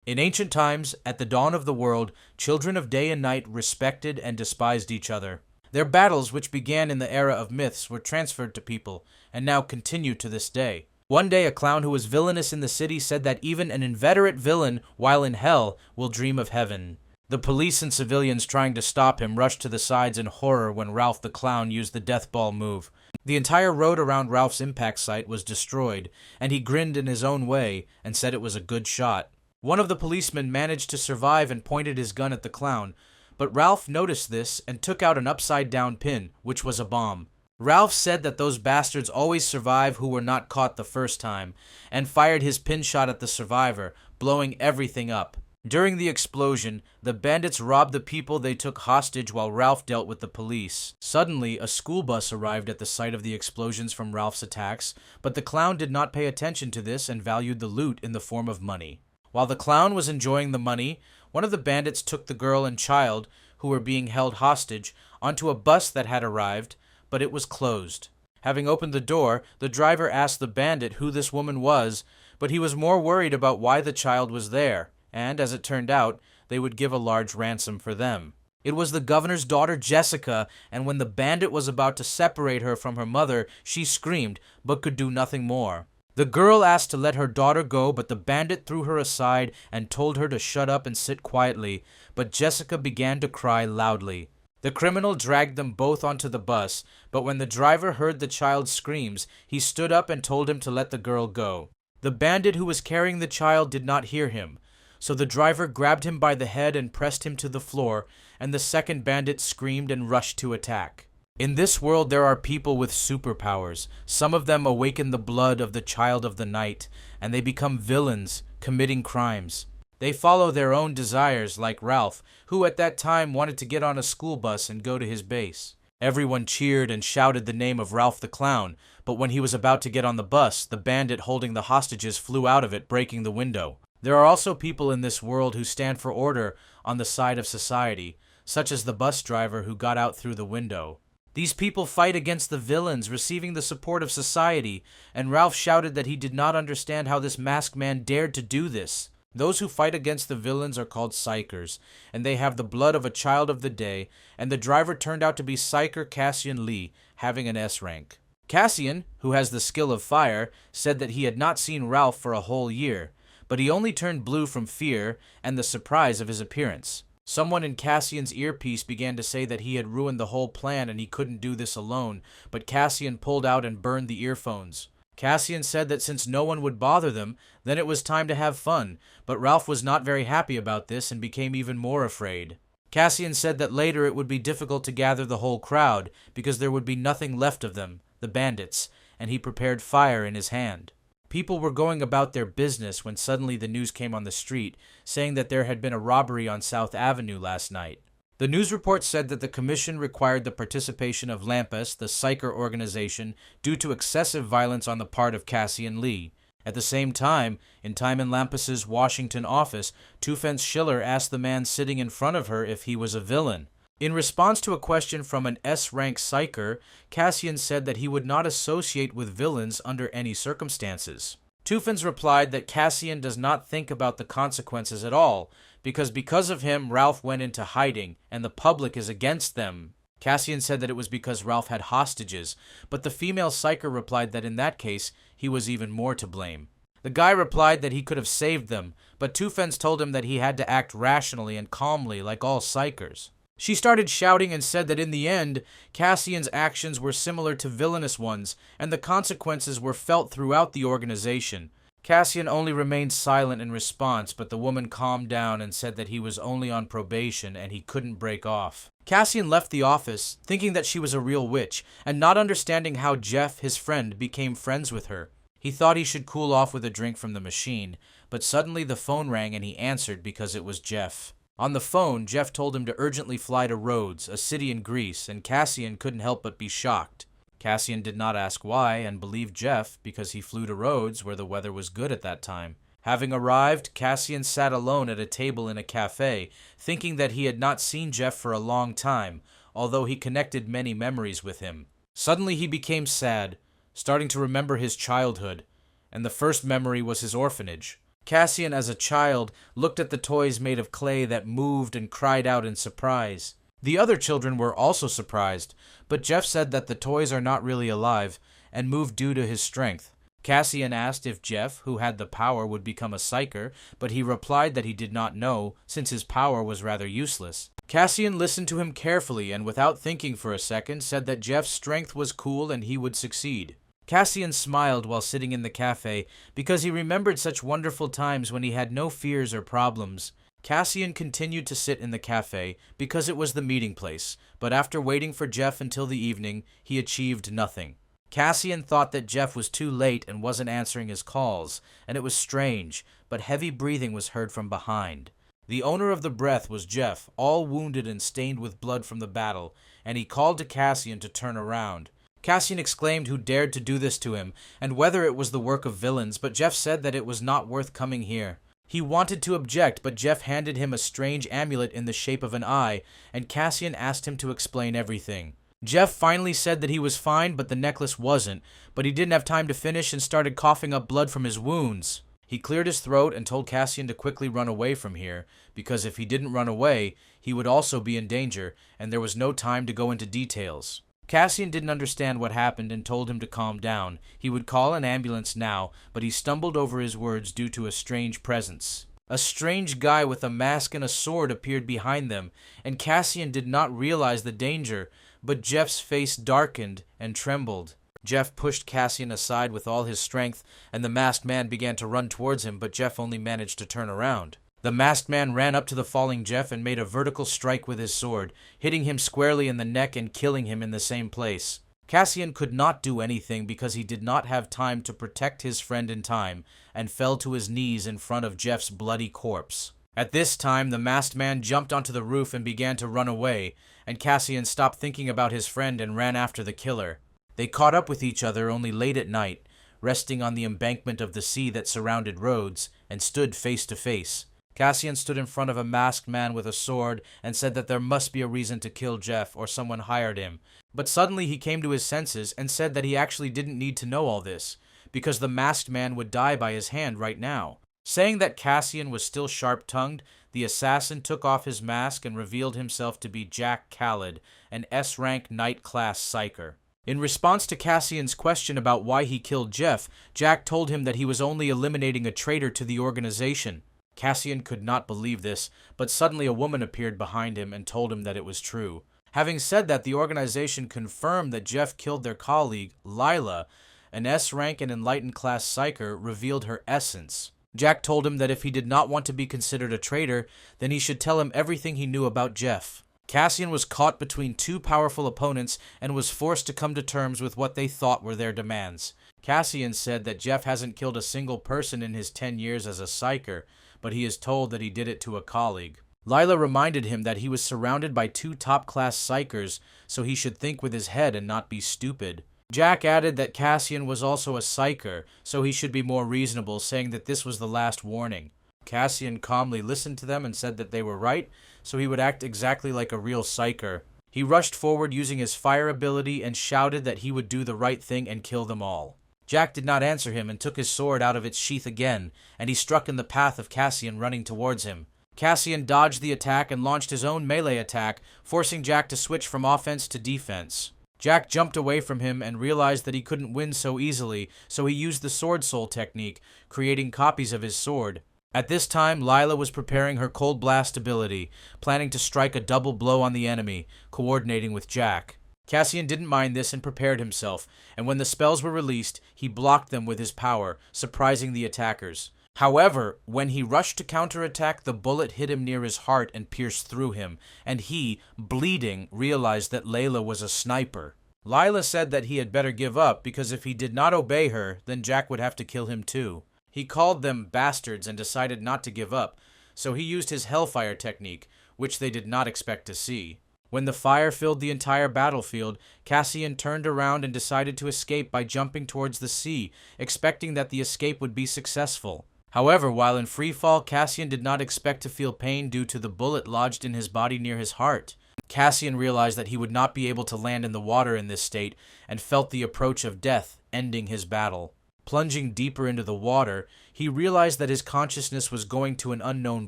In ancient times, at the dawn of the world, children of day and night respected and despised each other. Their battles, which began in the era of myths, were transferred to people, and now continue to this day. One day, a clown who was villainous in the city said that even an inveterate villain, while in hell, will dream of heaven. The police and civilians trying to stop him rushed to the sides in horror when Ralph the Clown used the death ball move. The entire road around Ralph's impact site was destroyed, and he grinned in his own way and said it was a good shot. One of the policemen managed to survive and pointed his gun at the clown, but Ralph noticed this and took out an upside-down pin, which was a bomb. Ralph said that those bastards always survive who were not caught the first time, and fired his pin shot at the survivor, blowing everything up. During the explosion, the bandits robbed the people they took hostage while Ralph dealt with the police. Suddenly, a school bus arrived at the site of the explosions from Ralph's attacks, but the clown did not pay attention to this and valued the loot in the form of money. While the clown was enjoying the money, one of the bandits took the girl and child, who were being held hostage, onto a bus that had arrived, but it was closed. Having opened the door, the driver asked the bandit who this woman was, but he was more worried about why the child was there, and, as it turned out, they would give a large ransom for them. It was the governor's daughter Jessica, and when the bandit was about to separate her from her mother, she screamed, but could do nothing more. The girl asked to let her daughter go, but the bandit threw her aside and told her to shut up and sit quietly, but Jessica began to cry loudly. The criminal dragged them both onto the bus, but when the driver heard the child's screams, he stood up and told him to let the girl go. The bandit who was carrying the child did not hear him, so the driver grabbed him by the head and pressed him to the floor, and the second bandit screamed and rushed to attack. In this world there are people with superpowers. Some of them awaken the blood of the child of the night, and they become villains, committing crimes. They follow their own desires, like Ralph, who at that time wanted to get on a school bus and go to his base. Everyone cheered and shouted the name of Ralph the Clown, but when he was about to get on the bus, the bandit holding the hostages flew out of it, breaking the window. There are also people in this world who stand for order on the side of society, such as the bus driver who got out through the window. These people fight against the villains, receiving the support of society, and Ralph shouted that he did not understand how this masked man dared to do this. Those who fight against the villains are called psychers, and they have the blood of a child of the day, and the driver turned out to be Psyker Cassian Lee, having an S rank. Cassian, who has the skill of fire, said that he had not seen Ralph for a whole year, but he only turned blue from fear and the surprise of his appearance. Someone in Cassian's earpiece began to say that he had ruined the whole plan and he couldn't do this alone, but Cassian pulled out and burned the earphones. Cassian said that since no one would bother them, then it was time to have fun, but Ralph was not very happy about this and became even more afraid. Cassian said that later it would be difficult to gather the whole crowd, because there would be nothing left of them, the bandits, and he prepared fire in his hand. People were going about their business when suddenly the news came on the street, saying that there had been a robbery on South Avenue last night. The news report said that the commission required the participation of Lampus, the Psyker organization, due to excessive violence on the part of Cassian Lee. At the same time, in Time and Lampus's Washington office, Two-Fence Schiller asked the man sitting in front of her if he was a villain. In response to a question from an S-rank Psyker, Cassian said that he would not associate with villains under any circumstances. Two-Fence replied that Cassian does not think about the consequences at all, because of him, Ralph went into hiding, and the public is against them. Cassian said that it was because Ralph had hostages, but the female Psyker replied that in that case, he was even more to blame. The guy replied that he could have saved them, but Two-Fence told him that he had to act rationally and calmly like all Psykers. She started shouting and said that in the end, Cassian's actions were similar to villainous ones, and the consequences were felt throughout the organization. Cassian only remained silent in response, but the woman calmed down and said that he was only on probation and he couldn't break off. Cassian left the office, thinking that she was a real witch, and not understanding how Jeff, his friend, became friends with her. He thought he should cool off with a drink from the machine, but suddenly the phone rang and he answered because it was Jeff. On the phone, Jeff told him to urgently fly to Rhodes, a city in Greece, and Cassian couldn't help but be shocked. Cassian did not ask why and believed Jeff because he flew to Rhodes where the weather was good at that time. Having arrived, Cassian sat alone at a table in a cafe, thinking that he had not seen Jeff for a long time, although he connected many memories with him. Suddenly he became sad, starting to remember his childhood, and the first memory was his orphanage. Cassian, as a child, looked at the toys made of clay that moved and cried out in surprise. The other children were also surprised, but Jeff said that the toys are not really alive and move due to his strength. Cassian asked if Jeff, who had the power, would become a psyker, but he replied that he did not know, since his power was rather useless. Cassian listened to him carefully and without thinking for a second said that Jeff's strength was cool and he would succeed. Cassian smiled while sitting in the cafe because he remembered such wonderful times when he had no fears or problems. Cassian continued to sit in the cafe because it was the meeting place, but after waiting for Jeff until the evening, he achieved nothing. Cassian thought that Jeff was too late and wasn't answering his calls, and it was strange, but heavy breathing was heard from behind. The owner of the breath was Jeff, all wounded and stained with blood from the battle, and he called to Cassian to turn around. Cassian exclaimed who dared to do this to him, and whether it was the work of villains, but Jeff said that it was not worth coming here. He wanted to object, but Jeff handed him a strange amulet in the shape of an eye, and Cassian asked him to explain everything. Jeff finally said that he was fine, but the necklace wasn't, but he didn't have time to finish and started coughing up blood from his wounds. He cleared his throat and told Cassian to quickly run away from here, because if he didn't run away, he would also be in danger, and there was no time to go into details. Cassian didn't understand what happened and told him to calm down. He would call an ambulance now, but he stumbled over his words due to a strange presence. A strange guy with a mask and a sword appeared behind them, and Cassian did not realize the danger, but Jeff's face darkened and trembled. Jeff pushed Cassian aside with all his strength, and the masked man began to run towards him, but Jeff only managed to turn around. The masked man ran up to the falling Jeff and made a vertical strike with his sword, hitting him squarely in the neck and killing him in the same place. Cassian could not do anything because he did not have time to protect his friend in time, and fell to his knees in front of Jeff's bloody corpse. At this time, the masked man jumped onto the roof and began to run away, and Cassian stopped thinking about his friend and ran after the killer. They caught up with each other only late at night, resting on the embankment of the sea that surrounded Rhodes, and stood face to face. Cassian stood in front of a masked man with a sword and said that there must be a reason to kill Jeff or someone hired him. But suddenly he came to his senses and said that he actually didn't need to know all this, because the masked man would die by his hand right now. Saying that Cassian was still sharp-tongued, the assassin took off his mask and revealed himself to be Jack Khaled, an S-rank Knight-class psyker. In response to Cassian's question about why he killed Jeff, Jack told him that he was only eliminating a traitor to the organization. Cassian could not believe this, but suddenly a woman appeared behind him and told him that it was true. Having said that, the organization confirmed that Jeff killed their colleague, Lila. An S-rank and enlightened class psyker revealed her essence. Jack told him that if he did not want to be considered a traitor, then he should tell him everything he knew about Jeff. Cassian was caught between two powerful opponents and was forced to come to terms with what they thought were their demands. Cassian said that Jeff hasn't killed a single person in his 10 years as a psyker, but he is told that he did it to a colleague. Lila reminded him that he was surrounded by two top-class psykers, so he should think with his head and not be stupid. Jack added that Cassian was also a psyker, so he should be more reasonable, saying that this was the last warning. Cassian calmly listened to them and said that they were right, so he would act exactly like a real psyker. He rushed forward using his fire ability and shouted that he would do the right thing and kill them all. Jack did not answer him and took his sword out of its sheath again, and he struck in the path of Cassian running towards him. Cassian dodged the attack and launched his own melee attack, forcing Jack to switch from offense to defense. Jack jumped away from him and realized that he couldn't win so easily, so he used the Sword Soul technique, creating copies of his sword. At this time, Lila was preparing her Cold Blast ability, planning to strike a double blow on the enemy, coordinating with Jack. Cassian didn't mind this and prepared himself, and when the spells were released, he blocked them with his power, surprising the attackers. However, when he rushed to counterattack, the bullet hit him near his heart and pierced through him, and he, bleeding, realized that Layla was a sniper. Lila said that he had better give up, because if he did not obey her, then Jack would have to kill him too. He called them bastards and decided not to give up, so he used his Hellfire technique, which they did not expect to see. When the fire filled the entire battlefield, Cassian turned around and decided to escape by jumping towards the sea, expecting that the escape would be successful. However, while in free fall, Cassian did not expect to feel pain due to the bullet lodged in his body near his heart. Cassian realized that he would not be able to land in the water in this state, and felt the approach of death, ending his battle. Plunging deeper into the water, he realized that his consciousness was going to an unknown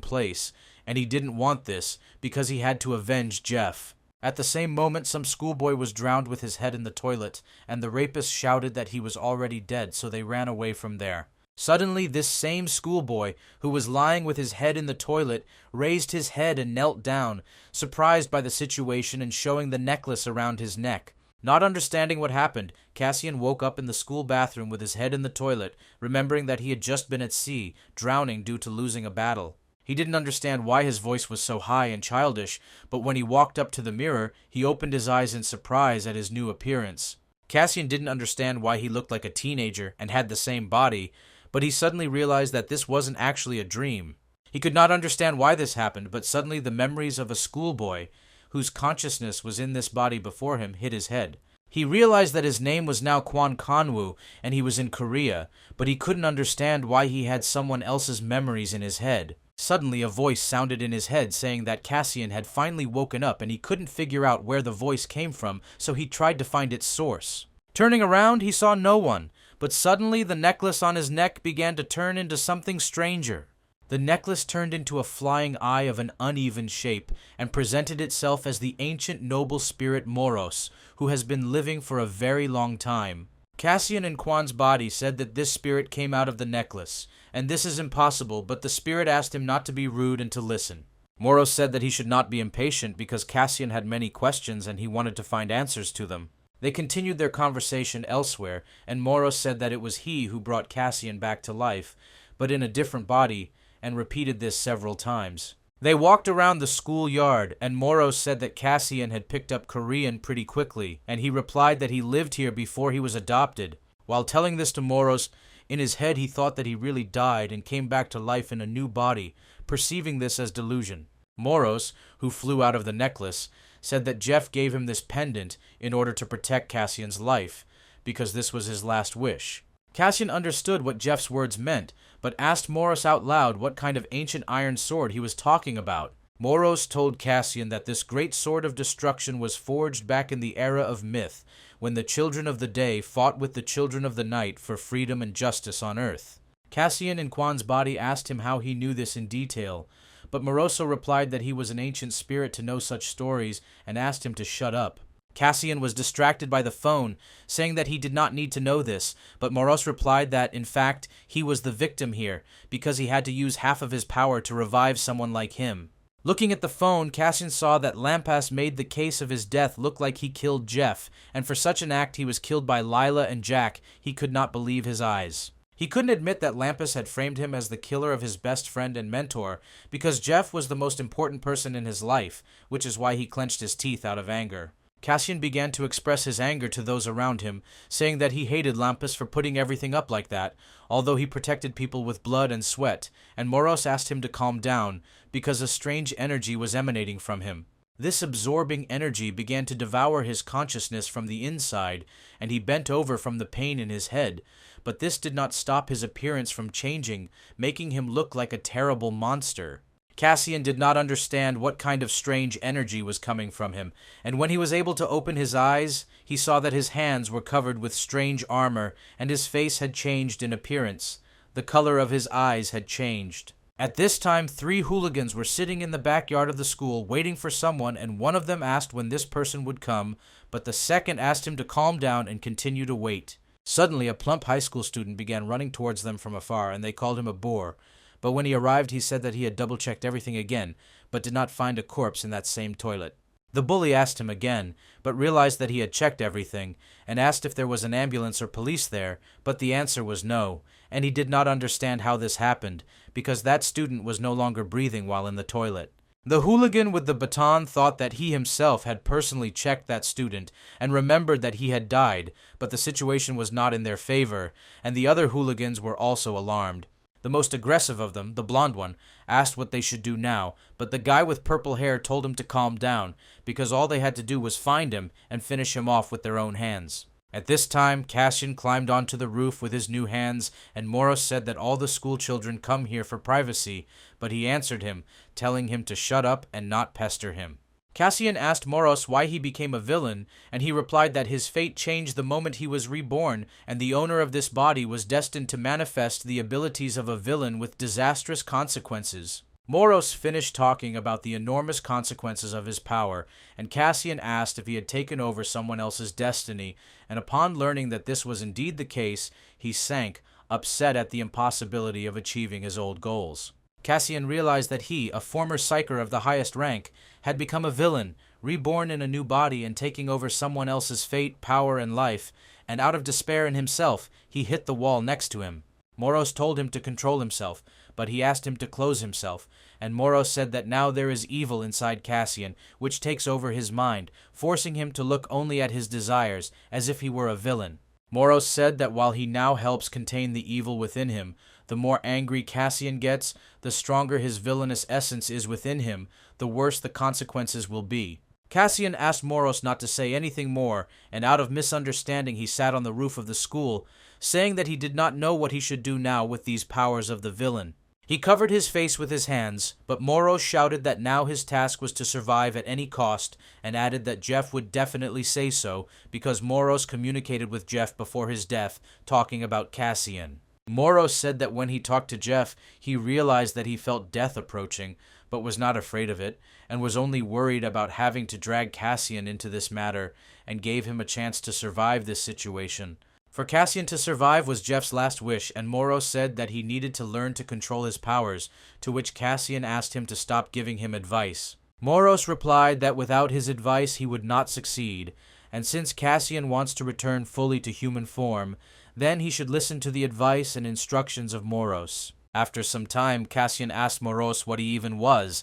place, and he didn't want this because he had to avenge Jeff. At the same moment, some schoolboy was drowned with his head in the toilet, and the rapist shouted that he was already dead, so they ran away from there. Suddenly, this same schoolboy, who was lying with his head in the toilet, raised his head and knelt down, surprised by the situation and showing the necklace around his neck. Not understanding what happened, Cassian woke up in the school bathroom with his head in the toilet, remembering that he had just been at sea, drowning due to losing a battle. He didn't understand why his voice was so high and childish, but when he walked up to the mirror, he opened his eyes in surprise at his new appearance. Cassian didn't understand why he looked like a teenager and had the same body, but he suddenly realized that this wasn't actually a dream. He could not understand why this happened, but suddenly the memories of a schoolboy, whose consciousness was in this body before him, hit his head. He realized that his name was now Kwon Kanwoo, and he was in Korea, but he couldn't understand why he had someone else's memories in his head. Suddenly, a voice sounded in his head saying that Cassian had finally woken up and he couldn't figure out where the voice came from, so he tried to find its source. Turning around, he saw no one, but suddenly the necklace on his neck began to turn into something stranger. The necklace turned into a flying eye of an uneven shape and presented itself as the ancient noble spirit Moros, who has been living for a very long time. Cassian and Kwon's body said that this spirit came out of the necklace, and this is impossible, but the spirit asked him not to be rude and to listen. Moros said that he should not be impatient because Cassian had many questions and he wanted to find answers to them. They continued their conversation elsewhere, and Moros said that it was he who brought Cassian back to life, but in a different body, and repeated this several times. They walked around the schoolyard, and Moros said that Cassian had picked up Korean pretty quickly, and he replied that he lived here before he was adopted. While telling this to Moros, in his head he thought that he really died and came back to life in a new body, perceiving this as delusion. Moros, who flew out of the necklace, said that Jeff gave him this pendant in order to protect Cassian's life, because this was his last wish. Cassian understood what Jeff's words meant, but asked Moros out loud what kind of ancient iron sword he was talking about. Moros told Cassian that this great sword of destruction was forged back in the era of myth, when the children of the day fought with the children of the night for freedom and justice on earth. Cassian in Kwon's body asked him how he knew this in detail, but Moroso replied that he was an ancient spirit to know such stories and asked him to shut up. Cassian was distracted by the phone, saying that he did not need to know this, but Moros replied that, in fact, he was the victim here, because he had to use half of his power to revive someone like him. Looking at the phone, Cassian saw that Lampas made the case of his death look like he killed Jeff, and for such an act he was killed by Lila and Jack. He could not believe his eyes. He couldn't admit that Lampas had framed him as the killer of his best friend and mentor, because Jeff was the most important person in his life, which is why he clenched his teeth out of anger. Cassian began to express his anger to those around him, saying that he hated Lampas for putting everything up like that, although he protected people with blood and sweat, and Moros asked him to calm down, because a strange energy was emanating from him. This absorbing energy began to devour his consciousness from the inside, and he bent over from the pain in his head, but this did not stop his appearance from changing, making him look like a terrible monster. Cassian did not understand what kind of strange energy was coming from him, and when he was able to open his eyes, he saw that his hands were covered with strange armor, and his face had changed in appearance. The color of his eyes had changed. At this time, 3 hooligans were sitting in the backyard of the school waiting for someone, and one of them asked when this person would come, but the second asked him to calm down and continue to wait. Suddenly, a plump high school student began running towards them from afar, and they called him a boor. But when he arrived, he said that he had double-checked everything again, but did not find a corpse in that same toilet. The bully asked him again, but realized that he had checked everything, and asked if there was an ambulance or police there, but the answer was no, and he did not understand how this happened, because that student was no longer breathing while in the toilet. The hooligan with the baton thought that he himself had personally checked that student, and remembered that he had died, but the situation was not in their favor, and the other hooligans were also alarmed. The most aggressive of them, the blonde one, asked what they should do now, but the guy with purple hair told him to calm down, because all they had to do was find him and finish him off with their own hands. At this time, Cassian climbed onto the roof with his new hands, and Moros said that all the school children come here for privacy, but he answered him, telling him to shut up and not pester him. Cassian asked Moros why he became a villain, and he replied that his fate changed the moment he was reborn, and the owner of this body was destined to manifest the abilities of a villain with disastrous consequences. Moros finished talking about the enormous consequences of his power, and Cassian asked if he had taken over someone else's destiny, and upon learning that this was indeed the case, he sank, upset at the impossibility of achieving his old goals. Cassian realized that he, a former psyker of the highest rank, had become a villain, reborn in a new body and taking over someone else's fate, power, and life, and out of despair in himself, he hit the wall next to him. Moros told him to control himself, but he asked him to close himself, and Moros said that now there is evil inside Cassian, which takes over his mind, forcing him to look only at his desires, as if he were a villain. Moros said that while he now helps contain the evil within him, the more angry Cassian gets, the stronger his villainous essence is within him, the worse the consequences will be. Cassian asked Moros not to say anything more, and out of misunderstanding he sat on the roof of the school, saying that he did not know what he should do now with these powers of the villain. He covered his face with his hands, but Moros shouted that now his task was to survive at any cost, and added that Jeff would definitely say so, because Moros communicated with Jeff before his death, talking about Cassian. Moros said that when he talked to Jeff, he realized that he felt death approaching, but was not afraid of it, and was only worried about having to drag Cassian into this matter, and gave him a chance to survive this situation. For Cassian to survive was Jeff's last wish, and Moros said that he needed to learn to control his powers, to which Cassian asked him to stop giving him advice. Moros replied that without his advice he would not succeed, and since Cassian wants to return fully to human form, then he should listen to the advice and instructions of Moros. After some time, Cassian asked Moros what he even was,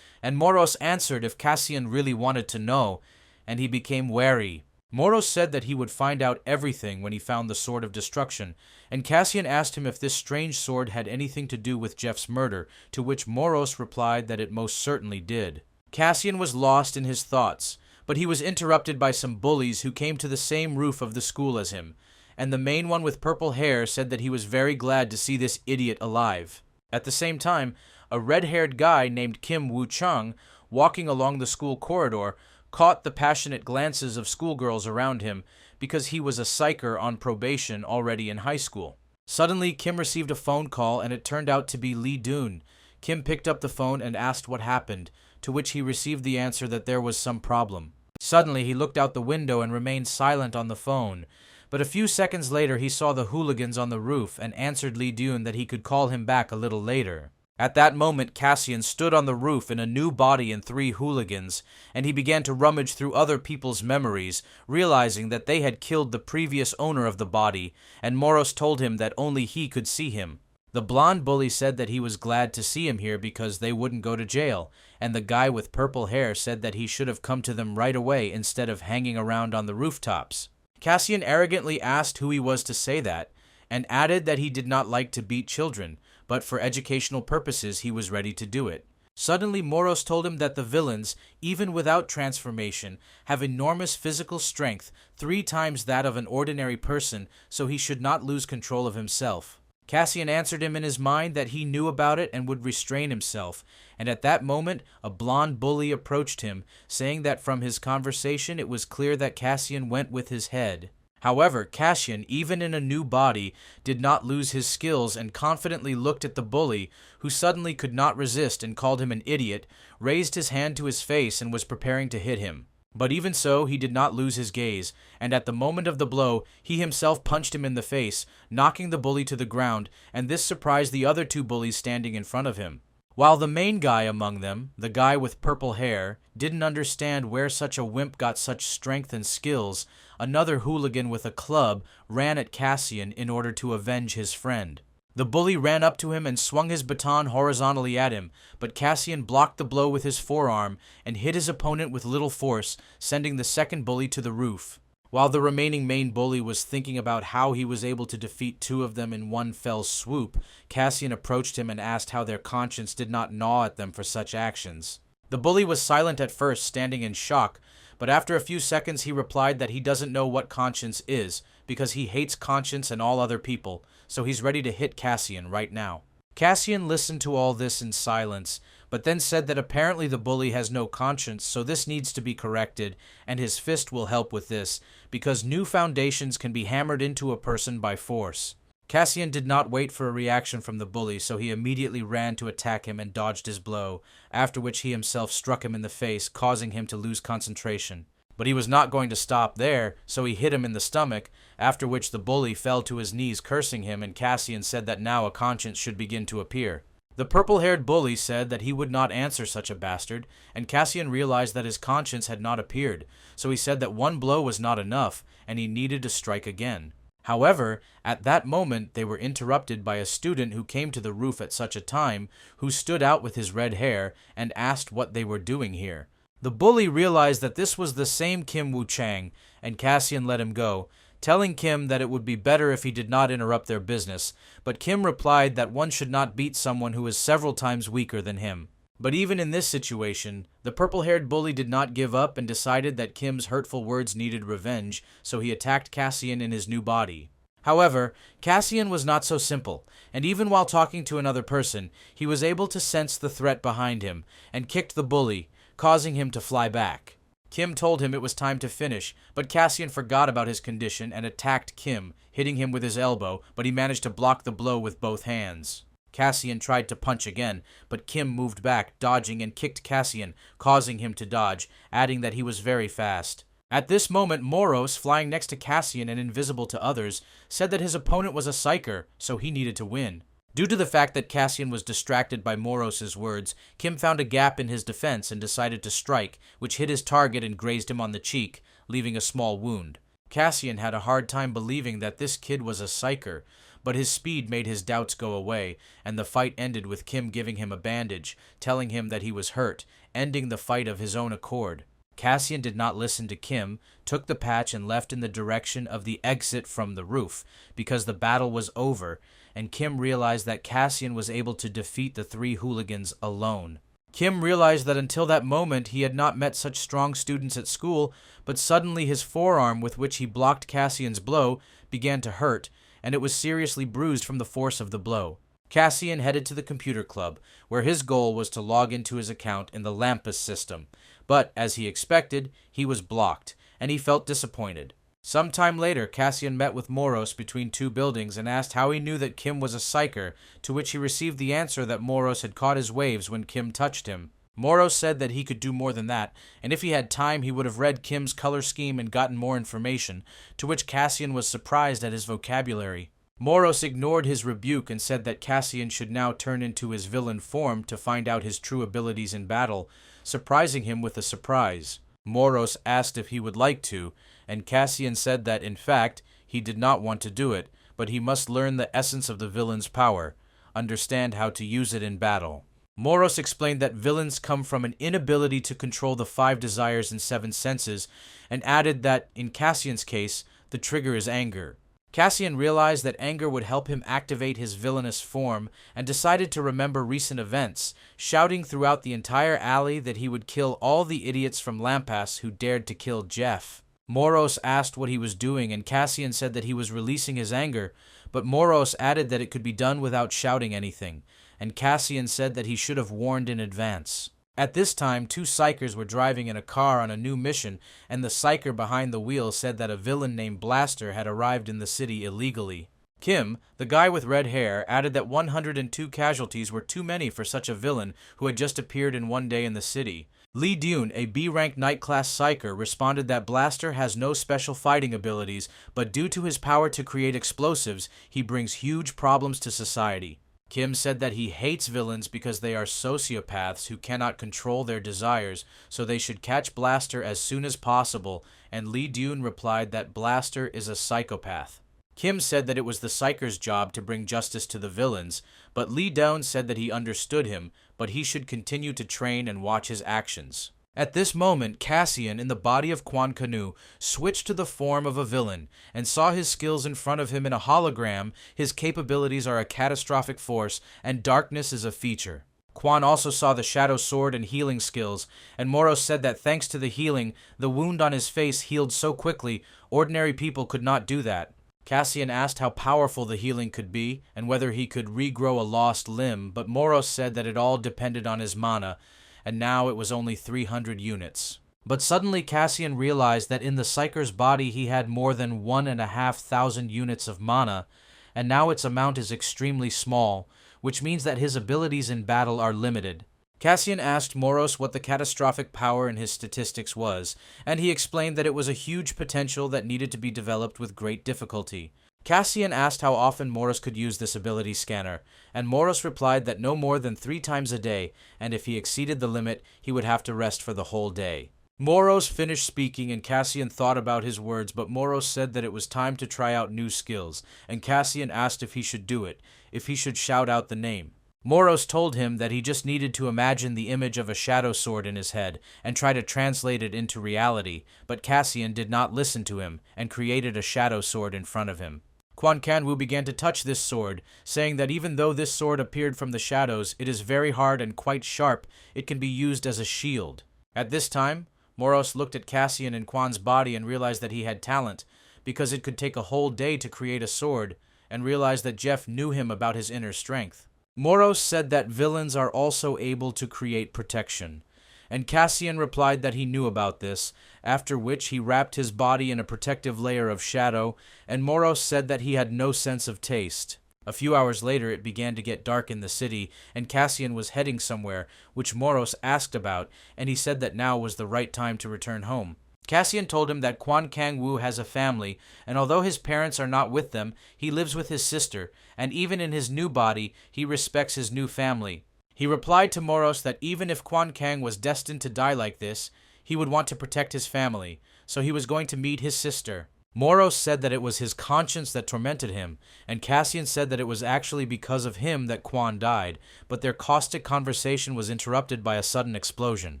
and Moros answered if Cassian really wanted to know, and he became wary. Moros said that he would find out everything when he found the Sword of Destruction, and Cassian asked him if this strange sword had anything to do with Jeff's murder, to which Moros replied that it most certainly did. Cassian was lost in his thoughts, but he was interrupted by some bullies who came to the same roof of the school as him, and the main one with purple hair said that he was very glad to see this idiot alive. At the same time, a red-haired guy named Kim Woo-chung, walking along the school corridor, caught the passionate glances of schoolgirls around him because he was a psyker on probation already in high school. Suddenly, Kim received a phone call and it turned out to be Lee Doon. Kim picked up the phone and asked what happened, to which he received the answer that there was some problem. Suddenly, he looked out the window and remained silent on the phone. But a few seconds later, he saw the hooligans on the roof and answered Lee Doon that he could call him back a little later. At that moment, Cassian stood on the roof in a new body and 3 hooligans, and he began to rummage through other people's memories, realizing that they had killed the previous owner of the body, and Moros told him that only he could see him. The blonde bully said that he was glad to see him here because they wouldn't go to jail, and the guy with purple hair said that he should have come to them right away instead of hanging around on the rooftops. Cassian arrogantly asked who he was to say that, and added that he did not like to beat children, but for educational purposes he was ready to do it. Suddenly Moros told him that the villains, even without transformation, have enormous physical strength, 3 times that of an ordinary person, so he should not lose control of himself. Cassian answered him in his mind that he knew about it and would restrain himself, and at that moment a blonde bully approached him, saying that from his conversation it was clear that Cassian went with his head. However, Cassian, even in a new body, did not lose his skills and confidently looked at the bully, who suddenly could not resist and called him an idiot, raised his hand to his face and was preparing to hit him. But even so, he did not lose his gaze, and at the moment of the blow, he himself punched him in the face, knocking the bully to the ground, and this surprised the other 2 bullies standing in front of him. While the main guy among them, the guy with purple hair, didn't understand where such a wimp got such strength and skills, another hooligan with a club ran at Cassian in order to avenge his friend. The bully ran up to him and swung his baton horizontally at him, but Cassian blocked the blow with his forearm and hit his opponent with little force, sending the second bully to the roof. While the remaining main bully was thinking about how he was able to defeat 2 of them in one fell swoop, Cassian approached him and asked how their conscience did not gnaw at them for such actions. The bully was silent at first, standing in shock, but after a few seconds he replied that he doesn't know what conscience is, because he hates conscience and all other people, so he's ready to hit Cassian right now. Cassian listened to all this in silence, but then said that apparently the bully has no conscience, so this needs to be corrected, and his fist will help with this, because new foundations can be hammered into a person by force. Cassian did not wait for a reaction from the bully, so he immediately ran to attack him and dodged his blow, after which he himself struck him in the face, causing him to lose concentration. But he was not going to stop there, so he hit him in the stomach, after which the bully fell to his knees cursing him, and Cassian said that now a conscience should begin to appear. The purple-haired bully said that he would not answer such a bastard, and Cassian realized that his conscience had not appeared, so he said that one blow was not enough, and he needed to strike again. However, at that moment they were interrupted by a student who came to the roof at such a time, who stood out with his red hair, and asked what they were doing here. The bully realized that this was the same Kim Woo-chang, and Cassian let him go, telling Kim that it would be better if he did not interrupt their business, but Kim replied that one should not beat someone who is several times weaker than him. But even in this situation, the purple-haired bully did not give up and decided that Kim's hurtful words needed revenge, so he attacked Cassian in his new body. However, Cassian was not so simple, and even while talking to another person, he was able to sense the threat behind him, and kicked the bully, causing him to fly back. Kim told him it was time to finish, but Cassian forgot about his condition and attacked Kim, hitting him with his elbow, but he managed to block the blow with both hands. Cassian tried to punch again, but Kim moved back, dodging and kicked Cassian, causing him to dodge, adding that he was very fast. At this moment, Moros, flying next to Cassian and invisible to others, said that his opponent was a psyker, so he needed to win. Due to the fact that Cassian was distracted by Moros's words, Kim found a gap in his defense and decided to strike, which hit his target and grazed him on the cheek, leaving a small wound. Cassian had a hard time believing that this kid was a psyker, but his speed made his doubts go away, and the fight ended with Kim giving him a bandage, telling him that he was hurt, ending the fight of his own accord. Cassian did not listen to Kim, took the patch and left in the direction of the exit from the roof, because the battle was over, and Kim realized that Cassian was able to defeat the three hooligans alone. Kim realized that until that moment he had not met such strong students at school, but suddenly his forearm with which he blocked Cassian's blow began to hurt, and it was seriously bruised from the force of the blow. Cassian headed to the computer club, where his goal was to log into his account in the Lampus system, but, as he expected, he was blocked, and he felt disappointed. Sometime later, Cassian met with Moros between two buildings and asked how he knew that Kim was a psyker, to which he received the answer that Moros had caught his waves when Kim touched him. Moros said that he could do more than that, and if he had time he would have read Kim's color scheme and gotten more information, to which Cassian was surprised at his vocabulary. Moros ignored his rebuke and said that Cassian should now turn into his villain form to find out his true abilities in battle, surprising him with a surprise. Moros asked if he would like to, and Cassian said that, in fact, he did not want to do it, but he must learn the essence of the villain's power, understand how to use it in battle. Moros explained that villains come from an inability to control the 5 desires and 7 senses, and added that, in Cassian's case, the trigger is anger. Cassian realized that anger would help him activate his villainous form and decided to remember recent events, shouting throughout the entire alley that he would kill all the idiots from Lampas who dared to kill Jeff. Moros asked what he was doing, and Cassian said that he was releasing his anger, but Moros added that it could be done without shouting anything, and Cassian said that he should have warned in advance. At this time, 2 psychers were driving in a car on a new mission, and the psycher behind the wheel said that a villain named Blaster had arrived in the city illegally. Kim, the guy with red hair, added that 102 casualties were too many for such a villain who had just appeared in one day in the city. Lee Dune, a B-rank night-class psyker, responded that Blaster has no special fighting abilities, but due to his power to create explosives, he brings huge problems to society. Kim said that he hates villains because they are sociopaths who cannot control their desires, so they should catch Blaster as soon as possible, and Lee Dune replied that Blaster is a psychopath. Kim said that it was the psyker's job to bring justice to the villains, but Lee Dune said that he understood him, but he should continue to train and watch his actions. At this moment, Cassian, in the body of Quan Canu, switched to the form of a villain, and saw his skills in front of him in a hologram. His capabilities are a catastrophic force, and darkness is a feature. Quan also saw the shadow sword and healing skills, and Moros said that thanks to the healing, the wound on his face healed so quickly, ordinary people could not do that. Cassian asked how powerful the healing could be and whether he could regrow a lost limb, but Moros said that it all depended on his mana, and now it was only 300 units. But suddenly Cassian realized that in the Psyker's body he had more than 1,500 units of mana, and now its amount is extremely small, which means that his abilities in battle are limited. Cassian asked Moros what the catastrophic power in his statistics was, and he explained that it was a huge potential that needed to be developed with great difficulty. Cassian asked how often Moros could use this ability scanner, and Moros replied that no more than 3 times a day, and if he exceeded the limit, he would have to rest for the whole day. Moros finished speaking and Cassian thought about his words, but Moros said that it was time to try out new skills, and Cassian asked if he should do it, if he should shout out the name. Moros told him that he just needed to imagine the image of a shadow sword in his head and try to translate it into reality, but Cassian did not listen to him and created a shadow sword in front of him. Quan Kanwu began to touch this sword, saying that even though this sword appeared from the shadows, it is very hard and quite sharp. It can be used as a shield. At this time, Moros looked at Cassian and Quan's body and realized that he had talent, because it could take a whole day to create a sword, and realized that Jeff knew him about his inner strength. Moros said that villains are also able to create protection, and Cassian replied that he knew about this, after which he wrapped his body in a protective layer of shadow, and Moros said that he had no sense of taste. A few hours later it began to get dark in the city, and Cassian was heading somewhere, which Moros asked about, and he said that now was the right time to return home. Cassian told him that Quan Kang-woo has a family, and although his parents are not with them, he lives with his sister, and even in his new body, he respects his new family. He replied to Moros that even if Quan Kang was destined to die like this, he would want to protect his family, so he was going to meet his sister. Moros said that it was his conscience that tormented him, and Cassian said that it was actually because of him that Quan died, but their caustic conversation was interrupted by a sudden explosion.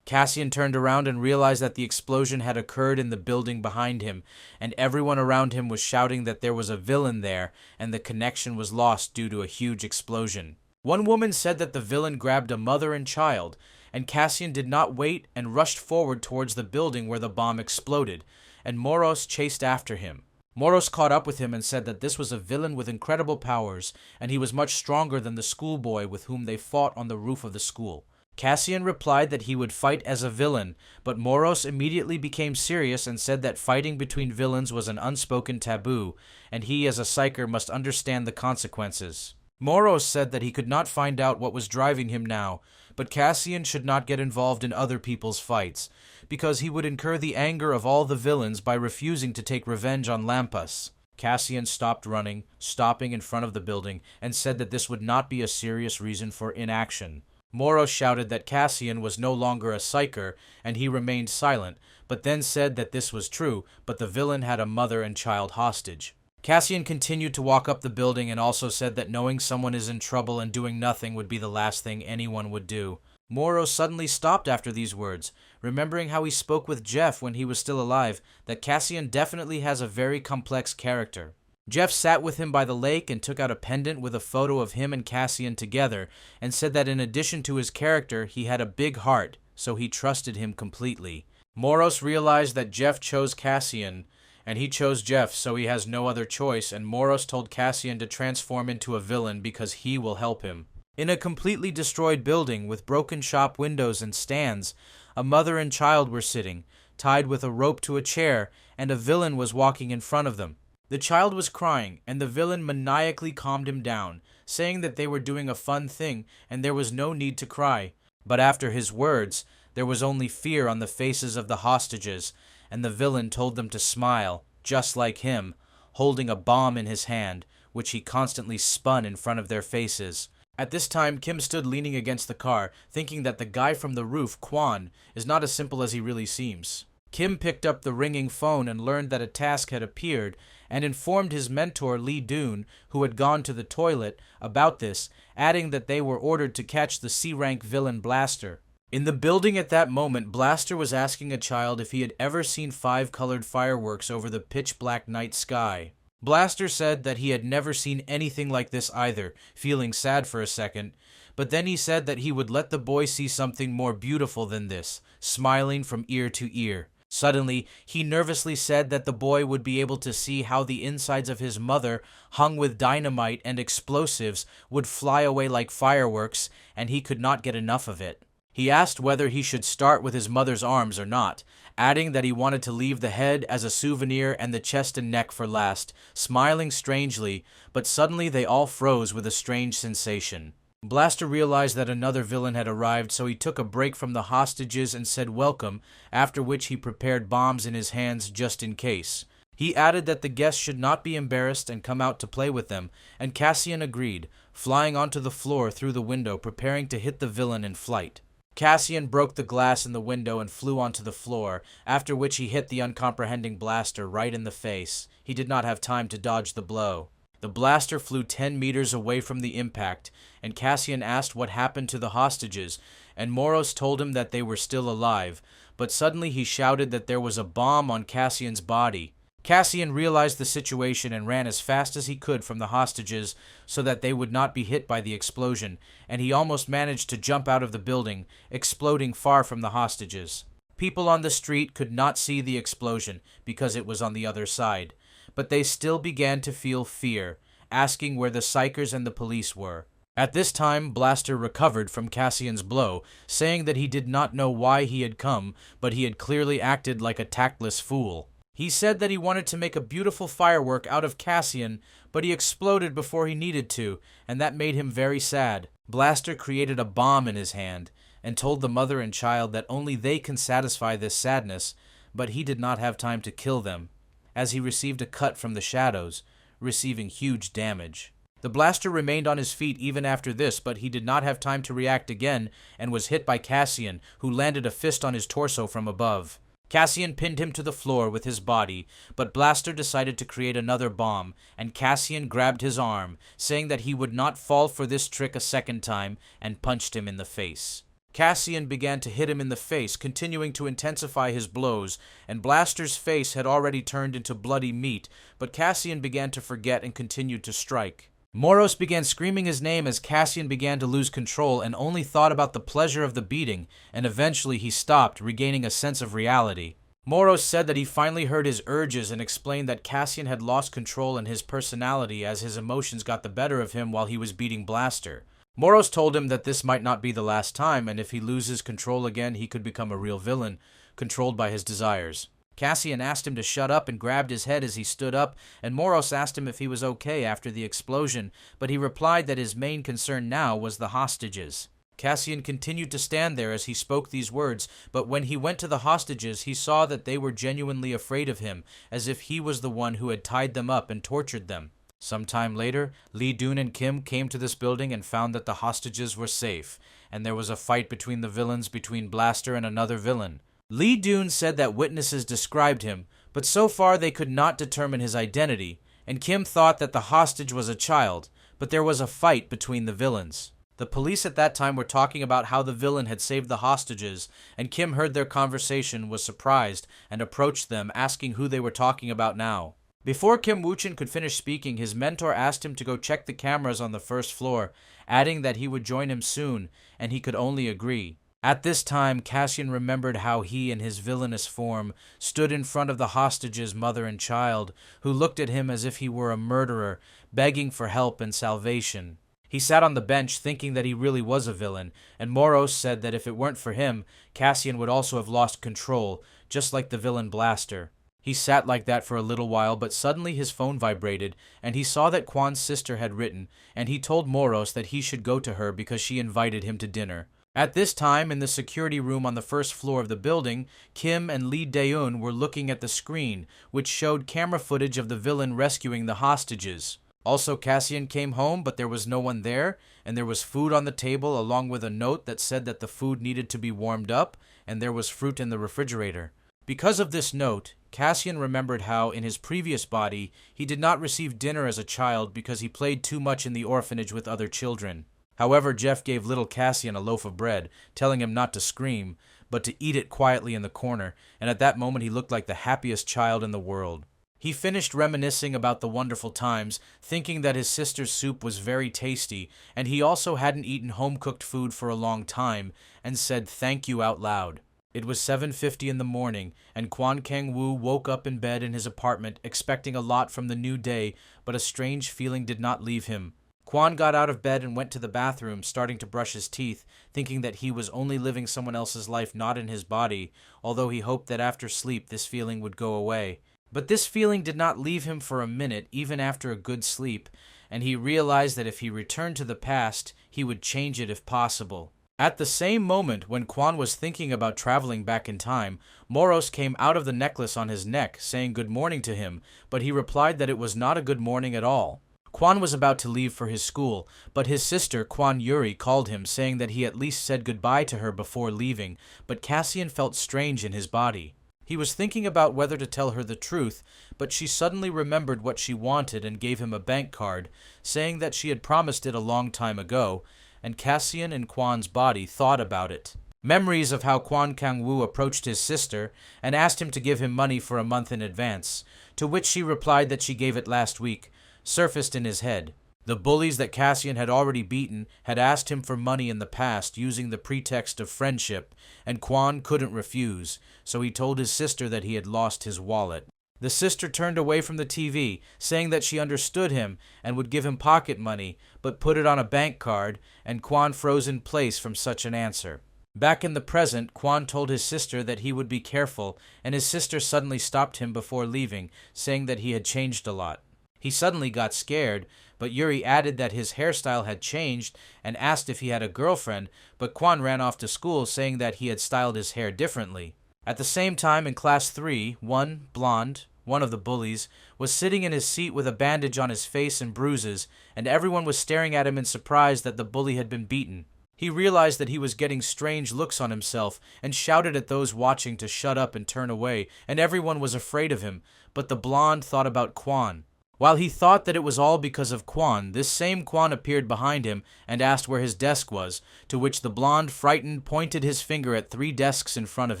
Cassian turned around and realized that the explosion had occurred in the building behind him, and everyone around him was shouting that there was a villain there, and the connection was lost due to a huge explosion. One woman said that the villain grabbed a mother and child, and Cassian did not wait and rushed forward towards the building where the bomb exploded, and Moros chased after him. Moros caught up with him and said that this was a villain with incredible powers, and he was much stronger than the schoolboy with whom they fought on the roof of the school. Cassian replied that he would fight as a villain, but Moros immediately became serious and said that fighting between villains was an unspoken taboo, and he as a psyker must understand the consequences. Moros said that he could not find out what was driving him now, but Cassian should not get involved in other people's fights, because he would incur the anger of all the villains by refusing to take revenge on Lampas. Cassian stopped running, stopping in front of the building, and said that this would not be a serious reason for inaction. Moros shouted that Cassian was no longer a psyker, and he remained silent, but then said that this was true, but the villain had a mother and child hostage. Cassian continued to walk up the building and also said that knowing someone is in trouble and doing nothing would be the last thing anyone would do. Moros suddenly stopped after these words, remembering how he spoke with Jeff when he was still alive, that Cassian definitely has a very complex character. Jeff sat with him by the lake and took out a pendant with a photo of him and Cassian together, and said that in addition to his character, he had a big heart, so he trusted him completely. Moros realized that Jeff chose Cassian, and he chose Jeff, so he has no other choice, and Moros told Cassian to transform into a villain because he will help him. In a completely destroyed building with broken shop windows and stands, a mother and child were sitting, tied with a rope to a chair, and a villain was walking in front of them. The child was crying, and the villain maniacally calmed him down, saying that they were doing a fun thing and there was no need to cry. But after his words, there was only fear on the faces of the hostages, and the villain told them to smile, just like him, holding a bomb in his hand, which he constantly spun in front of their faces. At this time, Kim stood leaning against the car, thinking that the guy from the roof, Quan, is not as simple as he really seems. Kim picked up the ringing phone and learned that a task had appeared, and informed his mentor Lee Doon, who had gone to the toilet, about this, adding that they were ordered to catch the C-rank villain Blaster. In the building at that moment, Blaster was asking a child if he had ever seen 5-colored fireworks over the pitch-black night sky. Blaster said that he had never seen anything like this either, feeling sad for a second, but then he said that he would let the boy see something more beautiful than this, smiling from ear to ear. Suddenly, he nervously said that the boy would be able to see how the insides of his mother, hung with dynamite and explosives, would fly away like fireworks, and he could not get enough of it. He asked whether he should start with his mother's arms or not, adding that he wanted to leave the head as a souvenir and the chest and neck for last, smiling strangely, but suddenly they all froze with a strange sensation. Blaster realized that another villain had arrived, so he took a break from the hostages and said welcome, after which he prepared bombs in his hands just in case. He added that the guests should not be embarrassed and come out to play with them, and Cassian agreed, flying onto the floor through the window, preparing to hit the villain in flight. Cassian broke the glass in the window and flew onto the floor, after which he hit the uncomprehending Blaster right in the face. He did not have time to dodge the blow. The blaster flew 10 meters away from the impact, and Cassian asked what happened to the hostages, and Moros told him that they were still alive, but suddenly he shouted that there was a bomb on Cassian's body. Cassian realized the situation and ran as fast as he could from the hostages so that they would not be hit by the explosion, and he almost managed to jump out of the building, exploding far from the hostages. People on the street could not see the explosion because it was on the other side, but they still began to feel fear, asking where the psychers and the police were. At this time, Blaster recovered from Cassian's blow, saying that he did not know why he had come, but he had clearly acted like a tactless fool. He said that he wanted to make a beautiful firework out of Cassian, but he exploded before he needed to, and that made him very sad. Blaster created a bomb in his hand, and told the mother and child that only they can satisfy this sadness, but he did not have time to kill them, as he received a cut from the shadows, receiving huge damage. The Blaster remained on his feet even after this, but he did not have time to react again, and was hit by Cassian, who landed a fist on his torso from above. Cassian pinned him to the floor with his body, but Blaster decided to create another bomb, and Cassian grabbed his arm, saying that he would not fall for this trick a second time, and punched him in the face. Cassian began to hit him in the face, continuing to intensify his blows, and Blaster's face had already turned into bloody meat, but Cassian began to forget and continued to strike. Moros began screaming his name as Cassian began to lose control and only thought about the pleasure of the beating, and eventually he stopped, regaining a sense of reality. Moros said that he finally heard his urges and explained that Cassian had lost control in his personality as his emotions got the better of him while he was beating Blaster. Moros told him that this might not be the last time, and if he loses control again, he could become a real villain, controlled by his desires. Cassian asked him to shut up and grabbed his head as he stood up, and Moros asked him if he was okay after the explosion, but he replied that his main concern now was the hostages. Cassian continued to stand there as he spoke these words, but when he went to the hostages, he saw that they were genuinely afraid of him, as if he was the one who had tied them up and tortured them. Some time later, Lee Doon and Kim came to this building and found that the hostages were safe, and there was a fight between the villains between Blaster and another villain. Lee Doon said that witnesses described him, but so far they could not determine his identity, and Kim thought that the hostage was a child, but there was a fight between the villains. The police at that time were talking about how the villain had saved the hostages, and Kim heard their conversation, was surprised, and approached them, asking who they were talking about now. Before Kim Woo-chin could finish speaking, his mentor asked him to go check the cameras on the first floor, adding that he would join him soon, and he could only agree. At this time, Cassian remembered how he, in his villainous form, stood in front of the hostages' mother and child, who looked at him as if he were a murderer, begging for help and salvation. He sat on the bench thinking that he really was a villain, and Moros said that if it weren't for him, Cassian would also have lost control, just like the villain Blaster. He sat like that for a little while, but suddenly his phone vibrated, and he saw that Kwan's sister had written, and he told Moros that he should go to her because she invited him to dinner. At this time, in the security room on the first floor of the building, Kim and Lee Daeun were looking at the screen, which showed camera footage of the villain rescuing the hostages. Also, Cassian came home, but there was no one there, and there was food on the table along with a note that said that the food needed to be warmed up, and there was fruit in the refrigerator. Because of this note, Cassian remembered how, in his previous body, he did not receive dinner as a child because he played too much in the orphanage with other children. However, Jeff gave little Cassian a loaf of bread, telling him not to scream, but to eat it quietly in the corner, and at that moment he looked like the happiest child in the world. He finished reminiscing about the wonderful times, thinking that his sister's soup was very tasty, and he also hadn't eaten home-cooked food for a long time, and said thank you out loud. It was 7:50 in the morning, and Quan Kang-woo woke up in bed in his apartment, expecting a lot from the new day, but a strange feeling did not leave him. Quan got out of bed and went to the bathroom, starting to brush his teeth, thinking that he was only living someone else's life, not in his body, although he hoped that after sleep this feeling would go away. But this feeling did not leave him for a minute, even after a good sleep, and he realized that if he returned to the past, he would change it if possible. At the same moment, when Quan was thinking about traveling back in time, Moros came out of the necklace on his neck, saying good morning to him, but he replied that it was not a good morning at all. Quan was about to leave for his school, but his sister, Quan Yuri, called him, saying that he at least said goodbye to her before leaving, but Cassian felt strange in his body. He was thinking about whether to tell her the truth, but she suddenly remembered what she wanted and gave him a bank card, saying that she had promised it a long time ago, and Cassian in Quan's body thought about it. Memories of how Quan Kang-woo approached his sister and asked him to give him money for a month in advance, to which she replied that she gave it last week, surfaced in his head. The bullies that Cassian had already beaten had asked him for money in the past using the pretext of friendship, and Quan couldn't refuse, so he told his sister that he had lost his wallet. The sister turned away from the TV, saying that she understood him and would give him pocket money, but put it on a bank card, and Quan froze in place from such an answer. Back in the present, Quan told his sister that he would be careful, and his sister suddenly stopped him before leaving, saying that he had changed a lot. He suddenly got scared, but Yuri added that his hairstyle had changed and asked if he had a girlfriend, but Quan ran off to school saying that he had styled his hair differently. At the same time, in class 3, Blonde, one of the bullies, was sitting in his seat with a bandage on his face and bruises, and everyone was staring at him in surprise that the bully had been beaten. He realized that he was getting strange looks on himself and shouted at those watching to shut up and turn away, and everyone was afraid of him, but the blonde thought about Quan. While he thought that it was all because of Quan, this same Quan appeared behind him and asked where his desk was, to which the blonde, frightened, pointed his finger at 3 desks in front of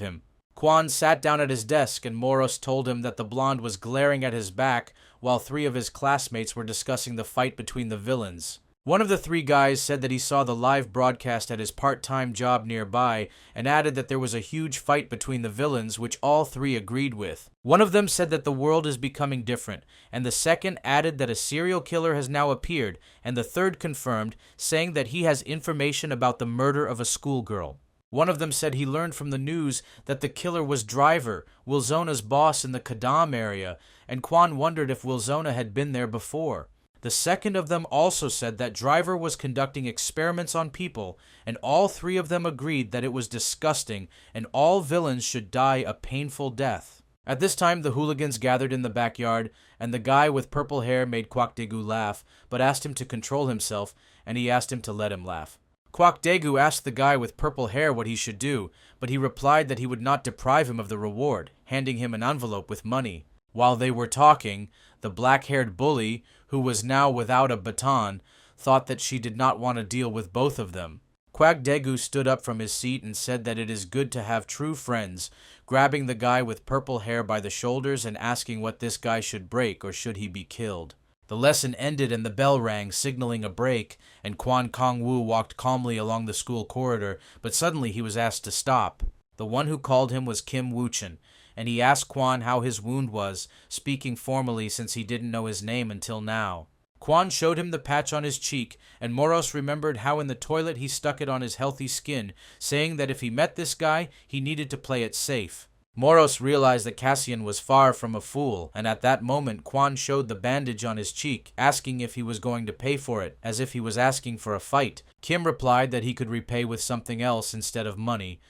him. Quan sat down at his desk, and Moros told him that the blonde was glaring at his back while 3 of his classmates were discussing the fight between the villains. One of the 3 guys said that he saw the live broadcast at his part-time job nearby and added that there was a huge fight between the villains, which all 3 agreed with. One of them said that the world is becoming different, and the second added that a serial killer has now appeared, and the third confirmed, saying that he has information about the murder of a schoolgirl. One of them said he learned from the news that the killer was Driver, Wilzona's boss in the Kadam area, and Quan wondered if Wilzona had been there before. The second of them also said that Driver was conducting experiments on people, and all 3 of them agreed that it was disgusting and all villains should die a painful death. At this time, the hooligans gathered in the backyard, and the guy with purple hair made Kwak Daegu laugh, but asked him to control himself, and he asked him to let him laugh. Kwak Daegu asked the guy with purple hair what he should do, but he replied that he would not deprive him of the reward, handing him an envelope with money. While they were talking, the black-haired bully, who was now without a baton, thought that she did not want to deal with both of them. Kwak Daegu stood up from his seat and said that it is good to have true friends, grabbing the guy with purple hair by the shoulders and asking what this guy should break or should he be killed. The lesson ended and the bell rang, signaling a break, and Quan Kang-woo walked calmly along the school corridor, but suddenly he was asked to stop. The one who called him was Kim Woo-chan, and he asked Quan how his wound was, speaking formally since he didn't know his name until now. Quan showed him the patch on his cheek, and Moros remembered how in the toilet he stuck it on his healthy skin, saying that if he met this guy, he needed to play it safe. Moros realized that Cassian was far from a fool, and at that moment Quan showed the bandage on his cheek, asking if he was going to pay for it, as if he was asking for a fight. Kim replied that he could repay with something else instead of money,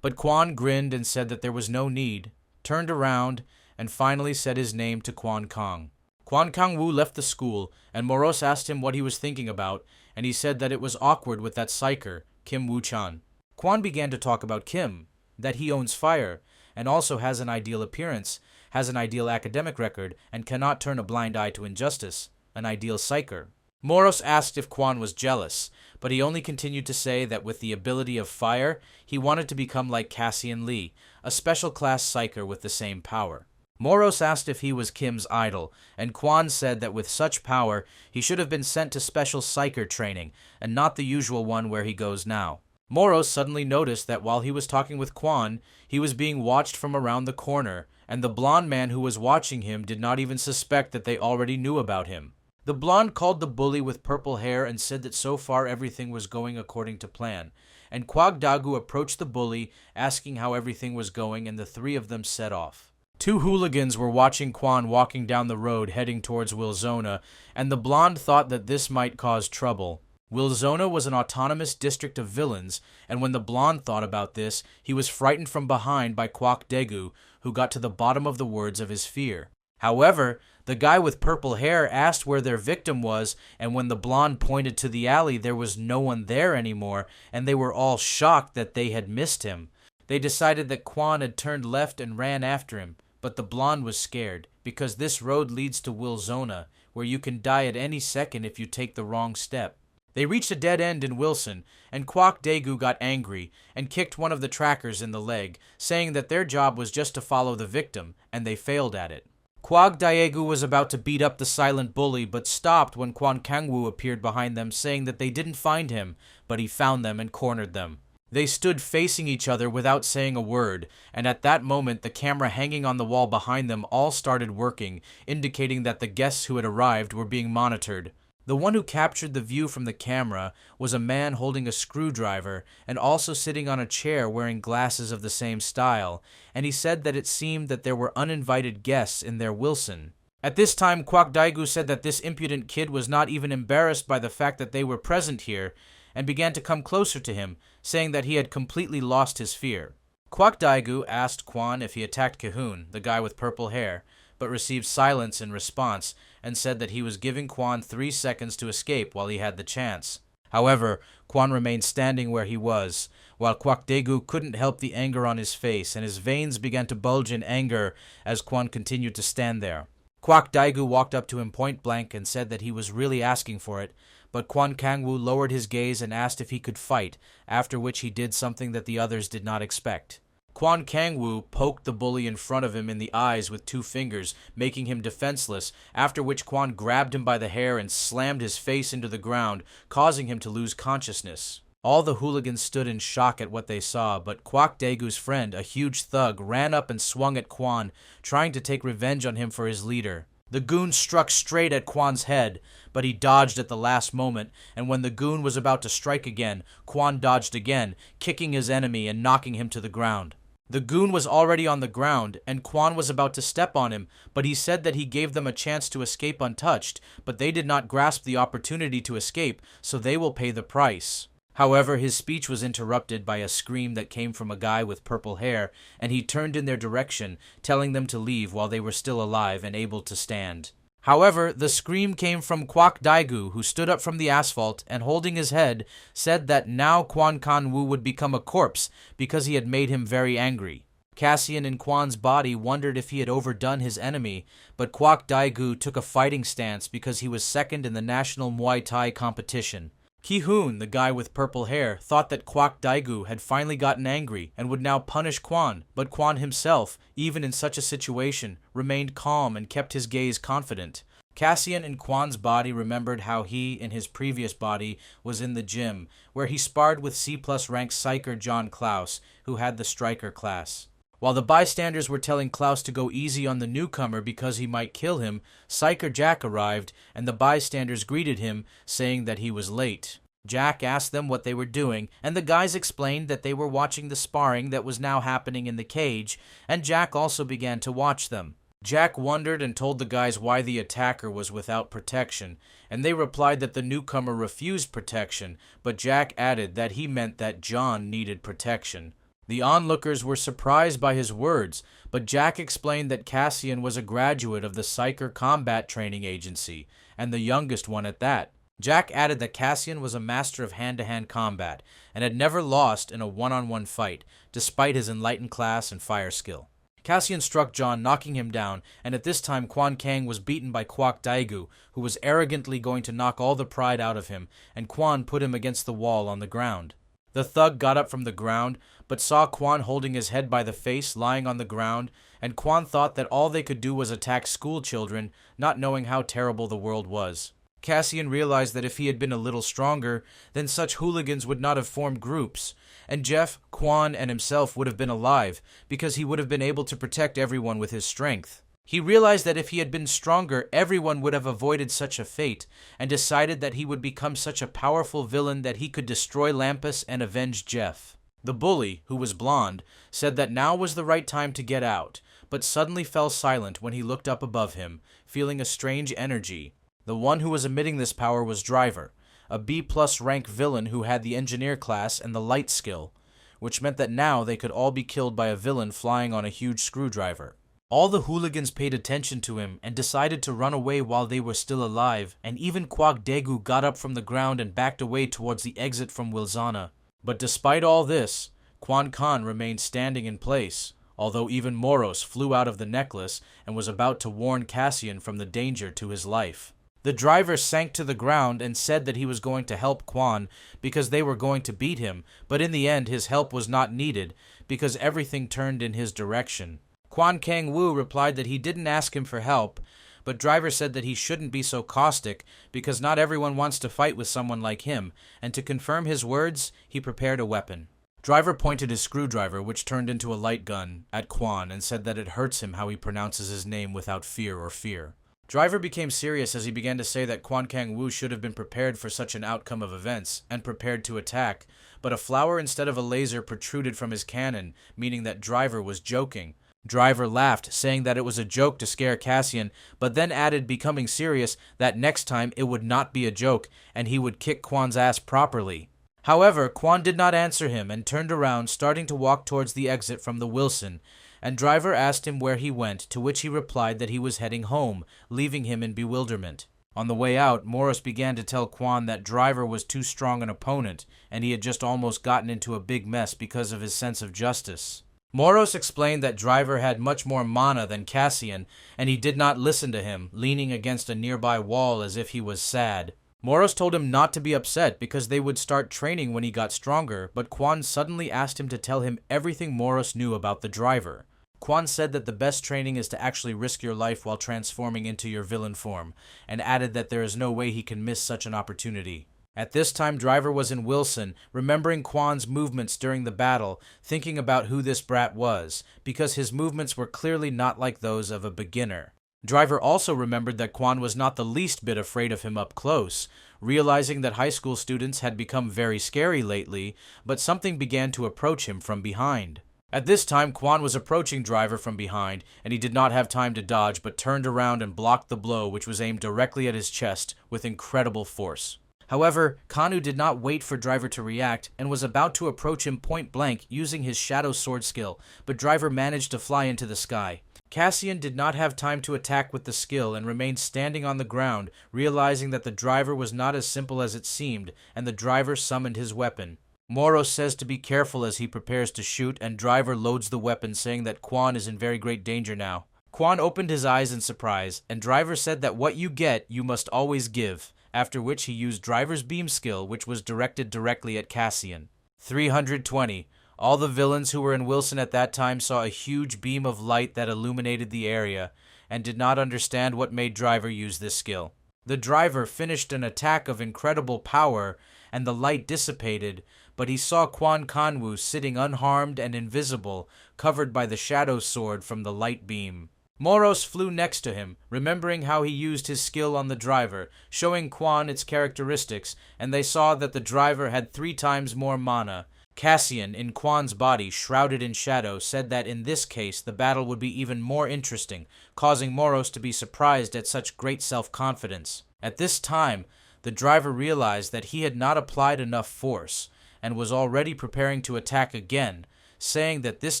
but Quan grinned and said that there was no need, turned around, and finally said his name to Quan Kang. Quan Kang-woo left the school, and Moros asked him what he was thinking about, and he said that it was awkward with that psyker, Kim Woo-chan. Quan began to talk about Kim, that he owns fire, and also has an ideal appearance, has an ideal academic record, and cannot turn a blind eye to injustice, an ideal psyker. Moros asked if Quan was jealous, but he only continued to say that with the ability of fire, he wanted to become like Cassian Lee, a special class psyker with the same power. Moros asked if he was Kim's idol, and Quan said that with such power, he should have been sent to special psyker training, and not the usual one where he goes now. Moro suddenly noticed that while he was talking with Quan, he was being watched from around the corner, and the blonde man who was watching him did not even suspect that they already knew about him. The blonde called the bully with purple hair and said that so far everything was going according to plan, and Kwag Dagu approached the bully, asking how everything was going, and the three of them set off. Two hooligans were watching Quan walking down the road heading towards Wilzona, and the blonde thought that this might cause trouble. Wilzona was an autonomous district of villains, and when the blonde thought about this, he was frightened from behind by Kwak Dagu, who got to the bottom of the words of his fear. However, the guy with purple hair asked where their victim was, and when the blonde pointed to the alley, there was no one there anymore, and they were all shocked that they had missed him. They decided that Quan had turned left and ran after him, but the blonde was scared, because this road leads to Wilzona, where you can die at any second if you take the wrong step. They reached a dead end in Wilson, and Kwak Dagu got angry and kicked one of the trackers in the leg, saying that their job was just to follow the victim, and they failed at it. Kwag Daegu was about to beat up the silent bully, but stopped when Kwan Kangwoo appeared behind them, saying that they didn't find him, but he found them and cornered them. They stood facing each other without saying a word, and at that moment the camera hanging on the wall behind them all started working, indicating that the guests who had arrived were being monitored. The one who captured the view from the camera was a man holding a screwdriver and also sitting on a chair wearing glasses of the same style, and he said that it seemed that there were uninvited guests in their Wilson. At this time, Kwak Daegu said that this impudent kid was not even embarrassed by the fact that they were present here, and began to come closer to him, saying that he had completely lost his fear. Kwak Daegu asked Kwan if he attacked Cahoon, the guy with purple hair, but received silence in response, and said that he was giving Kwan 3 seconds to escape while he had the chance. However, Kwan remained standing where he was, while Kwak Daegu couldn't help the anger on his face, and his veins began to bulge in anger as Kwan continued to stand there. Kwak Daegu walked up to him point blank and said that he was really asking for it, but Kwan Kangwoo lowered his gaze and asked if he could fight, after which he did something that the others did not expect. Kwan Kangwoo poked the bully in front of him in the eyes with 2 fingers, making him defenseless, after which Kwan grabbed him by the hair and slammed his face into the ground, causing him to lose consciousness. All the hooligans stood in shock at what they saw, but Kwak Daegu's friend, a huge thug, ran up and swung at Kwan, trying to take revenge on him for his leader. The goon struck straight at Kwan's head, but he dodged at the last moment, and when the goon was about to strike again, Kwan dodged again, kicking his enemy and knocking him to the ground. The goon was already on the ground, and Kwan was about to step on him, but he said that he gave them a chance to escape untouched, but they did not grasp the opportunity to escape, so they will pay the price. However, his speech was interrupted by a scream that came from a guy with purple hair, and he turned in their direction, telling them to leave while they were still alive and able to stand. However, the scream came from Kwak Daegu, who stood up from the asphalt and, holding his head, said that now Kwan Kanwoo would become a corpse because he had made him very angry. Cassian in Kwan's body wondered if he had overdone his enemy, but Kwak Daegu took a fighting stance because he was second in the national Muay Thai competition. Ki-hoon, the guy with purple hair, thought that Kwak Daegu had finally gotten angry and would now punish Kwan, but Kwan himself, even in such a situation, remained calm and kept his gaze confident. Cassian in Kwan's body remembered how he, in his previous body, was in the gym, where he sparred with C+ rank Psyker John Klaus, who had the Striker class. While the bystanders were telling Klaus to go easy on the newcomer because he might kill him, Psyker Jack arrived, and the bystanders greeted him, saying that he was late. Jack asked them what they were doing, and the guys explained that they were watching the sparring that was now happening in the cage, and Jack also began to watch them. Jack wondered and told the guys why the attacker was without protection, and they replied that the newcomer refused protection, but Jack added that he meant that John needed protection. The onlookers were surprised by his words, but Jack explained that Cassian was a graduate of the Psyker Combat Training Agency, and the youngest one at that. Jack added that Cassian was a master of hand-to-hand combat, and had never lost in a one-on-one fight, despite his enlightened class and fire skill. Cassian struck John, knocking him down, and at this time Kwan Kang was beaten by Kwak Daegu, who was arrogantly going to knock all the pride out of him, and Kwan put him against the wall on the ground. The thug got up from the ground, but saw Kwan holding his head by the face, lying on the ground, and Kwan thought that all they could do was attack school children, not knowing how terrible the world was. Cassian realized that if he had been a little stronger, then such hooligans would not have formed groups, and Jeff, Quan, and himself would have been alive, because he would have been able to protect everyone with his strength. He realized that if he had been stronger, everyone would have avoided such a fate, and decided that he would become such a powerful villain that he could destroy Lampus and avenge Jeff. The bully, who was blonde, said that now was the right time to get out, but suddenly fell silent when he looked up above him, feeling a strange energy. The one who was emitting this power was Driver, a B+ rank villain who had the engineer class and the light skill, which meant that now they could all be killed by a villain flying on a huge screwdriver. All the hooligans paid attention to him and decided to run away while they were still alive, and even Kwak Daegu got up from the ground and backed away towards the exit from Wilzana. But despite all this, Quan Kan remained standing in place, although even Moros flew out of the necklace and was about to warn Cassian from the danger to his life. The driver sank to the ground and said that he was going to help Quan because they were going to beat him, but in the end his help was not needed because everything turned in his direction. Quan Kang Wu replied that he didn't ask him for help, but Driver said that he shouldn't be so caustic because not everyone wants to fight with someone like him, and to confirm his words, he prepared a weapon. Driver pointed his screwdriver, which turned into a light gun, at Quan and said that it hurts him how he pronounces his name without fear or fear. Driver became serious as he began to say that Quan Kang Wu should have been prepared for such an outcome of events, and prepared to attack, but a flower instead of a laser protruded from his cannon, meaning that Driver was joking. Driver laughed, saying that it was a joke to scare Cassian, but then added, becoming serious, that next time it would not be a joke, and he would kick Quan's ass properly. However, Quan did not answer him and turned around, starting to walk towards the exit from the Wilson, and Driver asked him where he went, to which he replied that he was heading home, leaving him in bewilderment. On the way out, Morris began to tell Quan that Driver was too strong an opponent, and he had just almost gotten into a big mess because of his sense of justice. Moros explained that Driver had much more mana than Cassian, and he did not listen to him, leaning against a nearby wall as if he was sad. Moros told him not to be upset because they would start training when he got stronger, but Quan suddenly asked him to tell him everything Moros knew about the Driver. Quan said that the best training is to actually risk your life while transforming into your villain form, and added that there is no way he can miss such an opportunity. At this time, Driver was in Wilson, remembering Quan's movements during the battle, thinking about who this brat was, because his movements were clearly not like those of a beginner. Driver also remembered that Quan was not the least bit afraid of him up close, realizing that high school students had become very scary lately, but something began to approach him from behind. At this time, Quan was approaching Driver from behind, and he did not have time to dodge, but turned around and blocked the blow, which was aimed directly at his chest, with incredible force. However, Kanu did not wait for Driver to react, and was about to approach him point blank using his shadow sword skill, but Driver managed to fly into the sky. Cassian did not have time to attack with the skill and remained standing on the ground, realizing that the Driver was not as simple as it seemed, and the Driver summoned his weapon. Moros says to be careful as he prepares to shoot, and Driver loads the weapon, saying that Quan is in very great danger now. Quan opened his eyes in surprise, and Driver said that what you get, you must always give, after which he used Driver's beam skill, which was directed directly at Cassian. 320. All the villains who were in Wilson at that time saw a huge beam of light that illuminated the area, and did not understand what made Driver use this skill. The Driver finished an attack of incredible power, and the light dissipated, but he saw Quan Kanwu sitting unharmed and invisible, covered by the shadow sword from the light beam. Moros flew next to him, remembering how he used his skill on the Driver, showing Quan its characteristics, and they saw that the Driver had 3 times more mana. Cassian, in Quan's body, shrouded in shadow, said that in this case the battle would be even more interesting, causing Moros to be surprised at such great self-confidence. At this time, the Driver realized that he had not applied enough force, and was already preparing to attack again, saying that this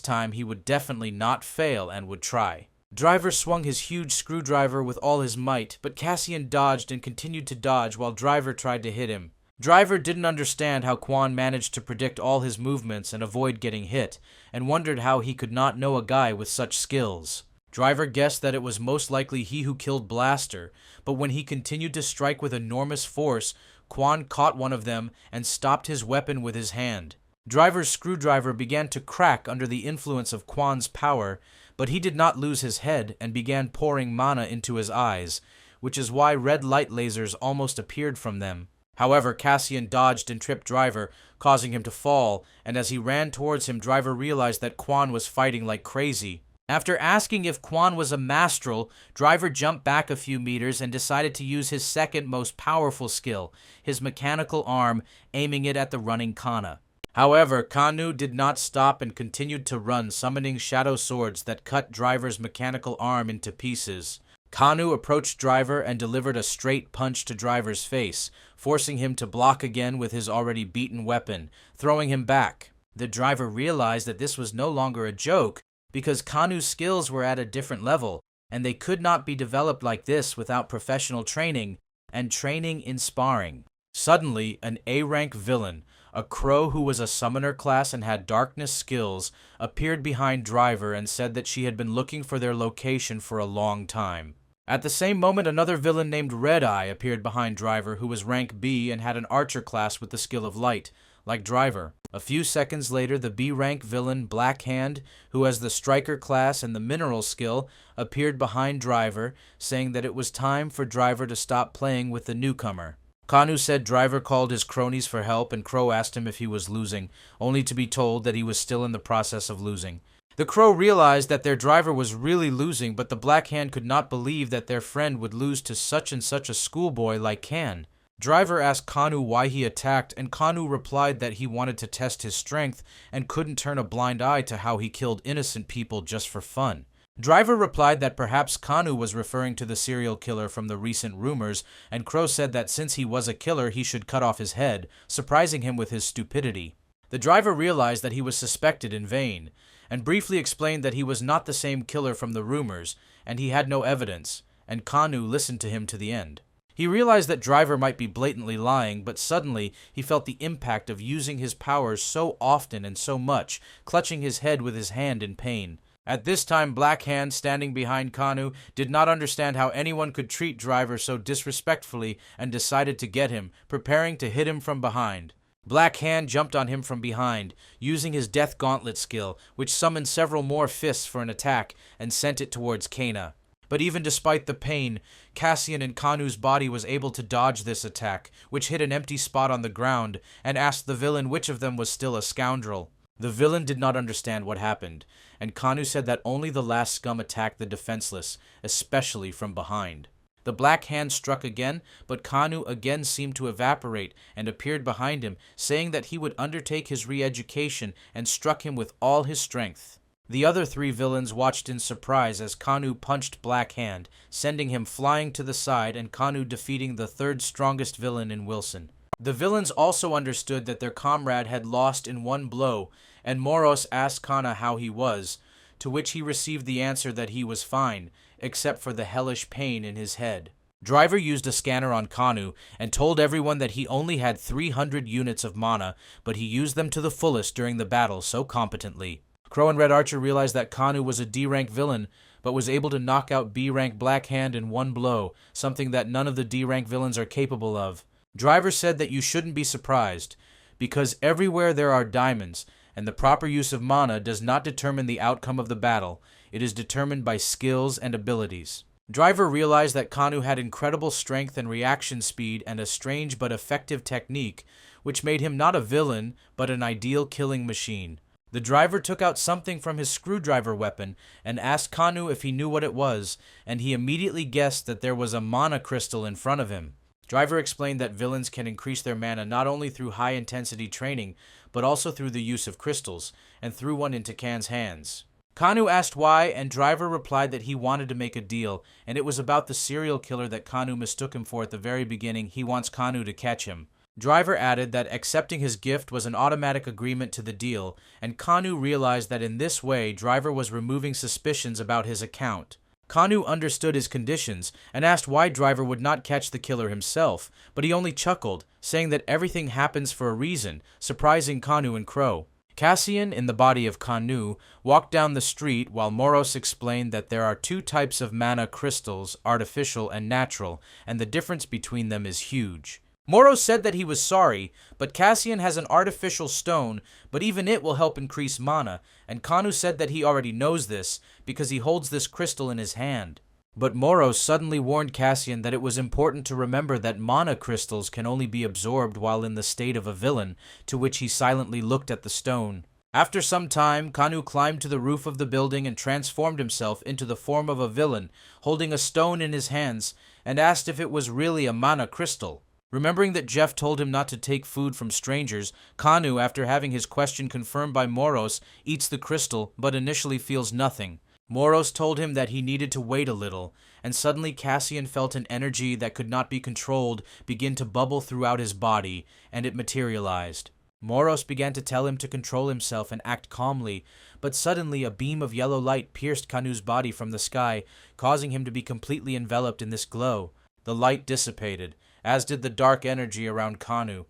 time he would definitely not fail and would try. Driver swung his huge screwdriver with all his might, but Cassian dodged and continued to dodge while Driver tried to hit him. Driver didn't understand how Quan managed to predict all his movements and avoid getting hit, and wondered how he could not know a guy with such skills. Driver guessed that it was most likely he who killed Blaster, but when he continued to strike with enormous force, Quan caught one of them and stopped his weapon with his hand. Driver's screwdriver began to crack under the influence of Quan's power, but he did not lose his head and began pouring mana into his eyes, which is why red light lasers almost appeared from them. However, Cassian dodged and tripped Driver, causing him to fall, and as he ran towards him, Driver realized that Quan was fighting like crazy. After asking if Quan was a Mastral, Driver jumped back a few meters and decided to use his second most powerful skill, his mechanical arm, aiming it at the running Kana. However, Kanu did not stop and continued to run, summoning shadow swords that cut Driver's mechanical arm into pieces. Kanu approached Driver and delivered a straight punch to Driver's face, forcing him to block again with his already beaten weapon, throwing him back. The Driver realized that this was no longer a joke, because Kanu's skills were at a different level, and they could not be developed like this without professional training and training in sparring. Suddenly, an A-rank villain, a crow who was a summoner class and had darkness skills, appeared behind Driver and said that she had been looking for their location for a long time. At the same moment, another villain named Red Eye appeared behind Driver, who was rank B and had an archer class with the skill of light, like Driver. A few seconds later, the B-rank villain Black Hand, who has the striker class and the mineral skill, appeared behind Driver, saying that it was time for Driver to stop playing with the newcomer. Kanu said Driver called his cronies for help and Crow asked him if he was losing, only to be told that he was still in the process of losing. The Crow realized that their Driver was really losing, but the Black Hand could not believe that their friend would lose to such and such a schoolboy like Kan. Driver asked Kanu why he attacked, and Kanu replied that he wanted to test his strength and couldn't turn a blind eye to how he killed innocent people just for fun. Driver replied that perhaps Kanu was referring to the serial killer from the recent rumors, and Crow said that since he was a killer, he should cut off his head, surprising him with his stupidity. The Driver realized that he was suspected in vain, and briefly explained that he was not the same killer from the rumors, and he had no evidence, and Kanu listened to him to the end. He realized that Driver might be blatantly lying, but suddenly he felt the impact of using his powers so often and so much, clutching his head with his hand in pain. At this time, Black Hand, standing behind Kanu, did not understand how anyone could treat Driver so disrespectfully and decided to get him, preparing to hit him from behind. Black Hand jumped on him from behind, using his Death Gauntlet skill, which summoned several more fists for an attack and sent it towards Kana. But even despite the pain, Cassian in Kanu's body was able to dodge this attack, which hit an empty spot on the ground, and asked the villain which of them was still a scoundrel. The villain did not understand what happened, and Kanu said that only the last scum attacked the defenseless, especially from behind. The Black Hand struck again, but Kanu again seemed to evaporate and appeared behind him, saying that he would undertake his re-education and struck him with all his strength. The other three villains watched in surprise as Kanu punched Black Hand, sending him flying to the side and Kanu defeating the third strongest villain in Wilson. The villains also understood that their comrade had lost in one blow, and Moros asked Kana how he was, to which he received the answer that he was fine, except for the hellish pain in his head. Driver used a scanner on Kanu and told everyone that he only had 300 units of mana, but he used them to the fullest during the battle so competently. Crow and Red Archer realized that Kanu was a D-rank villain, but was able to knock out B-rank Black Hand in one blow, something that none of the D-rank villains are capable of. Driver said that you shouldn't be surprised, because everywhere there are diamonds, and the proper use of mana does not determine the outcome of the battle. It is determined by skills and abilities. Driver realized that Kanu had incredible strength and reaction speed and a strange but effective technique, which made him not a villain, but an ideal killing machine. The Driver took out something from his screwdriver weapon and asked Kanu if he knew what it was, and he immediately guessed that there was a mana crystal in front of him. Driver explained that villains can increase their mana not only through high-intensity training, but also through the use of crystals, and threw one into Kan's hands. Kanu asked why, and Driver replied that he wanted to make a deal, and it was about the serial killer that Kanu mistook him for at the very beginning. He wants Kanu to catch him. Driver added that accepting his gift was an automatic agreement to the deal, and Kanu realized that in this way Driver was removing suspicions about his account. Kanu understood his conditions and asked why Driver would not catch the killer himself, but he only chuckled, saying that everything happens for a reason, surprising Kanu and Crow. Cassian, in the body of Kanu, walked down the street while Moros explained that there are two types of mana crystals, artificial and natural, and the difference between them is huge. Moros said that he was sorry, but Cassian has an artificial stone, but even it will help increase mana, and Kanu said that he already knows this because he holds this crystal in his hand. But Moros suddenly warned Cassian that it was important to remember that mana crystals can only be absorbed while in the state of a villain, to which he silently looked at the stone. After some time, Kanu climbed to the roof of the building and transformed himself into the form of a villain, holding a stone in his hands, and asked if it was really a mana crystal. Remembering that Jeff told him not to take food from strangers, Kanu, after having his question confirmed by Moros, eats the crystal but initially feels nothing. Moros told him that he needed to wait a little, and suddenly Cassian felt an energy that could not be controlled begin to bubble throughout his body, and it materialized. Moros began to tell him to control himself and act calmly, but suddenly a beam of yellow light pierced Kanu's body from the sky, causing him to be completely enveloped in this glow. The light dissipated, as did the dark energy around Kanu,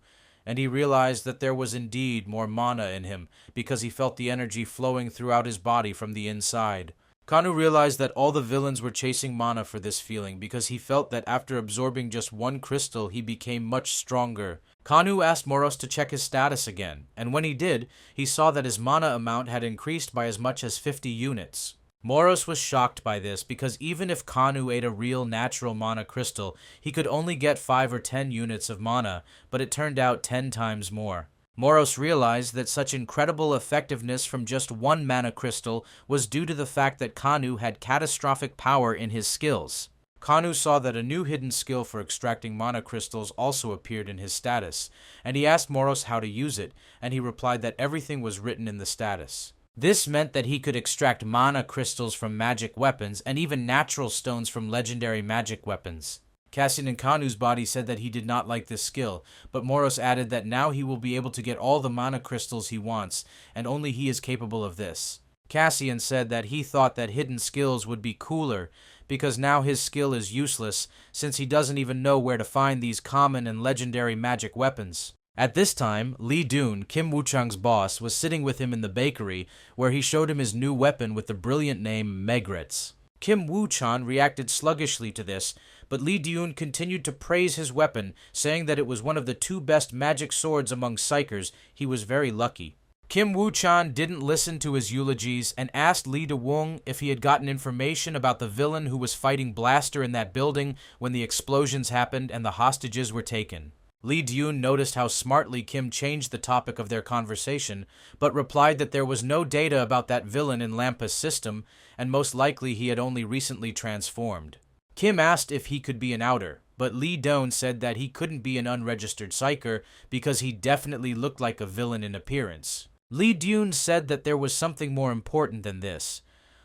and he realized that there was indeed more mana in him, because he felt the energy flowing throughout his body from the inside. Kanu realized that all the villains were chasing mana for this feeling, because he felt that after absorbing just one crystal, he became much stronger. Kanu asked Moros to check his status again, and when he did, he saw that his mana amount had increased by as much as 50 units. Moros was shocked by this, because even if Kanu ate a real natural mana crystal, he could only get 5 or 10 units of mana, but it turned out 10 times more. Moros realized that such incredible effectiveness from just one mana crystal was due to the fact that Kanu had catastrophic power in his skills. Kanu saw that a new hidden skill for extracting mana crystals also appeared in his status, and he asked Moros how to use it, and he replied that everything was written in the status. This meant that he could extract mana crystals from magic weapons and even natural stones from legendary magic weapons. Cassian and Kanu's body said that he did not like this skill, but Moros added that now he will be able to get all the mana crystals he wants, and only he is capable of this. Cassian said that he thought that hidden skills would be cooler, because now his skill is useless, since he doesn't even know where to find these common and legendary magic weapons. At this time, Lee Doon, Kim Woo-chang's boss, was sitting with him in the bakery, where he showed him his new weapon with the brilliant name Megrets. Kim Woo-chang reacted sluggishly to this, but Lee Doon continued to praise his weapon, saying that it was one of the 2 best magic swords among psychers. He was very lucky. Kim Woo-chang didn't listen to his eulogies and asked Lee Do-woong if he had gotten information about the villain who was fighting Blaster in that building when the explosions happened and the hostages were taken. Lee Doon noticed how smartly Kim changed the topic of their conversation, but replied that there was no data about that villain in Lampa's system, and most likely he had only recently transformed. Kim asked if he could be an outer, but Lee Doon said that he couldn't be an unregistered psyker because he definitely looked like a villain in appearance. Lee Doon said that there was something more important than this,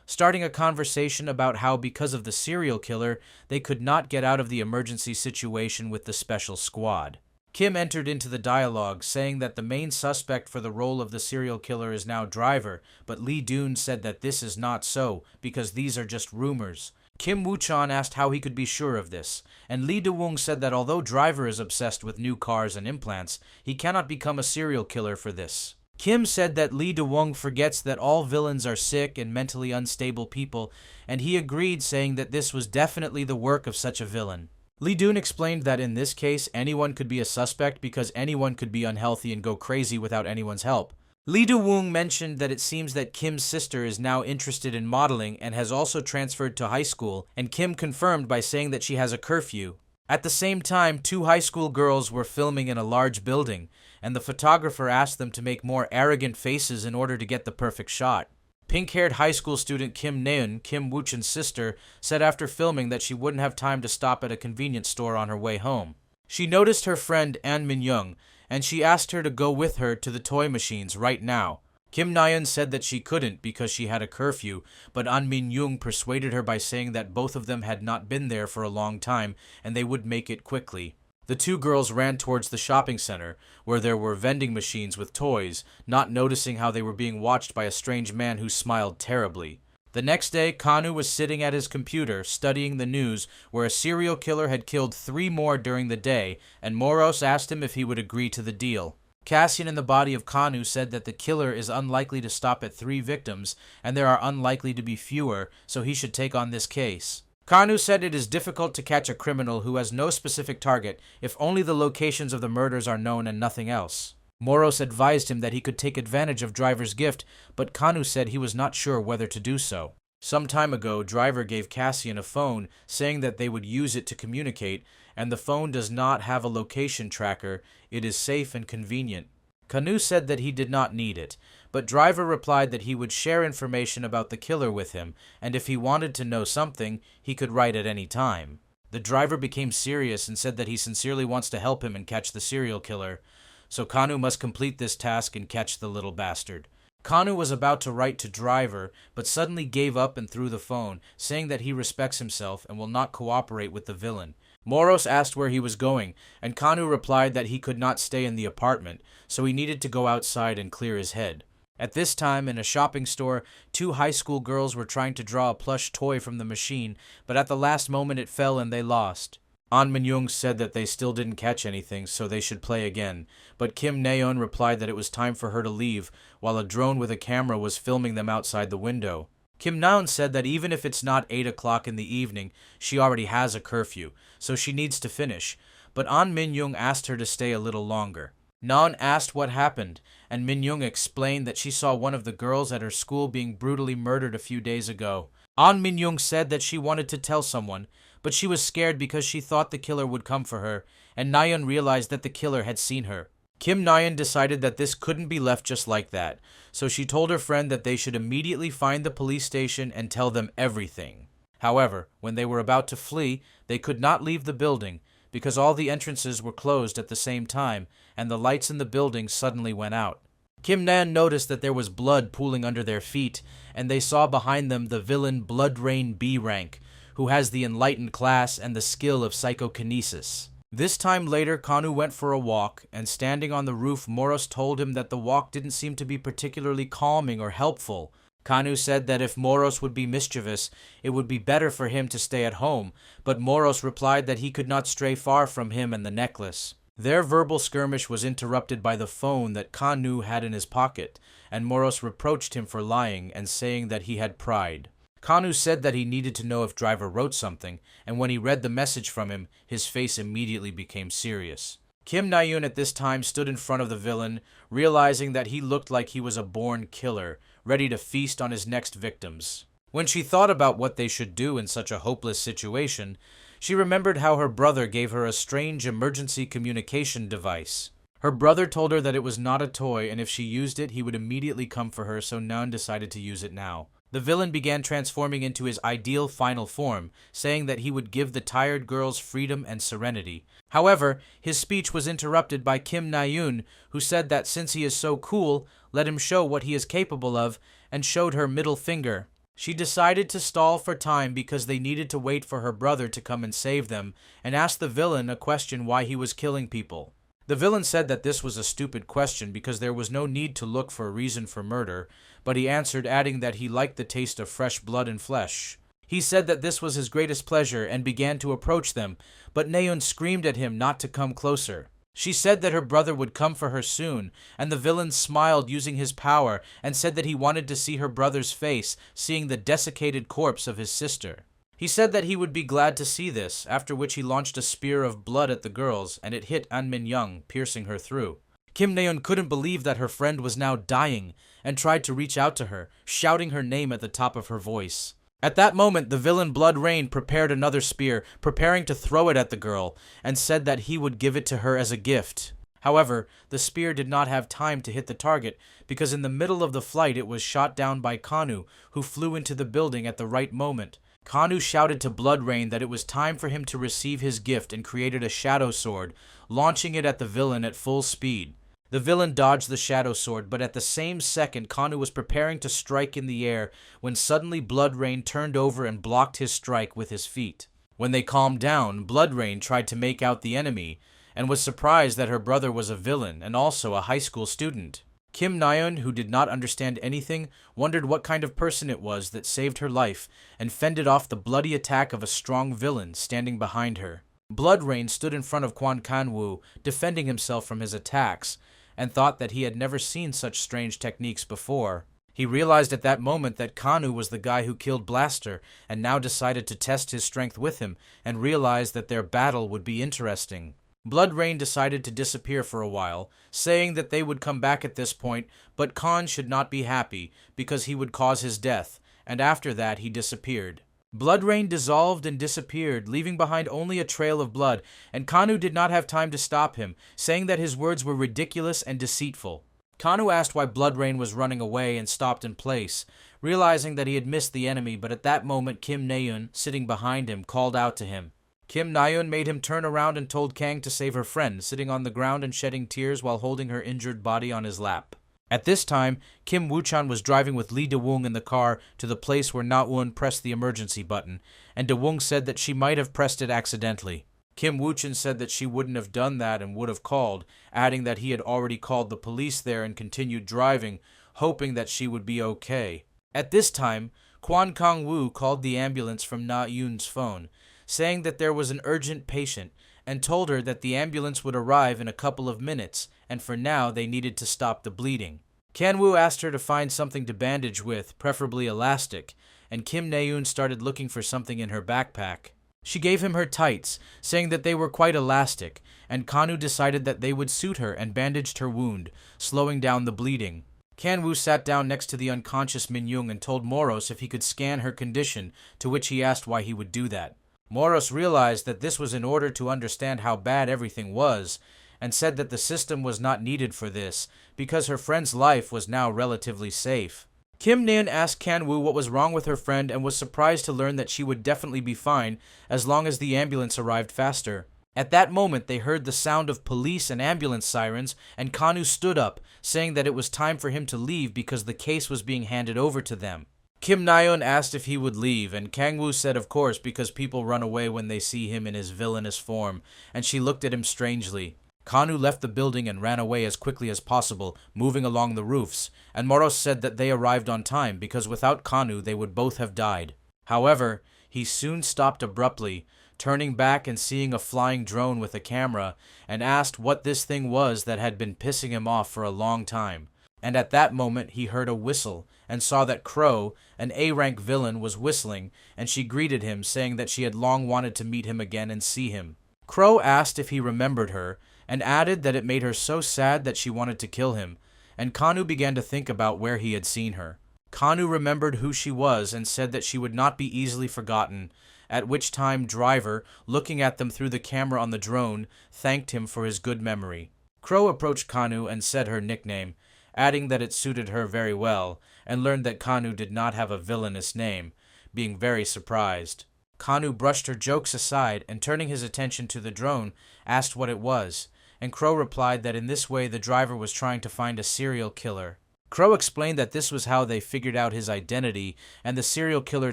starting a conversation about how because of the serial killer, they could not get out of the emergency situation with the special squad. Kim entered into the dialogue, saying that the main suspect for the role of the serial killer is now Driver, but Lee Doon said that this is not so, because these are just rumors. Kim Woo-chang asked how he could be sure of this, and Lee Do-woong said that although Driver is obsessed with new cars and implants, he cannot become a serial killer for this. Kim said that Lee Do-woong forgets that all villains are sick and mentally unstable people, and he agreed, saying that this was definitely the work of such a villain. Lee Doon explained that in this case, anyone could be a suspect because anyone could be unhealthy and go crazy without anyone's help. Lee Do-woong mentioned that it seems that Kim's sister is now interested in modeling and has also transferred to high school, and Kim confirmed by saying that she has a curfew. At the same time, 2 high school girls were filming in a large building, and the photographer asked them to make more arrogant faces in order to get the perfect shot. Pink-haired high school student Kim Neun, Kim Woo-chan's sister, said after filming that she wouldn't have time to stop at a convenience store on her way home. She noticed her friend An Min-young, and she asked her to go with her to the toy machines right now. Kim Nayeon said that she couldn't because she had a curfew, but An Min-young persuaded her by saying that both of them had not been there for a long time and they would make it quickly. The 2 girls ran towards the shopping center, where there were vending machines with toys, not noticing how they were being watched by a strange man who smiled terribly. The next day, Kanu was sitting at his computer, studying the news, where a serial killer had killed 3 more during the day, and Moros asked him if he would agree to the deal. Cassian in the body of Kanu said that the killer is unlikely to stop at 3 victims, and there are unlikely to be fewer, so he should take on this case. Kanu said it is difficult to catch a criminal who has no specific target if only the locations of the murders are known and nothing else. Moros advised him that he could take advantage of Driver's gift, but Kanu said he was not sure whether to do so. Some time ago, Driver gave Cassian a phone saying that they would use it to communicate, and the phone does not have a location tracker. It is safe and convenient. Kanu said that he did not need it, but Driver replied that he would share information about the killer with him, and if he wanted to know something, he could write at any time. The Driver became serious and said that he sincerely wants to help him and catch the serial killer, so Kanu must complete this task and catch the little bastard. Kanu was about to write to Driver, but suddenly gave up and threw the phone, saying that he respects himself and will not cooperate with the villain. Moros asked where he was going, and Kanu replied that he could not stay in the apartment, so he needed to go outside and clear his head. At this time, in a shopping store, 2 high school girls were trying to draw a plush toy from the machine, but at the last moment it fell and they lost. An Min-young said that they still didn't catch anything, so they should play again, but Kim Naeun replied that it was time for her to leave, while a drone with a camera was filming them outside the window. Kim Naeun said that even if it's not 8 o'clock in the evening, she already has a curfew, so she needs to finish, but An Min-young asked her to stay a little longer. Naeun asked what happened, and Min-young explained that she saw one of the girls at her school being brutally murdered a few days ago. An Min-young said that she wanted to tell someone, but she was scared because she thought the killer would come for her, and Naeun realized that the killer had seen her. Kim Naeun decided that this couldn't be left just like that, so she told her friend that they should immediately find the police station and tell them everything. However, when they were about to flee, they could not leave the building, because all the entrances were closed at the same time, and the lights in the building suddenly went out. Kim Naeun noticed that there was blood pooling under their feet, and they saw behind them the villain Blood Rain B rank, who has the enlightened class and the skill of psychokinesis. This time later, Kanu went for a walk, and standing on the roof, Moros told him that the walk didn't seem to be particularly calming or helpful. Kanu said that if Moros would be mischievous, it would be better for him to stay at home, but Moros replied that he could not stray far from him and the necklace. Their verbal skirmish was interrupted by the phone that Kanu had in his pocket, and Moros reproached him for lying and saying that he had pride. Kanu said that he needed to know if Driver wrote something, and when he read the message from him, his face immediately became serious. Kim Naeun at this time stood in front of the villain, realizing that he looked like he was a born killer, ready to feast on his next victims. When she thought about what they should do in such a hopeless situation, she remembered how her brother gave her a strange emergency communication device. Her brother told her that it was not a toy, and if she used it, he would immediately come for her, so Naeun decided to use it now. The villain began transforming into his ideal final form, saying that he would give the tired girls freedom and serenity. However, his speech was interrupted by Kim Naeun, who said that since he is so cool, let him show what he is capable of, and showed her middle finger. She decided to stall for time because they needed to wait for her brother to come and save them, and asked the villain a question why he was killing people. The villain said that this was a stupid question because there was no need to look for a reason for murder, but he answered, adding that he liked the taste of fresh blood and flesh. He said that this was his greatest pleasure and began to approach them, but Naeun screamed at him not to come closer. She said that her brother would come for her soon, and the villain smiled using his power and said that he wanted to see her brother's face, seeing the desiccated corpse of his sister. He said that he would be glad to see this, after which he launched a spear of blood at the girls, and it hit An Min-young, piercing her through. Kim Naeun couldn't believe that her friend was now dying, and tried to reach out to her, shouting her name at the top of her voice. At that moment, the villain Blood Rain prepared another spear, preparing to throw it at the girl, and said that he would give it to her as a gift. However, the spear did not have time to hit the target, because in the middle of the flight it was shot down by Kanu, who flew into the building at the right moment. Kanu shouted to Blood Rain that it was time for him to receive his gift and created a shadow sword, launching it at the villain at full speed. The villain dodged the shadow sword, but at the same second Kanu was preparing to strike in the air when suddenly Blood Rain turned over and blocked his strike with his feet. When they calmed down, Blood Rain tried to make out the enemy, and was surprised that her brother was a villain and also a high school student. Kim Naeun, who did not understand anything, wondered what kind of person it was that saved her life and fended off the bloody attack of a strong villain standing behind her. Blood Rain stood in front of Kwan Kanwoo, defending himself from his attacks, and thought that he had never seen such strange techniques before. He realized at that moment that Kanu was the guy who killed Blaster, and now decided to test his strength with him, and realized that their battle would be interesting. Blood Rain decided to disappear for a while, saying that they would come back at this point, but Khan should not be happy, because he would cause his death, and after that he disappeared. Blood rain dissolved and disappeared, leaving behind only a trail of blood, and Kanu did not have time to stop him, saying that his words were ridiculous and deceitful. Kanu asked why blood rain was running away and stopped in place, realizing that he had missed the enemy, but at that moment Kim Naeun, sitting behind him, called out to him. Kim Naeun made him turn around and told Kang to save her friend, sitting on the ground and shedding tears while holding her injured body on his lap. At this time, Kim Woo-chan was driving with Lee De-woong in the car to the place where Na-eun pressed the emergency button, and De-woong said that she might have pressed it accidentally. Kim Woo-chan said that she wouldn't have done that and would have called, adding that he had already called the police there and continued driving, hoping that she would be okay. At this time, Kwon Kang-woo called the ambulance from Na-eun's phone, saying that there was an urgent patient, and told her that the ambulance would arrive in a couple of minutes, and for now they needed to stop the bleeding. Kan-woo asked her to find something to bandage with, preferably elastic, and Kim Naeun started looking for something in her backpack. She gave him her tights, saying that they were quite elastic, and Kanu decided that they would suit her and bandaged her wound, slowing down the bleeding. Kan-woo sat down next to the unconscious Min-young and told Moros if he could scan her condition, to which he asked why he would do that. Moros realized that this was in order to understand how bad everything was, and said that the system was not needed for this, because her friend's life was now relatively safe. Kim Naeun asked Kan-woo what was wrong with her friend and was surprised to learn that she would definitely be fine as long as the ambulance arrived faster. At that moment, they heard the sound of police and ambulance sirens, and Kanu stood up, saying that it was time for him to leave because the case was being handed over to them. Kim Naeun asked if he would leave, and Kang-woo said of course because people run away when they see him in his villainous form, and she looked at him strangely. Kanu left the building and ran away as quickly as possible, moving along the roofs, and Moros said that they arrived on time because without Kanu they would both have died. However, he soon stopped abruptly, turning back and seeing a flying drone with a camera, and asked what this thing was that had been pissing him off for a long time. And at that moment he heard a whistle, and saw that Crow, an A-rank villain, was whistling, and she greeted him, saying that she had long wanted to meet him again and see him. Crow asked if he remembered her, and added that it made her so sad that she wanted to kill him, and Kanu began to think about where he had seen her. Kanu remembered who she was and said that she would not be easily forgotten, at which time Driver, looking at them through the camera on the drone, thanked him for his good memory. Crow approached Kanu and said her nickname, adding that it suited her very well, and learned that Kanu did not have a villainous name, being very surprised. Kanu brushed her jokes aside and turning his attention to the drone, asked what it was, and Crow replied that in this way the driver was trying to find a serial killer. Crow explained that this was how they figured out his identity, and the serial killer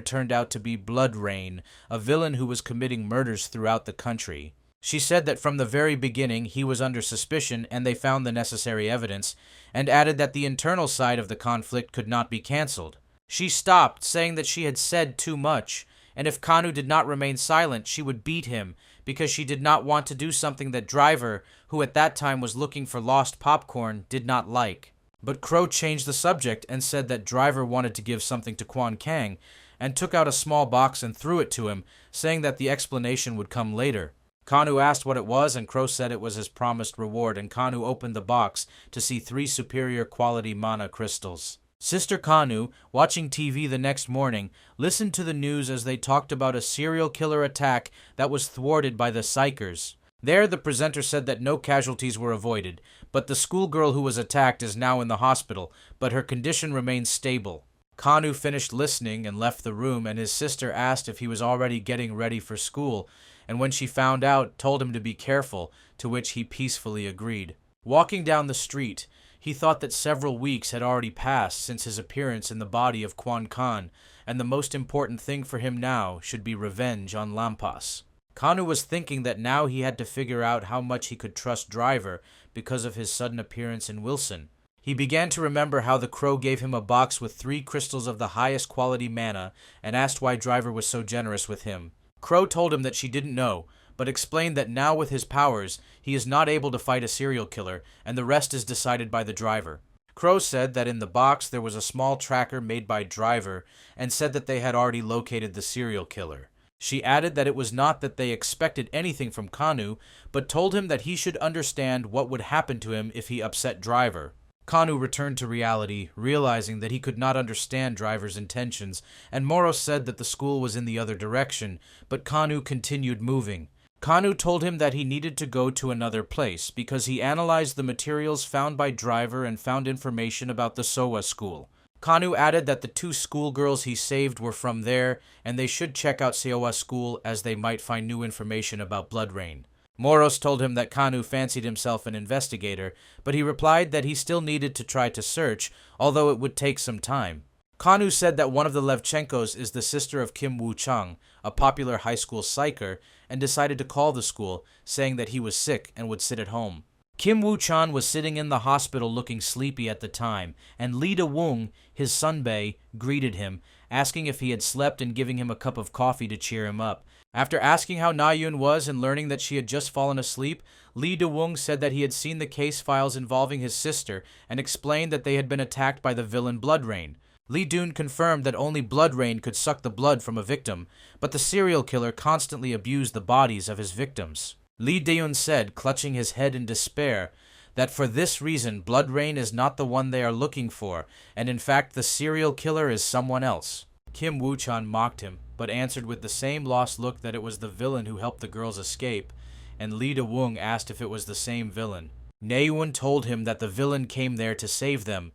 turned out to be Blood Rain, a villain who was committing murders throughout the country. She said that from the very beginning he was under suspicion and they found the necessary evidence, and added that the internal side of the conflict could not be cancelled. She stopped, saying that she had said too much, and if Kanu did not remain silent, she would beat him, because she did not want to do something that Driver, who at that time was looking for lost popcorn, did not like. But Crow changed the subject and said that Driver wanted to give something to Kwon Kang, and took out a small box and threw it to him, saying that the explanation would come later. Kanu asked what it was, and Crow said it was his promised reward, and Kanu opened the box to see 3 superior quality mana crystals. Sister Kanu, watching TV the next morning, listened to the news as they talked about a serial killer attack that was thwarted by the Psychers. There, the presenter said that no casualties were avoided, but the schoolgirl who was attacked is now in the hospital, but her condition remains stable. Kanu finished listening and left the room, and his sister asked if he was already getting ready for school, and when she found out, told him to be careful, to which he peacefully agreed. Walking down the street, he thought that several weeks had already passed since his appearance in the body of Kwon Khan, and the most important thing for him now should be revenge on Lampas. Kanu was thinking that now he had to figure out how much he could trust Driver because of his sudden appearance in Wilson. He began to remember how the Crow gave him a box with 3 crystals of the highest quality mana and asked why Driver was so generous with him. Crow told him that she didn't know, but explained that now with his powers, he is not able to fight a serial killer, and the rest is decided by the Driver. Crow said that in the box there was a small tracker made by Driver, and said that they had already located the serial killer. She added that it was not that they expected anything from Kanu, but told him that he should understand what would happen to him if he upset Driver. Kanu returned to reality, realizing that he could not understand Driver's intentions, and Moros said that the school was in the other direction, but Kanu continued moving. Kanu told him that he needed to go to another place because he analyzed the materials found by Driver and found information about the Sowa school. Kanu added that the 2 schoolgirls he saved were from there, and they should check out Sowa school as they might find new information about Blood Rain. Moros told him that Kanu fancied himself an investigator, but he replied that he still needed to try to search, although it would take some time. Kanu said that one of the Levchenkos is the sister of Kim Woo-chang, a popular high school psycher, and decided to call the school, saying that he was sick and would sit at home. Kim Woo-chan was sitting in the hospital looking sleepy at the time, and Lee Da-woong, his sunbae, greeted him, asking if he had slept and giving him a cup of coffee to cheer him up. After asking how Na-yoon was and learning that she had just fallen asleep, Lee Da-woong said that he had seen the case files involving his sister and explained that they had been attacked by the villain Blood Rain. Lee Doon confirmed that only Blood Rain could suck the blood from a victim, but the serial killer constantly abused the bodies of his victims. Lee Daeun said, clutching his head in despair, that for this reason Blood Rain is not the one they are looking for, and in fact the serial killer is someone else. Kim Woo-chan mocked him, but answered with the same lost look that it was the villain who helped the girls escape, and Lee Da-woong asked if it was the same villain. Na-yoon told him that the villain came there to save them,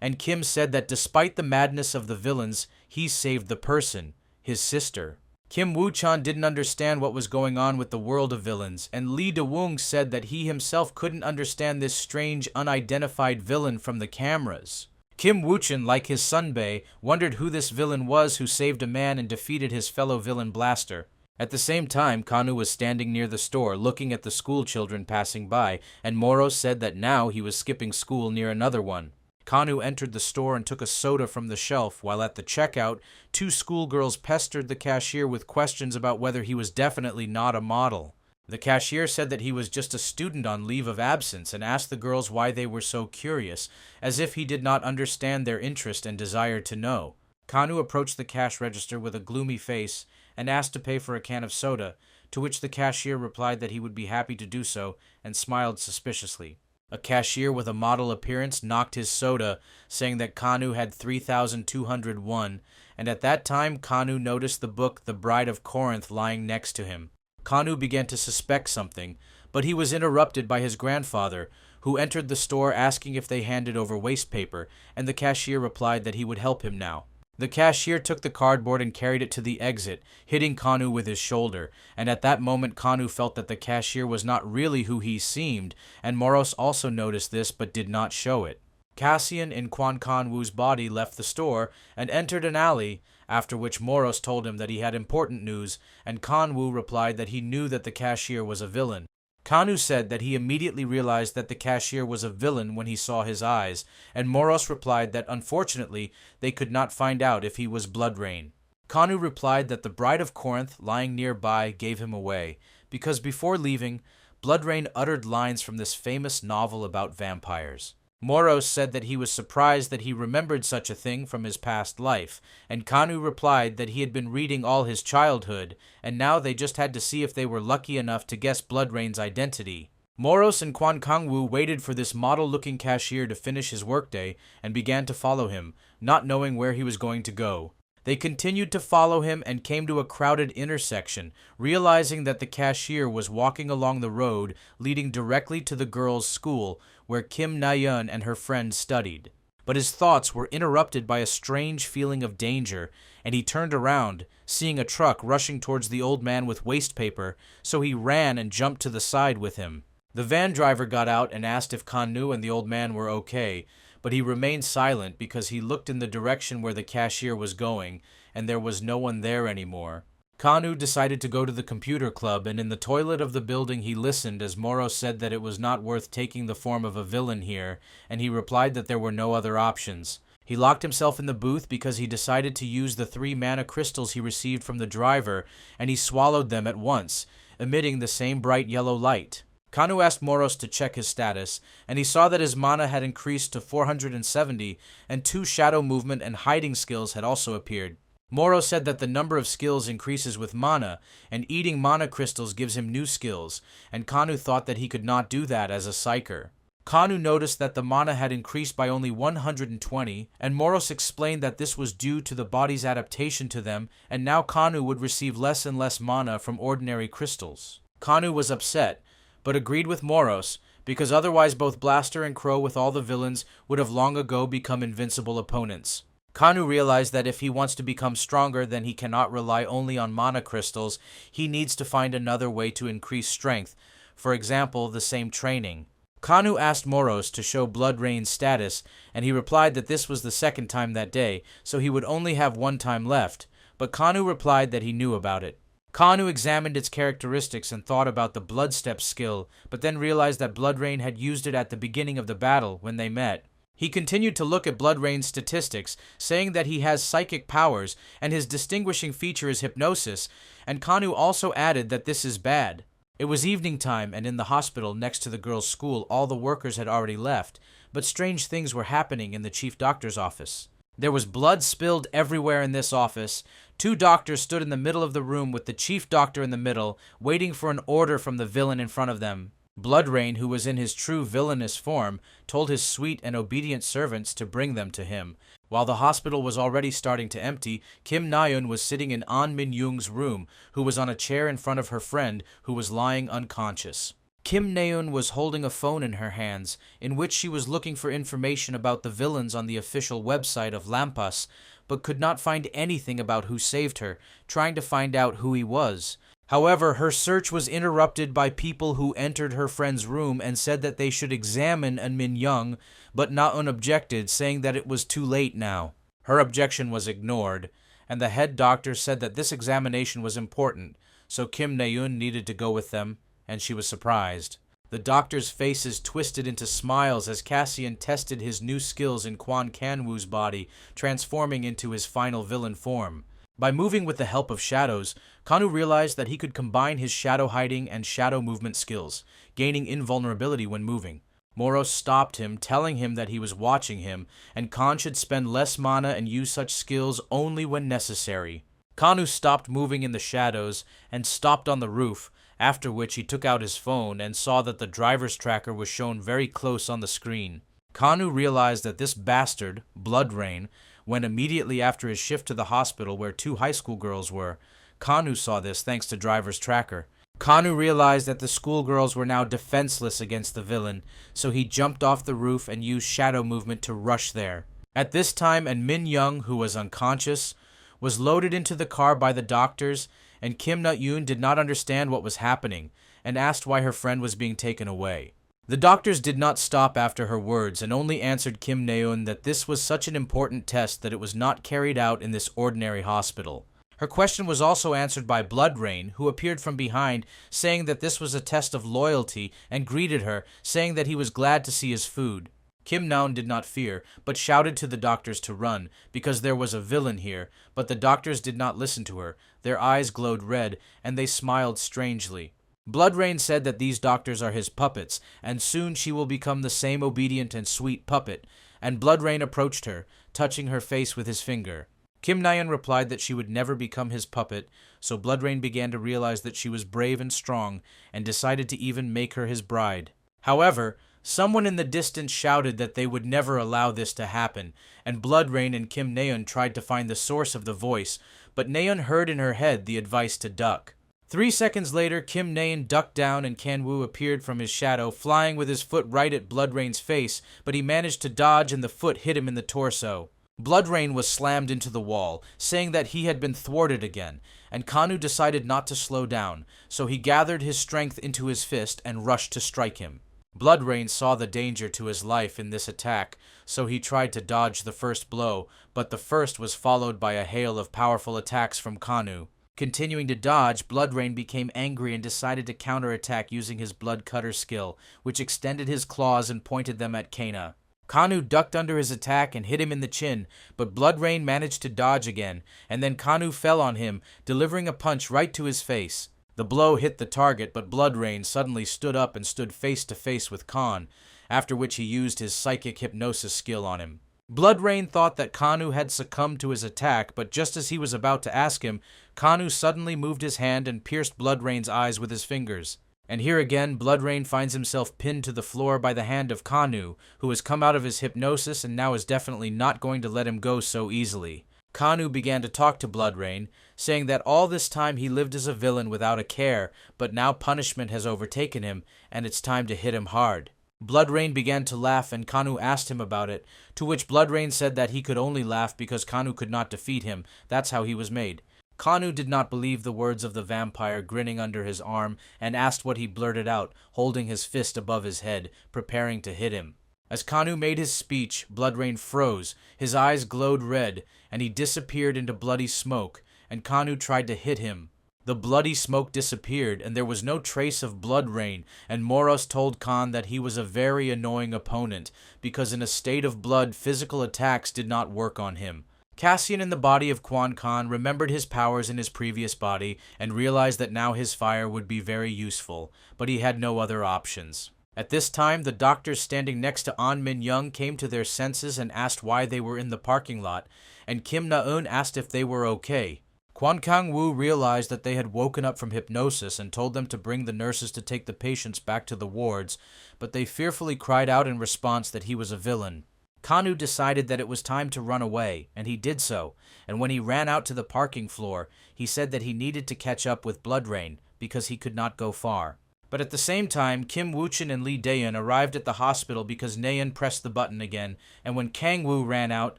and Kim said that despite the madness of the villains, he saved the person, his sister. Kim Woo-chan didn't understand what was going on with the world of villains, and Lee Da-woong said that he himself couldn't understand this strange, unidentified villain from the cameras. Kim Woo-chan, like his sunbae, wondered who this villain was who saved a man and defeated his fellow villain Blaster. At the same time, Kanu was standing near the store, looking at the school children passing by, and Moros said that now he was skipping school near another one. Kanu entered the store and took a soda from the shelf, while at the checkout, 2 schoolgirls pestered the cashier with questions about whether he was definitely not a model. The cashier said that he was just a student on leave of absence and asked the girls why they were so curious, as if he did not understand their interest and desired to know. Kanu approached the cash register with a gloomy face and asked to pay for a can of soda, to which the cashier replied that he would be happy to do so and smiled suspiciously. A cashier with a model appearance knocked his soda, saying that Kanu had 3,201, and at that time Kanu noticed the book The Bride of Corinth lying next to him. Kanu began to suspect something, but he was interrupted by his grandfather, who entered the store asking if they handed over waste paper, and the cashier replied that he would help him now. The cashier took the cardboard and carried it to the exit, hitting Kanu with his shoulder, and at that moment Kanu felt that the cashier was not really who he seemed, and Moros also noticed this but did not show it. Cassian in Kwan Kan-woo's body left the store and entered an alley, after which Moros told him that he had important news, and Kan-woo replied that he knew that the cashier was a villain. Kanu said that he immediately realized that the cashier was a villain when he saw his eyes, and Moros replied that unfortunately they could not find out if he was Blood Rain. Kanu replied that the Bride of Corinth lying nearby gave him away, because before leaving, Blood Rain uttered lines from this famous novel about vampires. Moros said that he was surprised that he remembered such a thing from his past life, and Kanu replied that he had been reading all his childhood, and now they just had to see if they were lucky enough to guess Blood Rain's identity. Moros and Kwan Kang-woo waited for this model-looking cashier to finish his workday and began to follow him, not knowing where he was going to go. They continued to follow him and came to a crowded intersection, realizing that the cashier was walking along the road leading directly to the girls' school, where Kim Na-yeon and her friends studied. But his thoughts were interrupted by a strange feeling of danger, and he turned around, seeing a truck rushing towards the old man with waste paper, so he ran and jumped to the side with him. The van driver got out and asked if Kan-nu and the old man were okay, but he remained silent because he looked in the direction where the cashier was going, and there was no one there anymore. Kanu decided to go to the computer club, and in the toilet of the building he listened as Moro said that it was not worth taking the form of a villain here, and he replied that there were no other options. He locked himself in the booth because he decided to use the 3 mana crystals he received from the driver, and he swallowed them at once, emitting the same bright yellow light. Kanu asked Moros to check his status, and he saw that his mana had increased to 470, and 2 shadow movement and hiding skills had also appeared. Moro said that the number of skills increases with mana, and eating mana crystals gives him new skills, and Kanu thought that he could not do that as a psyker. Kanu noticed that the mana had increased by only 120, and Moros explained that this was due to the body's adaptation to them, and now Kanu would receive less and less mana from ordinary crystals. Kanu was upset, but agreed with Moros, because otherwise both Blaster and Crow with all the villains would have long ago become invincible opponents. Kanu realized that if he wants to become stronger, then he cannot rely only on mana crystals. He needs to find another way to increase strength, for example, the same training. Kanu asked Moros to show Blood Rain's status, and he replied that this was the second time that day, so he would only have one time left, but Kanu replied that he knew about it. Kanu examined its characteristics and thought about the Blood Step skill, but then realized that Blood Rain had used it at the beginning of the battle when they met. He continued to look at Blood Rain's statistics, saying that he has psychic powers, and his distinguishing feature is hypnosis, and Kanu also added that this is bad. It was evening time, and in the hospital next to the girls' school, all the workers had already left, but strange things were happening in the chief doctor's office. There was blood spilled everywhere in this office. 2 doctors stood in the middle of the room with the chief doctor in the middle, waiting for an order from the villain in front of them. Blood Rain, who was in his true villainous form, told his sweet and obedient servants to bring them to him. While the hospital was already starting to empty, Kim Na-eun was sitting in An Min-young's room, who was on a chair in front of her friend, who was lying unconscious. Kim Na-eun was holding a phone in her hands, in which she was looking for information about the villains on the official website of Lampas, but could not find anything about who saved her, trying to find out who he was. However, her search was interrupted by people who entered her friend's room and said that they should examine An Min-young, but Na-eun objected, saying that it was too late now. Her objection was ignored, and the head doctor said that this examination was important, so Kim Na-eun needed to go with them, and she was surprised. The doctors' faces twisted into smiles as Cassian tested his new skills in Kwan Kanwoo's body, transforming into his final villain form. By moving with the help of shadows, Kanu realized that he could combine his shadow hiding and shadow movement skills, gaining invulnerability when moving. Moros stopped him, telling him that he was watching him, and Khan should spend less mana and use such skills only when necessary. Kanu stopped moving in the shadows and stopped on the roof, after which he took out his phone and saw that the driver's tracker was shown very close on the screen. Kanu realized that this bastard, Blood Rain, went immediately after his shift to the hospital where 2 high school girls were. Kanu saw this thanks to driver's tracker. Kanu realized that the schoolgirls were now defenseless against the villain, so he jumped off the roof and used shadow movement to rush there. At this time, An Min-young, who was unconscious, was loaded into the car by the doctors, and Kim Na-eun did not understand what was happening, and asked why her friend was being taken away. The doctors did not stop after her words, and only answered Kim Na-eun that this was such an important test that it was not carried out in this ordinary hospital. Her question was also answered by Blood Rain, who appeared from behind, saying that this was a test of loyalty, and greeted her, saying that he was glad to see his food. Kim Na-eun did not fear, but shouted to the doctors to run, because there was a villain here, but the doctors did not listen to her. Their eyes glowed red, and they smiled strangely. Blood Rain said that these doctors are his puppets, and soon she will become the same obedient and sweet puppet, and Blood Rain approached her, touching her face with his finger. Kim Na-eun replied that she would never become his puppet, so Blood Rain began to realize that she was brave and strong, and decided to even make her his bride. However, someone in the distance shouted that they would never allow this to happen, and Blood Rain and Kim Na-eun tried to find the source of the voice, but Na-eun heard in her head the advice to duck. 3 seconds later, Kim Na-eun ducked down and Kanwoo appeared from his shadow, flying with his foot right at Blood Rain's face, but he managed to dodge and the foot hit him in the torso. Blood Rain was slammed into the wall, saying that he had been thwarted again, and Kanu decided not to slow down, so he gathered his strength into his fist and rushed to strike him. Blood Rain saw the danger to his life in this attack, so he tried to dodge the first blow, but the first was followed by a hail of powerful attacks from Kanu. Continuing to dodge, Blood Rain became angry and decided to counterattack using his Blood Cutter skill, which extended his claws and pointed them at Kana. Kanu ducked under his attack and hit him in the chin, but Blood Rain managed to dodge again, and then Kanu fell on him, delivering a punch right to his face. The blow hit the target, but Blood Rain suddenly stood up and stood face to face with Khan, after which he used his psychic hypnosis skill on him. Blood Rain thought that Kanu had succumbed to his attack, but just as he was about to ask him, Kanu suddenly moved his hand and pierced Blood Rain's eyes with his fingers. And here again, Bloodrain finds himself pinned to the floor by the hand of Kanu, who has come out of his hypnosis and now is definitely not going to let him go so easily. Kanu began to talk to Bloodrain, saying that all this time he lived as a villain without a care, but now punishment has overtaken him, and it's time to hit him hard. Bloodrain began to laugh, and Kanu asked him about it, to which Bloodrain said that he could only laugh because Kanu could not defeat him. That's how he was made. Kanu did not believe the words of the vampire grinning under his arm and asked what he blurted out, holding his fist above his head, preparing to hit him. As Kanu made his speech, Bloodrain froze, his eyes glowed red, and he disappeared into bloody smoke, and Kanu tried to hit him. The bloody smoke disappeared, and there was no trace of Bloodrain, and Moros told Khan that he was a very annoying opponent, because in a state of blood, physical attacks did not work on him. Cassian in the body of Quan Khan remembered his powers in his previous body and realized that now his fire would be very useful, but he had no other options. At this time, the doctors standing next to An Min Young came to their senses and asked why they were in the parking lot, and Kim Na-eun asked if they were okay. Quan Kang-woo realized that they had woken up from hypnosis and told them to bring the nurses to take the patients back to the wards, but they fearfully cried out in response that he was a villain. Kanu decided that it was time to run away, and he did so, and when he ran out to the parking floor, he said that he needed to catch up with Bloodrain, because he could not go far. But at the same time, Kim Woo-chin and Lee Daeun arrived at the hospital because Naeun pressed the button again, and when Kang-woo ran out,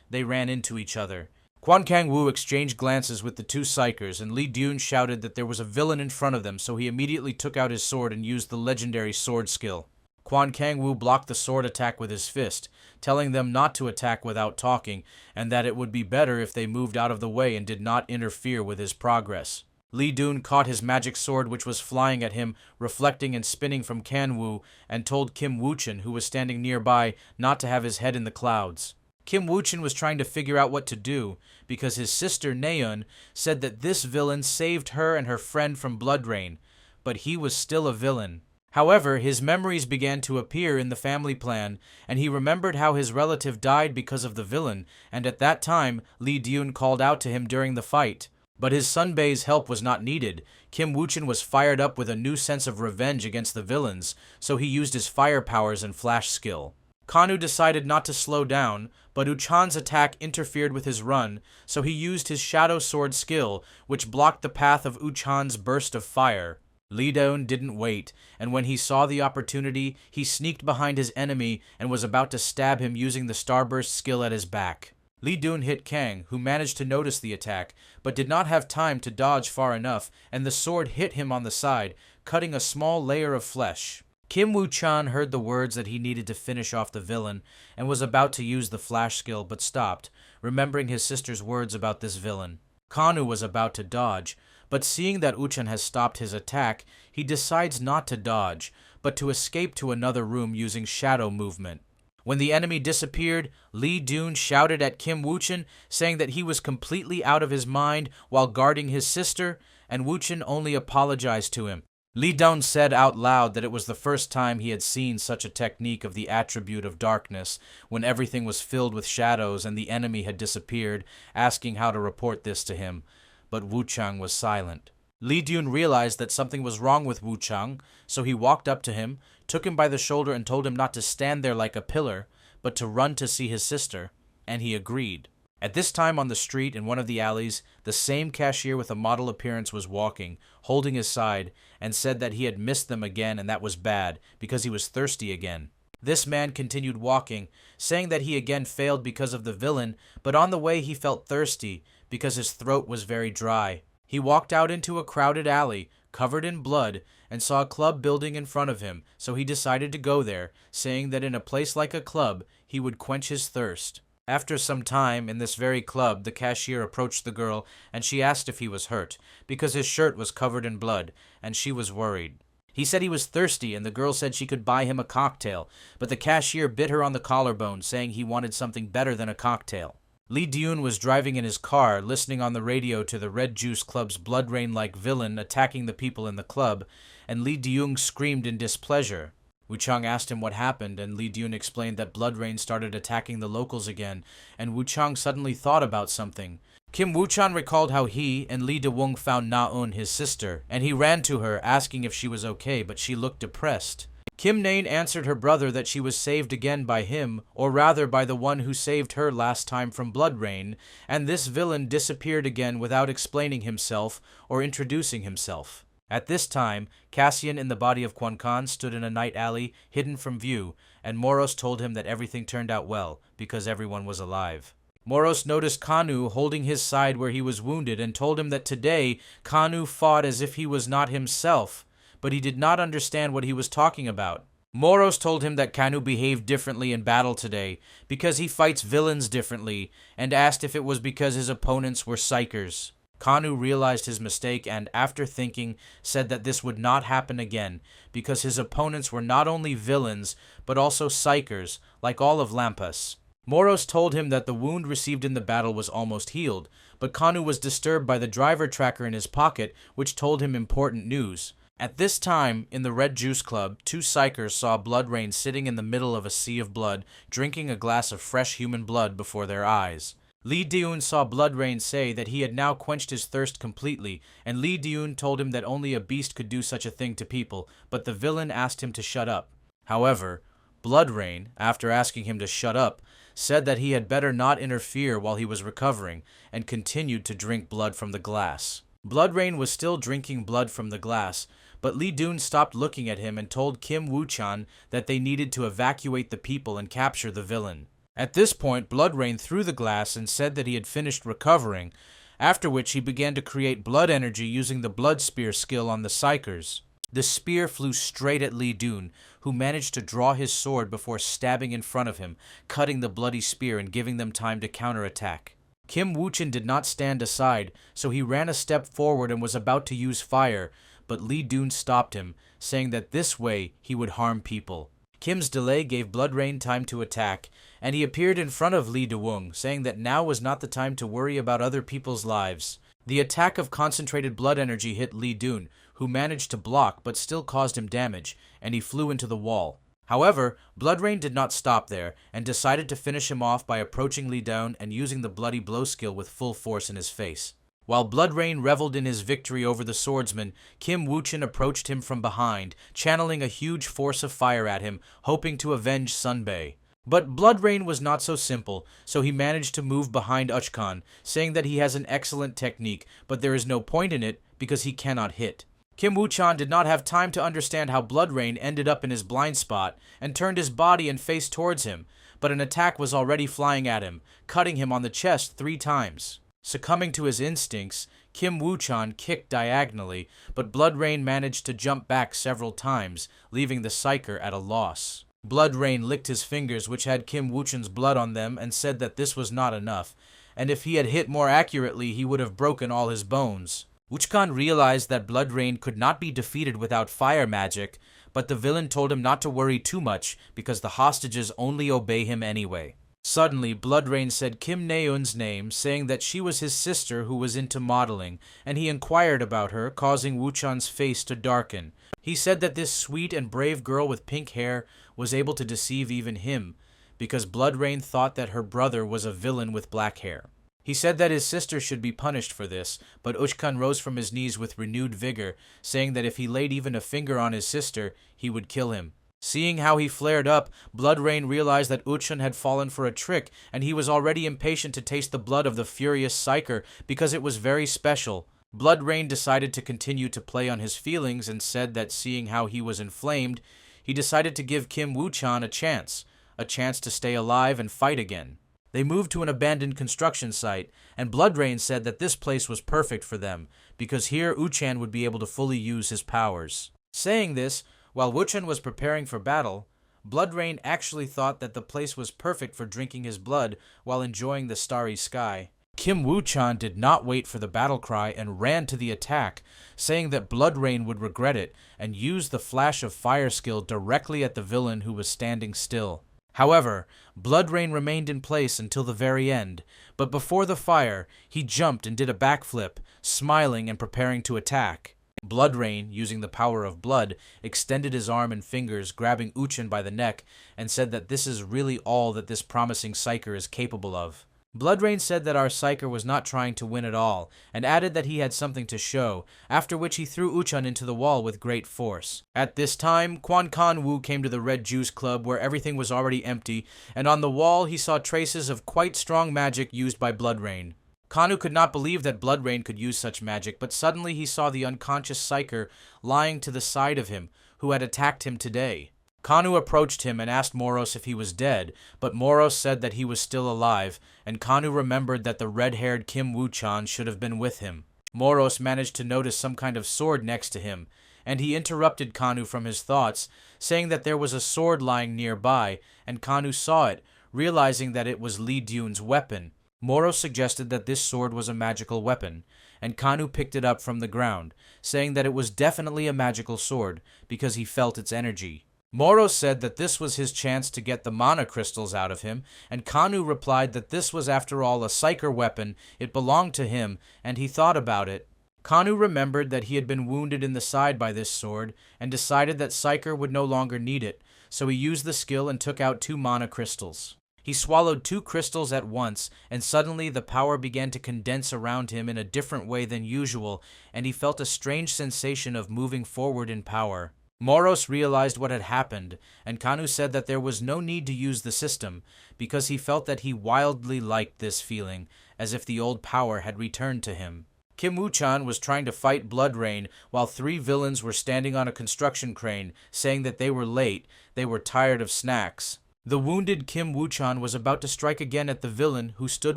they ran into each other. Kwon Kang-woo exchanged glances with the two psychers, and Lee Daeun shouted that there was a villain in front of them, so he immediately took out his sword and used the legendary sword skill. Kwon Kang-woo blocked the sword attack with his fist, telling them not to attack without talking, and that it would be better if they moved out of the way and did not interfere with his progress. Lee Daeun caught his magic sword which was flying at him, reflecting and spinning from Kan-woo, and told Kim Woo-chin, who was standing nearby, not to have his head in the clouds. Kim Woo-chin was trying to figure out what to do, because his sister Naeun said that this villain saved her and her friend from Bloodrain, but he was still a villain. However, his memories began to appear in the family plan, and he remembered how his relative died because of the villain, and at that time, Lee Daeun called out to him during the fight. But his Sunbae's help was not needed. Kim Woo-chin was fired up with a new sense of revenge against the villains, so he used his fire powers and flash skill. Kanu decided not to slow down, but Uchan's attack interfered with his run, so he used his shadow sword skill, which blocked the path of Uchan's burst of fire. Lee Daeun didn't wait, and when he saw the opportunity, he sneaked behind his enemy and was about to stab him using the starburst skill at his back. Lee Daeun hit Kang, who managed to notice the attack, but did not have time to dodge far enough, and the sword hit him on the side, cutting a small layer of flesh. Kim Woo-chan heard the words that he needed to finish off the villain, and was about to use the flash skill, but stopped, remembering his sister's words about this villain. Kanu was about to dodge, but seeing that Uchan has stopped his attack, he decides not to dodge, but to escape to another room using shadow movement. When the enemy disappeared, Lee Daeun shouted at Kim Woo-chin, saying that he was completely out of his mind while guarding his sister, and Woo-chin only apologized to him. Lee Daeun said out loud that it was the first time he had seen such a technique of the attribute of darkness, when everything was filled with shadows and the enemy had disappeared, asking how to report this to him. But Wu-chang was silent. Lee Daeun realized that something was wrong with Wu-chang, so he walked up to him, took him by the shoulder and told him not to stand there like a pillar, but to run to see his sister, and he agreed. At this time on the street in one of the alleys, the same cashier with a model appearance was walking, holding his side, and said that he had missed them again and that was bad, because he was thirsty again. This man continued walking, saying that he again failed because of the villain, but on the way he felt thirsty, because his throat was very dry. He walked out into a crowded alley, covered in blood, and saw a club building in front of him, so he decided to go there, saying that in a place like a club, he would quench his thirst. After some time, in this very club, the cashier approached the girl, and she asked if he was hurt, because his shirt was covered in blood, and she was worried. He said he was thirsty, and the girl said she could buy him a cocktail, but the cashier bit her on the collarbone, saying he wanted something better than a cocktail. Lee Daeun was driving in his car, listening on the radio to the Red Juice Club's Blood Rain-like villain attacking the people in the club, and Lee Daeun screamed in displeasure. Wu-chang asked him what happened, and Lee Daeun explained that Blood Rain started attacking the locals again, and Wu-chang suddenly thought about something. Kim Woo-chan recalled how he and Lee De-woong found Na-eun, his sister, and he ran to her asking if she was okay, but she looked depressed. Kim Nain answered her brother that she was saved again by him, or rather by the one who saved her last time from blood rain, and this villain disappeared again without explaining himself or introducing himself. At this time, Cassian in the body of Quan Kan stood in a night alley, hidden from view, and Moros told him that everything turned out well, because everyone was alive. Moros noticed Kanu holding his side where he was wounded and told him that today Kanu fought as if he was not himself, but he did not understand what he was talking about. Moros told him that Kanu behaved differently in battle today because he fights villains differently, and asked if it was because his opponents were psychers. Kanu realized his mistake and, after thinking, said that this would not happen again because his opponents were not only villains but also psychers, like all of Lampas. Moros told him that the wound received in the battle was almost healed, but Kanu was disturbed by the driver tracker in his pocket, which told him important news. At this time, in the Red Juice Club, two psychers saw Blood Rain sitting in the middle of a sea of blood, drinking a glass of fresh human blood before their eyes. Lee De-eun saw Blood Rain say that he had now quenched his thirst completely, and Lee De-eun told him that only a beast could do such a thing to people, but the villain asked him to shut up. However, Blood Rain, after asking him to shut up, said that he had better not interfere while he was recovering, and continued to drink blood from the glass. Blood Rain was still drinking blood from the glass, but Lee De-eun stopped looking at him and told Kim Woo-chan that they needed to evacuate the people and capture the villain. At this point, Blood Rain threw the glass and said that he had finished recovering, after which he began to create blood energy using the blood spear skill on the psychers. The spear flew straight at Lee De-eun, who managed to draw his sword before stabbing in front of him, cutting the bloody spear and giving them time to counterattack. Kim Woo-chan did not stand aside, so he ran a step forward and was about to use fire, but Lee De-eun stopped him, saying that this way he would harm people. Kim's delay gave Blood Rain time to attack, and he appeared in front of Lee De-woong, saying that now was not the time to worry about other people's lives. The attack of concentrated blood energy hit Lee De-eun, who managed to block but still caused him damage, and he flew into the wall. However, Blood Rain did not stop there, and decided to finish him off by approaching Lee De-eun and using the bloody blow skill with full force in his face. While Blood Rain reveled in his victory over the swordsman, Kim Woo-chan approached him from behind, channeling a huge force of fire at him, hoping to avenge Sunbae. But Blood Rain was not so simple, so he managed to move behind Uchkan, saying that he has an excellent technique, but there is no point in it because he cannot hit. Kim Woo-chan did not have time to understand how Blood Rain ended up in his blind spot, and turned his body and face towards him, but an attack was already flying at him, cutting him on the chest 3 times. Succumbing to his instincts, Kim Woo-chan kicked diagonally, but Blood Rain managed to jump back several times, leaving the psycher at a loss. Blood Rain licked his fingers, which had Kim Woo-chan's blood on them, and said that this was not enough, and if he had hit more accurately he would have broken all his bones. Uchkan realized that Blood Rain could not be defeated without fire magic, but the villain told him not to worry too much because the hostages only obey him anyway. Suddenly, Blood Rain said Kim Na-eun's name, saying that she was his sister who was into modeling, and he inquired about her, causing Woo-chan's face to darken. He said that this sweet and brave girl with pink hair was able to deceive even him, because Blood Rain thought that her brother was a villain with black hair. He said that his sister should be punished for this, but Uchkan rose from his knees with renewed vigor, saying that if he laid even a finger on his sister, he would kill him. Seeing how he flared up, Blood Rain realized that Uchkan had fallen for a trick, and he was already impatient to taste the blood of the furious psycher because it was very special. Blood Rain decided to continue to play on his feelings and said that seeing how he was inflamed, he decided to give Kim Woo-chan a chance to stay alive and fight again. They moved to an abandoned construction site, and Blood Rain said that this place was perfect for them, because here Uchan would be able to fully use his powers. Saying this, while Woo-chan was preparing for battle, Blood Rain actually thought that the place was perfect for drinking his blood while enjoying the starry sky. Kim Woo-chan did not wait for the battle cry and ran to the attack, saying that Blood Rain would regret it and used the flash of fire skill directly at the villain who was standing still. However, Blood Rain remained in place until the very end, but before the fire, he jumped and did a backflip, smiling and preparing to attack. Blood Rain, using the power of blood, extended his arm and fingers, grabbing Uchan by the neck, and said that this is really all that this promising psycher is capable of. Bloodrain said that our psyker was not trying to win at all, and added that he had something to show, after which he threw Uchan into the wall with great force. At this time, Quan Kan Wu came to the Red Juice Club where everything was already empty, and on the wall he saw traces of quite strong magic used by Bloodrain. Kanu could not believe that Bloodrain could use such magic, but suddenly he saw the unconscious psyker lying to the side of him, who had attacked him today. Kanu approached him and asked Moros if he was dead, but Moros said that he was still alive, and Kanu remembered that the red-haired Kim Woo-chan should have been with him. Moros managed to notice some kind of sword next to him, and he interrupted Kanu from his thoughts, saying that there was a sword lying nearby, and Kanu saw it, realizing that it was Li Dun's weapon. Moros suggested that this sword was a magical weapon, and Kanu picked it up from the ground, saying that it was definitely a magical sword, because he felt its energy. Moros said that this was his chance to get the mana crystals out of him, and Kanu replied that this was after all a psyker weapon, it belonged to him, and he thought about it. Kanu remembered that he had been wounded in the side by this sword, and decided that psyker would no longer need it, so he used the skill and took out 2 mana crystals. He swallowed 2 crystals at once, and suddenly the power began to condense around him in a different way than usual, and he felt a strange sensation of moving forward in power. Moros realized what had happened, and Kanu said that there was no need to use the system, because he felt that he wildly liked this feeling, as if the old power had returned to him. Kim Woo-chan was trying to fight Bloodrain, while 3 villains were standing on a construction crane, saying that they were late, they were tired of snacks. The wounded Kim Woo-chan was about to strike again at the villain, who stood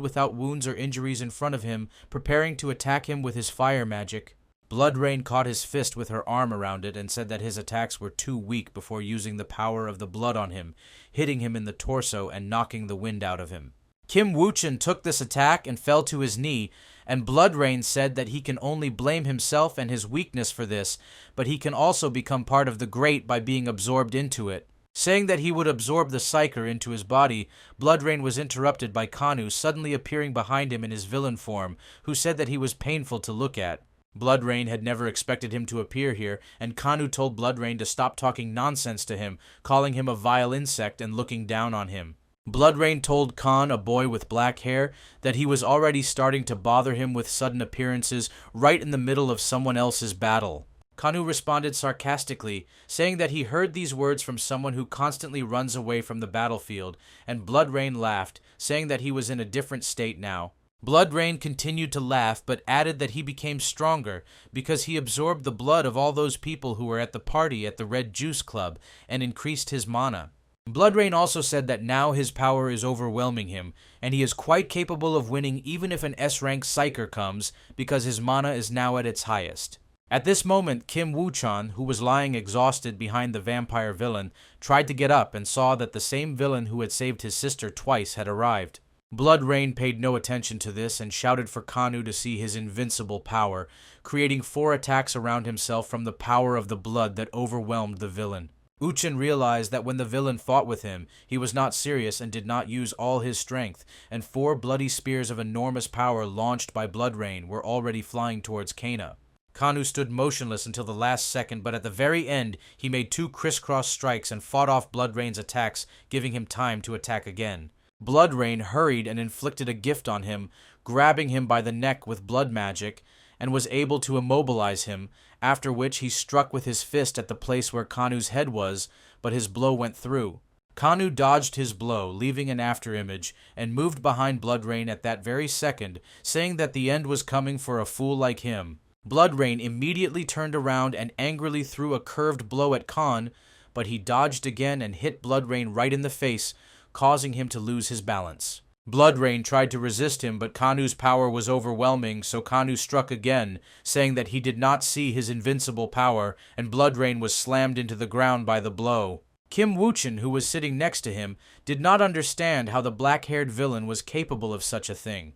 without wounds or injuries in front of him, preparing to attack him with his fire magic. Bloodrain caught his fist with her arm around it and said that his attacks were too weak before using the power of the blood on him, hitting him in the torso and knocking the wind out of him. Kim Woo-chan took this attack and fell to his knee, and Bloodrain said that he can only blame himself and his weakness for this, but he can also become part of the great by being absorbed into it. Saying that he would absorb the psyker into his body, Bloodrain was interrupted by Kanu suddenly appearing behind him in his villain form, who said that he was painful to look at. Bloodrain had never expected him to appear here, and Kanu told Bloodrain to stop talking nonsense to him, calling him a vile insect and looking down on him. Bloodrain told Khan, a boy with black hair, that he was already starting to bother him with sudden appearances right in the middle of someone else's battle. Kanu responded sarcastically, saying that he heard these words from someone who constantly runs away from the battlefield, and Bloodrain laughed, saying that he was in a different state now. Bloodrain continued to laugh, but added that he became stronger because he absorbed the blood of all those people who were at the party at the Red Juice Club and increased his mana. Bloodrain also said that now his power is overwhelming him, and he is quite capable of winning even if an S-rank psyker comes, because his mana is now at its highest. At this moment, Kim Woo-chan, who was lying exhausted behind the vampire villain, tried to get up and saw that the same villain who had saved his sister twice had arrived. Bloodrain paid no attention to this and shouted for Kanu to see his invincible power, creating 4 attacks around himself from the power of the blood that overwhelmed the villain. Uchin realized that when the villain fought with him, he was not serious and did not use all his strength, and 4 bloody spears of enormous power launched by Bloodrain were already flying towards Kana. Kanu stood motionless until the last second, but at the very end, he made 2 crisscross strikes and fought off Bloodrain's attacks, giving him time to attack again. Bloodrain hurried and inflicted a gift on him, grabbing him by the neck with blood magic, and was able to immobilize him, after which he struck with his fist at the place where Kanu's head was, but his blow went through. Kanu dodged his blow, leaving an afterimage, and moved behind Bloodrain at that very second, saying that the end was coming for a fool like him. Bloodrain immediately turned around and angrily threw a curved blow at Khan, but he dodged again and hit Bloodrain right in the face, causing him to lose his balance. Bloodrain tried to resist him, but Kanu's power was overwhelming, so Kanu struck again, saying that he did not see his invincible power, and Bloodrain was slammed into the ground by the blow. Kim Woo-chan, who was sitting next to him, did not understand how the black-haired villain was capable of such a thing,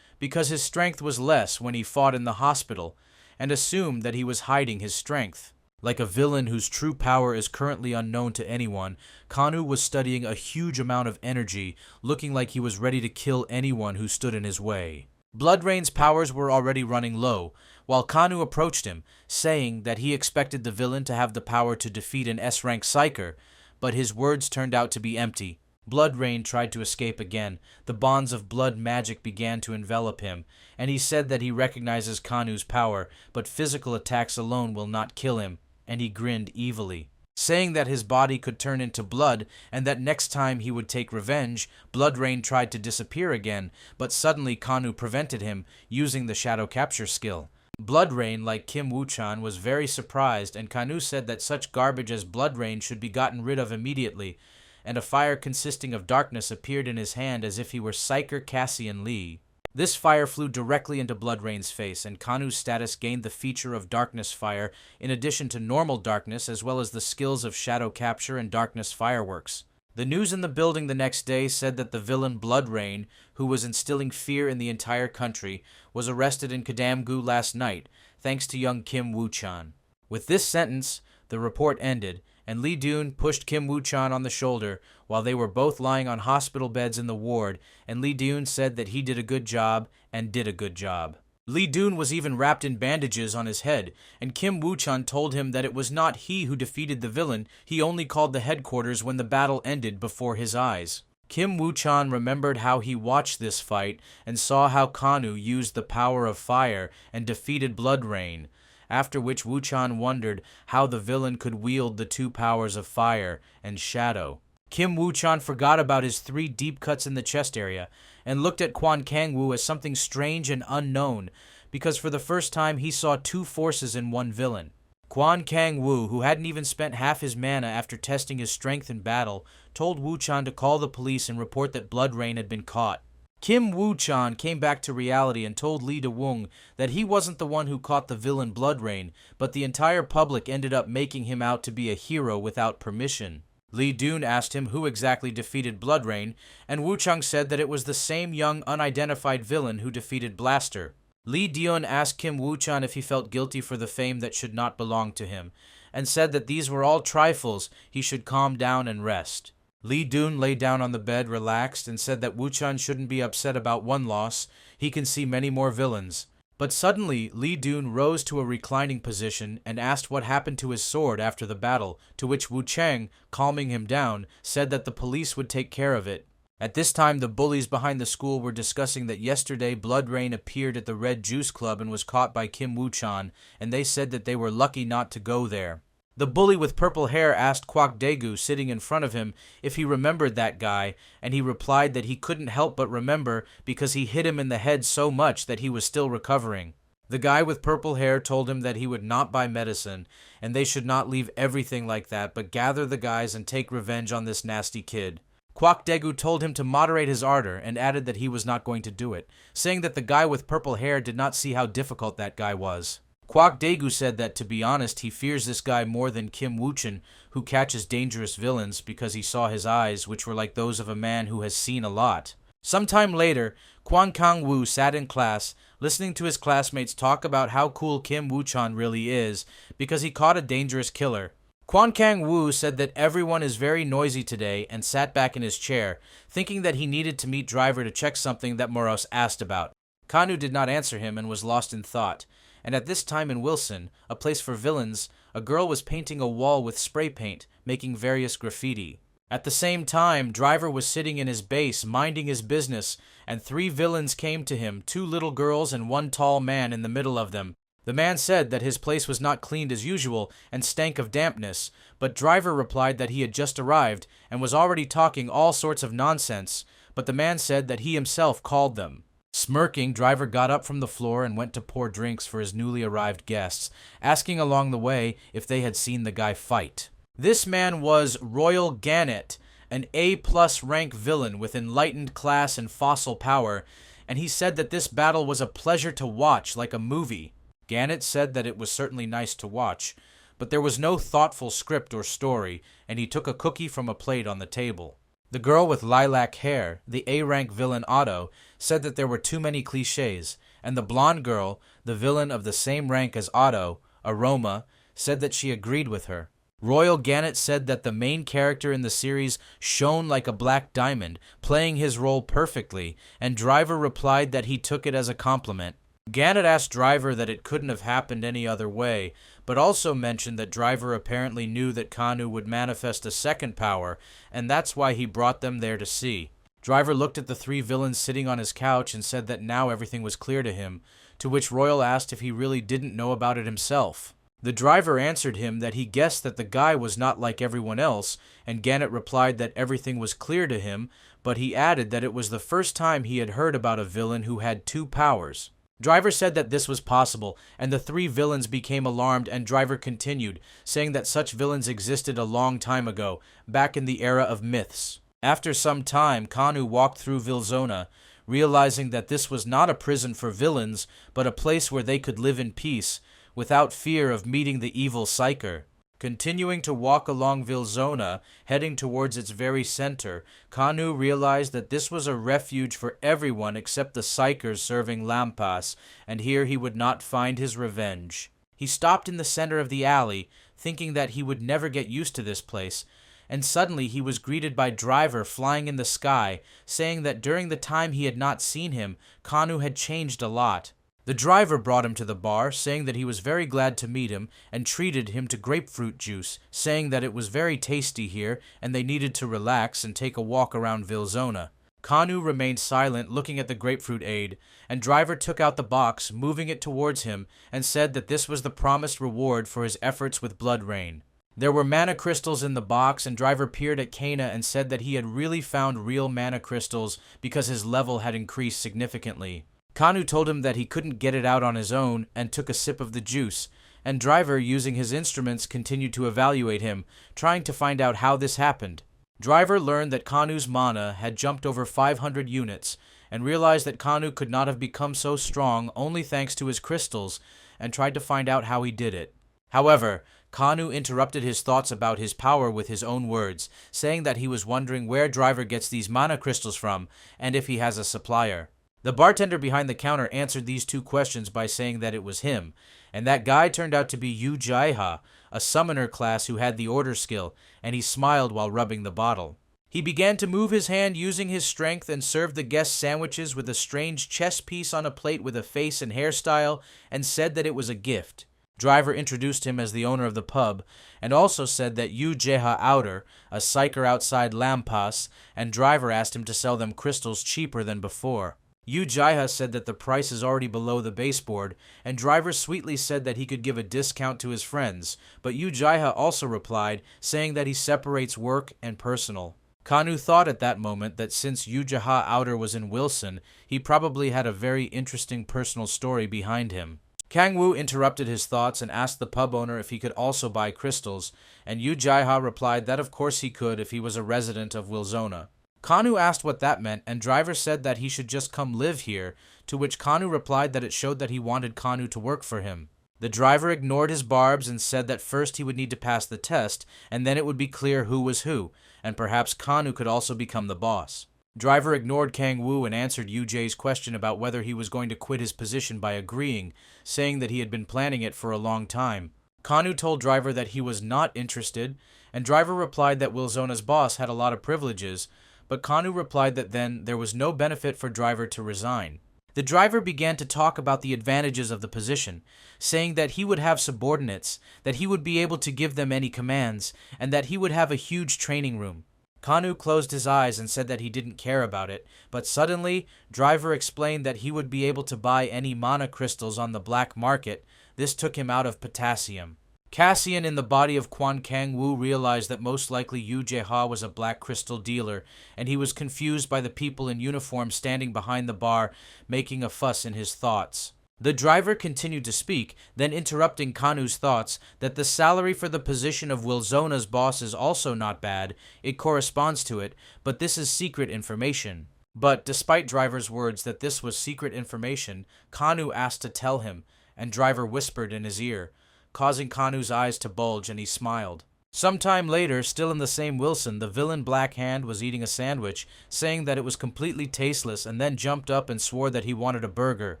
because his strength was less when he fought in the hospital, and assumed that he was hiding his strength. Like a villain whose true power is currently unknown to anyone, Kanu was studying a huge amount of energy, looking like he was ready to kill anyone who stood in his way. Bloodrain's powers were already running low, while Kanu approached him, saying that he expected the villain to have the power to defeat an S-rank psyker, but his words turned out to be empty. Blood Rain tried to escape again. The bonds of blood magic began to envelop him, and he said that he recognizes Kanu's power, but physical attacks alone will not kill him, and he grinned evilly. Saying that his body could turn into blood, and that next time he would take revenge, Blood Rain tried to disappear again, but suddenly Kanu prevented him, using the shadow capture skill. Blood Rain, like Kim Woo-chan, was very surprised, and Kanu said that such garbage as Blood Rain should be gotten rid of immediately, and a fire consisting of darkness appeared in his hand as if he were Psyker Cassian Lee. This fire flew directly into Blood Rain's face, and Kanu's status gained the feature of Darkness Fire, in addition to normal darkness as well as the skills of Shadow Capture and Darkness Fireworks. The news in the building the next day said that the villain Blood Rain, who was instilling fear in the entire country, was arrested in Kadamgu last night, thanks to young Kim Woo-chan. With this sentence, the report ended, and Lee Doon pushed Kim Woo-chan on the shoulder while they were both lying on hospital beds in the ward, and Lee Doon said that he did a good job and did a good job. Lee Doon was even wrapped in bandages on his head, and Kim Woo-chan told him that it was not he who defeated the villain, he only called the headquarters when the battle ended before his eyes. Kim Woo-chan remembered how he watched this fight and saw how Kanu used the power of fire and defeated Blood Rain, after which Woo-chan wondered how the villain could wield the two powers of fire and shadow. Kim Woo-chan forgot about his 3 deep cuts in the chest area and looked at Kwon Kang-woo as something strange and unknown, because for the first time he saw 2 forces in one villain. Kwon Kang-woo, who hadn't even spent half his mana after testing his strength in battle, told Woo-chan to call the police and report that Blood Rain had been caught. Kim Woo-chan came back to reality and told Lee Da-woong that he wasn't the one who caught the villain Blood Rain, but the entire public ended up making him out to be a hero without permission. Lee Doon asked him who exactly defeated Blood Rain, and Woo-chan said that it was the same young unidentified villain who defeated Blaster. Lee Dion asked Kim Woo-chan if he felt guilty for the fame that should not belong to him, and said that these were all trifles, he should calm down and rest. Lee Doon lay down on the bed, relaxed, and said that Woo-chan shouldn't be upset about one loss, he can see many more villains. But suddenly, Lee Doon rose to a reclining position and asked what happened to his sword after the battle, to which Wu Chang, calming him down, said that the police would take care of it. At this time, the bullies behind the school were discussing that yesterday Blood Rain appeared at the Red Juice Club and was caught by Kim Woo-chan, and they said that they were lucky not to go there. The bully with purple hair asked Kwak Daegu, sitting in front of him, if he remembered that guy, and he replied that he couldn't help but remember because he hit him in the head so much that he was still recovering. The guy with purple hair told him that he would not buy medicine, and they should not leave everything like that, but gather the guys and take revenge on this nasty kid. Kwak Daegu told him to moderate his ardor and added that he was not going to do it, saying that the guy with purple hair did not see how difficult that guy was. Kwak Daegu said that, to be honest, he fears this guy more than Kim Woo-chan, who catches dangerous villains because he saw his eyes, which were like those of a man who has seen a lot. Sometime later, Kwon Kang-woo sat in class, listening to his classmates talk about how cool Kim Woo-chan really is, because he caught a dangerous killer. Kwon Kang-woo said that everyone is very noisy today and sat back in his chair, thinking that he needed to meet Driver to check something that Moros asked about. Kanu did not answer him and was lost in thought. And at this time in Wilson, a place for villains, a girl was painting a wall with spray paint, making various graffiti. At the same time, Driver was sitting in his base, minding his business, and 3 villains came to him, 2 little girls and 1 tall man in the middle of them. The man said that his place was not cleaned as usual and stank of dampness, but Driver replied that he had just arrived and was already talking all sorts of nonsense, but the man said that he himself called them. Smirking, Driver got up from the floor and went to pour drinks for his newly arrived guests, asking along the way if they had seen the guy fight. This man was Royal Gannett, an A+ rank villain with enlightened class and fossil power, and he said that this battle was a pleasure to watch like a movie. Gannett said that it was certainly nice to watch, but there was no thoughtful script or story, and he took a cookie from a plate on the table. The girl with lilac hair, the A-rank villain Otto, said that there were too many cliches, and the blonde girl, the villain of the same rank as Otto, Aroma, said that she agreed with her. Royal Gannett said that the main character in the series shone like a black diamond, playing his role perfectly, and Driver replied that he took it as a compliment. Gannett asked Driver that it couldn't have happened any other way, but also mentioned that Driver apparently knew that Kanu would manifest a second power, and that's why he brought them there to see. Driver looked at the three villains sitting on his couch and said that now everything was clear to him, to which Royal asked if he really didn't know about it himself. The Driver answered him that he guessed that the guy was not like everyone else, and Gannett replied that everything was clear to him, but he added that it was the first time he had heard about a villain who had two powers. Driver said that this was possible, and the three villains became alarmed, and Driver continued, saying that such villains existed a long time ago, back in the era of myths. After some time, Kanu walked through Vilzona, realizing that this was not a prison for villains, but a place where they could live in peace, without fear of meeting the evil Psyker. Continuing to walk along Vilzona, heading towards its very center, Kanu realized that this was a refuge for everyone except the Psykers serving Lampas, and here he would not find his revenge. He stopped in the center of the alley, thinking that he would never get used to this place, and suddenly he was greeted by Driver flying in the sky, saying that during the time he had not seen him, Kanu had changed a lot. The Driver brought him to the bar, saying that he was very glad to meet him, and treated him to grapefruit juice, saying that it was very tasty here, and they needed to relax and take a walk around Vilzona. Kanu remained silent, looking at the grapefruit aid, and Driver took out the box, moving it towards him, and said that this was the promised reward for his efforts with Blood Rain. There were mana crystals in the box, and Driver peered at Kana and said that he had really found real mana crystals because his level had increased significantly. Kanu told him that he couldn't get it out on his own and took a sip of the juice, and Driver, using his instruments, continued to evaluate him, trying to find out how this happened. Driver learned that Kanu's mana had jumped over 500 units, and realized that Kanu could not have become so strong only thanks to his crystals, and tried to find out how he did it. However, Kanu interrupted his thoughts about his power with his own words, saying that he was wondering where Driver gets these mana crystals from, and if he has a supplier. The bartender behind the counter answered these two questions by saying that it was him, and that guy turned out to be Yu Jaiha, a summoner class who had the order skill, and he smiled while rubbing the bottle. He began to move his hand using his strength and served the guests sandwiches with a strange chess piece on a plate with a face and hairstyle, and said that it was a gift. Driver introduced him as the owner of the pub, and also said that Yu Jeha Outer, a psyker outside Lampas, and Driver asked him to sell them crystals cheaper than before. Yu Jaiha said that the price is already below the baseboard, and Driver sweetly said that he could give a discount to his friends, but Yu Jaiha also replied, saying that he separates work and personal. Kanu thought at that moment that since Yu Jaha Outer was in Wilson, he probably had a very interesting personal story behind him. Kang Wu interrupted his thoughts and asked the pub owner if he could also buy crystals, and Yu Jaiha replied that of course he could if he was a resident of Wilzona. Kanu asked what that meant, and Driver said that he should just come live here, to which Kanu replied that it showed that he wanted Kanu to work for him. The Driver ignored his barbs and said that first he would need to pass the test, and then it would be clear who was who, and perhaps Kanu could also become the boss. Driver ignored Kang Wu and answered Yu Jai's question about whether he was going to quit his position by agreeing, saying that he had been planning it for a long time. Kanu told Driver that he was not interested, and Driver replied that Wilzona's boss had a lot of privileges, but Kanu replied that then there was no benefit for Driver to resign. The Driver began to talk about the advantages of the position, saying that he would have subordinates, that he would be able to give them any commands, and that he would have a huge training room. Kanu closed his eyes and said that he didn't care about it, but suddenly, Driver explained that he would be able to buy any mana crystals on the black market. This took him out of potassium. Cassian in the body of Quan Kang Wu realized that most likely Yu Jeha was a black crystal dealer, and he was confused by the people in uniform standing behind the bar, making a fuss in his thoughts. The Driver continued to speak, then interrupting Kanu's thoughts that the salary for the position of Wilzona's boss is also not bad, it corresponds to it, but this is secret information. But despite Driver's words that this was secret information, Kanu asked to tell him, and Driver whispered in his ear, causing Kanu's eyes to bulge, and he smiled. Sometime later, still in the same Wilson, the villain Black Hand was eating a sandwich, saying that it was completely tasteless, and then jumped up and swore that he wanted a burger.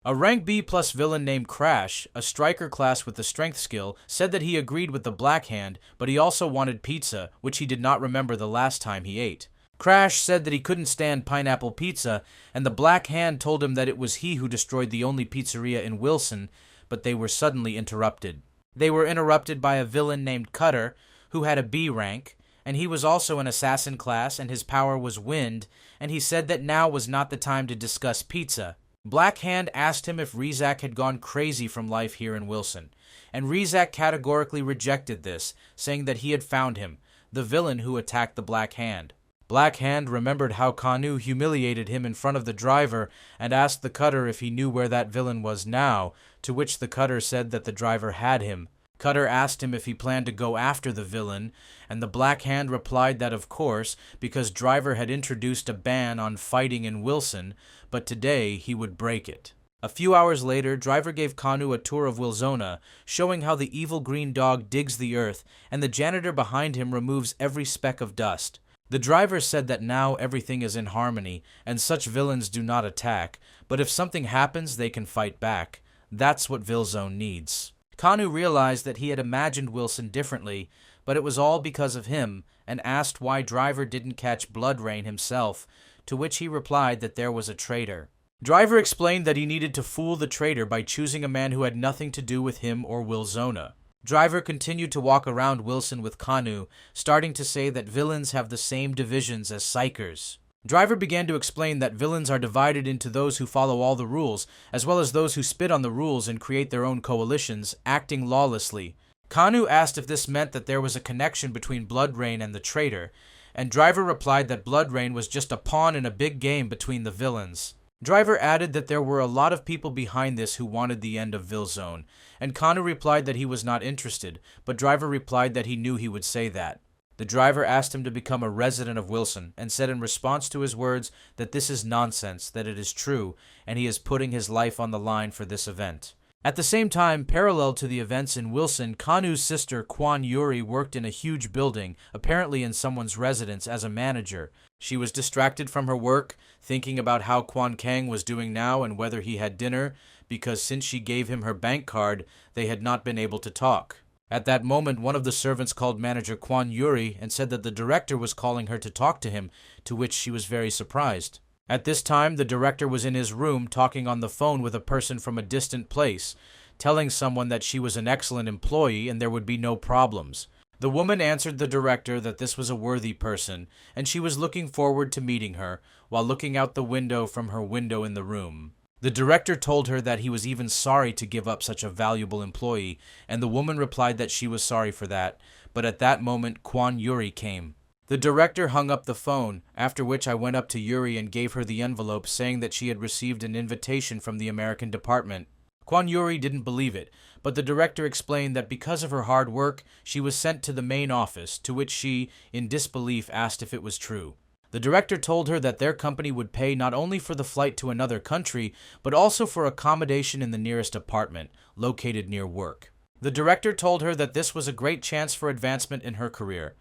A rank B+ villain named Crash, a striker class with the strength skill, said that he agreed with the Black Hand, but he also wanted pizza, which he did not remember the last time he ate. Crash said that he couldn't stand pineapple pizza, and the Black Hand told him that it was he who destroyed the only pizzeria in Wilson, but they were suddenly interrupted. They were interrupted by a villain named Cutter, who had a B rank, and he was also an assassin class, and his power was wind, and he said that now was not the time to discuss pizza. Black Hand asked him if Rizak had gone crazy from life here in Wilson, and Rizak categorically rejected this, saying that he had found him, the villain who attacked the Black Hand. Black Hand remembered how Kanu humiliated him in front of the driver and asked the Cutter if he knew where that villain was now, to which the Cutter said that the driver had him. Cutter asked him if he planned to go after the villain, and the Black Hand replied that of course, because Driver had introduced a ban on fighting in Wilson, but today he would break it. A few hours later, Driver gave Kanu a tour of Wilzona, showing how the evil green dog digs the earth, and the janitor behind him removes every speck of dust. The driver said that now everything is in harmony, and such villains do not attack, but if something happens, they can fight back. That's what Vilzone needs. Kanu realized that he had imagined Wilson differently, but it was all because of him, and asked why Driver didn't catch Blood Rain himself, to which he replied that there was a traitor. Driver explained that he needed to fool the traitor by choosing a man who had nothing to do with him or Wilzona. Driver continued to walk around Wilson with Kanu, starting to say that villains have the same divisions as psychers. Driver began to explain that villains are divided into those who follow all the rules, as well as those who spit on the rules and create their own coalitions, acting lawlessly. Kanu asked if this meant that there was a connection between Blood Rain and the traitor, and Driver replied that Blood Rain was just a pawn in a big game between the villains. Driver added that there were a lot of people behind this who wanted the end of Vilzone, and Kanu replied that he was not interested, but Driver replied that he knew he would say that. The driver asked him to become a resident of Wilson, and said in response to his words that this is nonsense, that it is true, and he is putting his life on the line for this event. At the same time, parallel to the events in Wilson, Kanu's sister, Kwan Yuri, worked in a huge building, apparently in someone's residence, as a manager. She was distracted from her work, thinking about how Kwan Kang was doing now and whether he had dinner, because since she gave him her bank card, they had not been able to talk. At that moment, one of the servants called manager Kwan Yuri and said that the director was calling her to talk to him, to which she was very surprised. At this time, the director was in his room talking on the phone with a person from a distant place, telling someone that she was an excellent employee and there would be no problems. The woman answered the director that this was a worthy person, and she was looking forward to meeting her, while looking out the window from her window in the room. The director told her that he was even sorry to give up such a valuable employee, and the woman replied that she was sorry for that, but at that moment Kwan Yuri came. The director hung up the phone, after which I went up to Yuri and gave her the envelope saying that she had received an invitation from the American department. Kwan Yuri didn't believe it, but the director explained that because of her hard work, she was sent to the main office, to which she, in disbelief, asked if it was true. The director told her that their company would pay not only for the flight to another country, but also for accommodation in the nearest apartment, located near work. The director told her that this was a great chance for advancement in her career.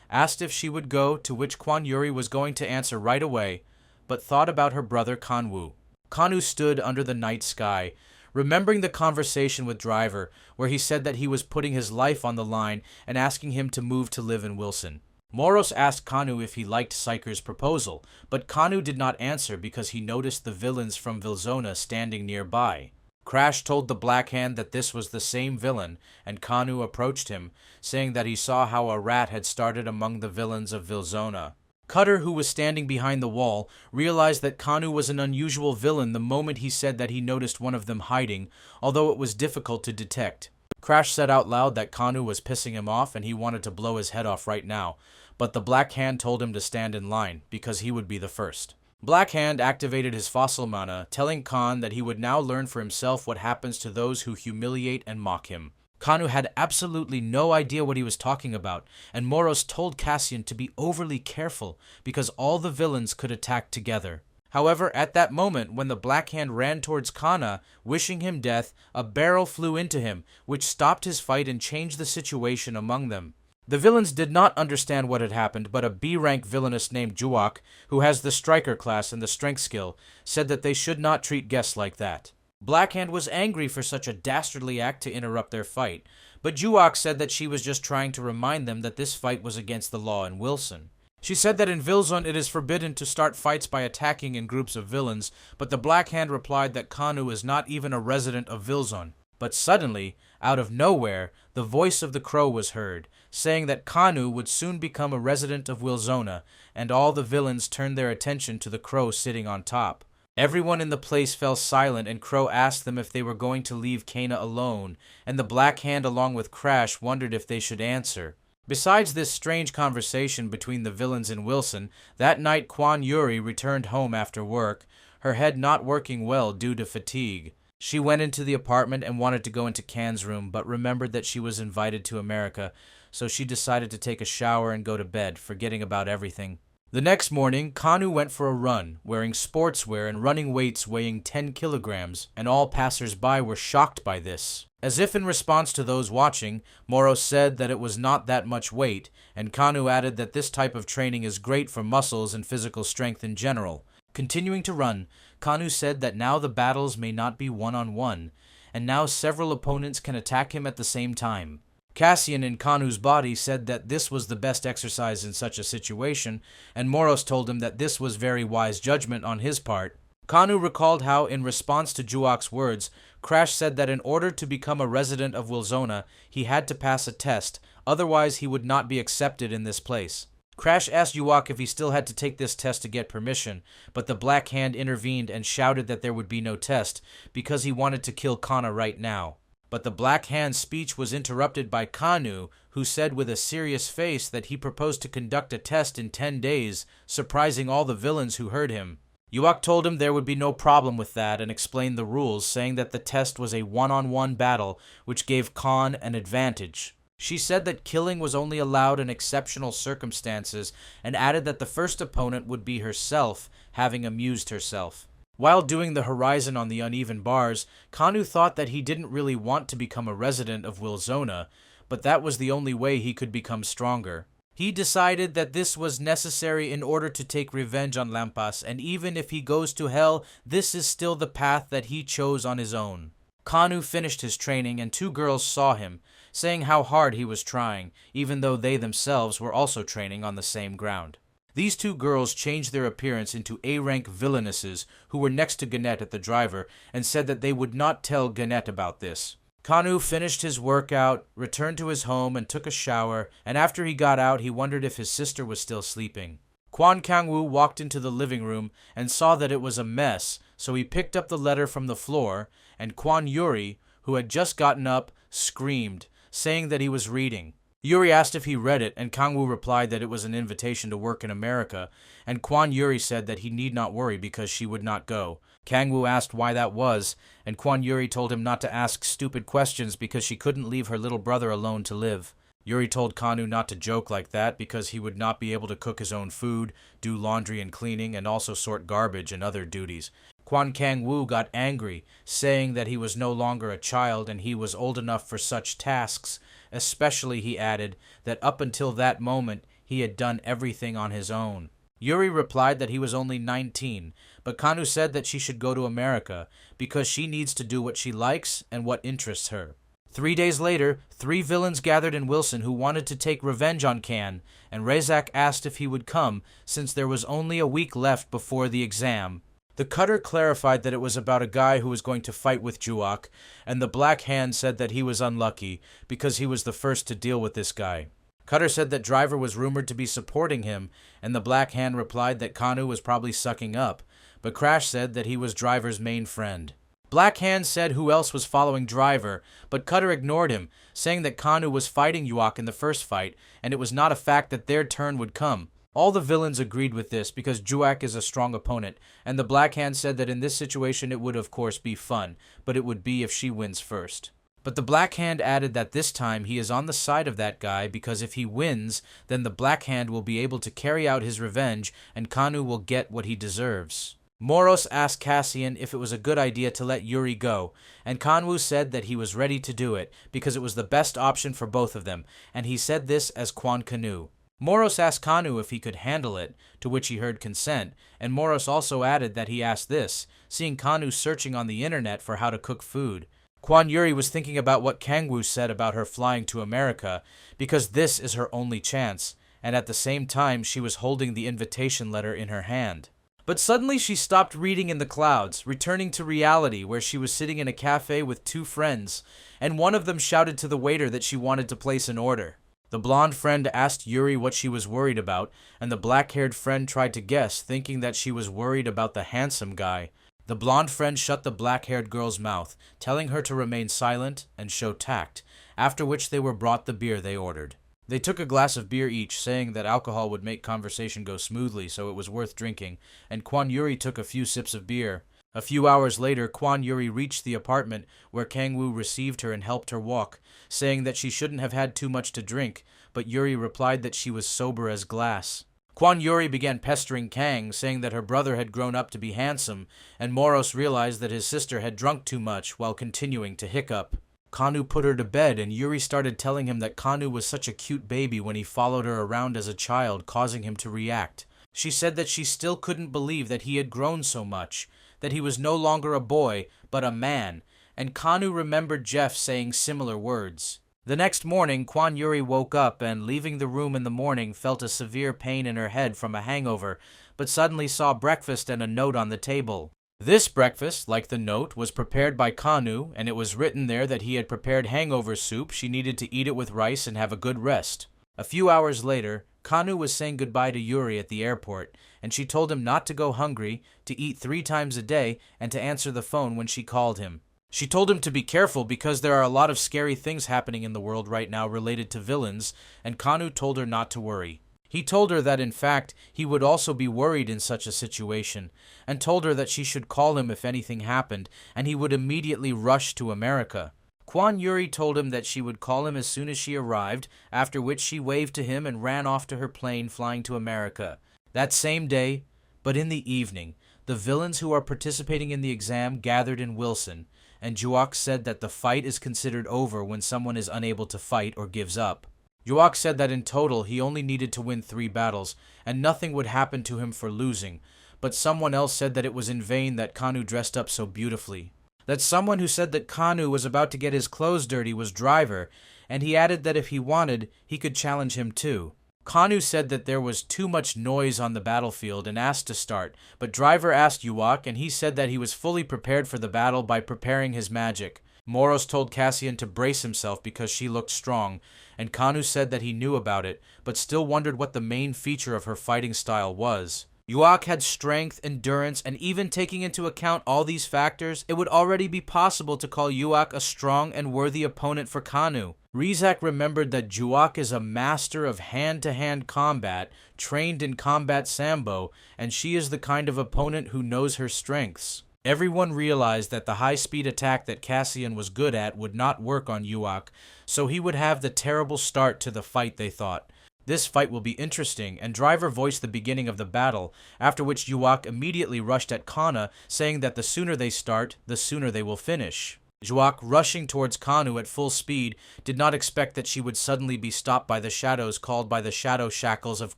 Asked if she would go, to which Kwan Yuri was going to answer right away, but thought about her brother Kanwoo. Kanu stood under the night sky, remembering the conversation with Driver, where he said that he was putting his life on the line and asking him to move to live in Wilson. Moros asked Kanu if he liked Psyker's proposal, but Kanu did not answer because he noticed the villains from Vilzona standing nearby. Crash told the Black Hand that this was the same villain, and Kanu approached him, saying that he saw how a rat had started among the villains of Vilzona. Cutter, who was standing behind the wall, realized that Kanu was an unusual villain the moment he said that he noticed one of them hiding, although it was difficult to detect. Crash said out loud that Kanu was pissing him off and he wanted to blow his head off right now, but the Black Hand told him to stand in line, because he would be the first. Black Hand activated his fossil mana, telling Khan that he would now learn for himself what happens to those who humiliate and mock him. Kanu had absolutely no idea what he was talking about, and Moros told Cassian to be overly careful because all the villains could attack together. However, at that moment, when the Black Hand ran towards Kana, wishing him death, a barrel flew into him, which stopped his fight and changed the situation among them. The villains did not understand what had happened, but a B-rank villainess named Juak, who has the striker class and the strength skill, said that they should not treat guests like that. Blackhand was angry for such a dastardly act to interrupt their fight, but Juak said that she was just trying to remind them that this fight was against the law in Wilson. She said that in Vilzon it is forbidden to start fights by attacking in groups of villains, but the Black Hand replied that Kanu is not even a resident of Vilzon. But suddenly, out of nowhere, the voice of the crow was heard, saying that Kanu would soon become a resident of Wilzona, and all the villains turned their attention to the crow sitting on top. Everyone in the place fell silent, and Crow asked them if they were going to leave Kana alone, and the Black Hand along with Crash wondered if they should answer. Besides this strange conversation between the villains in Wilson, that night Kwan Yuri returned home after work, her head not working well due to fatigue. She went into the apartment and wanted to go into Kan's room, but remembered that she was invited to America, so she decided to take a shower and go to bed, forgetting about everything. The next morning, Kanu went for a run, wearing sportswear and running weights weighing 10 kilograms, and all passers-by were shocked by this. As if in response to those watching, Moro said that it was not that much weight, and Kanu added that this type of training is great for muscles and physical strength in general. Continuing to run, Kanu said that now the battles may not be one-on-one, and now several opponents can attack him at the same time. Cassian in Kanu's body said that this was the best exercise in such a situation, and Moros told him that this was very wise judgment on his part. Kanu recalled how, in response to Juok's words, Crash said that in order to become a resident of Wilzona, he had to pass a test, otherwise he would not be accepted in this place. Crash asked Juok if he still had to take this test to get permission, but the Black Hand intervened and shouted that there would be no test, because he wanted to kill Kana right now. But the Black Hand's speech was interrupted by Kanu, who said with a serious face that he proposed to conduct a test in 10 days, surprising all the villains who heard him. Juok told him there would be no problem with that and explained the rules, saying that the test was a one-on-one battle, which gave Khan an advantage. She said that killing was only allowed in exceptional circumstances, and added that the first opponent would be herself, having amused herself. While doing the horizon on the uneven bars, Kanu thought that he didn't really want to become a resident of Wilzona, but that was the only way he could become stronger. He decided that this was necessary in order to take revenge on Lampas, and even if he goes to hell, this is still the path that he chose on his own. Kanu finished his training, and 2 girls saw him, saying how hard he was trying, even though they themselves were also training on the same ground. These 2 girls changed their appearance into A-rank villainesses who were next to Gannett at the driver and said that they would not tell Gannett about this. Kanu finished his workout, returned to his home and took a shower, and after he got out he wondered if his sister was still sleeping. Kwan Kangwoo walked into the living room and saw that it was a mess, so he picked up the letter from the floor, and Kwan Yuri, who had just gotten up, screamed, saying that he was reading. Yuri asked if he read it, and Kangwoo replied that it was an invitation to work in America, and Kwan Yuri said that he need not worry because she would not go. Kangwoo asked why that was, and Kwan Yuri told him not to ask stupid questions because she couldn't leave her little brother alone to live. Yuri told Kanu not to joke like that because he would not be able to cook his own food, do laundry and cleaning, and also sort garbage and other duties. Kwan Kangwoo got angry, saying that he was no longer a child and he was old enough for such tasks, especially, he added, that up until that moment he had done everything on his own. Yuri replied that he was only 19, but Kanu said that she should go to America because she needs to do what she likes and what interests her. 3 days later, 3 villains gathered in Wilson who wanted to take revenge on Kan, and Razak asked if he would come since there was only a week left before the exam. The cutter clarified that it was about a guy who was going to fight with Juok, and the Black Hand said that he was unlucky because he was the first to deal with this guy. Cutter said that Driver was rumored to be supporting him, and the Black Hand replied that Kanu was probably sucking up, but Crash said that he was Driver's main friend. Black Hand said who else was following Driver, but Cutter ignored him, saying that Kanu was fighting Juok in the first fight, and it was not a fact that their turn would come. All the villains agreed with this because Juok is a strong opponent, and the Black Hand said that in this situation it would of course be fun, but it would be if she wins first. But the Black Hand added that this time he is on the side of that guy because if he wins, then the Black Hand will be able to carry out his revenge and Kanu will get what he deserves. Moros asked Cassian if it was a good idea to let Yuri go, and Kanwoo said that he was ready to do it because it was the best option for both of them, and he said this as Kwan Kanu. Moros asked Kanu if he could handle it, to which he heard consent, and Moros also added that he asked this, seeing Kanu searching on the internet for how to cook food. Kwan Yuri was thinking about what Kangwoo said about her flying to America, because this is her only chance, and at the same time she was holding the invitation letter in her hand. But suddenly she stopped reading in the clouds, returning to reality where she was sitting in a cafe with two friends, and one of them shouted to the waiter that she wanted to place an order. The blonde friend asked Yuri what she was worried about, and the black-haired friend tried to guess, thinking that she was worried about the handsome guy. The blonde friend shut the black-haired girl's mouth, telling her to remain silent and show tact, after which they were brought the beer they ordered. They took a glass of beer each, saying that alcohol would make conversation go smoothly, so it was worth drinking, and Kwan Yuri took a few sips of beer. A few hours later, Kwan Yuri reached the apartment where Kangwoo received her and helped her walk, saying that she shouldn't have had too much to drink, but Yuri replied that she was sober as glass. Kwan Yuri began pestering Kang, saying that her brother had grown up to be handsome, and Moros realized that his sister had drunk too much while continuing to hiccup. Kanu put her to bed, and Yuri started telling him that Kanu was such a cute baby when he followed her around as a child, causing him to react. She said that she still couldn't believe that he had grown so much, that he was no longer a boy, but a man, and Kanu remembered Jeff saying similar words. The next morning, Kwan Yuri woke up and, leaving the room in the morning, felt a severe pain in her head from a hangover, but suddenly saw breakfast and a note on the table. This breakfast, like the note, was prepared by Kanu, and it was written there that he had prepared hangover soup. She needed to eat it with rice and have a good rest. A few hours later, Kanu was saying goodbye to Yuri at the airport, and she told him not to go hungry, to eat 3 times a day, and to answer the phone when she called him. She told him to be careful because there are a lot of scary things happening in the world right now related to villains, and Kanu told her not to worry. He told her that in fact he would also be worried in such a situation, and told her that she should call him if anything happened, and he would immediately rush to America. Kwan Yuri told him that she would call him as soon as she arrived, after which she waved to him and ran off to her plane flying to America. That same day, but in the evening, the villains who are participating in the exam gathered in Wilson, and Juak said that the fight is considered over when someone is unable to fight or gives up. Juak said that in total he only needed to win 3 battles, and nothing would happen to him for losing, but someone else said that it was in vain that Kanu dressed up so beautifully. That someone who said that Kanu was about to get his clothes dirty was Driver, and he added that if he wanted, he could challenge him too. Kanu said that there was too much noise on the battlefield and asked to start, but Driver asked Juak, and he said that he was fully prepared for the battle by preparing his magic. Moros told Cassian to brace himself because she looked strong, and Kanu said that he knew about it, but still wondered what the main feature of her fighting style was. Juak had strength, endurance, and even taking into account all these factors, it would already be possible to call Juak a strong and worthy opponent for Kanu. Rizak remembered that Juak is a master of hand-to-hand combat, trained in combat sambo, and she is the kind of opponent who knows her strengths. Everyone realized that the high-speed attack that Cassian was good at would not work on Juak, so he would have the terrible start to the fight, they thought. This fight will be interesting, and Driver voiced the beginning of the battle, after which Juak immediately rushed at Kana, saying that the sooner they start, the sooner they will finish. Juak, rushing towards Kanu at full speed, did not expect that she would suddenly be stopped by the shadows called by the shadow shackles of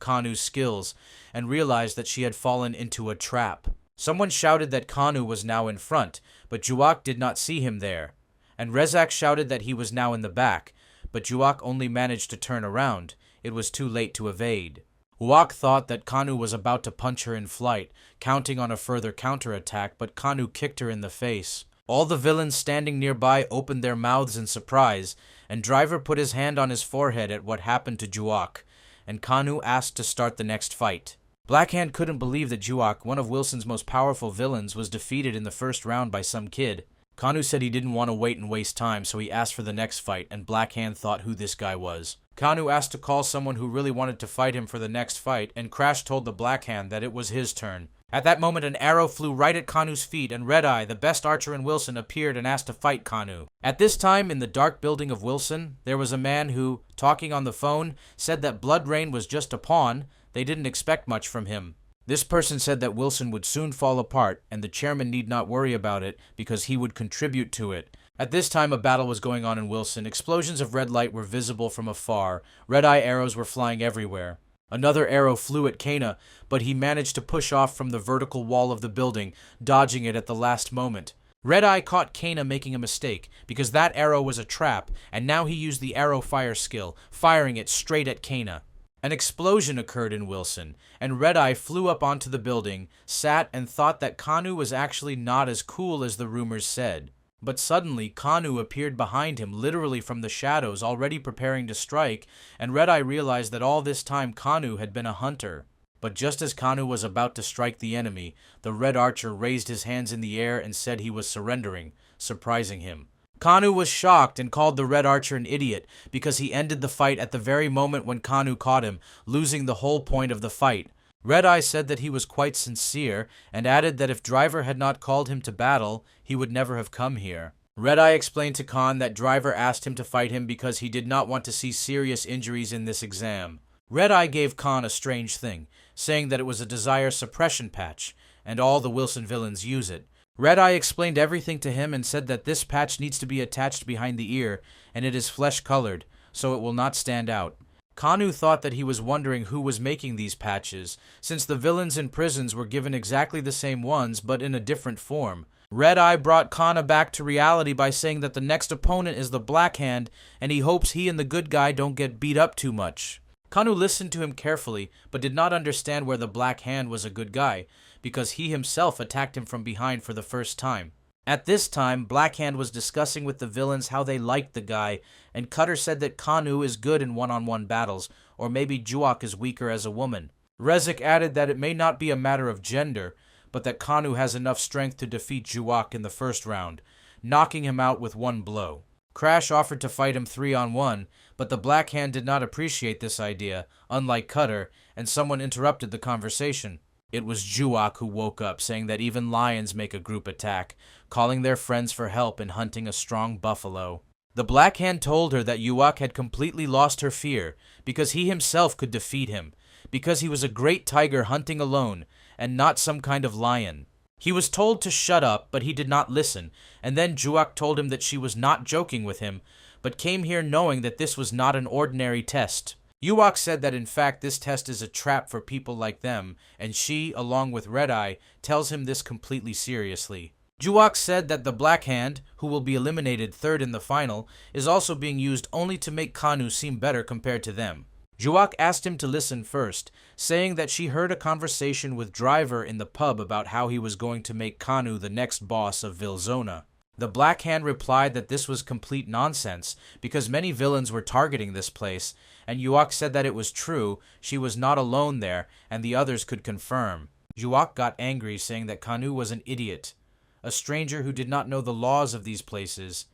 Kanu's skills, and realized that she had fallen into a trap. Someone shouted that Kanu was now in front, but Juak did not see him there, and Rezak shouted that he was now in the back, but Juak only managed to turn around. It was too late to evade. Juak thought that Kanu was about to punch her in flight, counting on a further counterattack, but Kanu kicked her in the face. All the villains standing nearby opened their mouths in surprise, and Driver put his hand on his forehead at what happened to Juak, and Kanu asked to start the next fight. Blackhand couldn't believe that Juak, one of Wilson's most powerful villains, was defeated in the first round by some kid. Kanu said he didn't want to wait and waste time, so he asked for the next fight, and Blackhand thought who this guy was. Kanu asked to call someone who really wanted to fight him for the next fight, and Crash told the Blackhand that it was his turn. At that moment, an arrow flew right at Kanu's feet, and Red Eye, the best archer in Wilson, appeared and asked to fight Kanu. At this time, in the dark building of Wilson, there was a man who, talking on the phone, said that Blood Rain was just a pawn. They didn't expect much from him. This person said that Wilson would soon fall apart, and the chairman need not worry about it because he would contribute to it. At this time, a battle was going on in Wilson. Explosions of red light were visible from afar. Red-eye arrows were flying everywhere. Another arrow flew at Kana, but he managed to push off from the vertical wall of the building, dodging it at the last moment. Red-eye caught Kana making a mistake, because that arrow was a trap, and now he used the arrow fire skill, firing it straight at Kana. An explosion occurred in Wilson, and Red-Eye flew up onto the building, sat, and thought that Kanu was actually not as cool as the rumors said. But suddenly, Kanu appeared behind him, literally from the shadows, already preparing to strike, and Red-Eye realized that all this time Kanu had been a hunter. But just as Kanu was about to strike the enemy, the Red Archer raised his hands in the air and said he was surrendering, surprising him. Kanu was shocked and called the Red Archer an idiot because he ended the fight at the very moment when Kanu caught him, losing the whole point of the fight. Red-Eye said that he was quite sincere and added that if Driver had not called him to battle, he would never have come here. Red-Eye explained to Khan that Driver asked him to fight him because he did not want to see serious injuries in this exam. Red-Eye gave Khan a strange thing, saying that it was a desire suppression patch, and all the Wilson villains use it. Red-Eye explained everything to him and said that this patch needs to be attached behind the ear, and it is flesh-colored, so it will not stand out. Kanu thought that he was wondering who was making these patches, since the villains in prisons were given exactly the same ones, but in a different form. Red-Eye brought Kana back to reality by saying that the next opponent is the Black Hand, and he hopes he and the good guy don't get beat up too much. Kanu listened to him carefully, but did not understand where the Black Hand was a good guy, because he himself attacked him from behind for the first time. At this time, Black Hand was discussing with the villains how they liked the guy, and Cutter said that Kanu is good in one-on-one battles, or maybe Juak is weaker as a woman. Rezik added that it may not be a matter of gender, but that Kanu has enough strength to defeat Juak in the first round, knocking him out with one blow. Crash offered to fight him 3-on-1, but the Black Hand did not appreciate this idea, unlike Cutter, and someone interrupted the conversation. It was Juak who woke up, saying that even lions make a group attack, calling their friends for help in hunting a strong buffalo. The Black Hand told her that Juak had completely lost her fear, because he himself could defeat him, because he was a great tiger hunting alone, and not some kind of lion. He was told to shut up, but he did not listen, and then Juak told him that she was not joking with him, but came here knowing that this was not an ordinary test. Juak said that in fact this test is a trap for people like them, and she, along with Red-Eye, tells him this completely seriously. Juak said that the Black Hand, who will be eliminated third in the final, is also being used only to make Kanu seem better compared to them. Juak asked him to listen first, saying that she heard a conversation with Driver in the pub about how he was going to make Kanu the next boss of Vilzona. The Black Hand replied that this was complete nonsense, because many villains were targeting this place, and Juak said that it was true, she was not alone there, and the others could confirm. Juak got angry, saying that Kanu was an idiot, a stranger who did not know the laws of these places,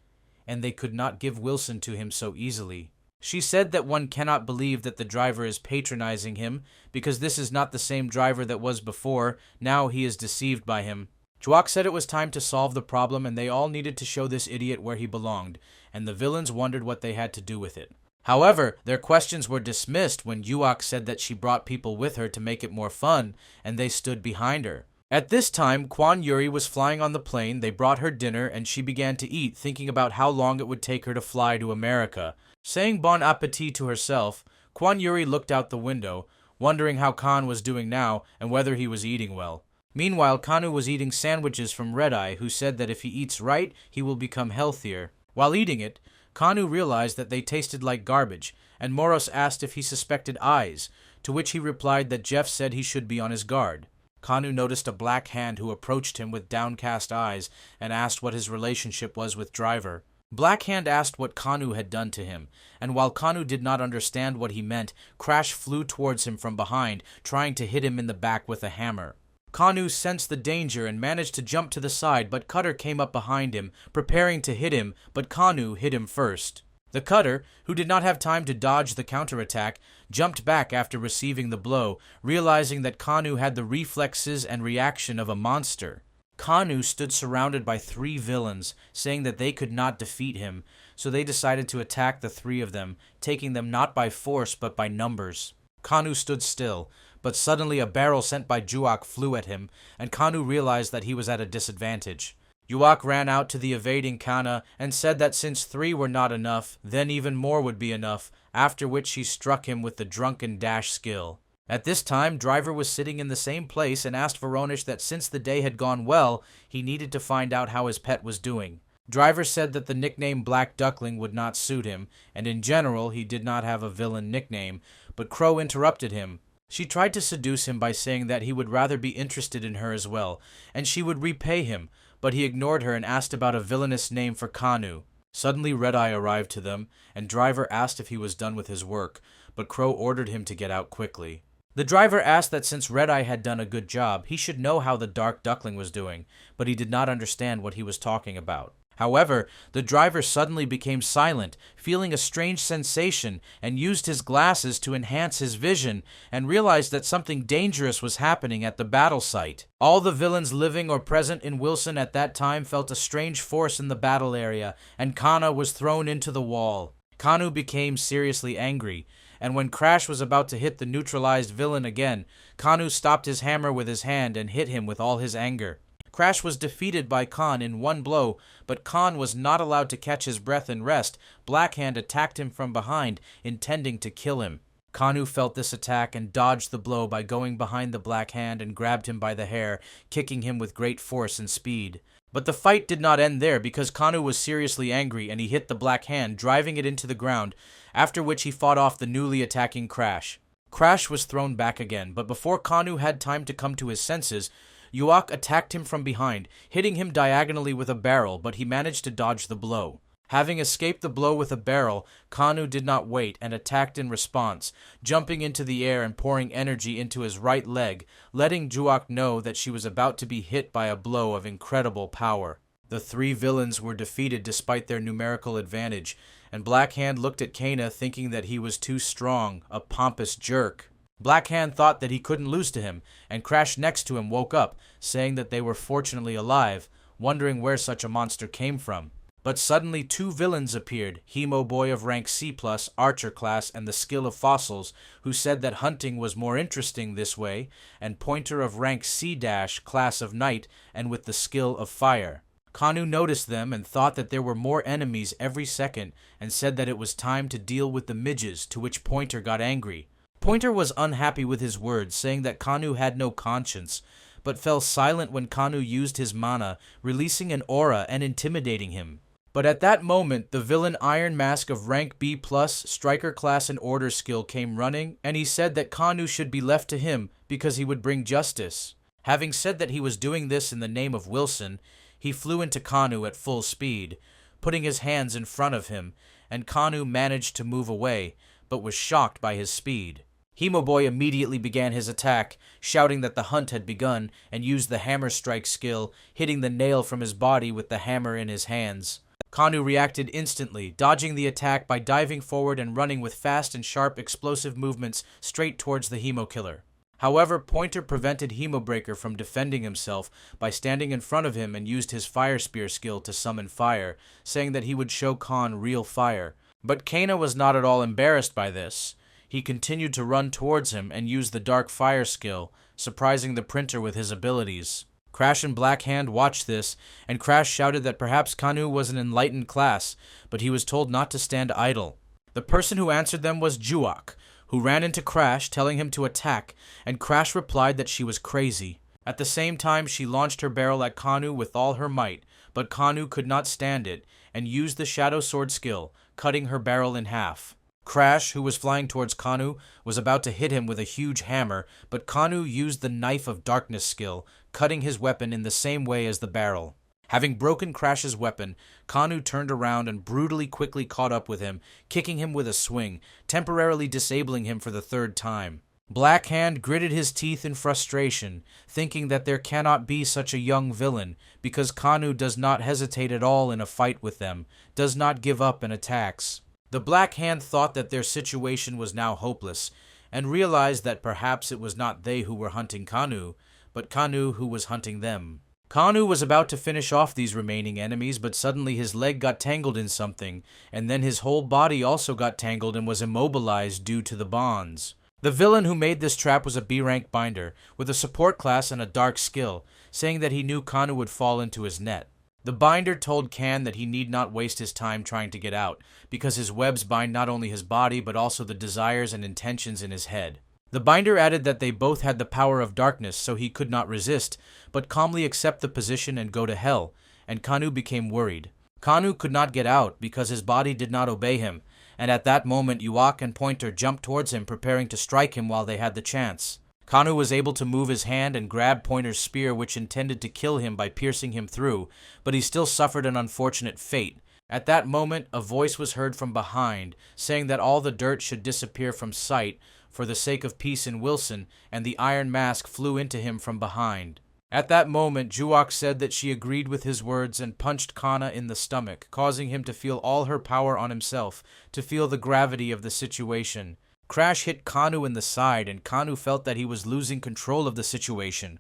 and they could not give Wilson to him so easily. She said that one cannot believe that the Driver is patronizing him, because this is not the same Driver that was before, now he is deceived by him. Juak said it was time to solve the problem and they all needed to show this idiot where he belonged, and the villains wondered what they had to do with it. However, their questions were dismissed when Juak said that she brought people with her to make it more fun, and they stood behind her. At this time, Kwan Yuri was flying on the plane, they brought her dinner, and she began to eat, thinking about how long it would take her to fly to America. Saying bon appetit to herself, Kwan Yuri looked out the window, wondering how Khan was doing now and whether he was eating well. Meanwhile, Kanu was eating sandwiches from Red-Eye, who said that if he eats right, he will become healthier. While eating it, Kanu realized that they tasted like garbage, and Moros asked if he suspected eyes, to which he replied that Jeff said he should be on his guard. Kanu noticed a Black Hand who approached him with downcast eyes and asked what his relationship was with Driver. Black Hand asked what Kanu had done to him, and while Kanu did not understand what he meant, Crash flew towards him from behind, trying to hit him in the back with a hammer. Kanu sensed the danger and managed to jump to the side, but Cutter came up behind him, preparing to hit him, but Kanu hit him first. The Cutter, who did not have time to dodge the counterattack, jumped back after receiving the blow, realizing that Kanu had the reflexes and reaction of a monster. Kanu stood surrounded by 3 villains, saying that they could not defeat him, so they decided to attack the 3 of them, taking them not by force but by numbers. Kanu stood still, but suddenly a barrel sent by Juak flew at him, and Kanu realized that he was at a disadvantage. Juak ran out to the evading Kana and said that since 3 were not enough, then even more would be enough, after which he struck him with the drunken dash skill. At this time, Driver was sitting in the same place and asked Voronezh that since the day had gone well, he needed to find out how his pet was doing. Driver said that the nickname Black Duckling would not suit him, and in general he did not have a villain nickname, but Crow interrupted him. She tried to seduce him by saying that he would rather be interested in her as well, and she would repay him, but he ignored her and asked about a villainous name for Kanu. Suddenly Red-Eye arrived to them, and Driver asked if he was done with his work, but Crow ordered him to get out quickly. The driver asked that since Red-Eye had done a good job, he should know how the Dark Duckling was doing, but he did not understand what he was talking about. However, the driver suddenly became silent, feeling a strange sensation, and used his glasses to enhance his vision, and realized that something dangerous was happening at the battle site. All the villains living or present in Wilson at that time felt a strange force in the battle area, and Kana was thrown into the wall. Kanu became seriously angry, and when Crash was about to hit the neutralized villain again, Kanu stopped his hammer with his hand and hit him with all his anger. Crash was defeated by Khan in one blow, but Khan was not allowed to catch his breath and rest. Blackhand attacked him from behind, intending to kill him. Kanu felt this attack and dodged the blow by going behind the Blackhand and grabbed him by the hair, kicking him with great force and speed. But the fight did not end there because Kanu was seriously angry and he hit the Blackhand, driving it into the ground, after which he fought off the newly attacking Crash. Crash was thrown back again, but before Kanu had time to come to his senses, Yuak attacked him from behind, hitting him diagonally with a barrel, but he managed to dodge the blow. Having escaped the blow with a barrel, Kanu did not wait and attacked in response, jumping into the air and pouring energy into his right leg, letting Juak know that she was about to be hit by a blow of incredible power. The three villains were defeated despite their numerical advantage, and Blackhand looked at Kana thinking that he was too strong, a pompous jerk. Blackhand thought that he couldn't lose to him, and Crash next to him woke up, saying that they were fortunately alive, wondering where such a monster came from. But suddenly two villains appeared, Hemo Boy of rank C+, Archer class, and the Skill of Fossils, who said that hunting was more interesting this way, and Pointer of rank C-, class of Night, and with the Skill of Fire. Kanu noticed them and thought that there were more enemies every second, and said that it was time to deal with the midges, to which Pointer got angry. Pointer was unhappy with his words, saying that Kanu had no conscience, but fell silent when Kanu used his mana, releasing an aura and intimidating him. But at that moment, the villain Iron Mask of rank B+, Striker class and Order skill came running, and he said that Kanu should be left to him because he would bring justice. Having said that he was doing this in the name of Wilson, he flew into Kanu at full speed, putting his hands in front of him, and Kanu managed to move away, but was shocked by his speed. Hemo Boy immediately began his attack, shouting that the hunt had begun, and used the Hammer Strike skill, hitting the nail from his body with the hammer in his hands. Kanu reacted instantly, dodging the attack by diving forward and running with fast and sharp explosive movements straight towards the Hemo Killer. However, Pointer prevented Hemo Breaker from defending himself by standing in front of him and used his Fire Spear skill to summon fire, saying that he would show Khan real fire. But Kana was not at all embarrassed by this. He continued to run towards him and used the Dark Fire skill, surprising the printer with his abilities. Crash and Blackhand watched this, and Crash shouted that perhaps Kanu was an enlightened class, but he was told not to stand idle. The person who answered them was Juak, who ran into Crash, telling him to attack, and Crash replied that she was crazy. At the same time, she launched her barrel at Kanu with all her might, but Kanu could not stand it, and used the Shadow Sword skill, cutting her barrel in half. Crash, who was flying towards Kanu, was about to hit him with a huge hammer, but Kanu used the Knife of Darkness skill, cutting his weapon in the same way as the barrel. Having broken Crash's weapon, Kanu turned around and brutally quickly caught up with him, kicking him with a swing, temporarily disabling him for the third time. Blackhand gritted his teeth in frustration, thinking that there cannot be such a young villain, because Kanu does not hesitate at all in a fight with them, does not give up and attacks. The Black Hand thought that their situation was now hopeless, and realized that perhaps it was not they who were hunting Kanu, but Kanu who was hunting them. Kanu was about to finish off these remaining enemies, but suddenly his leg got tangled in something, and then his whole body also got tangled and was immobilized due to the bonds. The villain who made this trap was a B-rank binder, with a support class and a dark skill, saying that he knew Kanu would fall into his net. The binder told Kan that he need not waste his time trying to get out, because his webs bind not only his body but also the desires and intentions in his head. The binder added that they both had the power of darkness, so he could not resist, but calmly accept the position and go to hell, and Kanu became worried. Kanu could not get out because his body did not obey him, and at that moment Yuak and Pointer jumped towards him, preparing to strike him while they had the chance. Kanu was able to move his hand and grab Pointer's spear, which intended to kill him by piercing him through, but he still suffered an unfortunate fate. At that moment, a voice was heard from behind, saying that all the dirt should disappear from sight for the sake of peace in Wilson, and the iron mask flew into him from behind. At that moment, Juak said that she agreed with his words and punched Kana in the stomach, causing him to feel all her power on himself, to feel the gravity of the situation. Crash hit Kanu in the side, and Kanu felt that he was losing control of the situation.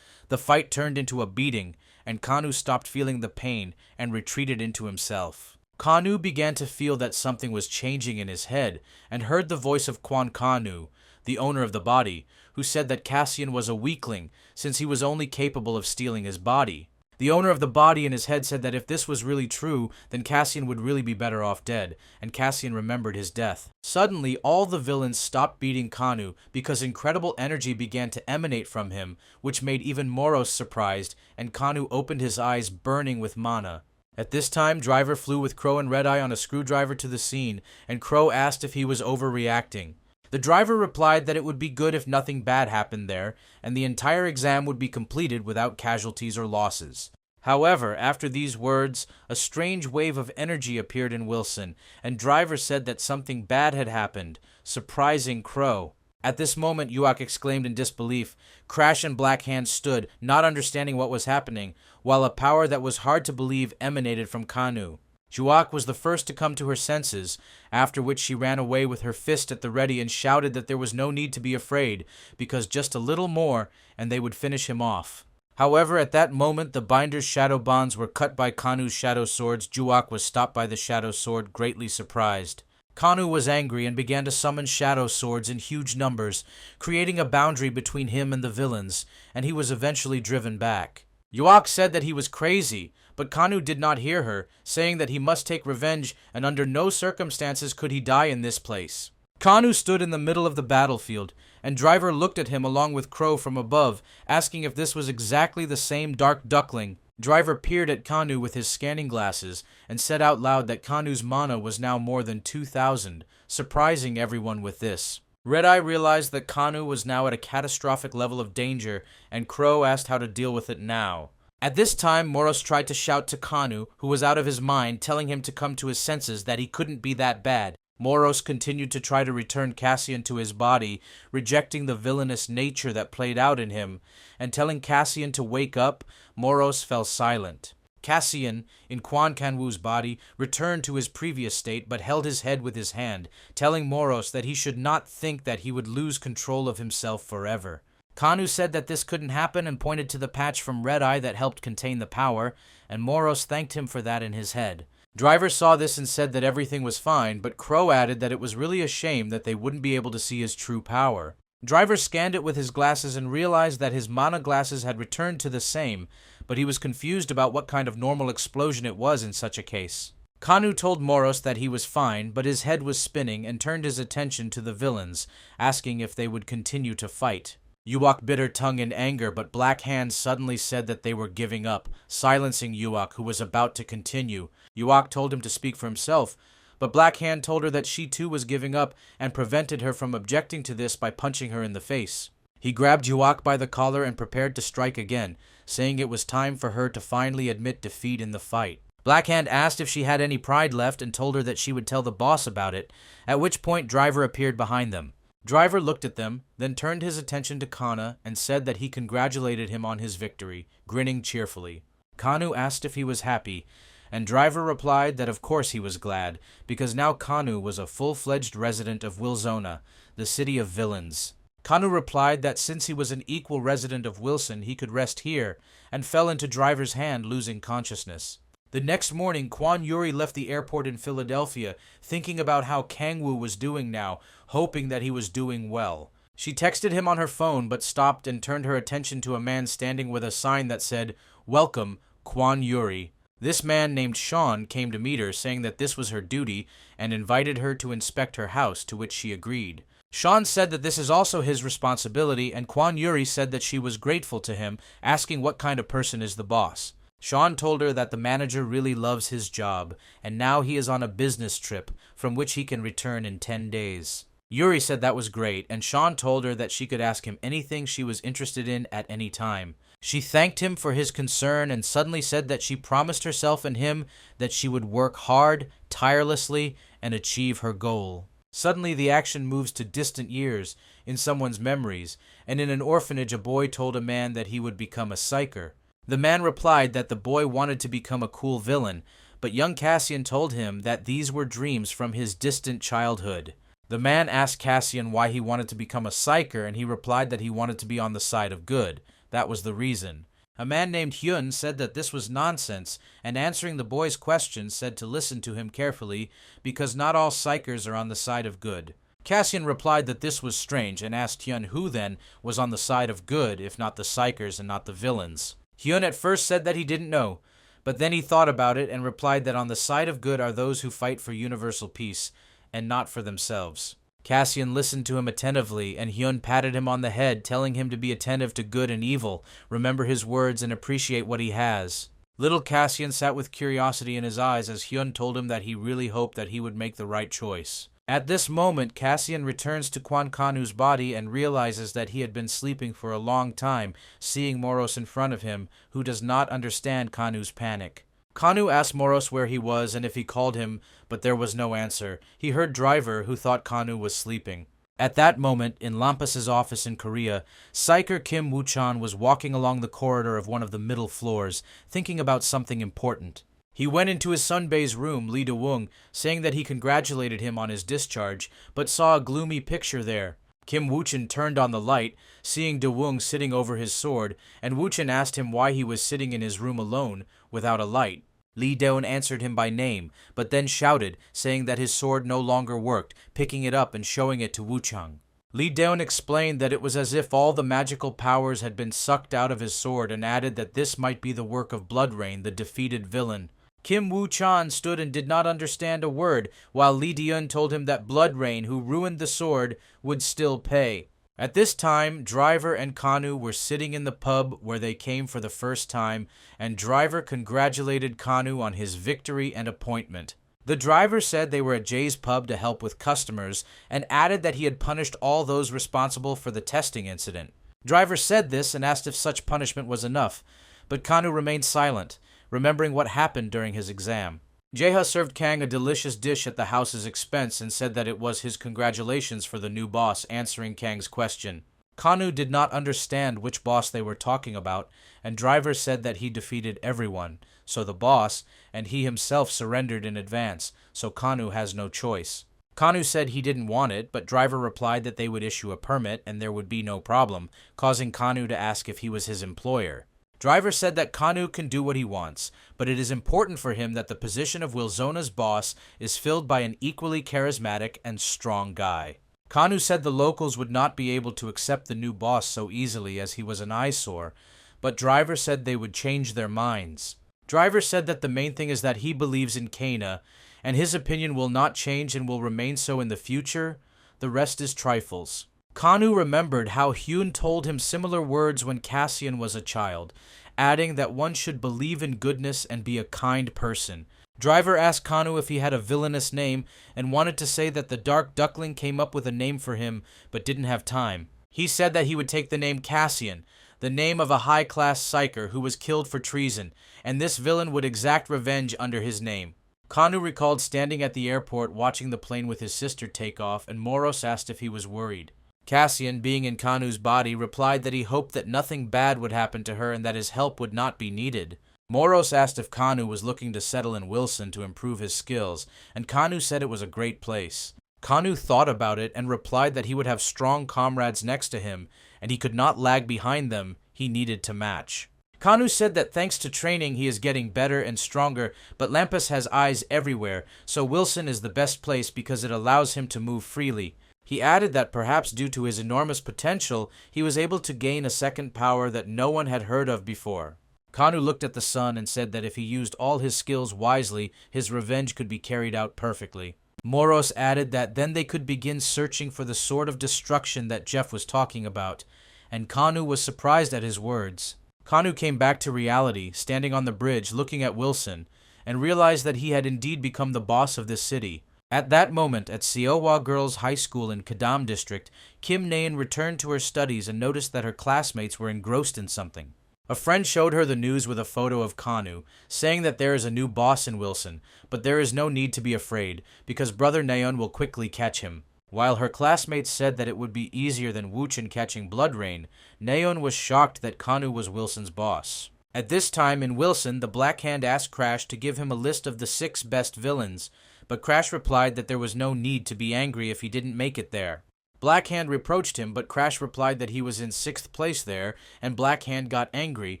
The fight turned into a beating, and Kanu stopped feeling the pain and retreated into himself. Kanu began to feel that something was changing in his head, and heard the voice of Kwan Kanu, the owner of the body, who said that Cassian was a weakling, since he was only capable of stealing his body. The owner of the body in his head said that if this was really true, then Cassian would really be better off dead, and Cassian remembered his death. Suddenly, all the villains stopped beating Kanu because incredible energy began to emanate from him, which made even Moros surprised, and Kanu opened his eyes burning with mana. At this time, Driver flew with Crow and Red Eye on a screwdriver to the scene, and Crow asked if he was overreacting. The driver replied that it would be good if nothing bad happened there, and the entire exam would be completed without casualties or losses. However, after these words, a strange wave of energy appeared in Wilson, and Driver said that something bad had happened, surprising Crow. At this moment, Yuak exclaimed in disbelief. Crash and Black Hand stood, not understanding what was happening, while a power that was hard to believe emanated from Kanu. Juak was the first to come to her senses, after which she ran away with her fist at the ready and shouted that there was no need to be afraid, because just a little more and they would finish him off. However, at that moment the binder's shadow bonds were cut by Kanu's shadow swords. Juak was stopped by the shadow sword, greatly surprised. Kanu was angry and began to summon shadow swords in huge numbers, creating a boundary between him and the villains, and he was eventually driven back. Yuak said that he was crazy, but Kanu did not hear her, saying that he must take revenge and under no circumstances could he die in this place. Kanu stood in the middle of the battlefield, and Driver looked at him along with Crow from above, asking if this was exactly the same dark duckling. Driver peered at Kanu with his scanning glasses and said out loud that Kanu's mana was now more than 2,000, surprising everyone with this. Red Eye realized that Kanu was now at a catastrophic level of danger, and Crow asked how to deal with it now. At this time, Moros tried to shout to Kanu, who was out of his mind, telling him to come to his senses, that he couldn't be that bad. Moros continued to try to return Cassian to his body, rejecting the villainous nature that played out in him, and telling Cassian to wake up. Moros fell silent. Cassian, in Quan Kanwu's body, returned to his previous state but held his head with his hand, telling Moros that he should not think that he would lose control of himself forever. Kanu said that this couldn't happen and pointed to the patch from Red Eye that helped contain the power, and Moros thanked him for that in his head. Driver saw this and said that everything was fine, but Crow added that it was really a shame that they wouldn't be able to see his true power. Driver scanned it with his glasses and realized that his mana glasses had returned to the same, but he was confused about what kind of normal explosion it was in such a case. Kanu told Moros that he was fine, but his head was spinning and turned his attention to the villains, asking if they would continue to fight. Yuak bit her tongue in anger, but Black Hand suddenly said that they were giving up, silencing Yuak, who was about to continue. Yuak told him to speak for himself, but Black Hand told her that she too was giving up and prevented her from objecting to this by punching her in the face. He grabbed Yuak by the collar and prepared to strike again, saying it was time for her to finally admit defeat in the fight. Black Hand asked if she had any pride left and told her that she would tell the boss about it, at which point Driver appeared behind them. Driver looked at them, then turned his attention to Kana and said that he congratulated him on his victory, grinning cheerfully. Kanu asked if he was happy, and Driver replied that of course he was glad, because now Kanu was a full-fledged resident of Wilzona, the city of villains. Kanu replied that since he was an equal resident of Wilson, he could rest here, and fell into Driver's hand, losing consciousness. The next morning, Kwan Yuri left the airport in Philadelphia, thinking about how Kangwoo was doing now, hoping that he was doing well. She texted him on her phone, but stopped and turned her attention to a man standing with a sign that said, "Welcome, Kwan Yuri." This man named Sean came to meet her, saying that this was her duty, and invited her to inspect her house, to which she agreed. Sean said that this is also his responsibility, and Kwan Yuri said that she was grateful to him, asking what kind of person is the boss. Sean told her that the manager really loves his job, and now he is on a business trip from which he can return in 10 days. Yuri said that was great, and Sean told her that she could ask him anything she was interested in at any time. She thanked him for his concern and suddenly said that she promised herself and him that she would work hard, tirelessly, and achieve her goal. Suddenly the action moves to distant years, in someone's memories, and in an orphanage a boy told a man that he would become a psyker. The man replied that the boy wanted to become a cool villain, but young Cassian told him that these were dreams from his distant childhood. The man asked Cassian why he wanted to become a psyker, and he replied that he wanted to be on the side of good. That was the reason. A man named Hyun said that this was nonsense, and answering the boy's questions said to listen to him carefully because not all psychers are on the side of good. Cassian replied that this was strange and asked Hyun who then was on the side of good if not the psychers and not the villains. Hyun at first said that he didn't know, but then he thought about it and replied that on the side of good are those who fight for universal peace and not for themselves. Cassian listened to him attentively, and Hyun patted him on the head, telling him to be attentive to good and evil, remember his words, and appreciate what he has. Little Cassian sat with curiosity in his eyes as Hyun told him that he really hoped that he would make the right choice. At this moment, Cassian returns to Kwan Kanu's body and realizes that he had been sleeping for a long time, seeing Moros in front of him, who does not understand Kanu's panic. Kanu asked Moros where he was and if he called him, but there was no answer. He heard Driver, who thought Kanu was sleeping. At that moment, in Lampas's office in Korea, Psyker Kim Woo-chan was walking along the corridor of one of the middle floors, thinking about something important. He went into his Sunbae's room, Lee Do-woong, saying that he congratulated him on his discharge, but saw a gloomy picture there. Kim Woo-chan turned on the light, seeing Do-woong sitting over his sword, and Woo-chan asked him why he was sitting in his room alone, without a light. Lee Do-woong answered him by name, but then shouted, saying that his sword no longer worked, picking it up and showing it to Woo-chan. Lee Do-woong explained that it was as if all the magical powers had been sucked out of his sword and added that this might be the work of Blood Rain, the defeated villain. Kim Woo-chan stood and did not understand a word, while Lee Do-woong told him that Blood Rain, who ruined the sword, would still pay. At this time, Driver and Kanu were sitting in the pub where they came for the first time, and Driver congratulated Kanu on his victory and appointment. The driver said they were at Jay's pub to help with customers, and added that he had punished all those responsible for the testing incident. Driver said this and asked if such punishment was enough, but Kanu remained silent, remembering what happened during his exam. Jae-ha served Kang a delicious dish at the house's expense and said that it was his congratulations for the new boss answering Kang's question. Kanu did not understand which boss they were talking about, and Driver said that he defeated everyone, so the boss and he himself surrendered in advance, so Kanu has no choice. Kanu said he didn't want it, but Driver replied that they would issue a permit and there would be no problem, causing Kanu to ask if he was his employer. Driver said that Kanu can do what he wants, but it is important for him that the position of Wilzona's boss is filled by an equally charismatic and strong guy. Kanu said the locals would not be able to accept the new boss so easily as he was an eyesore, but Driver said they would change their minds. Driver said that the main thing is that he believes in Kana, and his opinion will not change and will remain so in the future. The rest is trifles. Kanu remembered how Hyun told him similar words when Cassian was a child, adding that one should believe in goodness and be a kind person. Driver asked Kanu if he had a villainous name and wanted to say that the Dark Duckling came up with a name for him but didn't have time. He said that he would take the name Cassian, the name of a high-class psyker who was killed for treason, and this villain would exact revenge under his name. Kanu recalled standing at the airport watching the plane with his sister take off, and Moros asked if he was worried. Cassian, being in Kanu's body, replied that he hoped that nothing bad would happen to her and that his help would not be needed. Moros asked if Kanu was looking to settle in Wilson to improve his skills, and Kanu said it was a great place. Kanu thought about it and replied that he would have strong comrades next to him, and he could not lag behind them, he needed to match. Kanu said that thanks to training he is getting better and stronger, but Lampas has eyes everywhere, so Wilson is the best place because it allows him to move freely. He added that perhaps due to his enormous potential, he was able to gain a second power that no one had heard of before. Kanu looked at the sun and said that if he used all his skills wisely, his revenge could be carried out perfectly. Moros added that then they could begin searching for the sword of destruction that Jeff was talking about, and Kanu was surprised at his words. Kanu came back to reality, standing on the bridge looking at Wilson, and realized that he had indeed become the boss of this city. At that moment, at Seowa Girls' High School in Kadam District, Kim Naeun returned to her studies and noticed that her classmates were engrossed in something. A friend showed her the news with a photo of Kanu, saying that there is a new boss in Wilson, but there is no need to be afraid, because Brother Naeun will quickly catch him. While her classmates said that it would be easier than Wuchen catching Blood Rain, Naeun was shocked that Kanu was Wilson's boss. At this time in Wilson, the Black Hand asked Crash to give him a list of the 6 best villains, but Crash replied that there was no need to be angry if he didn't make it there. Black Hand reproached him, but Crash replied that he was in 6th place there, and Black Hand got angry,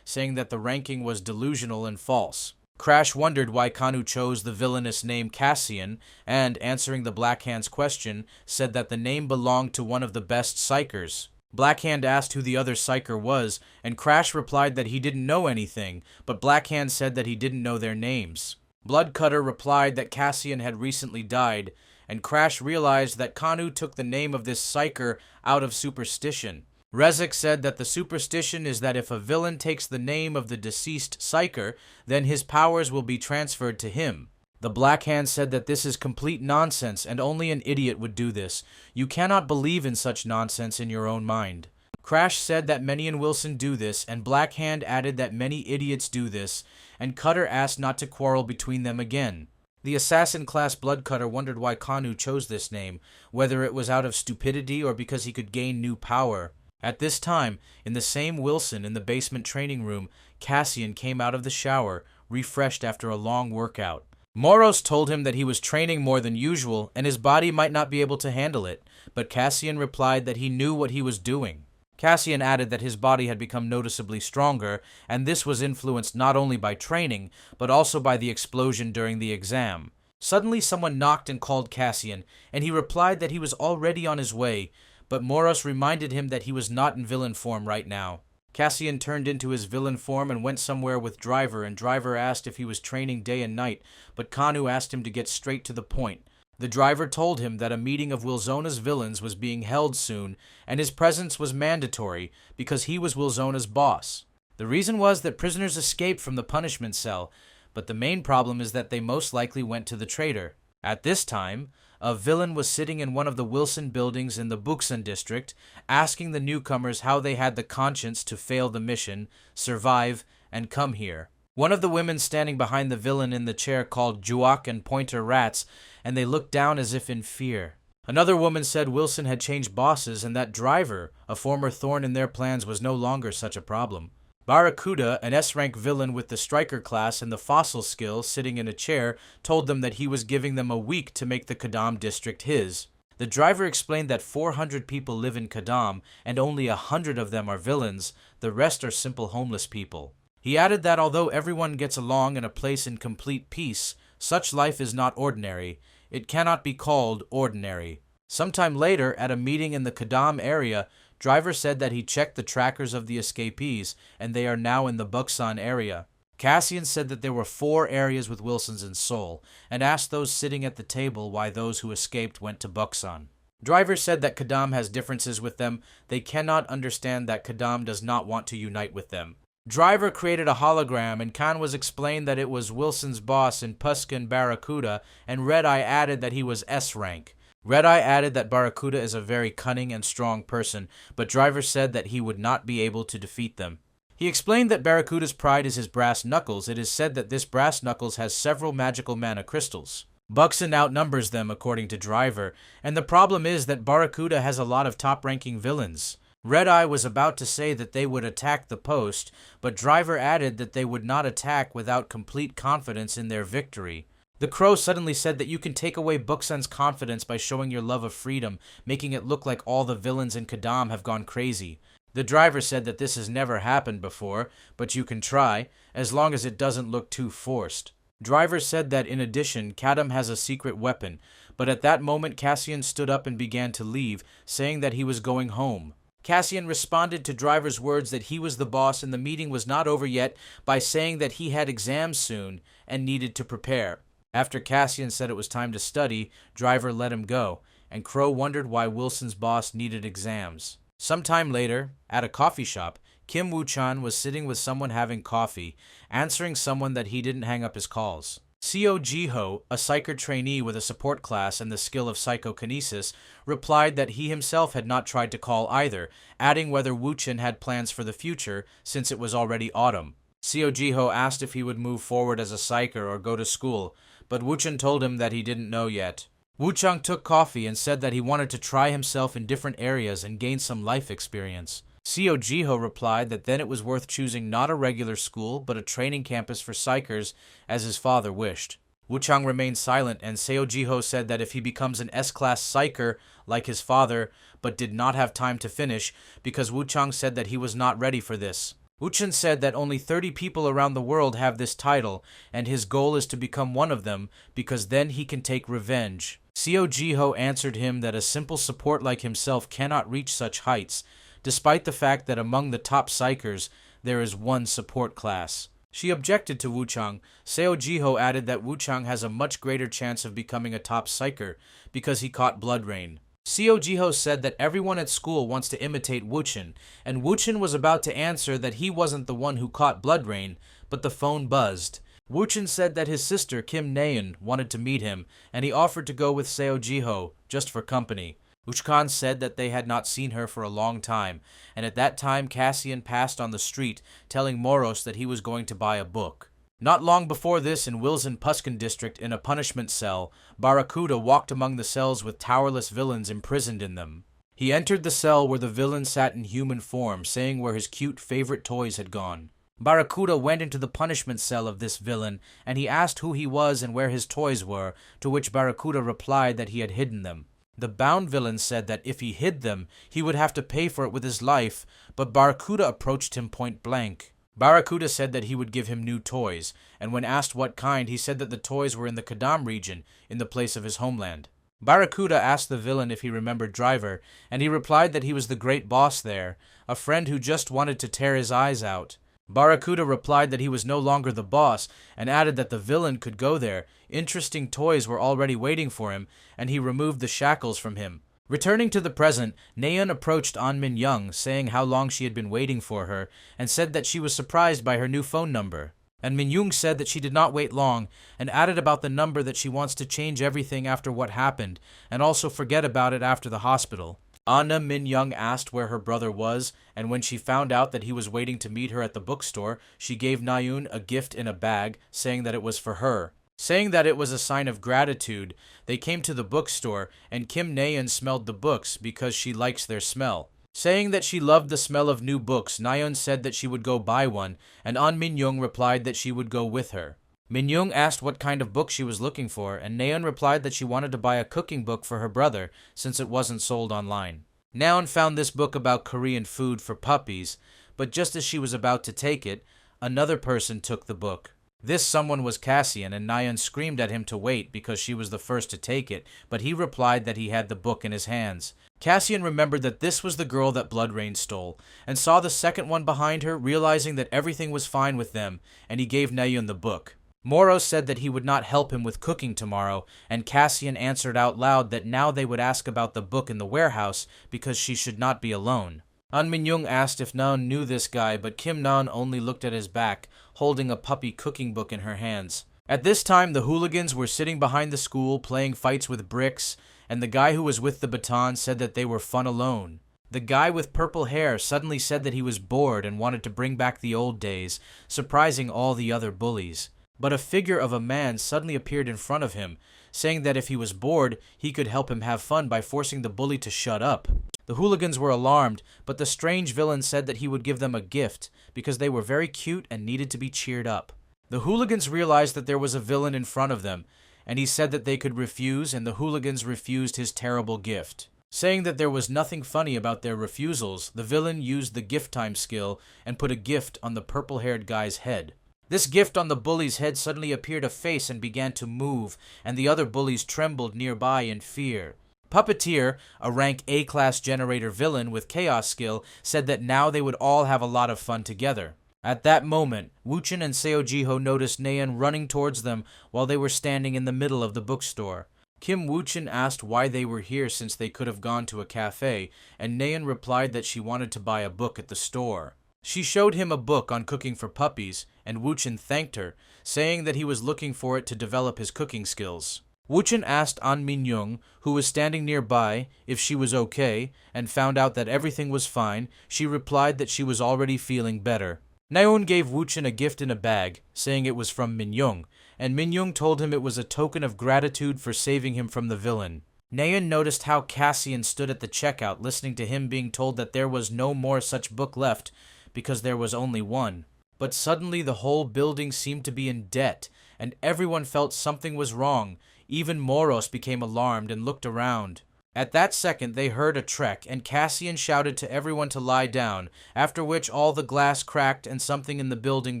saying that the ranking was delusional and false. Crash wondered why Kanu chose the villainous name Cassian, and, answering the Black Hand's question, said that the name belonged to one of the best psychers. Black Hand asked who the other psycher was, and Crash replied that he didn't know anything, but Black Hand said that he didn't know their names. Bloodcutter replied that Cassian had recently died, and Crash realized that Kanu took the name of this psyker out of superstition. Rezek said that the superstition is that if a villain takes the name of the deceased psyker, then his powers will be transferred to him. The Black Hand said that this is complete nonsense and only an idiot would do this. You cannot believe in such nonsense in your own mind. Crash said that many in Wilson do this, and Black Hand added that many idiots do this, and Cutter asked not to quarrel between them again. The assassin-class Bloodcutter wondered why Kanu chose this name, whether it was out of stupidity or because he could gain new power. At this time, in the same Wilson in the basement training room, Cassian came out of the shower, refreshed after a long workout. Moros told him that he was training more than usual and his body might not be able to handle it, but Cassian replied that he knew what he was doing. Cassian added that his body had become noticeably stronger, and this was influenced not only by training, but also by the explosion during the exam. Suddenly someone knocked and called Cassian, and he replied that he was already on his way, but Moros reminded him that he was not in villain form right now. Cassian turned into his villain form and went somewhere with Driver, and Driver asked if he was training day and night, but Kanu asked him to get straight to the point. The Driver told him that a meeting of Wilzona's villains was being held soon, and his presence was mandatory because he was Wilzona's boss. The reason was that prisoners escaped from the punishment cell, but the main problem is that they most likely went to the traitor. At this time, a villain was sitting in one of the Wilson buildings in the Buksan district, asking the newcomers how they had the conscience to fail the mission, survive, and come here. One of the women standing behind the villain in the chair called Juak and Pointer rats, and they looked down as if in fear. Another woman said Wilson had changed bosses and that Driver, a former thorn in their plans, was no longer such a problem. Barracuda, an S-rank villain with the striker class and the fossil skill, sitting in a chair, told them that he was giving them a week to make the Kadam district his. The Driver explained that 400 people live in Kadam, and only 100 of them are villains, the rest are simple homeless people. He added that although everyone gets along in a place in complete peace, such life is not ordinary. It cannot be called ordinary. Sometime later, at a meeting in the Kadam area, Driver said that he checked the trackers of the escapees, and they are now in the Buksan area. Cassian said that there were 4 areas with Wilsons in Seoul, and asked those sitting at the table why those who escaped went to Buksan. Driver said that Kadam has differences with them. They cannot understand that Kadam does not want to unite with them. Driver created a hologram, and Khan was explained that it was Wilson's boss in Puskin Barracuda, and Red Eye added that he was S-rank. Red Eye added that Barracuda is a very cunning and strong person, but Driver said that he would not be able to defeat them. He explained that Barracuda's pride is his brass knuckles. It is said that this brass knuckles has several magical mana crystals. Buxton outnumbers them, according to Driver, and the problem is that Barracuda has a lot of top-ranking villains. Red Eye was about to say that they would attack the post, but Driver added that they would not attack without complete confidence in their victory. The Crow suddenly said that you can take away Buksan's confidence by showing your love of freedom, making it look like all the villains in Kadam have gone crazy. The Driver said that this has never happened before, but you can try, as long as it doesn't look too forced. Driver said that in addition, Kadam has a secret weapon, but at that moment Cassian stood up and began to leave, saying that he was going home. Cassian responded to Driver's words that he was the boss and the meeting was not over yet by saying that he had exams soon and needed to prepare. After Cassian said it was time to study, Driver let him go, and Crow wondered why Wilson's boss needed exams. Sometime later, at a coffee shop, Kim Woo-chan was sitting with someone having coffee, answering someone that he didn't hang up his calls. Seo Ji-ho, a psyker trainee with a support class and the skill of psychokinesis, replied that he himself had not tried to call either, adding whether Woo-chan had plans for the future since it was already autumn. Seo Ji-ho asked if he would move forward as a psyker or go to school, but Woo-chan told him that he didn't know yet. Woo-chan took coffee and said that he wanted to try himself in different areas and gain some life experience. Seo Ji-ho replied that then it was worth choosing not a regular school but a training campus for psychers as his father wished. Woo-chan remained silent and Seo Ji-ho said that if he becomes an S-class psycher like his father but did not have time to finish because Woo-chan said that he was not ready for this. Woo-chan said that only 30 people around the world have this title and his goal is to become one of them because then he can take revenge. Seo Ji-ho answered him that a simple support like himself cannot reach such heights, despite the fact that among the top psychers, there is one support class. She objected to Woo-chan. Seo Ji-ho added that Woo-chan has a much greater chance of becoming a top psycher because he caught blood rain. Seo Ji-ho said that everyone at school wants to imitate Woo-chan, and Woo-chan was about to answer that he wasn't the one who caught blood rain, but the phone buzzed. Woo-chan said that his sister Kim Na-eun wanted to meet him, and he offered to go with Seo Ji-ho, just for company. Woo-chan said that they had not seen her for a long time, and at that time Cassian passed on the street, telling Moros that he was going to buy a book. Not long before this, in Wilson Puskin district in a punishment cell, Barracuda walked among the cells with towerless villains imprisoned in them. He entered the cell where the villain sat in human form, saying where his cute favorite toys had gone. Barracuda went into the punishment cell of this villain, and he asked who he was and where his toys were, to which Barracuda replied that he had hidden them. The bound villain said that if he hid them, he would have to pay for it with his life, but Barracuda approached him point blank. Barracuda said that he would give him new toys, and when asked what kind, he said that the toys were in the Kadam region, in the place of his homeland. Barracuda asked the villain if he remembered Driver, and he replied that he was the great boss there, a friend who just wanted to tear his eyes out. Barracuda replied that he was no longer the boss, and added that the villain could go there. Interesting toys were already waiting for him, and he removed the shackles from him. Returning to the present, Na-eun approached An Min-young, saying how long she had been waiting for her, and said that she was surprised by her new phone number. And Min-young said that she did not wait long, and added about the number that she wants to change everything after what happened, and also forget about it after the hospital. Anna Min-young asked where her brother was, and when she found out that he was waiting to meet her at the bookstore, she gave Na-eun a gift in a bag, saying that it was for her. Saying that it was a sign of gratitude, they came to the bookstore, and Kim Na-eun smelled the books because she likes their smell. Saying that she loved the smell of new books, Na-eun said that she would go buy one, and An Min-young replied that she would go with her. Min-young asked what kind of book she was looking for, and Na-eun replied that she wanted to buy a cooking book for her brother, since it wasn't sold online. Na-eun found this book about Korean food for puppies, but just as she was about to take it, another person took the book. This someone was Cassian, and Na-eun screamed at him to wait because she was the first to take it, but he replied that he had the book in his hands. Cassian remembered that this was the girl that Blood Rain stole, and saw the second one behind her, realizing that everything was fine with them, and he gave Na-eun the book. Moro said that he would not help him with cooking tomorrow, and Cassian answered out loud that now they would ask about the book in the warehouse because she should not be alone. An Min-young asked if Na-eun knew this guy, but Kim Na-eun only looked at his back, holding a puppy cooking book in her hands. At this time, the hooligans were sitting behind the school playing fights with bricks, and the guy who was with the baton said that they were fun alone. The guy with purple hair suddenly said that he was bored and wanted to bring back the old days, surprising all the other bullies. But a figure of a man suddenly appeared in front of him, saying that if he was bored, he could help him have fun by forcing the bully to shut up. The hooligans were alarmed, but the strange villain said that he would give them a gift, because they were very cute and needed to be cheered up. The hooligans realized that there was a villain in front of them, and he said that they could refuse, and the hooligans refused his terrible gift. Saying that there was nothing funny about their refusals, the villain used the gift time skill and put a gift on the purple-haired guy's head. This gift on the bully's head suddenly appeared a face and began to move, and the other bullies trembled nearby in fear. Puppeteer, a rank A-class generator villain with chaos skill, said that now they would all have a lot of fun together. At that moment, Woo-chan and Seo Ji-ho noticed Na-eun running towards them while they were standing in the middle of the bookstore. Kim Woo-chan asked why they were here since they could have gone to a cafe, and Na-eun replied that she wanted to buy a book at the store. She showed him a book on cooking for puppies, and Wuchen thanked her, saying that he was looking for it to develop his cooking skills. Wuchen asked An Min-young, who was standing nearby, if she was okay, and found out that everything was fine. She replied that she was already feeling better. Naeun gave Wuchen a gift in a bag, saying it was from Min-young, and Min-young told him it was a token of gratitude for saving him from the villain. Naeun noticed how Cassian stood at the checkout listening to him being told that there was no more such book left, because there was only one. But suddenly the whole building seemed to be in debt, and everyone felt something was wrong. Even Moros became alarmed and looked around. At that second they heard a trek, and Cassian shouted to everyone to lie down, after which all the glass cracked and something in the building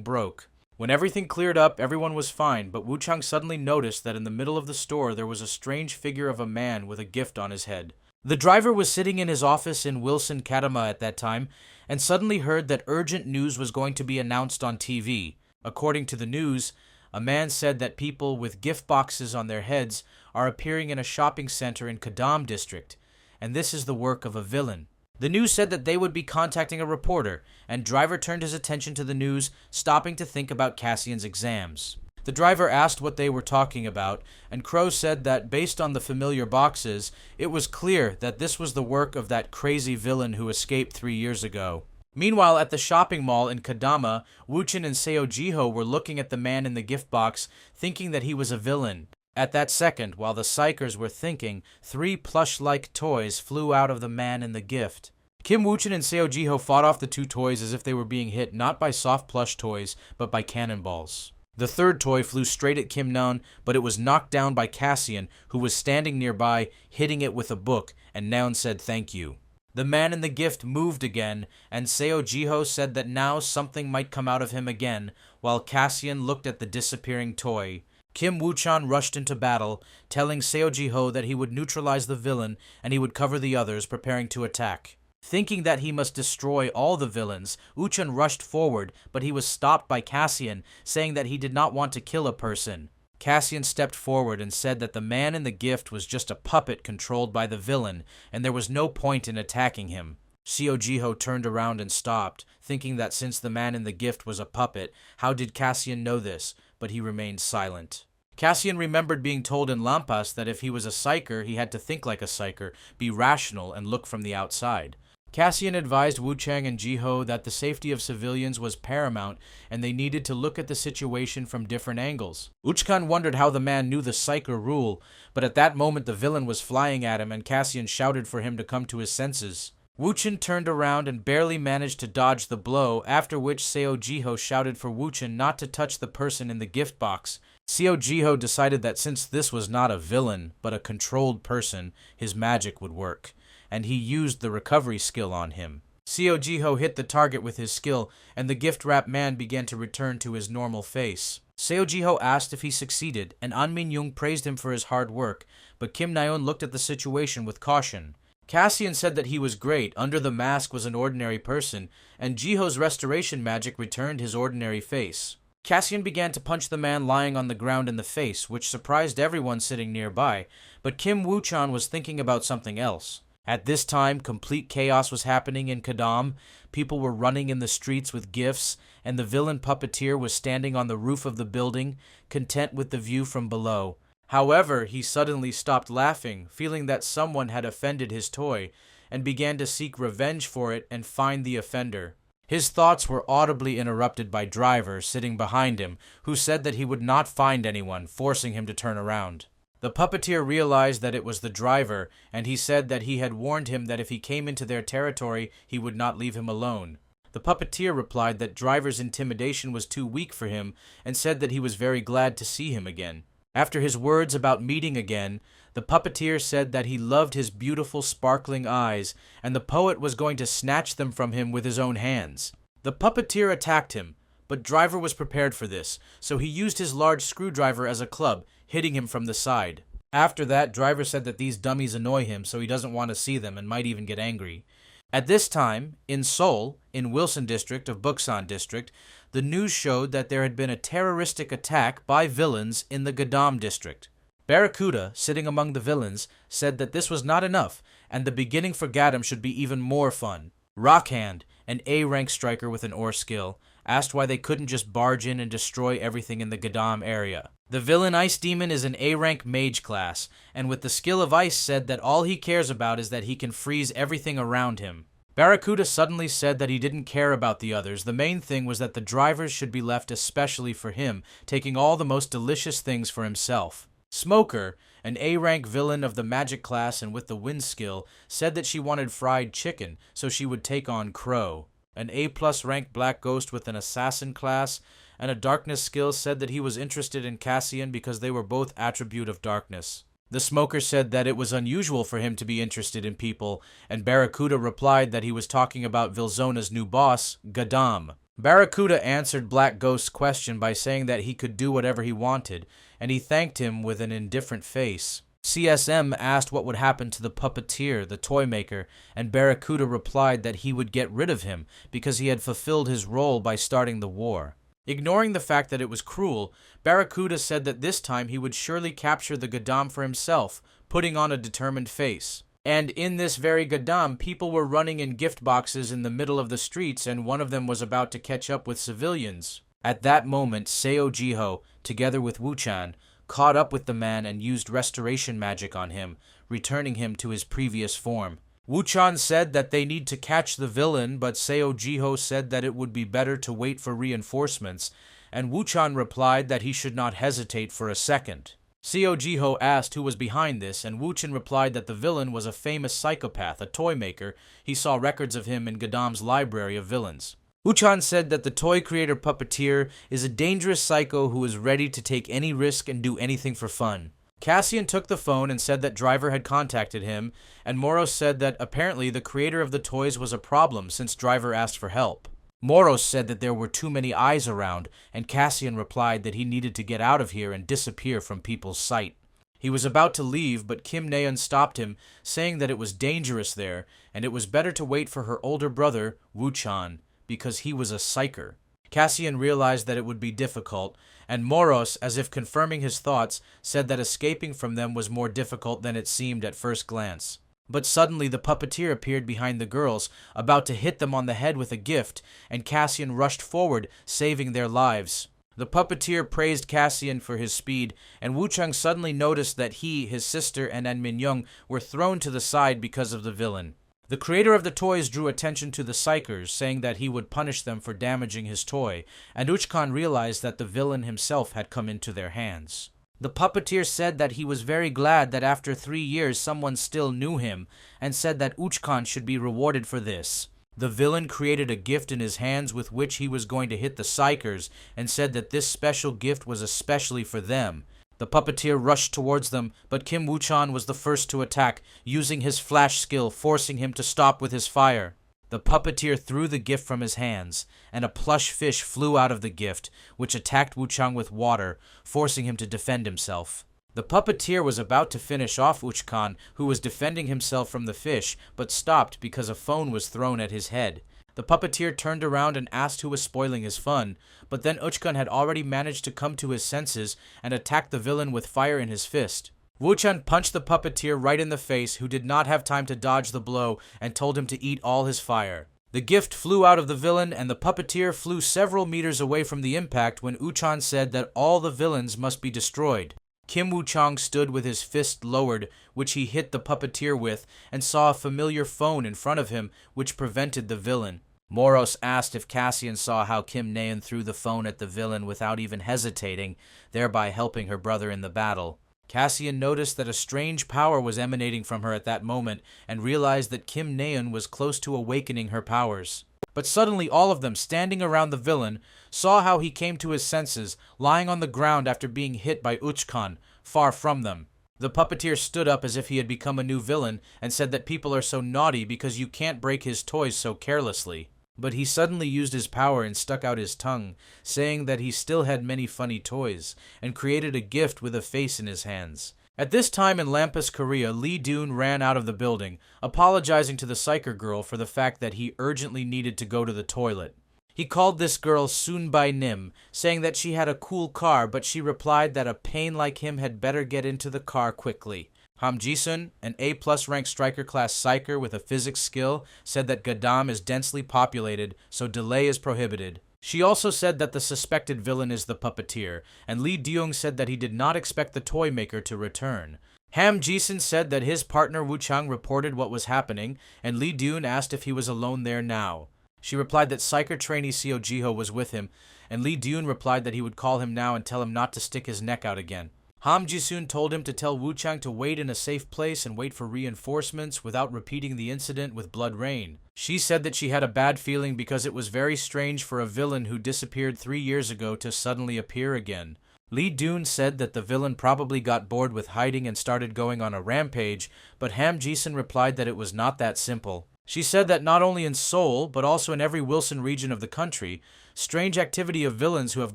broke. When everything cleared up, everyone was fine, but Wuchang suddenly noticed that in the middle of the store there was a strange figure of a man with a gift on his head. The driver was sitting in his office in Wilson Kadama at that time, and suddenly heard that urgent news was going to be announced on TV. According to the news, a man said that people with gift boxes on their heads are appearing in a shopping center in Kadam district, and this is the work of a villain. The news said that they would be contacting a reporter, and driver turned his attention to the news, stopping to think about Cassian's exams. The driver asked what they were talking about, and Crow said that based on the familiar boxes, it was clear that this was the work of that crazy villain who escaped 3 years ago. Meanwhile, at the shopping mall in Kadama, Wuchen and Seo Jiho were looking at the man in the gift box, thinking that he was a villain. At that second, while the psychers were thinking, 3 plush-like toys flew out of the man in the gift. Kim Wuchen and Seo Jiho fought off the 2 toys as if they were being hit not by soft plush toys, but by cannonballs. The 3rd toy flew straight at Kim Naeun, but it was knocked down by Cassian, who was standing nearby, hitting it with a book, and Naeun said thank you. The man in the gift moved again, and Seo Jiho said that now something might come out of him again, while Cassian looked at the disappearing toy. Kim Wuchan rushed into battle, telling Seo Jiho that he would neutralize the villain and he would cover the others, preparing to attack. Thinking that he must destroy all the villains, Wuchen rushed forward, but he was stopped by Cassian, saying that he did not want to kill a person. Cassian stepped forward and said that the man in the gift was just a puppet controlled by the villain, and there was no point in attacking him. Seo Jiho turned around and stopped, thinking that since the man in the gift was a puppet, how did Cassian know this? But he remained silent. Cassian remembered being told in Lampas that if he was a psyker, he had to think like a psyker, be rational, and look from the outside. Cassian advised Wuchang and Jiho that the safety of civilians was paramount and they needed to look at the situation from different angles. Uchkan wondered how the man knew the psyker rule, but at that moment the villain was flying at him and Cassian shouted for him to come to his senses. Wuchen turned around and barely managed to dodge the blow, after which Seo Jiho shouted for Wuchen not to touch the person in the gift box. Seo Jiho decided that since this was not a villain, but a controlled person, his magic would work, and he used the recovery skill on him. Seo Jiho hit the target with his skill, and the gift-wrapped man began to return to his normal face. Seo Jiho asked if he succeeded, and An Min-young praised him for his hard work, but Kim Naeun looked at the situation with caution. Cassian said that he was great, under the mask was an ordinary person, and Jiho's restoration magic returned his ordinary face. Cassian began to punch the man lying on the ground in the face, which surprised everyone sitting nearby, but Kim Wuchan was thinking about something else. At this time, complete chaos was happening in Kadam. People were running in the streets with gifts, and the villain puppeteer was standing on the roof of the building, content with the view from below. However, he suddenly stopped laughing, feeling that someone had offended his toy, and began to seek revenge for it and find the offender. His thoughts were audibly interrupted by Driver, sitting behind him, who said that he would not find anyone, forcing him to turn around. The puppeteer realized that it was the driver, and he said that he had warned him that if he came into their territory, he would not leave him alone. The puppeteer replied that Driver's intimidation was too weak for him, and said that he was very glad to see him again. After his words about meeting again, the puppeteer said that he loved his beautiful sparkling eyes, and the poet was going to snatch them from him with his own hands. The puppeteer attacked him, but Driver was prepared for this, so he used his large screwdriver as a club, hitting him from the side. After that, Driver said that these dummies annoy him, so he doesn't want to see them and might even get angry. At this time, in Seoul, in Wilson District of Buksan District, the news showed that there had been a terroristic attack by villains in the Gadam District. Barracuda, sitting among the villains, said that this was not enough, and the beginning for Gadam should be even more fun. Rockhand, an A-rank striker with an ore skill, asked why they couldn't just barge in and destroy everything in the Gadam area. The villain Ice Demon is an A-rank mage class, and with the skill of ice said that all he cares about is that he can freeze everything around him. Barracuda suddenly said that he didn't care about the others. The main thing was that the drivers should be left especially for him, taking all the most delicious things for himself. Smoker, an A-rank villain of the magic class and with the wind skill, said that she wanted fried chicken, so she would take on Crow. An A-plus rank black ghost with an assassin class and a darkness skill said that he was interested in Cassian because they were both attribute of darkness. The smoker said that it was unusual for him to be interested in people, and Barracuda replied that he was talking about Vilzona's new boss, Gadam. Barracuda answered Black Ghost's question by saying that he could do whatever he wanted, and he thanked him with an indifferent face. CSM asked what would happen to the puppeteer, the toy maker, and Barracuda replied that he would get rid of him because he had fulfilled his role by starting the war. Ignoring the fact that it was cruel, Barracuda said that this time he would surely capture the Gadam for himself, putting on a determined face. And in this very Gadam, people were running in gift boxes in the middle of the streets, and one of them was about to catch up with civilians. At that moment, Seo Jiho, together with Wuchan, caught up with the man and used restoration magic on him, returning him to his previous form. Wuchan said that they need to catch the villain, but Seo Jiho said that it would be better to wait for reinforcements, and Wuchan replied that he should not hesitate for a second. Seo Jiho asked who was behind this, and Wuchan replied that the villain was a famous psychopath, a toy maker. He saw records of him in Gadam's library of villains. Wuchan said that the toy creator puppeteer is a dangerous psycho who is ready to take any risk and do anything for fun. Cassian took the phone and said that Driver had contacted him, and Moros said that apparently the creator of the toys was a problem since Driver asked for help. Moros said that there were too many eyes around, and Cassian replied that he needed to get out of here and disappear from people's sight. He was about to leave, but Kim Naeun stopped him, saying that it was dangerous there, and it was better to wait for her older brother, Wuchan, because he was a psyker. Cassian realized that it would be difficult, and Moros, as if confirming his thoughts, said that escaping from them was more difficult than it seemed at first glance. But suddenly the puppeteer appeared behind the girls, about to hit them on the head with a gift, and Cassian rushed forward, saving their lives. The puppeteer praised Cassian for his speed, and Wuchang suddenly noticed that he, his sister, and An Minyoung were thrown to the side because of the villain. The creator of the toys drew attention to the psychers, saying that he would punish them for damaging his toy, and Uchkan realized that the villain himself had come into their hands. The puppeteer said that he was very glad that after 3 years someone still knew him, and said that Uchkan should be rewarded for this. The villain created a gift in his hands with which he was going to hit the psychers, and said that this special gift was especially for them. The puppeteer rushed towards them, but Kim Wuchan was the first to attack, using his flash skill, forcing him to stop with his fire. The puppeteer threw the gift from his hands, and a plush fish flew out of the gift, which attacked Wuchang with water, forcing him to defend himself. The puppeteer was about to finish off Uchkan, who was defending himself from the fish, but stopped because a phone was thrown at his head. The puppeteer turned around and asked who was spoiling his fun, but then Uchkan had already managed to come to his senses and attacked the villain with fire in his fist. Wuchan punched the puppeteer right in the face, who did not have time to dodge the blow, and told him to eat all his fire. The gift flew out of the villain, and the puppeteer flew several meters away from the impact when Uchan said that all the villains must be destroyed. Kim Wuchang stood with his fist lowered, which he hit the puppeteer with, and saw a familiar phone in front of him, which prevented the villain. Moros asked if Cassian saw how Kim Naeun threw the phone at the villain without even hesitating, thereby helping her brother in the battle. Cassian noticed that a strange power was emanating from her at that moment, and realized that Kim Naeun was close to awakening her powers. But suddenly all of them, standing around the villain, saw how he came to his senses, lying on the ground after being hit by Uchkan, far from them. The puppeteer stood up as if he had become a new villain, and said that people are so naughty because you can't break his toys so carelessly. But he suddenly used his power and stuck out his tongue, saying that he still had many funny toys, and created a gift with a face in his hands. At this time in Lampus, Korea, Lee Doon ran out of the building, apologizing to the psyker girl for the fact that he urgently needed to go to the toilet. He called this girl Soonbai Nim, saying that she had a cool car, but she replied that a pain like him had better get into the car quickly. Ham Ji-sun, an A-plus ranked striker class psyker with a physics skill, said that Gadam is densely populated, so delay is prohibited. She also said that the suspected villain is the puppeteer, and Lee Deung said that he did not expect the toy maker to return. Ham Ji-sun said that his partner Wu Chang reported what was happening, and Lee Deung asked if he was alone there now. She replied that psyker trainee Seo Jiho was with him, and Lee Deung replied that he would call him now and tell him not to stick his neck out again. Ham Ji-sun told him to tell Wu Chang to wait in a safe place and wait for reinforcements without repeating the incident with Blood Rain. She said that she had a bad feeling because it was very strange for a villain who disappeared 3 years ago to suddenly appear again. Lee Deung said that the villain probably got bored with hiding and started going on a rampage, but Ham Ji-sun replied that it was not that simple. She said that not only in Seoul, but also in every Wilson region of the country, strange activity of villains who have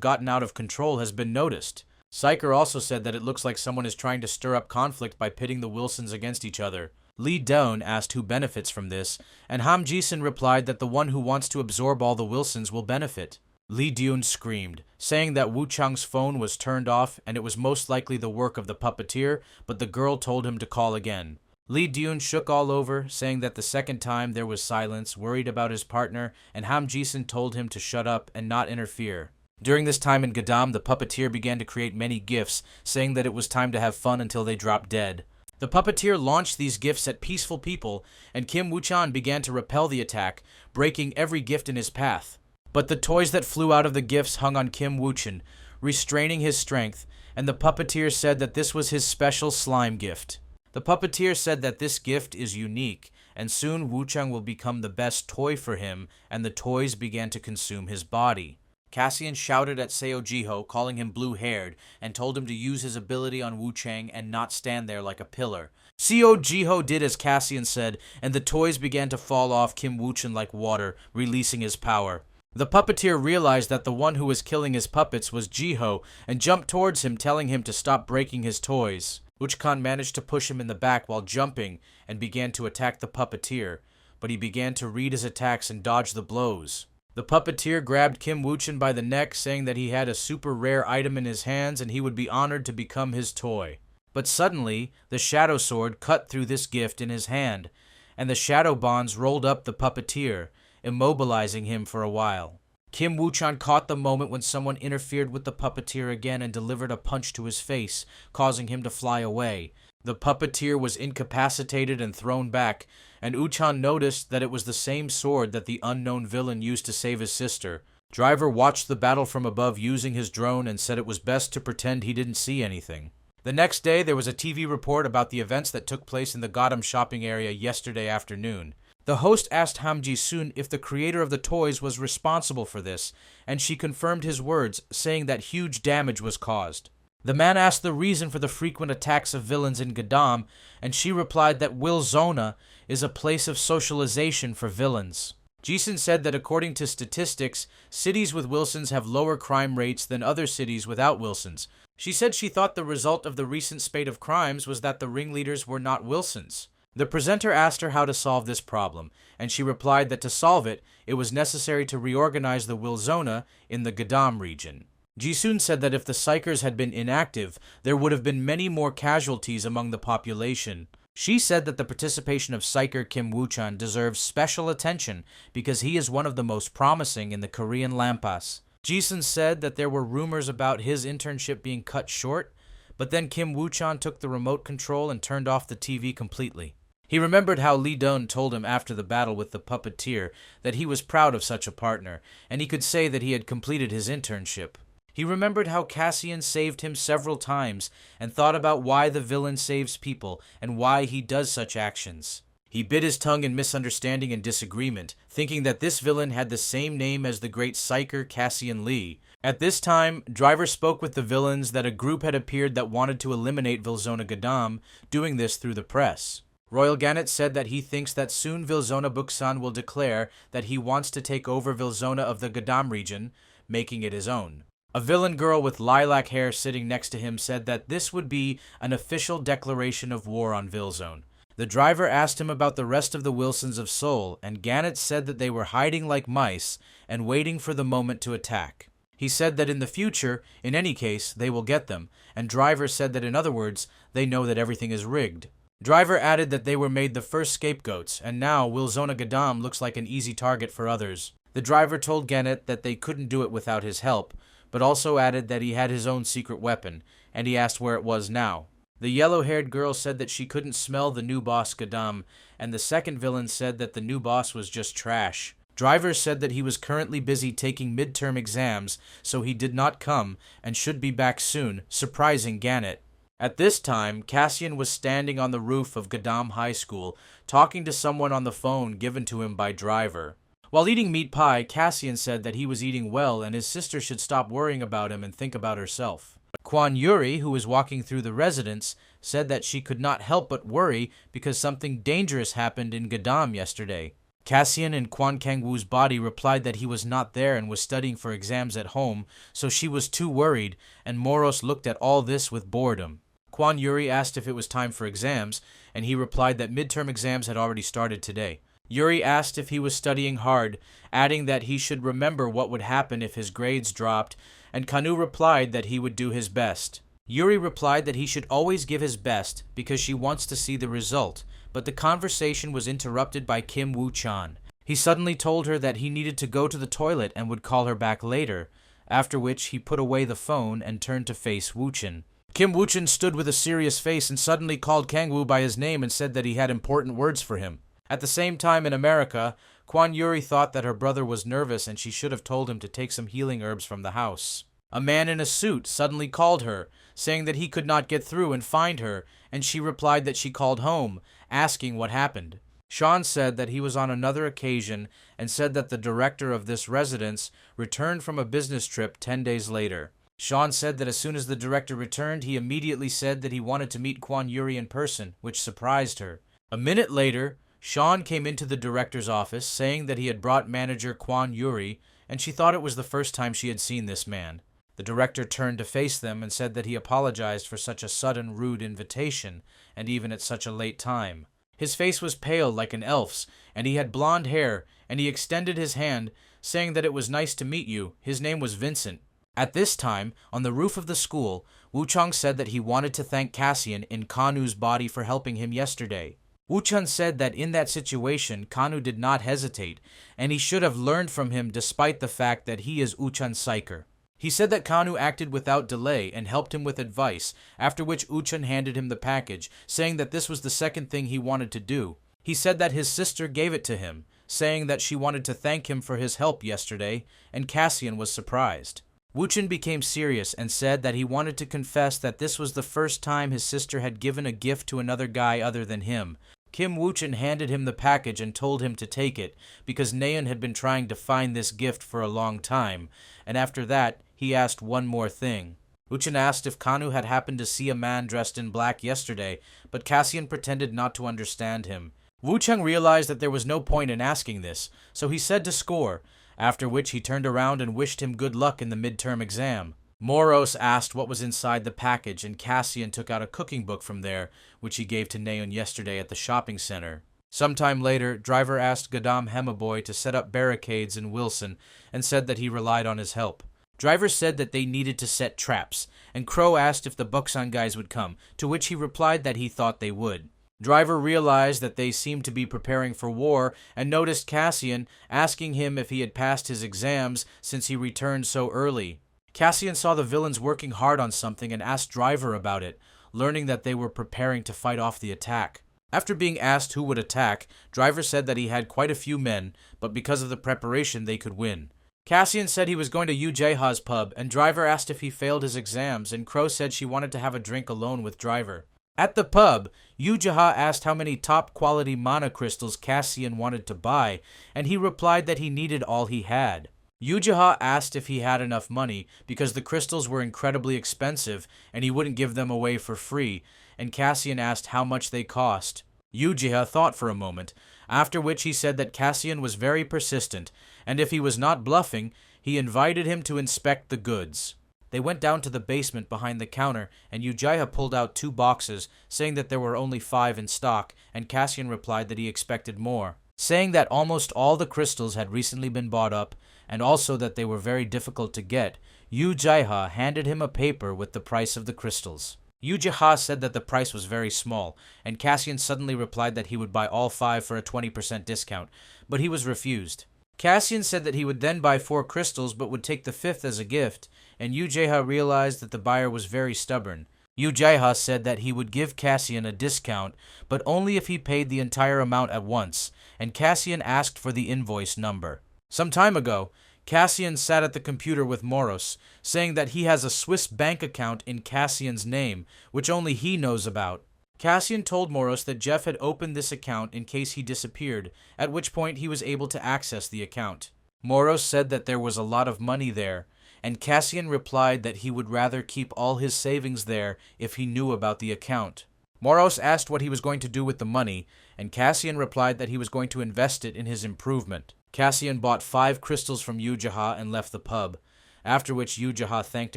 gotten out of control has been noticed. Psyker also said that it looks like someone is trying to stir up conflict by pitting the Wilsons against each other. Lee Deung asked who benefits from this, and Ham Ji-sun replied that the one who wants to absorb all the Wilsons will benefit. Lee Deung screamed, saying that Wu Chang's phone was turned off and it was most likely the work of the puppeteer, but the girl told him to call again. Lee Deung shook all over, saying that the second time there was silence, worried about his partner, and Ham Ji-sun told him to shut up and not interfere. During this time in Gadam, the puppeteer began to create many gifts, saying that it was time to have fun until they dropped dead. The puppeteer launched these gifts at peaceful people, and Kim Woo-chan began to repel the attack, breaking every gift in his path. But the toys that flew out of the gifts hung on Kim Woo-chan, restraining his strength, and the puppeteer said that this was his special slime gift. The puppeteer said that this gift is unique, and soon Woo-chang will become the best toy for him, and the toys began to consume his body. Cassian shouted at Seo Jiho, calling him blue-haired, and told him to use his ability on Wu Chang and not stand there like a pillar. Seo Jiho did as Cassian said, and the toys began to fall off Kim Woo-chan like water, releasing his power. The puppeteer realized that the one who was killing his puppets was Jiho, and jumped towards him, telling him to stop breaking his toys. Woo-chan managed to push him in the back while jumping, and began to attack the puppeteer, but he began to read his attacks and dodge the blows. The puppeteer grabbed Kim Woo-chan by the neck, saying that he had a super rare item in his hands and he would be honored to become his toy. But suddenly, the shadow sword cut through this gift in his hand, and the shadow bonds rolled up the puppeteer, immobilizing him for a while. Kim Woo-chan caught the moment when someone interfered with the puppeteer again and delivered a punch to his face, causing him to fly away. The puppeteer was incapacitated and thrown back, and Woo-chan noticed that it was the same sword that the unknown villain used to save his sister. Driver watched the battle from above using his drone and said it was best to pretend he didn't see anything. The next day, there was a TV report about the events that took place in the Gotham shopping area yesterday afternoon. The host asked Ham Ji-sun if the creator of the toys was responsible for this, and she confirmed his words, saying that huge damage was caused. The man asked the reason for the frequent attacks of villains in Gadam, and she replied that Wilzona is a place of socialization for villains. Ji-sun said that according to statistics, cities with Wilsons have lower crime rates than other cities without Wilsons. She said she thought the result of the recent spate of crimes was that the ringleaders were not Wilsons. The presenter asked her how to solve this problem, and she replied that to solve it, it was necessary to reorganize the Wilzona in the Gadam region. Ji-sun said that if the psychers had been inactive, there would have been many more casualties among the population. She said that the participation of psycher Kim Woo-chan deserves special attention because he is one of the most promising in the Korean Lampas. Ji-sun said that there were rumors about his internship being cut short, but then Kim Woo-chan took the remote control and turned off the TV completely. He remembered how Lee Deung told him after the battle with the puppeteer that he was proud of such a partner, and he could say that he had completed his internship. He remembered how Cassian saved him several times and thought about why the villain saves people and why he does such actions. He bit his tongue in misunderstanding and disagreement, thinking that this villain had the same name as the great psycher Cassian Lee. At this time, Driver spoke with the villains that a group had appeared that wanted to eliminate Vilzona Gadam, doing this through the press. Royal Gannet said that he thinks that soon Vilzona Buksan will declare that he wants to take over Vilzona of the Gadam region, making it his own. A villain girl with lilac hair sitting next to him said that this would be an official declaration of war on Vilzone. The driver asked him about the rest of the Wilsons of Seoul, and Gannett said that they were hiding like mice and waiting for the moment to attack. He said that in the future, in any case, they will get them, and Driver said that in other words, they know that everything is rigged. Driver added that they were made the first scapegoats, and now Wilzona Gadam looks like an easy target for others. The driver told Gannett that they couldn't do it without his help, but also added that he had his own secret weapon, and he asked where it was now. The yellow-haired girl said that she couldn't smell the new boss Gadam, and the second villain said that the new boss was just trash. Driver said that he was currently busy taking midterm exams, so he did not come and should be back soon, surprising Gannett. At this time, Cassian was standing on the roof of Gadam High School, talking to someone on the phone given to him by Driver. While eating meat pie, Cassian said that he was eating well and his sister should stop worrying about him and think about herself. Kwan Yuri, who was walking through the residence, said that she could not help but worry because something dangerous happened in Gadam yesterday. Cassian in Kwan Kangwoo's body replied that he was not there and was studying for exams at home, so she was too worried, and Moros looked at all this with boredom. Kwan Yuri asked if it was time for exams, and he replied that midterm exams had already started today. Yuri asked if he was studying hard, adding that he should remember what would happen if his grades dropped, and Kanu replied that he would do his best. Yuri replied that he should always give his best because she wants to see the result, but the conversation was interrupted by Kim Woo-chan. He suddenly told her that he needed to go to the toilet and would call her back later, after which he put away the phone and turned to face Woo-chan. Kim Woo-chan stood with a serious face and suddenly called Kangwoo by his name and said that he had important words for him. At the same time in America, Kwan Yuri thought that her brother was nervous and she should have told him to take some healing herbs from the house. A man in a suit suddenly called her, saying that he could not get through and find her, and she replied that she called home, asking what happened. Sean said that he was on another occasion and said that the director of this residence returned from a business trip 10 days later. Sean said that as soon as the director returned, he immediately said that he wanted to meet Kwan Yuri in person, which surprised her. A minute later, Sean came into the director's office saying that he had brought manager Kwan Yuri, and she thought it was the first time she had seen this man. The director turned to face them and said that he apologized for such a sudden, rude invitation, and even at such a late time. His face was pale like an elf's, and he had blonde hair, and he extended his hand, saying that it was nice to meet you. His name was Vincent. At this time, on the roof of the school, Wu-chang said that he wanted to thank Cassian in Kanu's body for helping him yesterday. Wu-chan said that in that situation, Kanu did not hesitate, and he should have learned from him despite the fact that he is Uchan's psyker. He said that Kanu acted without delay and helped him with advice, after which Uchan handed him the package, saying that this was the second thing he wanted to do. He said that his sister gave it to him, saying that she wanted to thank him for his help yesterday, and Cassian was surprised. Wu-chan became serious and said that he wanted to confess that this was the first time his sister had given a gift to another guy other than him. Kim Woo-chan handed him the package and told him to take it, because Naeun had been trying to find this gift for a long time, and after that, he asked one more thing. Woo-chan asked if Kanu had happened to see a man dressed in black yesterday, but Cassian pretended not to understand him. Wu-chang realized that there was no point in asking this, so he said to score, after which he turned around and wished him good luck in the midterm exam. Moros asked what was inside the package, and Cassian took out a cooking book from there, which he gave to Naeun yesterday at the shopping center. Sometime later, Driver asked Gadam Hemaboy to set up barricades in Wilson and said that he relied on his help. Driver said that they needed to set traps, and Crow asked if the Buksan guys would come, to which he replied that he thought they would. Driver realized that they seemed to be preparing for war and noticed Cassian, asking him if he had passed his exams since he returned so early. Cassian saw the villains working hard on something and asked Driver about it, learning that they were preparing to fight off the attack. After being asked who would attack, Driver said that he had quite a few men, but because of the preparation they could win. Cassian said he was going to Yu Jaeha's pub, and Driver asked if he failed his exams, and Crow said she wanted to have a drink alone with Driver. At the pub, Yu Jaeha asked how many top-quality mana crystals Cassian wanted to buy, and he replied that he needed all he had. Yu Jaeha asked if he had enough money, because the crystals were incredibly expensive, and he wouldn't give them away for free, and Cassian asked how much they cost. Yu Jaeha thought for a moment, after which he said that Cassian was very persistent, and if he was not bluffing, he invited him to inspect the goods. They went down to the basement behind the counter, and Yu Jaeha pulled out 2 boxes, saying that there were only 5 in stock, and Cassian replied that he expected more. saying that almost all the crystals had recently been bought up, and also that they were very difficult to get. Yu Jaiha handed him a paper with the price of the crystals. Yu Jaiha said that the price was very small, and Cassian suddenly replied that he would buy all 5 for a 20% discount, but he was refused. Cassian said that he would then buy 4 crystals but would take the 5th as a gift, and Yu Jaiha realized that the buyer was very stubborn. Yu Jaiha said that he would give Cassian a discount, but only if he paid the entire amount at once, and Cassian asked for the invoice number. Some time ago, Cassian sat at the computer with Moros, saying that he has a Swiss bank account in Cassian's name, which only he knows about. Cassian told Moros that Jeff had opened this account in case he disappeared, at which point he was able to access the account. Moros said that there was a lot of money there, and Cassian replied that he would rather keep all his savings there if he knew about the account. Moros asked what he was going to do with the money, and Cassian replied that he was going to invest it in his improvement. Cassian bought 5 crystals from Yu Jaiha and left the pub, after which Yu Jaiha thanked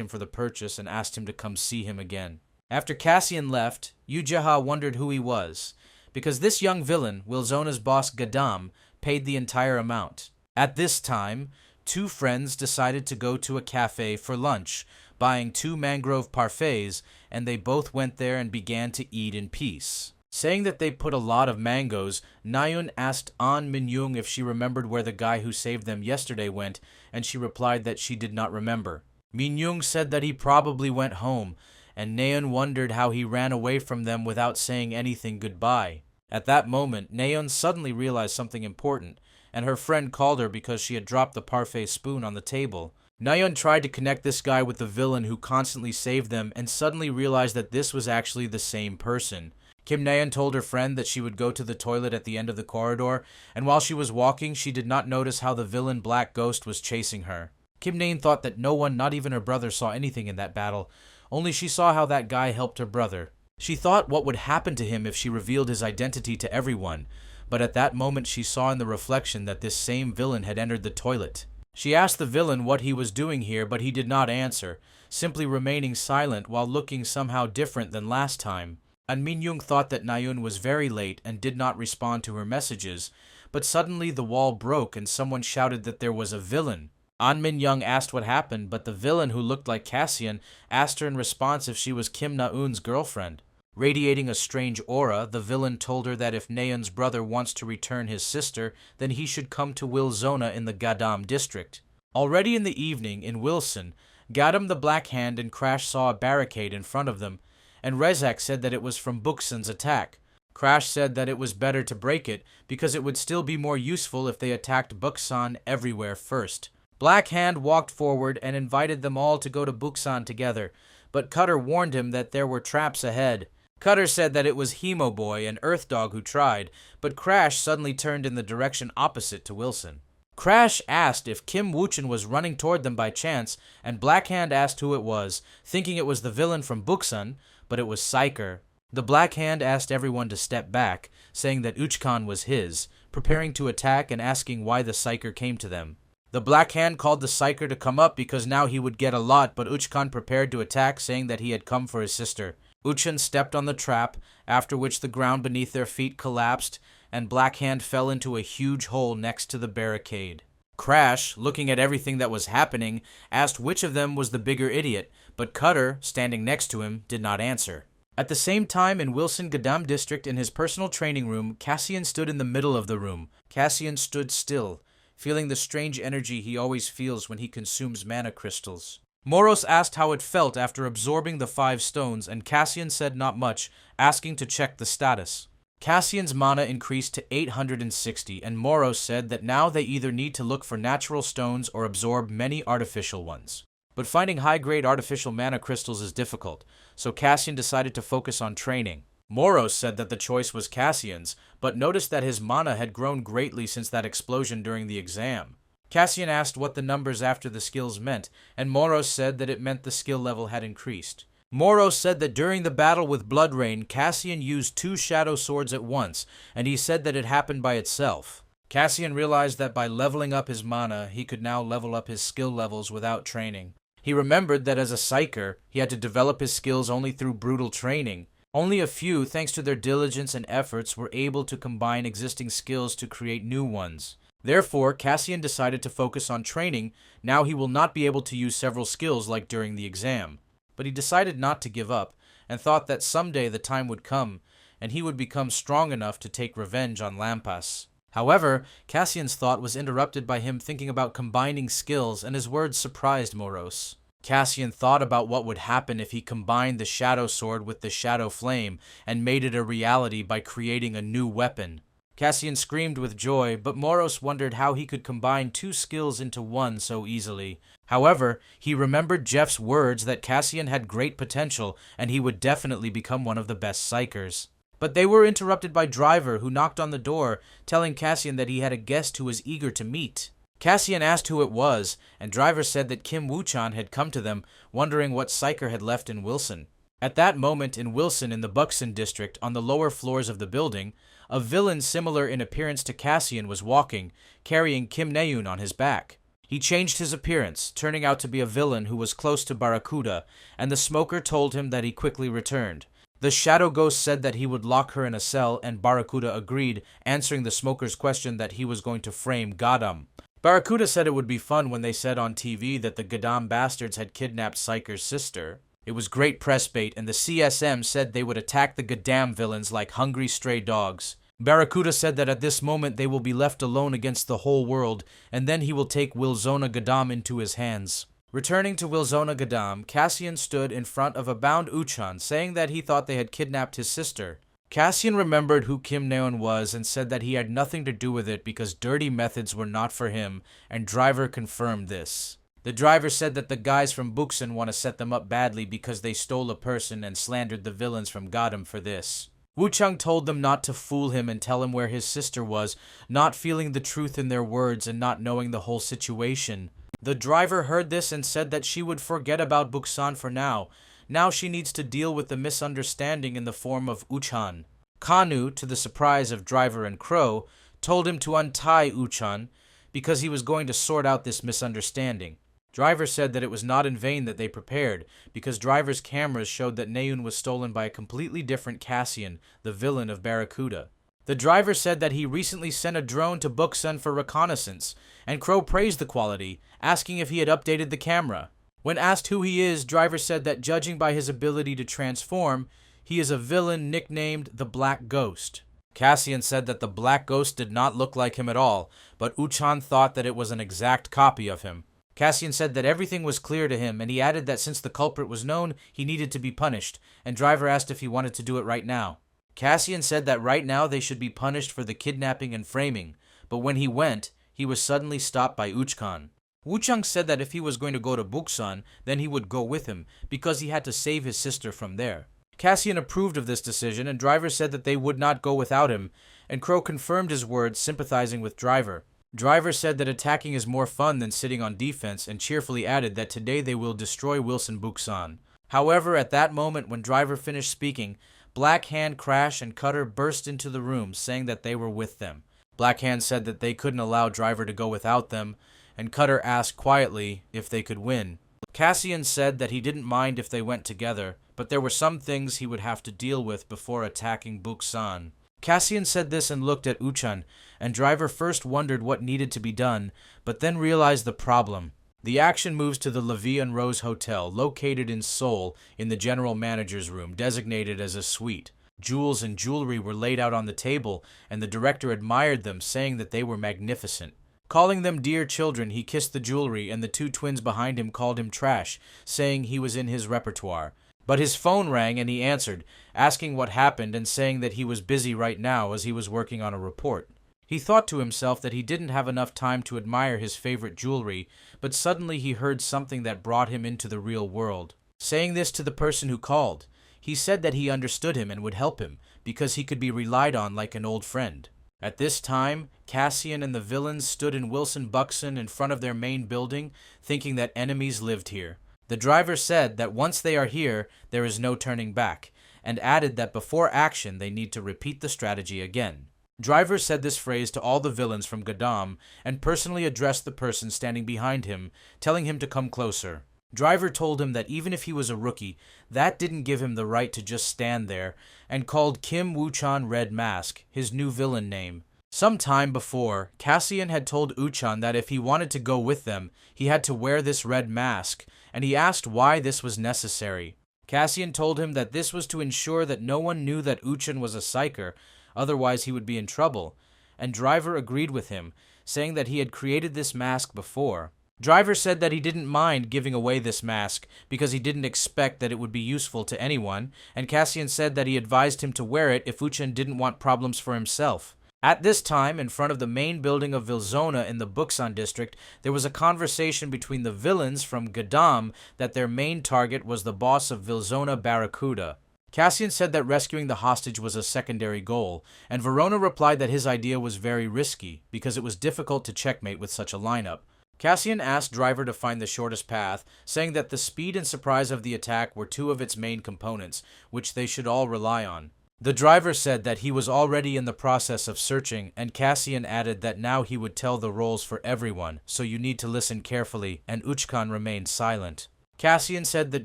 him for the purchase and asked him to come see him again. After Cassian left, Yu Jaiha wondered who he was, because this young villain, Wilzona's boss Gadam, paid the entire amount. At this time, 2 friends decided to go to a cafe for lunch, buying 2 mangrove parfaits, and they both went there and began to eat in peace. Saying that they put a lot of mangoes, Nayun asked An Minyoung if she remembered where the guy who saved them yesterday went, and she replied that she did not remember. Minyoung said that he probably went home, and Nayeon wondered how he ran away from them without saying anything goodbye. At that moment, Nayeon suddenly realized something important, and her friend called her because she had dropped the parfait spoon on the table. Nayeon tried to connect this guy with the villain who constantly saved them and suddenly realized that this was actually the same person. Kim Nayeon told her friend that she would go to the toilet at the end of the corridor, and while she was walking, she did not notice how the villain Black Ghost was chasing her. Kim Nayeon thought that no one, not even her brother, saw anything in that battle, only she saw how that guy helped her brother. She thought what would happen to him if she revealed his identity to everyone, but at that moment she saw in the reflection that this same villain had entered the toilet. She asked the villain what he was doing here, but he did not answer, simply remaining silent while looking somehow different than last time. An Minyoung thought that Nayun was very late and did not respond to her messages, but suddenly the wall broke and someone shouted that there was a villain. An Minyoung asked what happened, but the villain, who looked like Cassian, asked her in response if she was Kim Na-eun's girlfriend. Radiating a strange aura, the villain told her that if Nayeon's brother wants to return his sister, then he should come to Wilzona in the Gadam district. Already in the evening, in Wilson, Gadam the Black Hand and Crash saw a barricade in front of them, and Rezak said that it was from Buksan's attack. Crash said that it was better to break it, because it would still be more useful if they attacked Buksan everywhere first. Black Hand walked forward and invited them all to go to Buksan together, but Cutter warned him that there were traps ahead. Cutter said that it was Hemo Boy and Earth Dog who tried, but Crash suddenly turned in the direction opposite to Wilson. Crash asked if Kim Woo-chin was running toward them by chance, and Black Hand asked who it was, thinking it was the villain from Buksan, but it was Psyker. The Black Hand asked everyone to step back, saying that Uchkan was his, preparing to attack and asking why the Psyker came to them. The Black Hand called the Psyker to come up because now he would get a lot, but Uchkan prepared to attack, saying that he had come for his sister. Uchan stepped on the trap, after which the ground beneath their feet collapsed, and Black Hand fell into a huge hole next to the barricade. Crash, looking at everything that was happening, asked which of them was the bigger idiot, but Cutter, standing next to him, did not answer. At the same time, in Wilson Gadam District, in his personal training room, Cassian stood in the middle of the room. Cassian stood still, feeling the strange energy he always feels when he consumes mana crystals. Moros asked how it felt after absorbing the 5 stones, and Cassian said not much, asking to check the status. Cassian's mana increased to 860, and Moros said that now they either need to look for natural stones or absorb many artificial ones. But finding high-grade artificial mana crystals is difficult, so Cassian decided to focus on training. Moros said that the choice was Cassian's, but noticed that his mana had grown greatly since that explosion during the exam. Cassian asked what the numbers after the skills meant, and Moros said that it meant the skill level had increased. Moros said that during the battle with Blood Rain, Cassian used 2 shadow swords at once, and he said that it happened by itself. Cassian realized that by leveling up his mana, he could now level up his skill levels without training. He remembered that as a Psyker, he had to develop his skills only through brutal training. Only a few, thanks to their diligence and efforts, were able to combine existing skills to create new ones. Therefore, Cassian decided to focus on training. Now he will not be able to use several skills like during the exam. But he decided not to give up, and thought that someday the time would come, and he would become strong enough to take revenge on Lampas. However, Cassian's thought was interrupted by him thinking about combining skills, and his words surprised Moros. Cassian thought about what would happen if he combined the Shadow Sword with the Shadow Flame and made it a reality by creating a new weapon. Cassian screamed with joy, but Moros wondered how he could combine two skills into one so easily. However, he remembered Jeff's words that Cassian had great potential and he would definitely become one of the best psychers. But they were interrupted by Driver, who knocked on the door, telling Cassian that he had a guest who was eager to meet. Cassian asked who it was, and Driver said that Kim Woo-chan had come to them, wondering what psycher had left in Wilson. At that moment in Wilson in the Buxton district, on the lower floors of the building, a villain similar in appearance to Cassian was walking, carrying Kim Naeun on his back. He changed his appearance, turning out to be a villain who was close to Barracuda, and the smoker told him that he quickly returned. The Shadow Ghost said that he would lock her in a cell, and Barracuda agreed, answering the smoker's question that he was going to frame Gadam. Barracuda said it would be fun when they said on TV that the Gadam bastards had kidnapped Psyker's sister. It was great press bait, and the CSM said they would attack the Gadam villains like hungry stray dogs. Barracuda said that at this moment they will be left alone against the whole world, and then he will take Wilzona Gadam into his hands. Returning to Wilzona Gadam, Cassian stood in front of a bound Uchan, saying that he thought they had kidnapped his sister. Cassian remembered who Kim Naeun was and said that he had nothing to do with it because dirty methods were not for him, and Driver confirmed this. The Driver said that the guys from Buxton want to set them up badly because they stole a person and slandered the villains from Gadam for this. Wu-chang told them not to fool him and tell him where his sister was, not feeling the truth in their words and not knowing the whole situation. The Driver heard this and said that she would forget about Buxan for now. Now she needs to deal with the misunderstanding in the form of Uchan. Kanu, to the surprise of Driver and Crow, told him to untie Uchan because he was going to sort out this misunderstanding. Driver said that it was not in vain that they prepared, because Driver's cameras showed that Naeun was stolen by a completely different Cassian, the villain of Barracuda. The Driver said that he recently sent a drone to Buxan for reconnaissance, and Crow praised the quality, asking if he had updated the camera. When asked who he is, Driver said that judging by his ability to transform, he is a villain nicknamed the Black Ghost. Cassian said that the Black Ghost did not look like him at all, but Uchan thought that it was an exact copy of him. Cassian said that everything was clear to him, and he added that since the culprit was known, he needed to be punished, and Driver asked if he wanted to do it right now. Cassian said that right now they should be punished for the kidnapping and framing, but when he went, he was suddenly stopped by Uchkan. Wu-chang said that if he was going to go to Buxan, then he would go with him, because he had to save his sister from there. Cassian approved of this decision, and Driver said that they would not go without him, and Crow confirmed his words, sympathizing with Driver. Driver said that attacking is more fun than sitting on defense, and cheerfully added that today they will destroy Wilson Buxan. However, at that moment when Driver finished speaking, Black Hand, Crash, and Cutter burst into the room, saying that they were with them. Black Hand said that they couldn't allow Driver to go without them, and Cutter asked quietly if they could win. Cassian said that he didn't mind if they went together, but there were some things he would have to deal with before attacking Buxan. Cassian said this and looked at Uchan, and Driver first wondered what needed to be done, but then realized the problem. The action moves to the Levi and Rose Hotel, located in Seoul, in the general manager's room, designated as a suite. Jewels and jewelry were laid out on the table, and the director admired them, saying that they were magnificent. Calling them dear children, he kissed the jewelry, and the two twins behind him called him trash, saying he was in his repertoire. But his phone rang and he answered, asking what happened and saying that he was busy right now as he was working on a report. He thought to himself that he didn't have enough time to admire his favorite jewelry, but suddenly he heard something that brought him into the real world. Saying this to the person who called, he said that he understood him and would help him, because he could be relied on like an old friend. At this time, Cassian and the villains stood in Wilson Buxton in front of their main building, thinking that enemies lived here. The Driver said that once they are here, there is no turning back, and added that before action they need to repeat the strategy again. Driver said this phrase to all the villains from Gadam, and personally addressed the person standing behind him, telling him to come closer. Driver told him that even if he was a rookie, that didn't give him the right to just stand there, and called Kim Woo-chan Red Mask, his new villain name. Some time before, Cassian had told Uchan that if he wanted to go with them, he had to wear this red mask, and he asked why this was necessary. Cassian told him that this was to ensure that no one knew that Uchan was a psyker, otherwise he would be in trouble, and Driver agreed with him, saying that he had created this mask before. Driver said that he didn't mind giving away this mask because he didn't expect that it would be useful to anyone, and Cassian said that he advised him to wear it if Uchan didn't want problems for himself. At this time, in front of the main building of Vilzona in the Buksan district, there was a conversation between the villains from Gadam that their main target was the boss of Vilzona Barracuda. Cassian said that rescuing the hostage was a secondary goal, and Verona replied that his idea was very risky because it was difficult to checkmate with such a lineup. Cassian asked Driver to find the shortest path, saying that the speed and surprise of the attack were two of its main components, which they should all rely on. The Driver said that he was already in the process of searching, and Cassian added that now he would tell the roles for everyone, so you need to listen carefully, and Uchkan remained silent. Cassian said that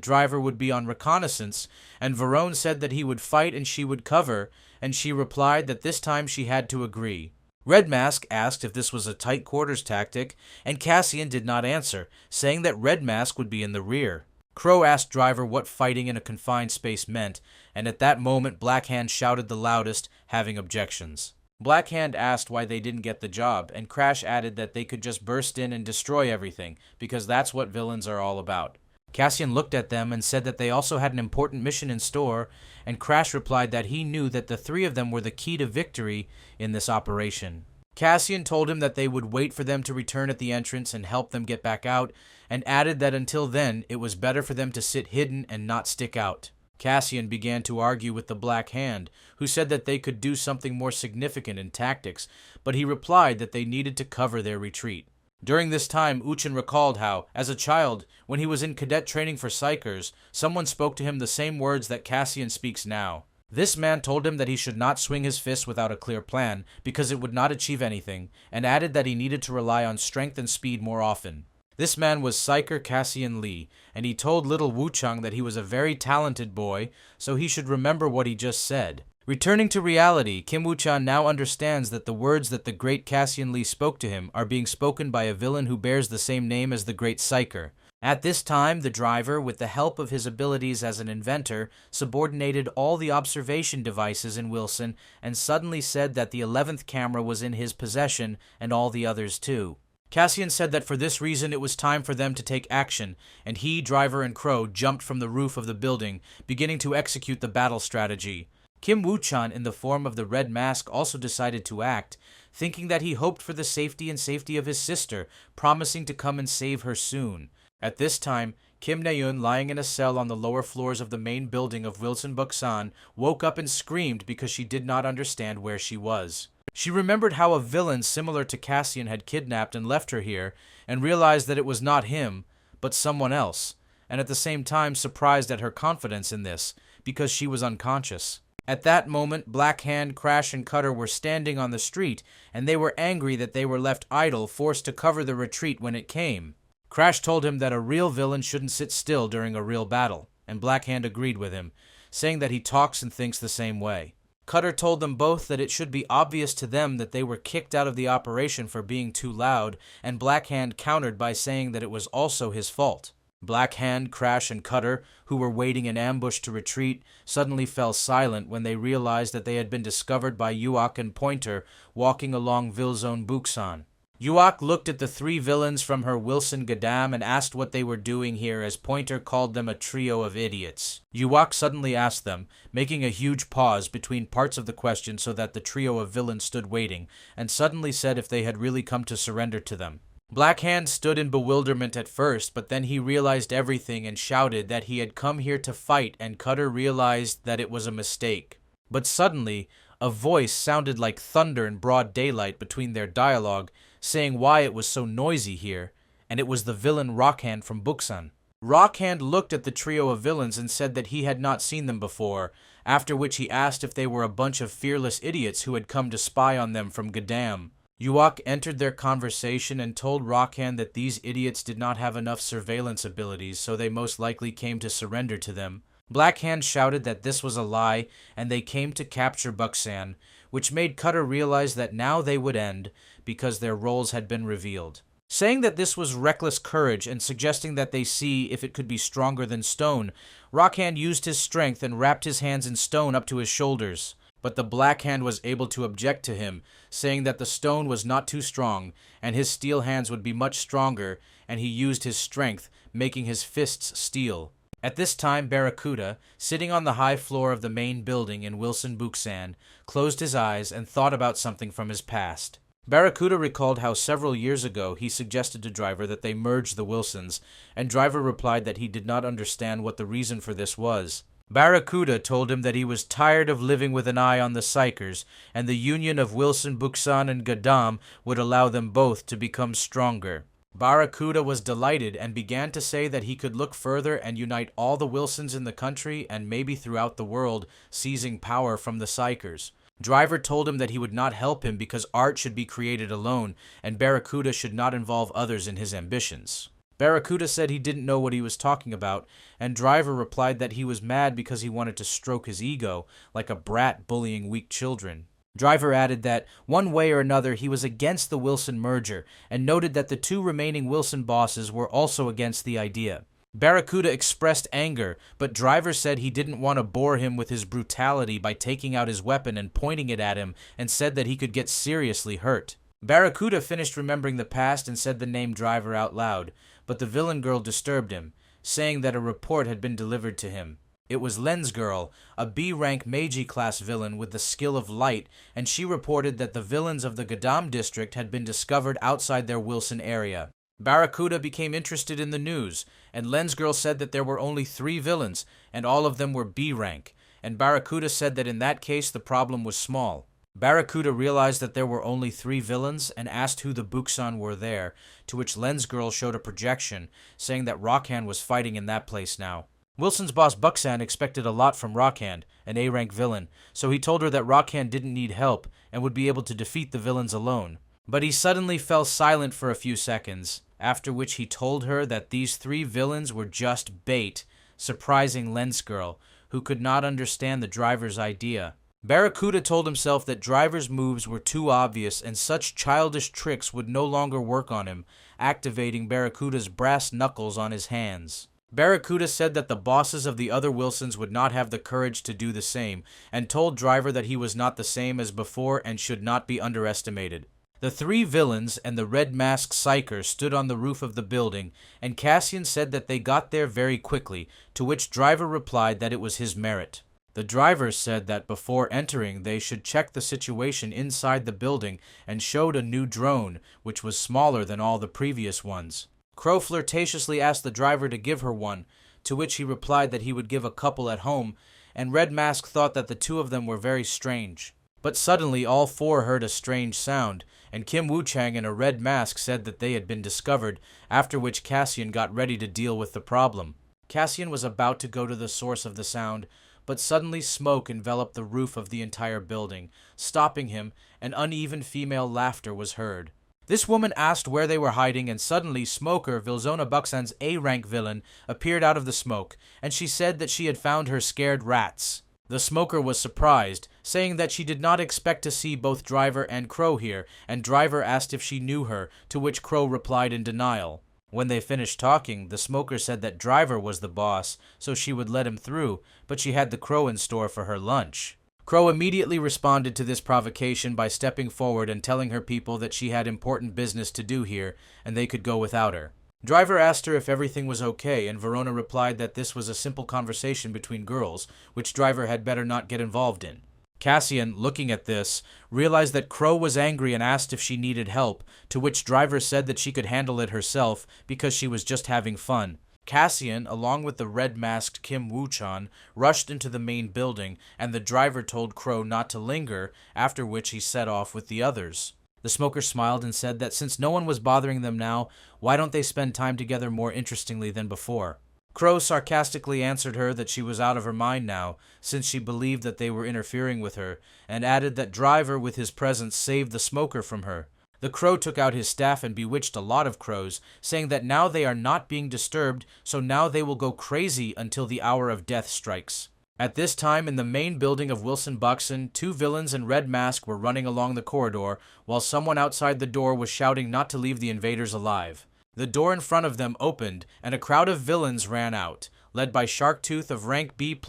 Driver would be on reconnaissance, and Verone said that he would fight and she would cover, and she replied that this time she had to agree. Red Mask asked if this was a tight quarters tactic, and Cassian did not answer, saying that Red Mask would be in the rear. Crow asked Driver what fighting in a confined space meant, and at that moment Blackhand shouted the loudest, having objections. Blackhand asked why they didn't get the job, and Crash added that they could just burst in and destroy everything, because that's what villains are all about. Cassian looked at them and said that they also had an important mission in store, and Crash replied that he knew that the three of them were the key to victory in this operation. Cassian told him that they would wait for them to return at the entrance and help them get back out, and added that until then, it was better for them to sit hidden and not stick out. Cassian began to argue with the Black Hand, who said that they could do something more significant in tactics, but he replied that they needed to cover their retreat. During this time, Uchin recalled how, as a child, when he was in cadet training for psychers, someone spoke to him the same words that Cassian speaks now. This man told him that he should not swing his fist without a clear plan, because it would not achieve anything, and added that he needed to rely on strength and speed more often. This man was Psyker Cassian Lee, and he told little Wu-Chung that he was a very talented boy, so he should remember what he just said. Returning to reality, Kim Woo-chan now understands that the words that the great Cassian Lee spoke to him are being spoken by a villain who bears the same name as the great Psyker. At this time, the Driver, with the help of his abilities as an inventor, subordinated all the observation devices in Wilson and suddenly said that the 11th camera was in his possession and all the others too. Cassian said that for this reason it was time for them to take action, and he, Driver, and Crow jumped from the roof of the building, beginning to execute the battle strategy. Kim Woo-chan, in the form of the Red Mask, also decided to act, thinking that he hoped for the safety of his sister, promising to come and save her soon. At this time, Kim Na-eun, lying in a cell on the lower floors of the main building of Wilson Buksan, woke up and screamed because she did not understand where she was. She remembered how a villain similar to Cassian had kidnapped and left her here, and realized that it was not him, but someone else, and at the same time surprised at her confidence in this, because she was unconscious. At that moment, Black Hand, Crash, and Cutter were standing on the street, and they were angry that they were left idle, forced to cover the retreat when it came. Crash told him that a real villain shouldn't sit still during a real battle, and Black Hand agreed with him, saying that he talks and thinks the same way. Cutter told them both that it should be obvious to them that they were kicked out of the operation for being too loud, and Black Hand countered by saying that it was also his fault. Black Hand, Crash, and Cutter, who were waiting in ambush to retreat, suddenly fell silent when they realized that they had been discovered by Yuak and Pointer walking along Vilzone Buksan. Yuak looked at the three villains from her Wilson Gadam and asked what they were doing here as Pointer called them a trio of idiots. Yuak suddenly asked them, making a huge pause between parts of the question so that the trio of villains stood waiting, and suddenly said if they had really come to surrender to them. Black Hand stood in bewilderment at first, but then he realized everything and shouted that he had come here to fight, and Cutter realized that it was a mistake. But suddenly, a voice sounded like thunder in broad daylight between their dialogue, saying why it was so noisy here, and it was the villain Rockhand from Buksan. Rockhand looked at the trio of villains and said that he had not seen them before, after which he asked if they were a bunch of fearless idiots who had come to spy on them from Gadam. Yuak entered their conversation and told Rockhand that these idiots did not have enough surveillance abilities, so they most likely came to surrender to them. Blackhand shouted that this was a lie, and they came to capture Buxan, which made Cutter realize that now they would end, because their roles had been revealed. Saying that this was reckless courage and suggesting that they see if it could be stronger than stone, Rockhand used his strength and wrapped his hands in stone up to his shoulders. But the Black Hand was able to object to him, saying that the stone was not too strong, and his steel hands would be much stronger, and he used his strength, making his fists steel. At this time, Barracuda, sitting on the high floor of the main building in Wilson Buxan, closed his eyes and thought about something from his past. Barracuda recalled how several years ago he suggested to Driver that they merge the Wilsons, and Driver replied that he did not understand what the reason for this was. Barracuda told him that he was tired of living with an eye on the Psychers, and the union of Wilson Buxan and Gadam would allow them both to become stronger. Barracuda was delighted and began to say that he could look further and unite all the Wilsons in the country and maybe throughout the world, seizing power from the Psychers. Driver told him that he would not help him because art should be created alone, and Barracuda should not involve others in his ambitions. Barracuda said he didn't know what he was talking about, and Driver replied that he was mad because he wanted to stroke his ego, like a brat bullying weak children. Driver added that, one way or another, he was against the Wilson merger, and noted that the two remaining Wilson bosses were also against the idea. Barracuda expressed anger, but Driver said he didn't want to bore him with his brutality by taking out his weapon and pointing it at him, and said that he could get seriously hurt. Barracuda finished remembering the past and said the name Driver out loud, but the villain girl disturbed him, saying that a report had been delivered to him. It was Lens Girl, a B-rank Meiji-class villain with the skill of light, and she reported that the villains of the Gadam district had been discovered outside their Wilson area. Barracuda became interested in the news, and Lens Girl said that there were only 3 villains, and all of them were B-rank, and Barracuda said that in that case the problem was small. Barracuda realized that there were only 3 villains and asked who the Buxan were there, to which Lens Girl showed a projection, saying that Rockhand was fighting in that place now. Wilson's boss Buxan expected a lot from Rockhand, an A-rank villain, so he told her that Rockhand didn't need help and would be able to defeat the villains alone. But he suddenly fell silent for a few seconds, after which he told her that these 3 villains were just bait, surprising Lens Girl, who could not understand the Driver's idea. Barracuda told himself that Driver's moves were too obvious and such childish tricks would no longer work on him, activating Barracuda's brass knuckles on his hands. Barracuda said that the bosses of the other Wilsons would not have the courage to do the same, and told Driver that he was not the same as before and should not be underestimated. The 3 villains and the red-masked psyker stood on the roof of the building, and Cassian said that they got there very quickly, to which Driver replied that it was his merit. The Driver said that before entering they should check the situation inside the building and showed a new drone, which was smaller than all the previous ones. Crow flirtatiously asked the Driver to give her one, to which he replied that he would give a couple at home, and Red Mask thought that the 2 of them were very strange. But suddenly all 4 heard a strange sound, and Kim Woo-chang and a red mask said that they had been discovered, after which Cassian got ready to deal with the problem. Cassian was about to go to the source of the sound, but suddenly smoke enveloped the roof of the entire building. Stopping him, an uneven female laughter was heard. This woman asked where they were hiding, and suddenly Smoker, Vilzona Buxan's A-rank villain, appeared out of the smoke, and she said that she had found her scared rats. The Smoker was surprised, saying that she did not expect to see both Driver and Crow here, and Driver asked if she knew her, to which Crow replied in denial. When they finished talking, the Smoker said that Driver was the boss, so she would let him through, but she had the Crow in store for her lunch. Crow immediately responded to this provocation by stepping forward and telling her people that she had important business to do here, and they could go without her. Driver asked her if everything was okay, and Verona replied that this was a simple conversation between girls, which Driver had better not get involved in. Cassian, looking at this, realized that Crow was angry and asked if she needed help, to which Driver said that she could handle it herself because she was just having fun. Cassian, along with the red-masked Kim Woo-chan, rushed into the main building, and the Driver told Crow not to linger, after which he set off with the others. The Smoker smiled and said that since no one was bothering them now, why don't they spend time together more interestingly than before? Crow sarcastically answered her that she was out of her mind now, since she believed that they were interfering with her, and added that Driver with his presence saved the Smoker from her. The crow took out his staff and bewitched a lot of crows, saying that now they are not being disturbed, so now they will go crazy until the hour of death strikes. At this time, in the main building of Wilson Buxton, two villains in red mask were running along the corridor, while someone outside the door was shouting not to leave the invaders alive. The door in front of them opened, and a crowd of villains ran out, led by Sharktooth of rank B+,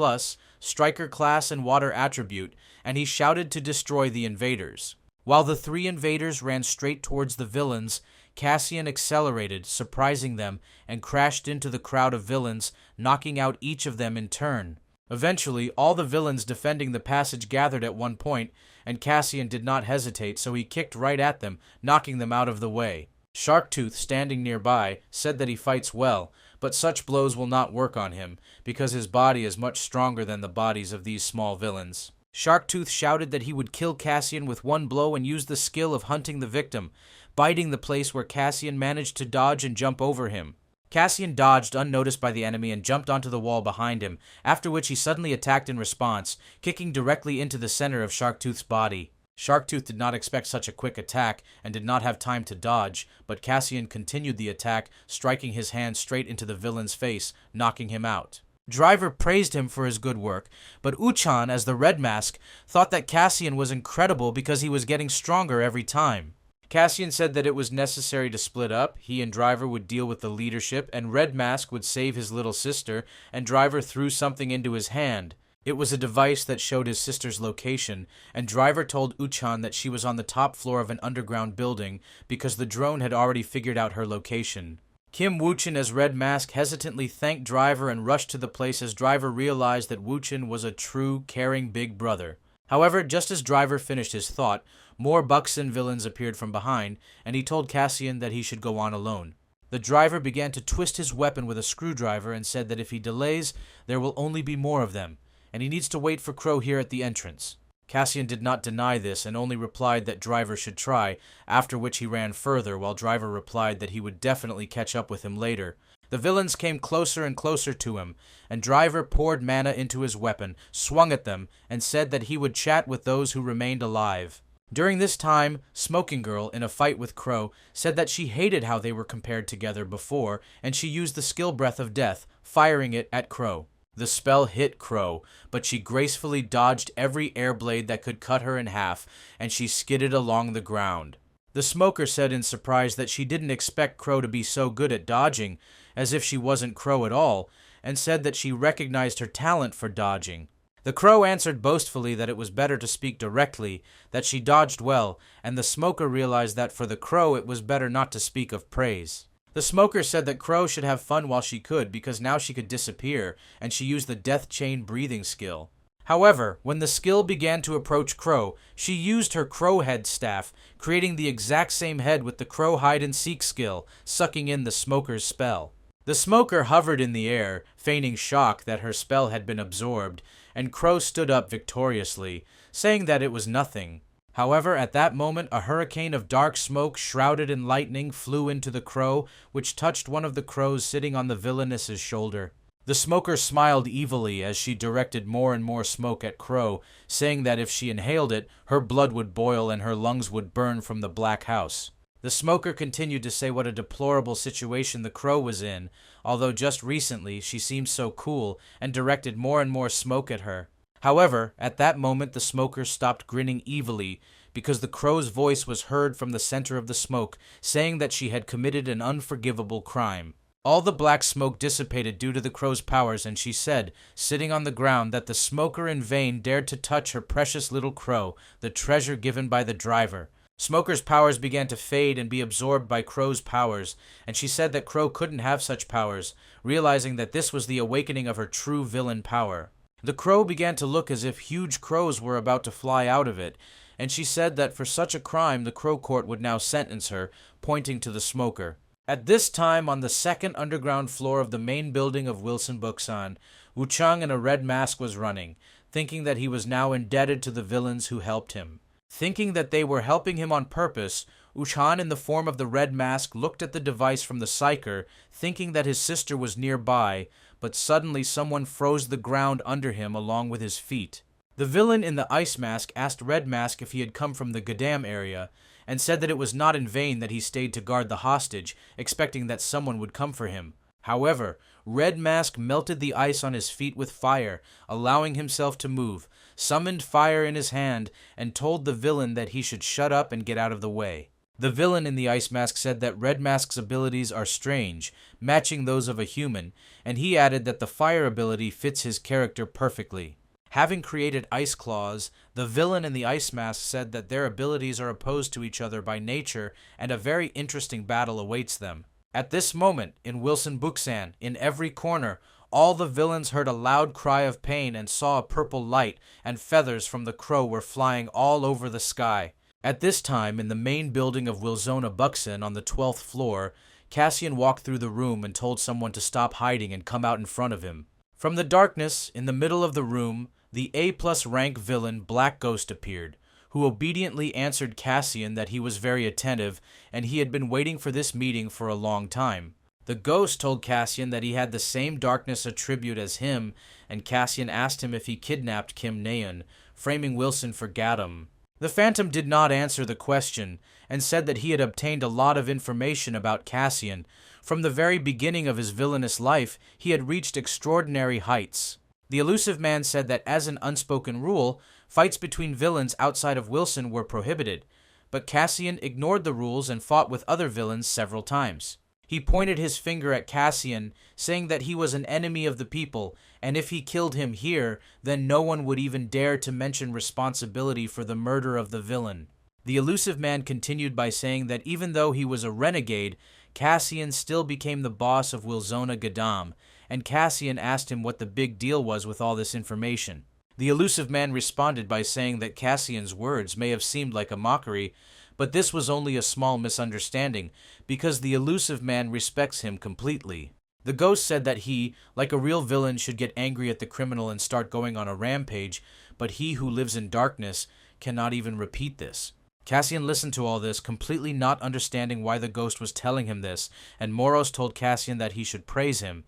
Striker class and Water attribute, and he shouted to destroy the invaders. While the three invaders ran straight towards the villains, Cassian accelerated, surprising them, and crashed into the crowd of villains, knocking out each of them in turn. Eventually, all the villains defending the passage gathered at one point, and Cassian did not hesitate, so he kicked right at them, knocking them out of the way. Sharktooth, standing nearby, said that he fights well, but such blows will not work on him, because his body is much stronger than the bodies of these small villains. Sharktooth shouted that he would kill Cassian with one blow and use the skill of hunting the victim, biting the place where Cassian managed to dodge and jump over him. Cassian dodged unnoticed by the enemy and jumped onto the wall behind him, after which he suddenly attacked in response, kicking directly into the center of Sharktooth's body. Sharktooth did not expect such a quick attack and did not have time to dodge, but Cassian continued the attack, striking his hand straight into the villain's face, knocking him out. Driver praised him for his good work, but Uchan, as the Red Mask, thought that Cassian was incredible because he was getting stronger every time. Cassian said that it was necessary to split up. He and Driver would deal with the leadership, and Red Mask would save his little sister, and Driver threw something into his hand. It was a device that showed his sister's location, and Driver told Uchan that she was on the top floor of an underground building because the drone had already figured out her location. Kim Woo-chin as Red Mask hesitantly thanked Driver and rushed to the place as Driver realized that Woo-chin was a true, caring big brother. However, just as Driver finished his thought, more Buxton villains appeared from behind, and he told Cassian that he should go on alone. The driver began to twist his weapon with a screwdriver and said that if he delays, there will only be more of them, and he needs to wait for Crow here at the entrance. Cassian did not deny this and only replied that Driver should try, after which he ran further while Driver replied that he would definitely catch up with him later. The villains came closer and closer to him, and Driver poured mana into his weapon, swung at them, and said that he would chat with those who remained alive. During this time, Smoking Girl, in a fight with Crow, said that she hated how they were compared together before, and she used the skill Breath of Death, firing it at Crow. The spell hit Crow, but she gracefully dodged every air blade that could cut her in half, and she skidded along the ground. The Smoker said in surprise that she didn't expect Crow to be so good at dodging, as if she wasn't Crow at all, and said that she recognized her talent for dodging. The Crow answered boastfully that it was better to speak directly, that she dodged well, and the Smoker realized that for the Crow it was better not to speak of praise. The Smoker said that Crow should have fun while she could because now she could disappear, and she used the Death Chain breathing skill. However, when the skill began to approach Crow, she used her Crow Head staff, creating the exact same head with the Crow Hide and Seek skill, sucking in the Smoker's spell. The Smoker hovered in the air, feigning shock that her spell had been absorbed, and Crow stood up victoriously, saying that it was nothing. However, at that moment, a hurricane of dark smoke shrouded in lightning flew into the Crow, which touched one of the crows sitting on the villainess's shoulder. The Smoker smiled evilly as she directed more and more smoke at Crow, saying that if she inhaled it, her blood would boil and her lungs would burn from the black house. The Smoker continued to say what a deplorable situation the Crow was in, although just recently she seemed so cool, and directed more and more smoke at her. However, at that moment the Smoker stopped grinning evilly, because the Crow's voice was heard from the center of the smoke, saying that she had committed an unforgivable crime. All the black smoke dissipated due to the Crow's powers, and she said, sitting on the ground, that the Smoker in vain dared to touch her precious little Crow, the treasure given by the driver. Smoker's powers began to fade and be absorbed by Crow's powers, and she said that Crow couldn't have such powers, realizing that this was the awakening of her true villain power. The Crow began to look as if huge crows were about to fly out of it, and she said that for such a crime the Crow Court would now sentence her, pointing to the Smoker. At this time, on the second underground floor of the main building of Wilson Buxton, Wu-chang in a red mask was running, thinking that he was now indebted to the villains who helped him. Thinking that they were helping him on purpose, Uchan in the form of the red mask looked at the device from the Psyker, thinking that his sister was nearby, but suddenly someone froze the ground under him along with his feet. The villain in the ice mask asked Red Mask if he had come from the Gadam area, and said that it was not in vain that he stayed to guard the hostage, expecting that someone would come for him. However, Red Mask melted the ice on his feet with fire, allowing himself to move, summoned fire in his hand, and told the villain that he should shut up and get out of the way. The villain in the ice mask said that Red Mask's abilities are strange, matching those of a human, and he added that the fire ability fits his character perfectly. Having created ice claws, the villain in the ice mask said that their abilities are opposed to each other by nature and a very interesting battle awaits them. At this moment, in Wilson Buksan, in every corner, all the villains heard a loud cry of pain and saw a purple light, and feathers from the crow were flying all over the sky. At this time, in the main building of Wilsona Buksan on the 12th floor, Cassian walked through the room and told someone to stop hiding and come out in front of him. From the darkness, in the middle of the room, the A+ rank villain Black Ghost appeared, who obediently answered Cassian that he was very attentive and he had been waiting for this meeting for a long time. The ghost told Cassian that he had the same darkness attribute as him, and Cassian asked him if he kidnapped Kim Naeun, framing Wilson for Gadam. The Phantom did not answer the question, and said that he had obtained a lot of information about Cassian. From the very beginning of his villainous life, he had reached extraordinary heights. The Elusive Man said that as an unspoken rule, fights between villains outside of Wilson were prohibited, but Cassian ignored the rules and fought with other villains several times. He pointed his finger at Cassian, saying that he was an enemy of the people, and if he killed him here, then no one would even dare to mention responsibility for the murder of the villain. The Elusive Man continued by saying that even though he was a renegade, Cassian still became the boss of Wilsona Gadam, and Cassian asked him what the big deal was with all this information. The Elusive Man responded by saying that Cassian's words may have seemed like a mockery, but this was only a small misunderstanding, because the Elusive Man respects him completely. The ghost said that he, like a real villain, should get angry at the criminal and start going on a rampage, but he who lives in darkness cannot even repeat this. Cassian listened to all this, completely not understanding why the ghost was telling him this, and Moros told Cassian that he should praise him,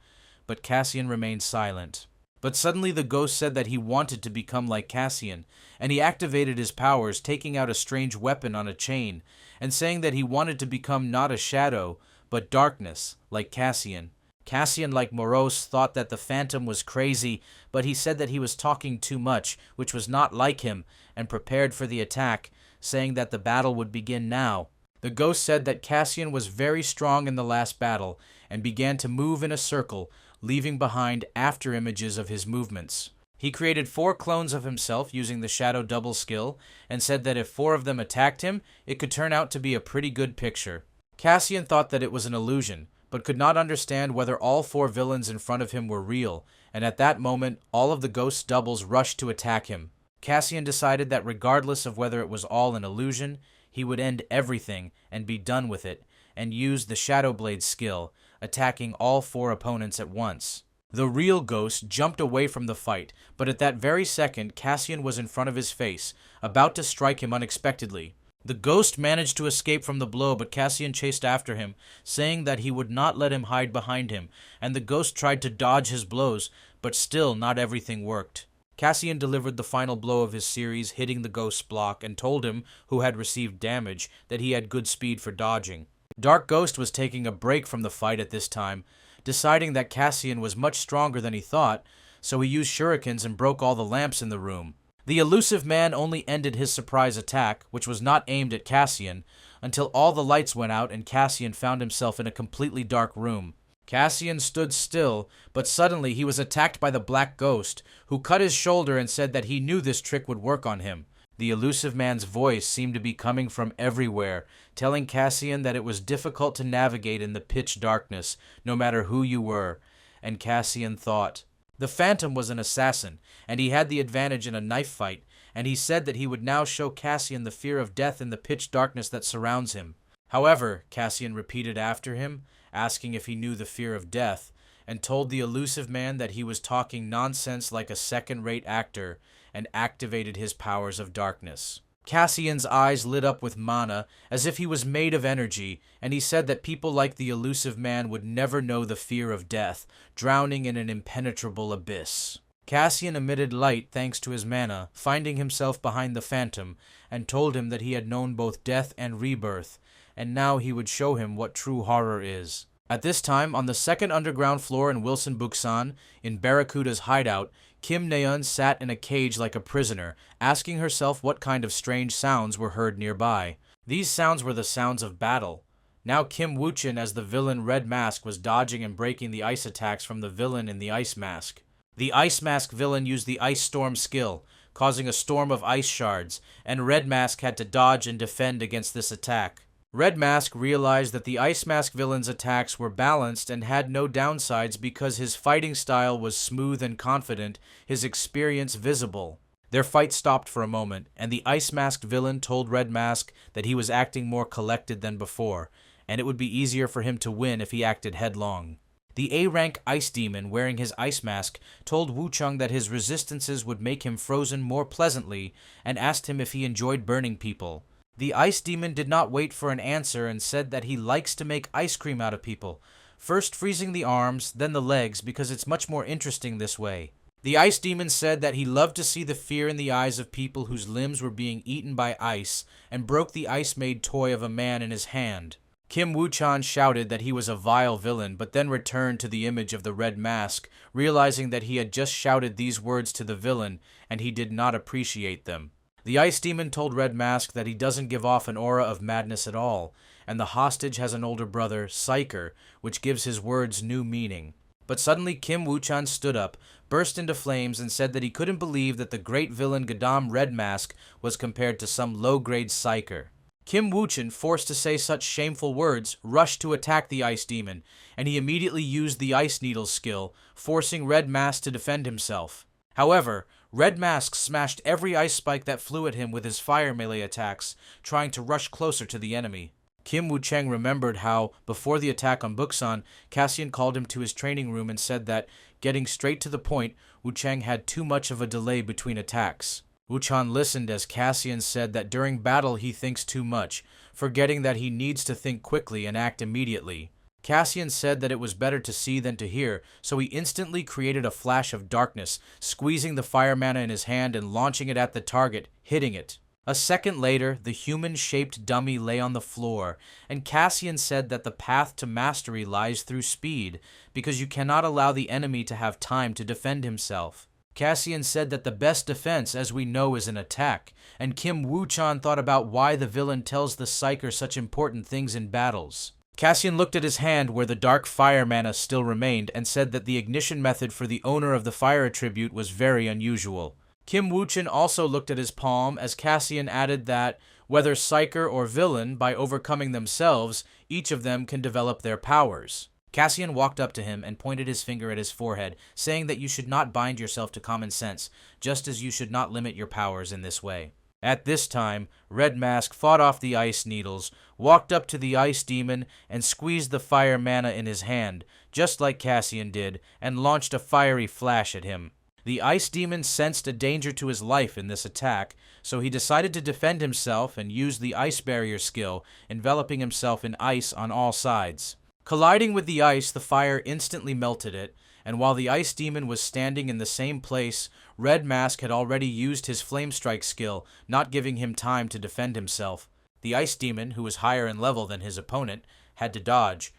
but Cassian remained silent. But suddenly the ghost said that he wanted to become like Cassian, and he activated his powers, taking out a strange weapon on a chain, and saying that he wanted to become not a shadow, but darkness, like Cassian. Cassian, like Moros, thought that the Phantom was crazy, but he said that he was talking too much, which was not like him, and prepared for the attack, saying that the battle would begin now. The ghost said that Cassian was very strong in the last battle, and began to move in a circle, leaving behind after images of his movements. He created 4 clones of himself using the Shadow Double skill, and said that if 4 of them attacked him, it could turn out to be a pretty good picture. Cassian thought that it was an illusion, but could not understand whether all 4 villains in front of him were real, and at that moment, all of the ghost's doubles rushed to attack him. Cassian decided that regardless of whether it was all an illusion, he would end everything and be done with it, and use the Shadow Blade skill, attacking all 4 opponents at once. The real ghost jumped away from the fight, but at that very second, Cassian was in front of his face, about to strike him unexpectedly. The ghost managed to escape from the blow, but Cassian chased after him, saying that he would not let him hide behind him, and the ghost tried to dodge his blows, but still not everything worked. Cassian delivered the final blow of his series, hitting the ghost's block, and told him, who had received damage, that he had good speed for dodging. Dark Ghost was taking a break from the fight at this time, deciding that Cassian was much stronger than he thought, so he used shurikens and broke all the lamps in the room. The Elusive Man only ended his surprise attack, which was not aimed at Cassian, until all the lights went out and Cassian found himself in a completely dark room. Cassian stood still, but suddenly he was attacked by the Black Ghost, who cut his shoulder and said that he knew this trick would work on him. The Elusive Man's voice seemed to be coming from everywhere, telling Cassian that it was difficult to navigate in the pitch darkness, no matter who you were, and Cassian thought. The Phantom was an assassin, and he had the advantage in a knife fight, and he said that he would now show Cassian the fear of death in the pitch darkness that surrounds him. However, Cassian repeated after him, asking if he knew the fear of death, and told the Elusive Man that he was talking nonsense like a second-rate actor, and activated his powers of darkness. Cassian's eyes lit up with mana, as if he was made of energy, and he said that people like the Elusive Man would never know the fear of death, drowning in an impenetrable abyss. Cassian emitted light thanks to his mana, finding himself behind the Phantom, and told him that he had known both death and rebirth, and now he would show him what true horror is. At this time, on the second underground floor in Wilson Buksan, in Barracuda's hideout, Kim Naeun sat in a cage like a prisoner, asking herself what kind of strange sounds were heard nearby. These sounds were the sounds of battle. Now Kim Woo-chin as the villain Red Mask was dodging and breaking the ice attacks from the villain in the Ice Mask. The Ice Mask villain used the Ice Storm skill, causing a storm of ice shards, and Red Mask had to dodge and defend against this attack. Red Mask realized that the Ice Mask villain's attacks were balanced and had no downsides because his fighting style was smooth and confident, his experience visible. Their fight stopped for a moment, and the Ice Masked villain told Red Mask that he was acting more collected than before, and it would be easier for him to win if he acted headlong. The A-rank Ice Demon, wearing his ice mask, told Wu-chung that his resistances would make him frozen more pleasantly and asked him if he enjoyed burning people. The Ice Demon did not wait for an answer and said that he likes to make ice cream out of people, first freezing the arms, then the legs, because it's much more interesting this way. The Ice Demon said that he loved to see the fear in the eyes of people whose limbs were being eaten by ice and broke the ice-made toy of a man in his hand. Kim Woo-chan shouted that he was a vile villain, but then returned to the image of the Red Mask, realizing that he had just shouted these words to the villain, and he did not appreciate them. The Ice Demon told Red Mask that he doesn't give off an aura of madness at all, and the hostage has an older brother, Psyker, which gives his words new meaning. But suddenly Kim Woo-chan stood up, burst into flames, and said that he couldn't believe that the great villain Gadam Red Mask was compared to some low-grade Psyker. Kim Woo-chan, forced to say such shameful words, rushed to attack the Ice Demon, and he immediately used the Ice Needle skill, forcing Red Mask to defend himself. However, Red Mask smashed every ice spike that flew at him with his fire melee attacks, trying to rush closer to the enemy. Kim Woo-chang remembered how, before the attack on Buksan, Cassian called him to his training room and said that, getting straight to the point, Woo-chang had too much of a delay between attacks. Wu-chan listened as Cassian said that during battle he thinks too much, forgetting that he needs to think quickly and act immediately. Cassian said that it was better to see than to hear, so he instantly created a flash of darkness, squeezing the fire mana in his hand and launching it at the target, hitting it. A second later, the human-shaped dummy lay on the floor, and Cassian said that the path to mastery lies through speed, because you cannot allow the enemy to have time to defend himself. Cassian said that the best defense, as we know, is an attack, and Kim Woo-chan thought about why the villain tells the Psyker such important things in battles. Cassian looked at his hand where the dark fire mana still remained and said that the ignition method for the owner of the fire attribute was very unusual. Kim Woo-chan also looked at his palm as Cassian added that, whether Psyker or villain, by overcoming themselves, each of them can develop their powers. Cassian walked up to him and pointed his finger at his forehead, saying that you should not bind yourself to common sense, just as you should not limit your powers in this way. At this time, Red Mask fought off the ice needles, walked up to the Ice Demon, and squeezed the fire mana in his hand, just like Cassian did, and launched a fiery flash at him. The Ice Demon sensed a danger to his life in this attack, so he decided to defend himself and used the Ice Barrier skill, enveloping himself in ice on all sides. Colliding with the ice, the fire instantly melted it, and while the Ice Demon was standing in the same place, Red Mask had already used his Flame Strike skill, not giving him time to defend himself. The Ice Demon, who was higher in level than his opponent, had to dodge,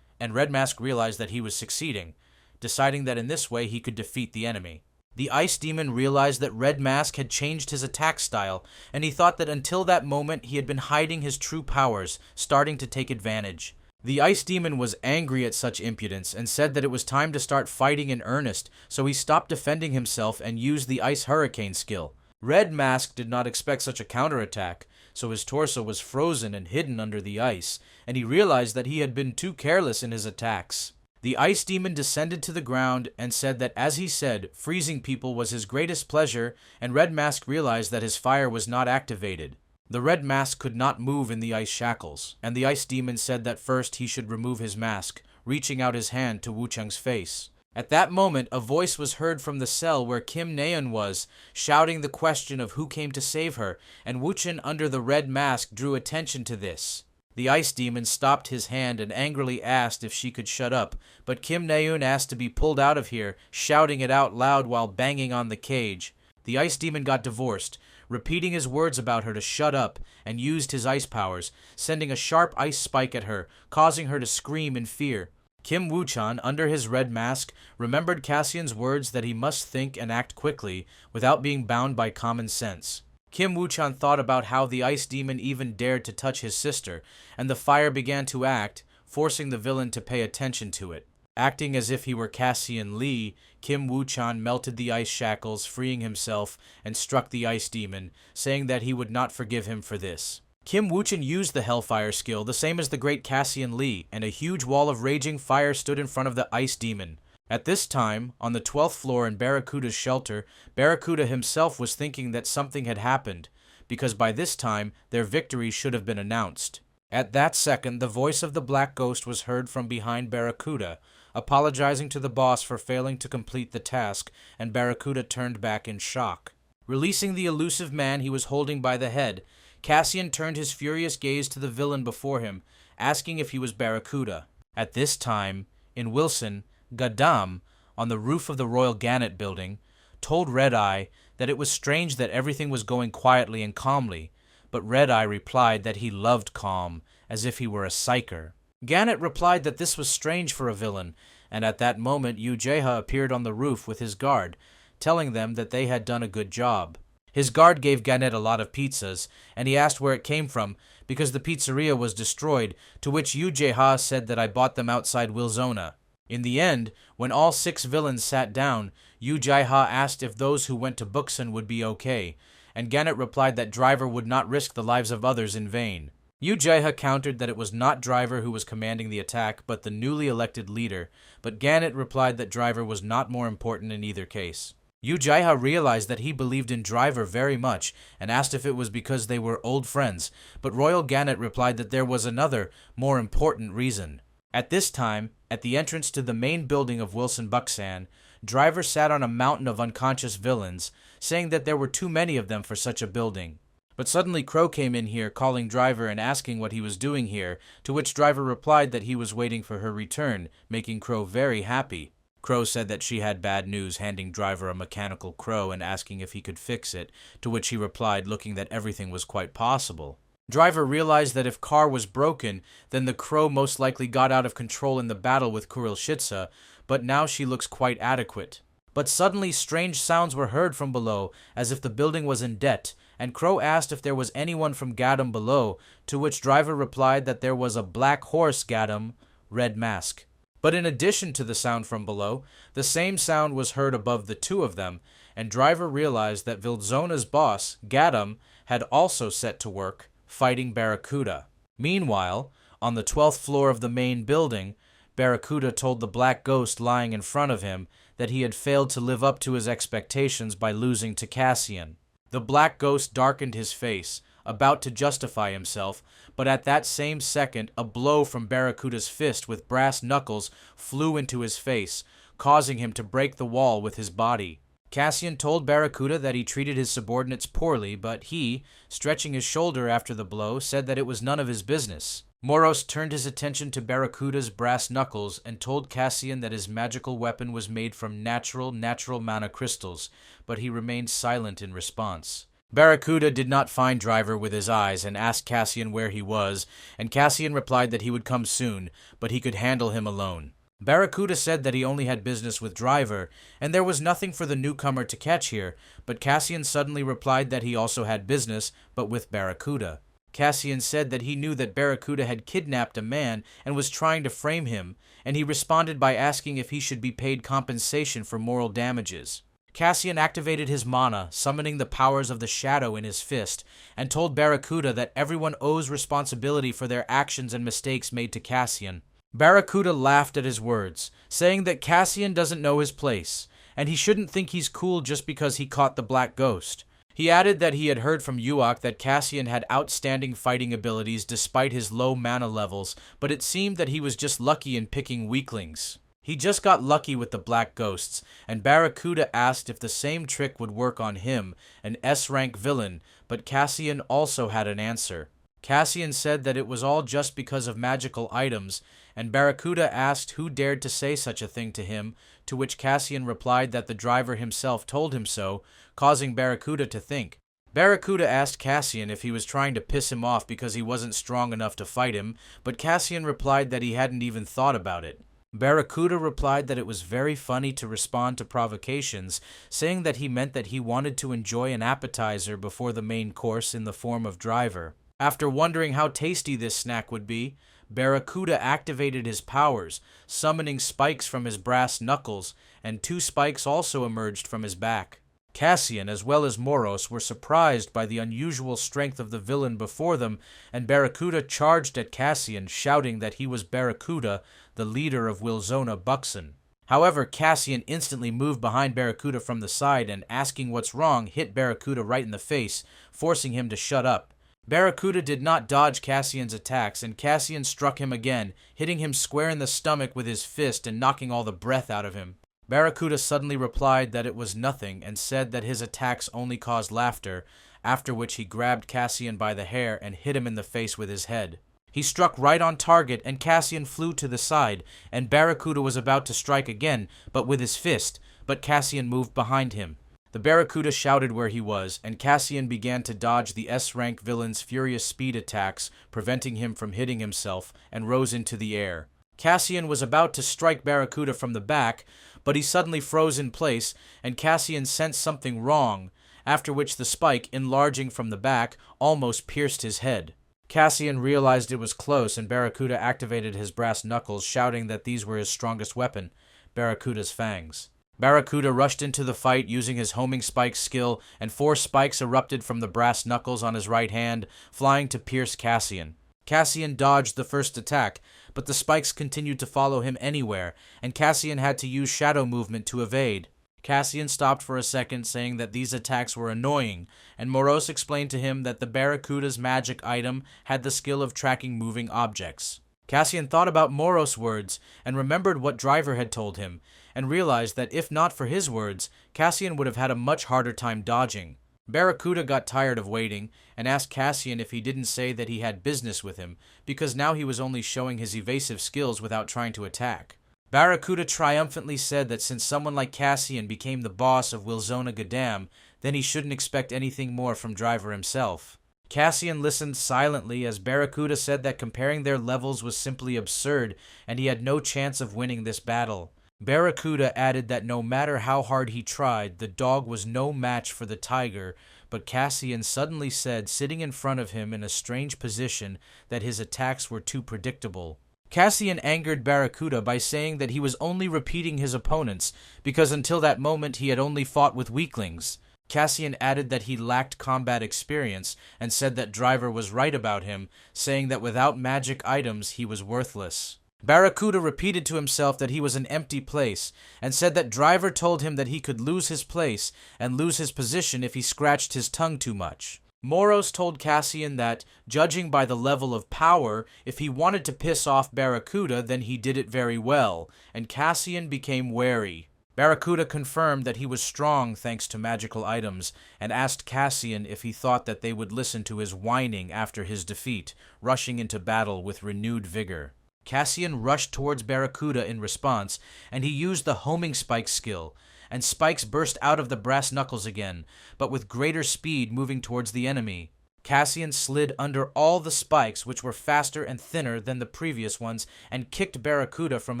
and Red Mask realized that he was succeeding, deciding that in this way he could defeat the enemy. The Ice Demon realized that Red Mask had changed his attack style, and he thought that until that moment he had been hiding his true powers, starting to take advantage. The Ice Demon was angry at such impudence and said that it was time to start fighting in earnest, so he stopped defending himself and used the Ice Hurricane skill. Red Mask did not expect such a counterattack, so his torso was frozen and hidden under the ice, and he realized that he had been too careless in his attacks. The Ice Demon descended to the ground and said that, as he said, freezing people was his greatest pleasure, and Red Mask realized that his fire was not activated. The Red Mask could not move in the ice shackles, and the Ice Demon said that first he should remove his mask, reaching out his hand to Wu-chung's face. At that moment, a voice was heard from the cell where Kim Naeun was, shouting the question of who came to save her, and Wu-chun under the Red Mask drew attention to this. The ice demon stopped his hand and angrily asked if she could shut up, but Kim Naeun asked to be pulled out of here, shouting it out loud while banging on the cage. The ice demon got divorced, repeating his words about her to shut up, and used his ice powers, sending a sharp ice spike at her, causing her to scream in fear. Kim Woo-chan, under his red mask, remembered Cassian's words that he must think and act quickly, without being bound by common sense. Kim Woo-chan thought about how the ice demon even dared to touch his sister, and the fire began to act, forcing the villain to pay attention to it. Acting as if he were Cassian Lee, Kim Woo-chan melted the ice shackles, freeing himself, and struck the ice demon, saying that he would not forgive him for this. Kim Woo-chan used the Hellfire skill, the same as the great Cassian Lee, and a huge wall of raging fire stood in front of the ice demon. At this time, on the 12th floor in Barracuda's shelter, Barracuda himself was thinking that something had happened, because by this time, their victory should have been announced. At that second, the voice of the Black Ghost was heard from behind Barracuda, apologizing to the boss for failing to complete the task, and Barracuda turned back in shock. Releasing the elusive man he was holding by the head, Cassian turned his furious gaze to the villain before him, asking if he was Barracuda. At this time, in Wilson, Gadam, on the roof of the Royal Gannet building, told Red-Eye that it was strange that everything was going quietly and calmly, but Red-Eye replied that he loved calm, as if he were a psyker. Gannet replied that this was strange for a villain, and at that moment Yu Jae-ha appeared on the roof with his guard, telling them that they had done a good job. His guard gave Gannet a lot of pizzas, and he asked where it came from, because the pizzeria was destroyed, to which Yu Jae-ha said that I bought them outside Wilzona. In the end, when all 6 villains sat down, Yu Jae-ha asked if those who went to Buksan would be okay, and Gannet replied that Driver would not risk the lives of others in vain. Yu Jae-ha countered that it was not Driver who was commanding the attack, but the newly elected leader, but Gannet replied that Driver was not more important in either case. Yu Jae-ha realized that he believed in Driver very much, and asked if it was because they were old friends, but Royal Gannet replied that there was another, more important reason. At this time, at the entrance to the main building of Wilson Bucksan, Driver sat on a mountain of unconscious villains, saying that there were too many of them for such a building. But suddenly Crow came in here, calling Driver and asking what he was doing here, to which Driver replied that he was waiting for her return, making Crow very happy. Crow said that she had bad news, handing Driver a mechanical crow and asking if he could fix it, to which he replied, looking that everything was quite possible. Driver realized that if car was broken, then the crow most likely got out of control in the battle with Kuril Shitsa, but now she looks quite adequate. But suddenly strange sounds were heard from below, as if the building was in debt, and Crow asked if there was anyone from Gadam below, to which Driver replied that there was a black horse Gadam, red mask. But in addition to the sound from below, the same sound was heard above the 2 of them, and Driver realized that Vilzona's boss, Gadam, had also set to work, fighting Barracuda. Meanwhile, on the 12th floor of the main building, Barracuda told the Black Ghost lying in front of him that he had failed to live up to his expectations by losing to Cassian. The Black Ghost darkened his face, about to justify himself, but at that same second, a blow from Barracuda's fist with brass knuckles flew into his face, causing him to break the wall with his body. Cassian told Barracuda that he treated his subordinates poorly, but he, stretching his shoulder after the blow, said that it was none of his business. Moros turned his attention to Barracuda's brass knuckles and told Cassian that his magical weapon was made from natural mana crystals, but he remained silent in response. Barracuda did not find Driver with his eyes and asked Cassian where he was, and Cassian replied that he would come soon, but he could handle him alone. Barracuda said that he only had business with Driver, and there was nothing for the newcomer to catch here, but Cassian suddenly replied that he also had business, but with Barracuda. Cassian said that he knew that Barracuda had kidnapped a man and was trying to frame him, and he responded by asking if he should be paid compensation for moral damages. Cassian activated his mana, summoning the powers of the shadow in his fist, and told Barracuda that everyone owes responsibility for their actions and mistakes made to Cassian. Barracuda laughed at his words, saying that Cassian doesn't know his place, and he shouldn't think he's cool just because he caught the Black Ghost. He added that he had heard from Yuak that Cassian had outstanding fighting abilities despite his low mana levels, but it seemed that he was just lucky in picking weaklings. He just got lucky with the Black Ghosts, and Barracuda asked if the same trick would work on him, an S-rank villain, but Cassian also had an answer. Cassian said that it was all just because of magical items, and Barracuda asked who dared to say such a thing to him, to which Cassian replied that the driver himself told him so, causing Barracuda to think. Barracuda asked Cassian if he was trying to piss him off because he wasn't strong enough to fight him, but Cassian replied that he hadn't even thought about it. Barracuda replied that it was very funny to respond to provocations, saying that he meant that he wanted to enjoy an appetizer before the main course in the form of driver. After wondering how tasty this snack would be, Barracuda activated his powers, summoning spikes from his brass knuckles, and 2 spikes also emerged from his back. Cassian, as well as Moros, were surprised by the unusual strength of the villain before them, and Barracuda charged at Cassian, shouting that he was Barracuda, the leader of Wilzona Buxon. However, Cassian instantly moved behind Barracuda from the side and, asking what's wrong, hit Barracuda right in the face, forcing him to shut up. Barracuda did not dodge Cassian's attacks, and Cassian struck him again, hitting him square in the stomach with his fist and knocking all the breath out of him. Barracuda suddenly replied that it was nothing and said that his attacks only caused laughter, after which he grabbed Cassian by the hair and hit him in the face with his head. He struck right on target and Cassian flew to the side, and Barracuda was about to strike again, but with his fist, but Cassian moved behind him. The Barracuda shouted where he was, and Cassian began to dodge the S-rank villain's furious speed attacks, preventing him from hitting himself, and rose into the air. Cassian was about to strike Barracuda from the back, but he suddenly froze in place, and Cassian sensed something wrong, after which the spike, enlarging from the back, almost pierced his head. Cassian realized it was close, and Barracuda activated his brass knuckles, shouting that these were his strongest weapon, Barracuda's fangs. Barracuda rushed into the fight using his homing spike skill, and 4 spikes erupted from the brass knuckles on his right hand, flying to pierce Cassian. Cassian dodged the first attack, but the spikes continued to follow him anywhere, and Cassian had to use shadow movement to evade. Cassian stopped for a second, saying that these attacks were annoying, and Moros explained to him that the Barracuda's magic item had the skill of tracking moving objects. Cassian thought about Moros' words and remembered what Driver had told him, and realized that if not for his words, Cassian would have had a much harder time dodging. Barracuda got tired of waiting and asked Cassian if he didn't say that he had business with him, because now he was only showing his evasive skills without trying to attack. Barracuda triumphantly said that since someone like Cassian became the boss of Wilzona Gadam, then he shouldn't expect anything more from Driver himself. Cassian listened silently as Barracuda said that comparing their levels was simply absurd and he had no chance of winning this battle. Barracuda added that no matter how hard he tried, the dog was no match for the tiger, but Cassian suddenly said, sitting in front of him in a strange position, that his attacks were too predictable. Cassian angered Barracuda by saying that he was only repeating his opponents, because until that moment he had only fought with weaklings. Cassian added that he lacked combat experience, and said that Driver was right about him, saying that without magic items he was worthless. Barracuda repeated to himself that he was an empty place, and said that Driver told him that he could lose his place and lose his position if he scratched his tongue too much. Moros told Cassian that, judging by the level of power, if he wanted to piss off Barracuda, then he did it very well, and Cassian became wary. Barracuda confirmed that he was strong thanks to magical items, and asked Cassian if he thought that they would listen to his whining after his defeat, rushing into battle with renewed vigor. Cassian rushed towards Barracuda in response, and he used the homing spike skill, and spikes burst out of the brass knuckles again, but with greater speed moving towards the enemy. Cassian slid under all the spikes, which were faster and thinner than the previous ones, and kicked Barracuda from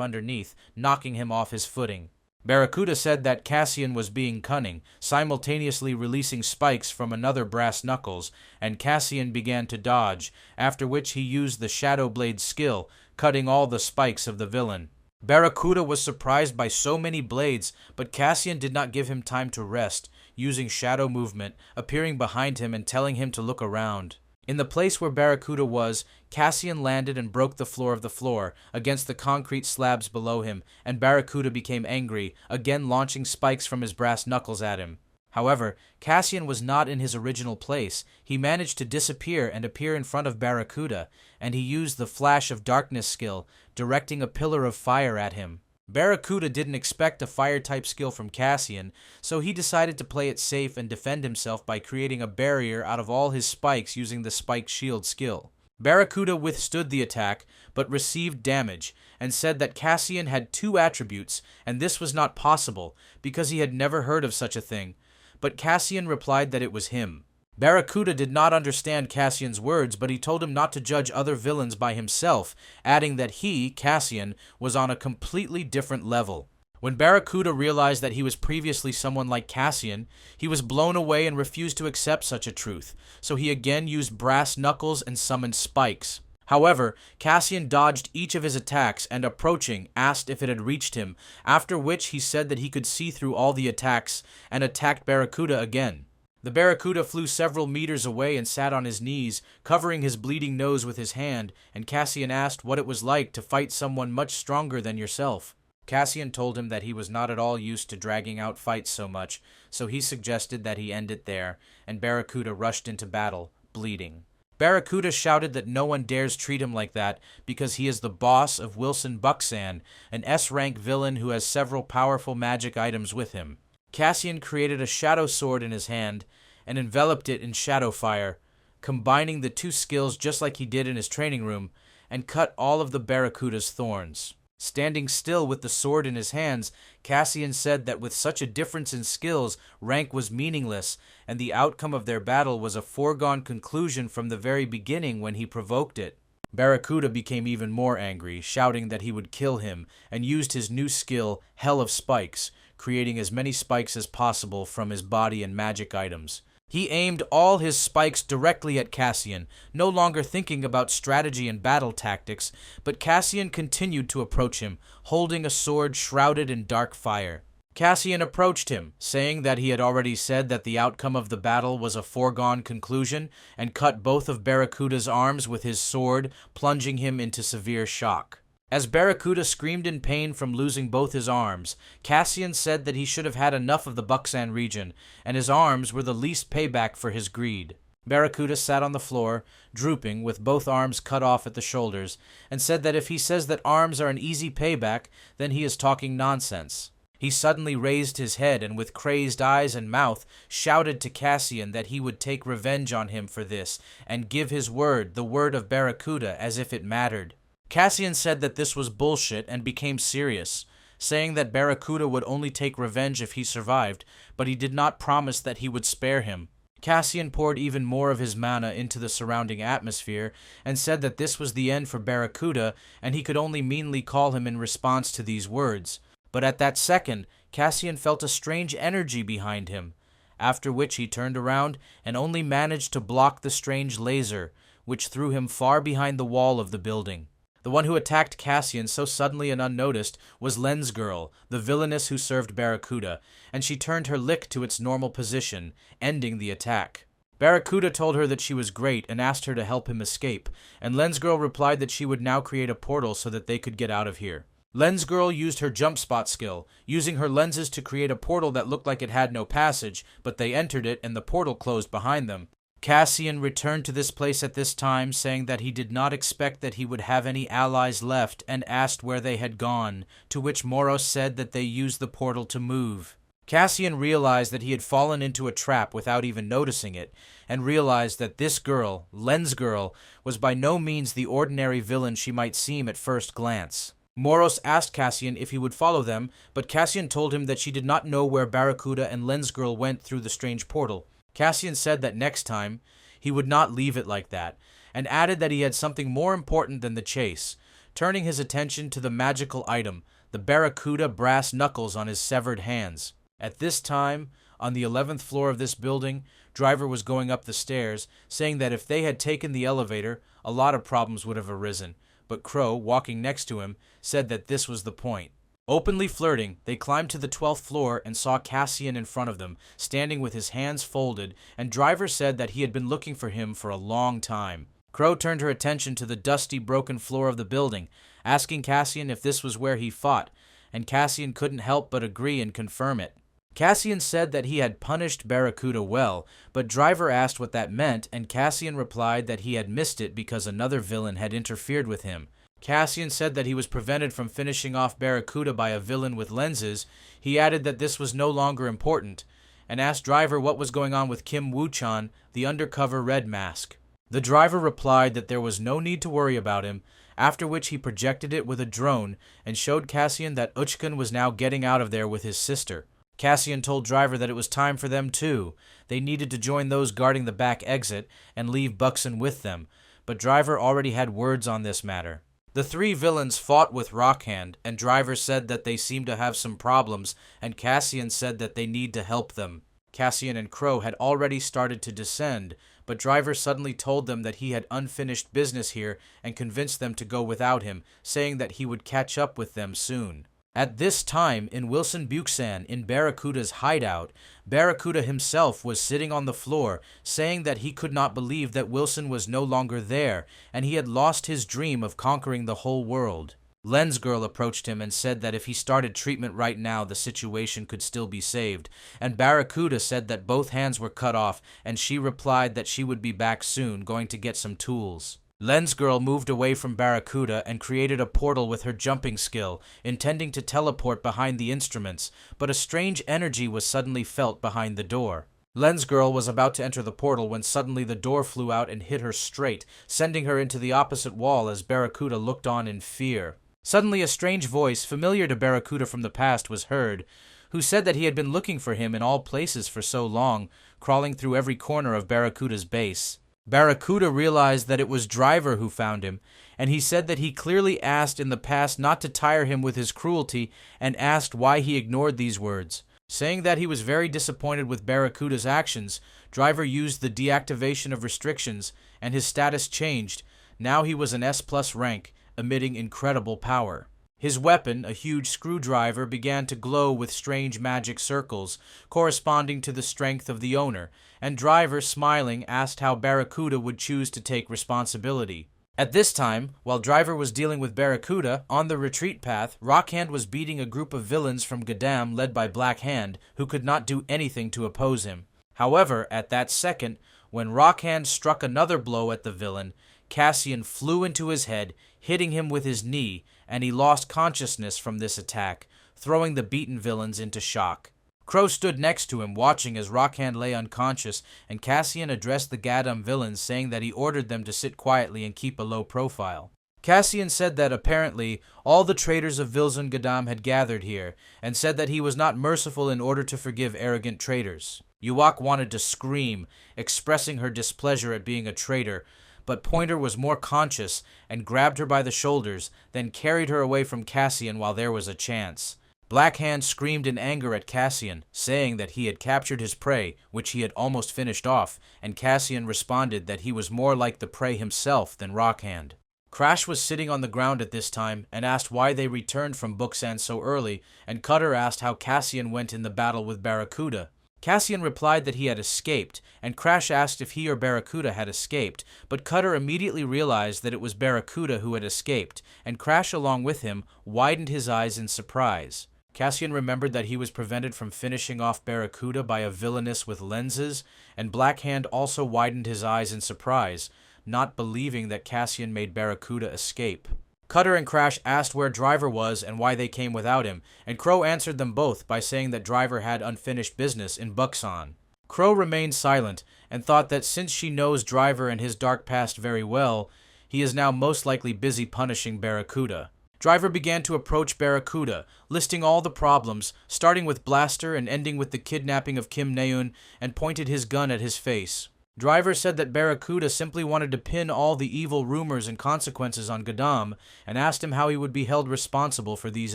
underneath, knocking him off his footing. Barracuda said that Cassian was being cunning, simultaneously releasing spikes from another brass knuckles, and Cassian began to dodge, after which he used the Shadow Blade skill, cutting all the spikes of the villain. Barracuda was surprised by so many blades, but Cassian did not give him time to rest, using shadow movement, appearing behind him and telling him to look around. In the place where Barracuda was, Cassian landed and broke the floor of the floor against the concrete slabs below him, and Barracuda became angry, again launching spikes from his brass knuckles at him. However, Cassian was not in his original place. He managed to disappear and appear in front of Barracuda, and he used the Flash of Darkness skill, directing a pillar of fire at him. Barracuda didn't expect a fire-type skill from Cassian, so he decided to play it safe and defend himself by creating a barrier out of all his spikes using the Spike Shield skill. Barracuda withstood the attack, but received damage, and said that Cassian had 2 attributes, and this was not possible, because he had never heard of such a thing. But Cassian replied that it was him. Barracuda did not understand Cassian's words, but he told him not to judge other villains by himself, adding that he, Cassian, was on a completely different level. When Barracuda realized that he was previously someone like Cassian, he was blown away and refused to accept such a truth, so he again used brass knuckles and summoned spikes. However, Cassian dodged each of his attacks and, approaching, asked if it had reached him, after which he said that he could see through all the attacks and attacked Barracuda again. The Barracuda flew several meters away and sat on his knees, covering his bleeding nose with his hand, and Cassian asked what it was like to fight someone much stronger than yourself. Cassian told him that he was not at all used to dragging out fights so much, so he suggested that he end it there, and Barracuda rushed into battle, bleeding. Barracuda shouted that no one dares treat him like that because he is the boss of Wilson Bucksan, an S-rank villain who has several powerful magic items with him. Cassian created a shadow sword in his hand and enveloped it in shadow fire, combining the 2 skills just like he did in his training room, and cut all of the Barracuda's thorns. Standing still with the sword in his hands, Cassian said that with such a difference in skills, rank was meaningless, and the outcome of their battle was a foregone conclusion from the very beginning when he provoked it. Barracuda became even more angry, shouting that he would kill him, and used his new skill, Hell of Spikes, creating as many spikes as possible from his body and magic items. He aimed all his spikes directly at Cassian, no longer thinking about strategy and battle tactics, but Cassian continued to approach him, holding a sword shrouded in dark fire. Cassian approached him, saying that he had already said that the outcome of the battle was a foregone conclusion, and cut both of Barracuda's arms with his sword, plunging him into severe shock. As Barracuda screamed in pain from losing both his arms, Cassian said that he should have had enough of the Bucksan region, and his arms were the least payback for his greed. Barracuda sat on the floor, drooping, with both arms cut off at the shoulders, and said that if he says that arms are an easy payback, then he is talking nonsense. He suddenly raised his head and with crazed eyes and mouth shouted to Cassian that he would take revenge on him for this, and give his word, the word of Barracuda, as if it mattered. Cassian said that this was bullshit and became serious, saying that Barracuda would only take revenge if he survived, but he did not promise that he would spare him. Cassian poured even more of his mana into the surrounding atmosphere and said that this was the end for Barracuda and he could only meanly call him in response to these words. But at that second, Cassian felt a strange energy behind him, after which he turned around and only managed to block the strange laser, which threw him far behind the wall of the building. The one who attacked Cassian so suddenly and unnoticed was Lens Girl, the villainess who served Barracuda, and she turned her lick to its normal position, ending the attack. Barracuda told her that she was great and asked her to help him escape, and Lens Girl replied that she would now create a portal so that they could get out of here. Lens Girl used her jump spot skill, using her lenses to create a portal that looked like it had no passage, but they entered it and the portal closed behind them. Cassian returned to this place at this time, saying that he did not expect that he would have any allies left, and asked where they had gone, to which Moros said that they used the portal to move. Cassian realized that he had fallen into a trap without even noticing it, and realized that this girl, Lens Girl, was by no means the ordinary villain she might seem at first glance. Moros asked Cassian if he would follow them, but Cassian told him that she did not know where Barracuda and Lens Girl went through the strange portal. Cassian said that next time, he would not leave it like that, and added that he had something more important than the chase, turning his attention to the magical item, the Barracuda brass knuckles on his severed hands. At this time, on the 11th floor of this building, Driver was going up the stairs, saying that if they had taken the elevator, a lot of problems would have arisen, but Crow, walking next to him, said that this was the point. Openly flirting, they climbed to the 12th floor and saw Cassian in front of them, standing with his hands folded, and Driver said that he had been looking for him for a long time. Crow turned her attention to the dusty, broken floor of the building, asking Cassian if this was where he fought, and Cassian couldn't help but agree and confirm it. Cassian said that he had punished Barracuda well, but Driver asked what that meant, and Cassian replied that he had missed it because another villain had interfered with him. Cassian said that he was prevented from finishing off Barracuda by a villain with lenses. He added that this was no longer important, and asked Driver what was going on with Kim Woo-chan, the undercover Red Mask. The driver replied that there was no need to worry about him, after which he projected it with a drone and showed Cassian that Uchkan was now getting out of there with his sister. Cassian told Driver that it was time for them too. They needed to join those guarding the back exit and leave Buxon with them, but Driver already had words on this matter. The three villains fought with Rockhand, and Driver said that they seemed to have some problems, and Cassian said that they need to help them. Cassian and Crow had already started to descend, but Driver suddenly told them that he had unfinished business here and convinced them to go without him, saying that he would catch up with them soon. At this time, in Wilson Buxan, in Barracuda's hideout, Barracuda himself was sitting on the floor, saying that he could not believe that Wilson was no longer there, and he had lost his dream of conquering the whole world. Lens Girl approached him and said that if he started treatment right now, the situation could still be saved, and Barracuda said that both hands were cut off, and she replied that she would be back soon, going to get some tools. Lens Girl moved away from Barracuda and created a portal with her jumping skill, intending to teleport behind the instruments, but a strange energy was suddenly felt behind the door. Lens Girl was about to enter the portal when suddenly the door flew out and hit her straight, sending her into the opposite wall as Barracuda looked on in fear. Suddenly a strange voice, familiar to Barracuda from the past, was heard, who said that he had been looking for him in all places for so long, crawling through every corner of Barracuda's base. Barracuda realized that it was Driver who found him, and he said that he clearly asked in the past not to tire him with his cruelty and asked why he ignored these words. Saying that he was very disappointed with Barracuda's actions, Driver used the deactivation of restrictions, and his status changed. Now he was an S+ rank, emitting incredible power. His weapon, a huge screwdriver, began to glow with strange magic circles, corresponding to the strength of the owner, and Driver, smiling, asked how Barracuda would choose to take responsibility. At this time, while Driver was dealing with Barracuda, on the retreat path, Rockhand was beating a group of villains from Gadam led by Black Hand, who could not do anything to oppose him. However, at that second, when Rockhand struck another blow at the villain, Cassian flew into his head, hitting him with his knee, and he lost consciousness from this attack, throwing the beaten villains into shock. Crow stood next to him, watching as Rockhand lay unconscious, and Cassian addressed the Gadam villains, saying that he ordered them to sit quietly and keep a low profile. Cassian said that apparently all the traitors of Vilzun Gadam had gathered here, and said that he was not merciful in order to forgive arrogant traitors. Yuak wanted to scream, expressing her displeasure at being a traitor, but Pointer was more conscious and grabbed her by the shoulders, then carried her away from Cassian while there was a chance. Black Hand screamed in anger at Cassian, saying that he had captured his prey, which he had almost finished off, and Cassian responded that he was more like the prey himself than Rockhand. Crash was sitting on the ground at this time and asked why they returned from Buxan so early, and Cutter asked how Cassian went in the battle with Barracuda. Cassian replied that he had escaped, and Crash asked if he or Barracuda had escaped, but Cutter immediately realized that it was Barracuda who had escaped, and Crash along with him widened his eyes in surprise. Cassian remembered that he was prevented from finishing off Barracuda by a villainess with lenses, and Black Hand also widened his eyes in surprise, not believing that Cassian made Barracuda escape. Cutter and Crash asked where Driver was and why they came without him, and Crow answered them both by saying that Driver had unfinished business in Buxan. Crow remained silent and thought that since she knows Driver and his dark past very well, he is now most likely busy punishing Barracuda. Driver began to approach Barracuda, listing all the problems, starting with Blaster and ending with the kidnapping of Kim Neun, and pointed his gun at his face. Driver said that Barracuda simply wanted to pin all the evil rumors and consequences on Gadam, and asked him how he would be held responsible for these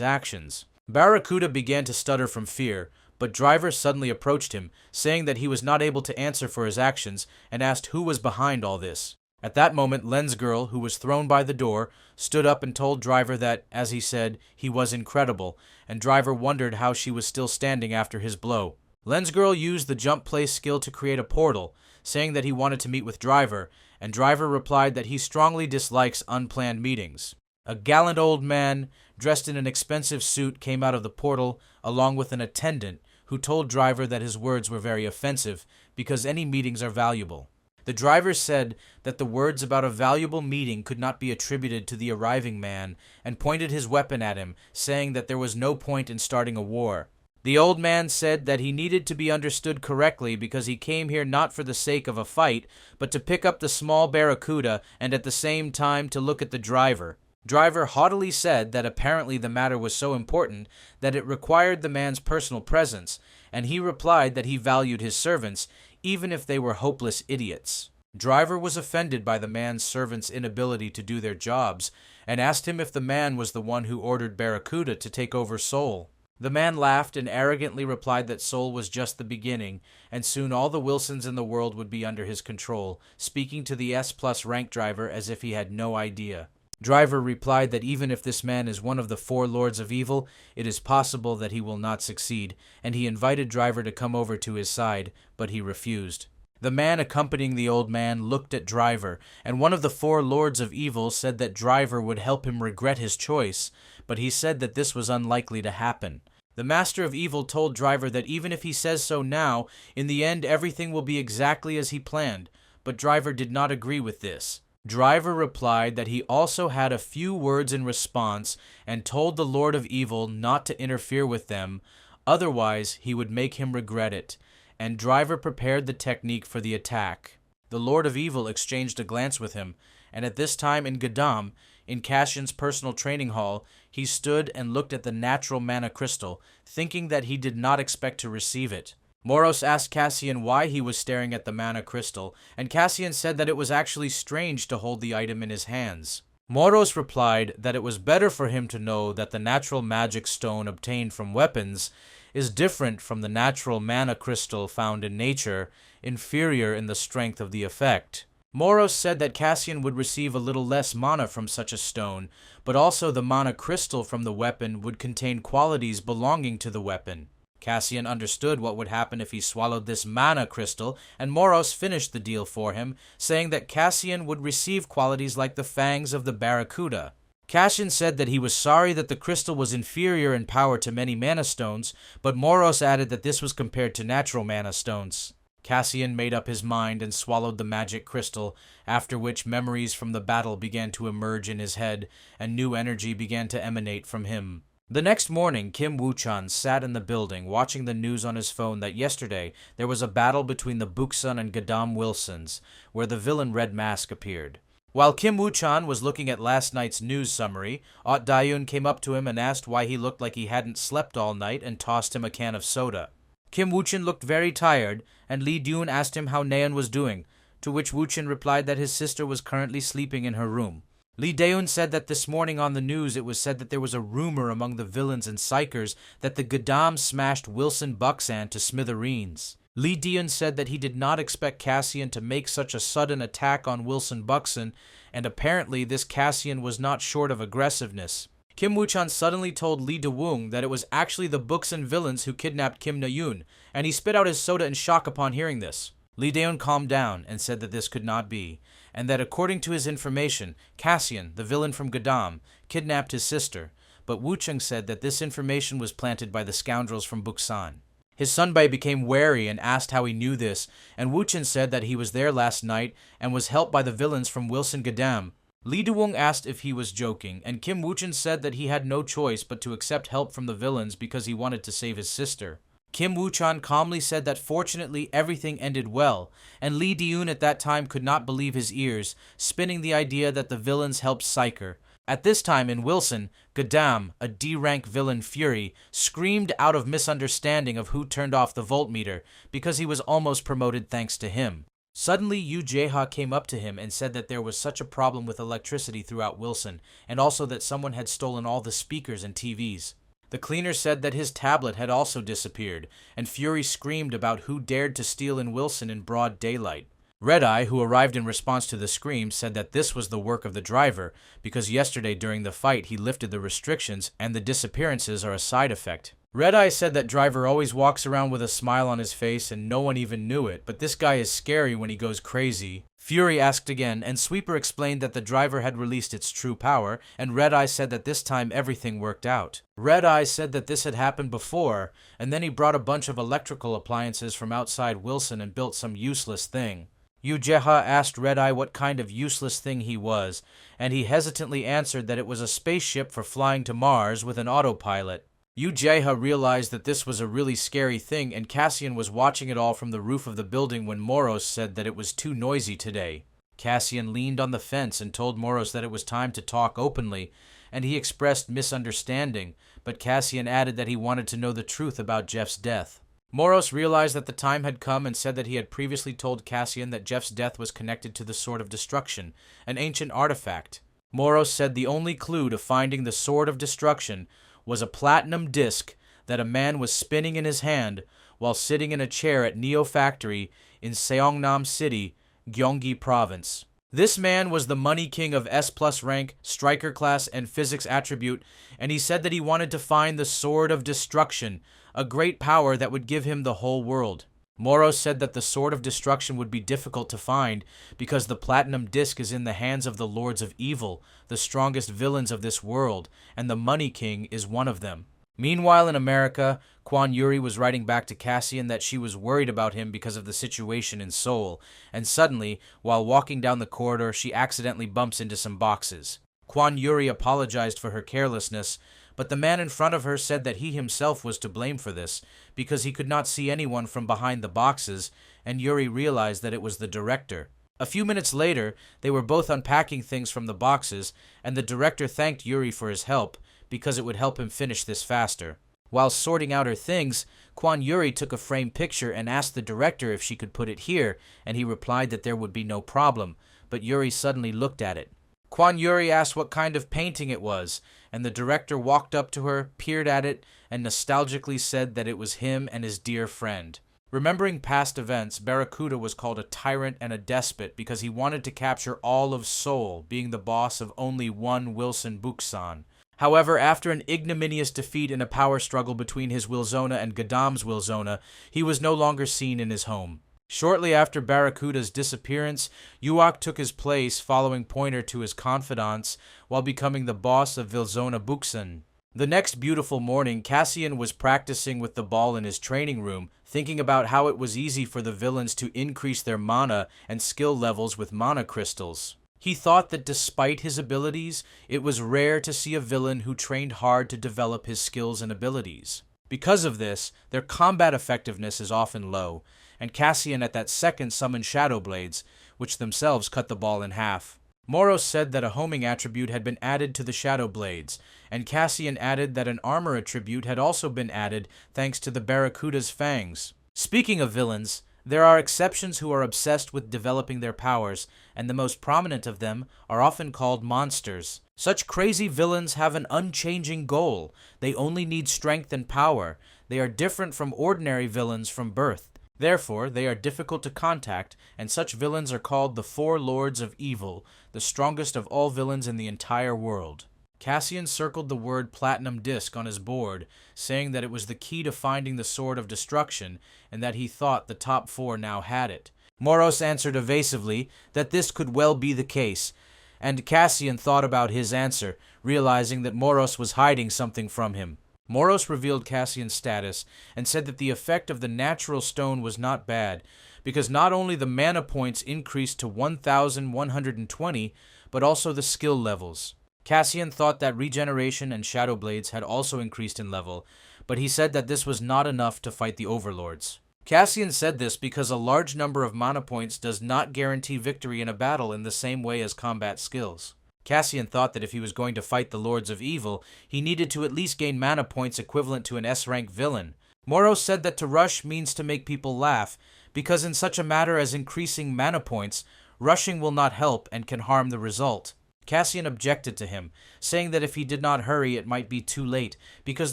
actions. Barracuda began to stutter from fear, but Driver suddenly approached him, saying that he was not able to answer for his actions, and asked who was behind all this. At that moment, Lens Girl, who was thrown by the door, stood up and told Driver that, as he said, he was incredible, and Driver wondered how she was still standing after his blow. Lens Girl used the jump place skill to create a portal, saying that he wanted to meet with Driver, and Driver replied that he strongly dislikes unplanned meetings. A gallant old man, dressed in an expensive suit, came out of the portal, along with an attendant, who told Driver that his words were very offensive, because any meetings are valuable. The driver said that the words about a valuable meeting could not be attributed to the arriving man and pointed his weapon at him, saying that there was no point in starting a war. The old man said that he needed to be understood correctly because he came here not for the sake of a fight, but to pick up the small barracuda and at the same time to look at the driver. Driver haughtily said that apparently the matter was so important that it required the man's personal presence, and he replied that he valued his servants, even if they were hopeless idiots. Driver was offended by the man's servants' inability to do their jobs, and asked him if the man was the one who ordered Barracuda to take over Seoul. The man laughed and arrogantly replied that Seoul was just the beginning, and soon all the Wilsons in the world would be under his control, speaking to the S+ rank driver as if he had no idea. Driver replied that even if this man is one of the 4 lords of evil, it is possible that he will not succeed, and he invited Driver to come over to his side, but he refused. The man accompanying the old man looked at Driver, and one of the 4 lords of evil said that Driver would help him regret his choice, but he said that this was unlikely to happen. The Master of Evil told Driver that even if he says so now, in the end everything will be exactly as he planned, but Driver did not agree with this. Driver replied that he also had a few words in response and told the Lord of Evil not to interfere with them, otherwise he would make him regret it, and Driver prepared the technique for the attack. The Lord of Evil exchanged a glance with him, and at this time in Gadam, in Cassian's personal training hall, he stood and looked at the natural mana crystal, thinking that he did not expect to receive it. Moros asked Cassian why he was staring at the mana crystal, and Cassian said that it was actually strange to hold the item in his hands. Moros replied that it was better for him to know that the natural magic stone obtained from weapons is different from the natural mana crystal found in nature, inferior in the strength of the effect. Moros said that Cassian would receive a little less mana from such a stone, but also the mana crystal from the weapon would contain qualities belonging to the weapon. Cassian understood what would happen if he swallowed this mana crystal, and Moros finished the deal for him, saying that Cassian would receive qualities like the fangs of the barracuda. Cassian said that he was sorry that the crystal was inferior in power to many mana stones, but Moros added that this was compared to natural mana stones. Cassian made up his mind and swallowed the magic crystal, after which memories from the battle began to emerge in his head, and new energy began to emanate from him. The next morning, Kim Woo-chan sat in the building watching the news on his phone that yesterday there was a battle between the Buksun and Gadam Wilsons, where the villain Red Mask appeared. While Kim Woo-chan was looking at last night's news summary, Aut Dayun came up to him and asked why he looked like he hadn't slept all night and tossed him a can of soda. Kim Woo-chan looked very tired, and Lee Dyun asked him how Naeun was doing, to which Woo-chan replied that his sister was currently sleeping in her room. Lee Daeun said that this morning on the news it was said that there was a rumor among the villains and psychers that the Gadam smashed Wilson Buxan to smithereens. Lee Daeun said that he did not expect Cassian to make such a sudden attack on Wilson Buxan, and apparently this Cassian was not short of aggressiveness. Kim Woo-chan suddenly told Lee De-woong that it was actually the Buxan villains who kidnapped Kim Na-yoon, and he spit out his soda in shock upon hearing this. Lee Daeun calmed down and said that this could not be, and that according to his information, Cassian, the villain from Gadam, kidnapped his sister, but Woo-chang said that this information was planted by the scoundrels from Buksan. His Sunbae became wary and asked how he knew this, and Woo-chan said that he was there last night and was helped by the villains from Wilson Gadam. Lee De-woong asked if he was joking, and Kim Woo-chan said that he had no choice but to accept help from the villains because he wanted to save his sister. Kim Woo-chan calmly said that fortunately everything ended well, and Lee De-yoon at that time could not believe his ears, spinning the idea that the villains helped Psyker. At this time in Wilson, Gadam, a D-rank villain Fury, screamed out of misunderstanding of who turned off the voltmeter, because he was almost promoted thanks to him. Suddenly, Yu Jae-ha came up to him and said that there was such a problem with electricity throughout Wilson, and also that someone had stolen all the speakers and TVs. The cleaner said that his tablet had also disappeared, and Fury screamed about who dared to steal in Wilson in broad daylight. Red-Eye, who arrived in response to the scream, said that this was the work of the driver, because yesterday during the fight he lifted the restrictions and the disappearances are a side effect. Red-Eye said that Driver always walks around with a smile on his face and no one even knew it, but this guy is scary when he goes crazy. Fury asked again, and Sweeper explained that the driver had released its true power, and Red-Eye said that this time everything worked out. Red-Eye said that this had happened before, and then he brought a bunch of electrical appliances from outside Wilson and built some useless thing. Ujeha asked Red-Eye what kind of useless thing he was, and he hesitantly answered that it was a spaceship for flying to Mars with an autopilot. Ujeha realized that this was a really scary thing, and Cassian was watching it all from the roof of the building when Moros said that it was too noisy today. Cassian leaned on the fence and told Moros that it was time to talk openly, and he expressed misunderstanding, but Cassian added that he wanted to know the truth about Jeff's death. Moros realized that the time had come and said that he had previously told Cassian that Jeff's death was connected to the Sword of Destruction, an ancient artifact. Moros said the only clue to finding the Sword of Destruction was a platinum disc that a man was spinning in his hand while sitting in a chair at Neo Factory in Seongnam City, Gyeonggi Province. This man was the money king of S+ rank, striker class, and physics attribute, and he said that he wanted to find the Sword of Destruction, a great power that would give him the whole world. Moros said that the Sword of Destruction would be difficult to find because the platinum disc is in the hands of the Lords of Evil, the strongest villains of this world, and the Money King is one of them. Meanwhile, in America, Kwan Yuri was writing back to Cassian that she was worried about him because of the situation in Seoul, and suddenly, while walking down the corridor, she accidentally bumps into some boxes. Kwan Yuri apologized for her carelessness, but the man in front of her said that he himself was to blame for this, because he could not see anyone from behind the boxes, and Yuri realized that it was the director. A few minutes later, they were both unpacking things from the boxes, and the director thanked Yuri for his help, because it would help him finish this faster. While sorting out her things, Kwan Yuri took a framed picture and asked the director if she could put it here, and he replied that there would be no problem, but Yuri suddenly looked at it. Kwan Yuri asked what kind of painting it was, and the director walked up to her, peered at it, and nostalgically said that it was him and his dear friend. Remembering past events, Barracuda was called a tyrant and a despot because he wanted to capture all of Seoul, being the boss of only one Wilson Buksan. However, after an ignominious defeat in a power struggle between his Wilzona and Gadam's Wilzona, he was no longer seen in his home. Shortly after Barracuda's disappearance, Yuak took his place, following Pointer to his confidants, while becoming the boss of Wilzona Buksan. The next beautiful morning, Cassian was practicing with the ball in his training room, thinking about how it was easy for the villains to increase their mana and skill levels with mana crystals. He thought that despite his abilities, it was rare to see a villain who trained hard to develop his skills and abilities. Because of this, their combat effectiveness is often low, and Cassian at that second summoned Shadow Blades, which themselves cut the ball in half. Moros said that a homing attribute had been added to the Shadow Blades, and Cassian added that an armor attribute had also been added thanks to the Barracuda's fangs. Speaking of villains, there are exceptions who are obsessed with developing their powers, and the most prominent of them are often called monsters. Such crazy villains have an unchanging goal. They only need strength and power. They are different from ordinary villains from birth. Therefore, they are difficult to contact, and such villains are called the Four Lords of Evil, the strongest of all villains in the entire world. Cassian circled the word Platinum Disc on his board, saying that it was the key to finding the Sword of Destruction, and that he thought the top four now had it. Moros answered evasively that this could well be the case, and Cassian thought about his answer, realizing that Moros was hiding something from him. Moros revealed Cassian's status and said that the effect of the natural stone was not bad, because not only the mana points increased to 1,120, but also the skill levels. Cassian thought that regeneration and Shadow Blades had also increased in level, but he said that this was not enough to fight the Overlords. Cassian said this because a large number of mana points does not guarantee victory in a battle in the same way as combat skills. Cassian thought that if he was going to fight the Lords of Evil, he needed to at least gain mana points equivalent to an S-rank villain. Moros said that to rush means to make people laugh, because in such a matter as increasing mana points, rushing will not help and can harm the result. Cassian objected to him, saying that if he did not hurry it might be too late, because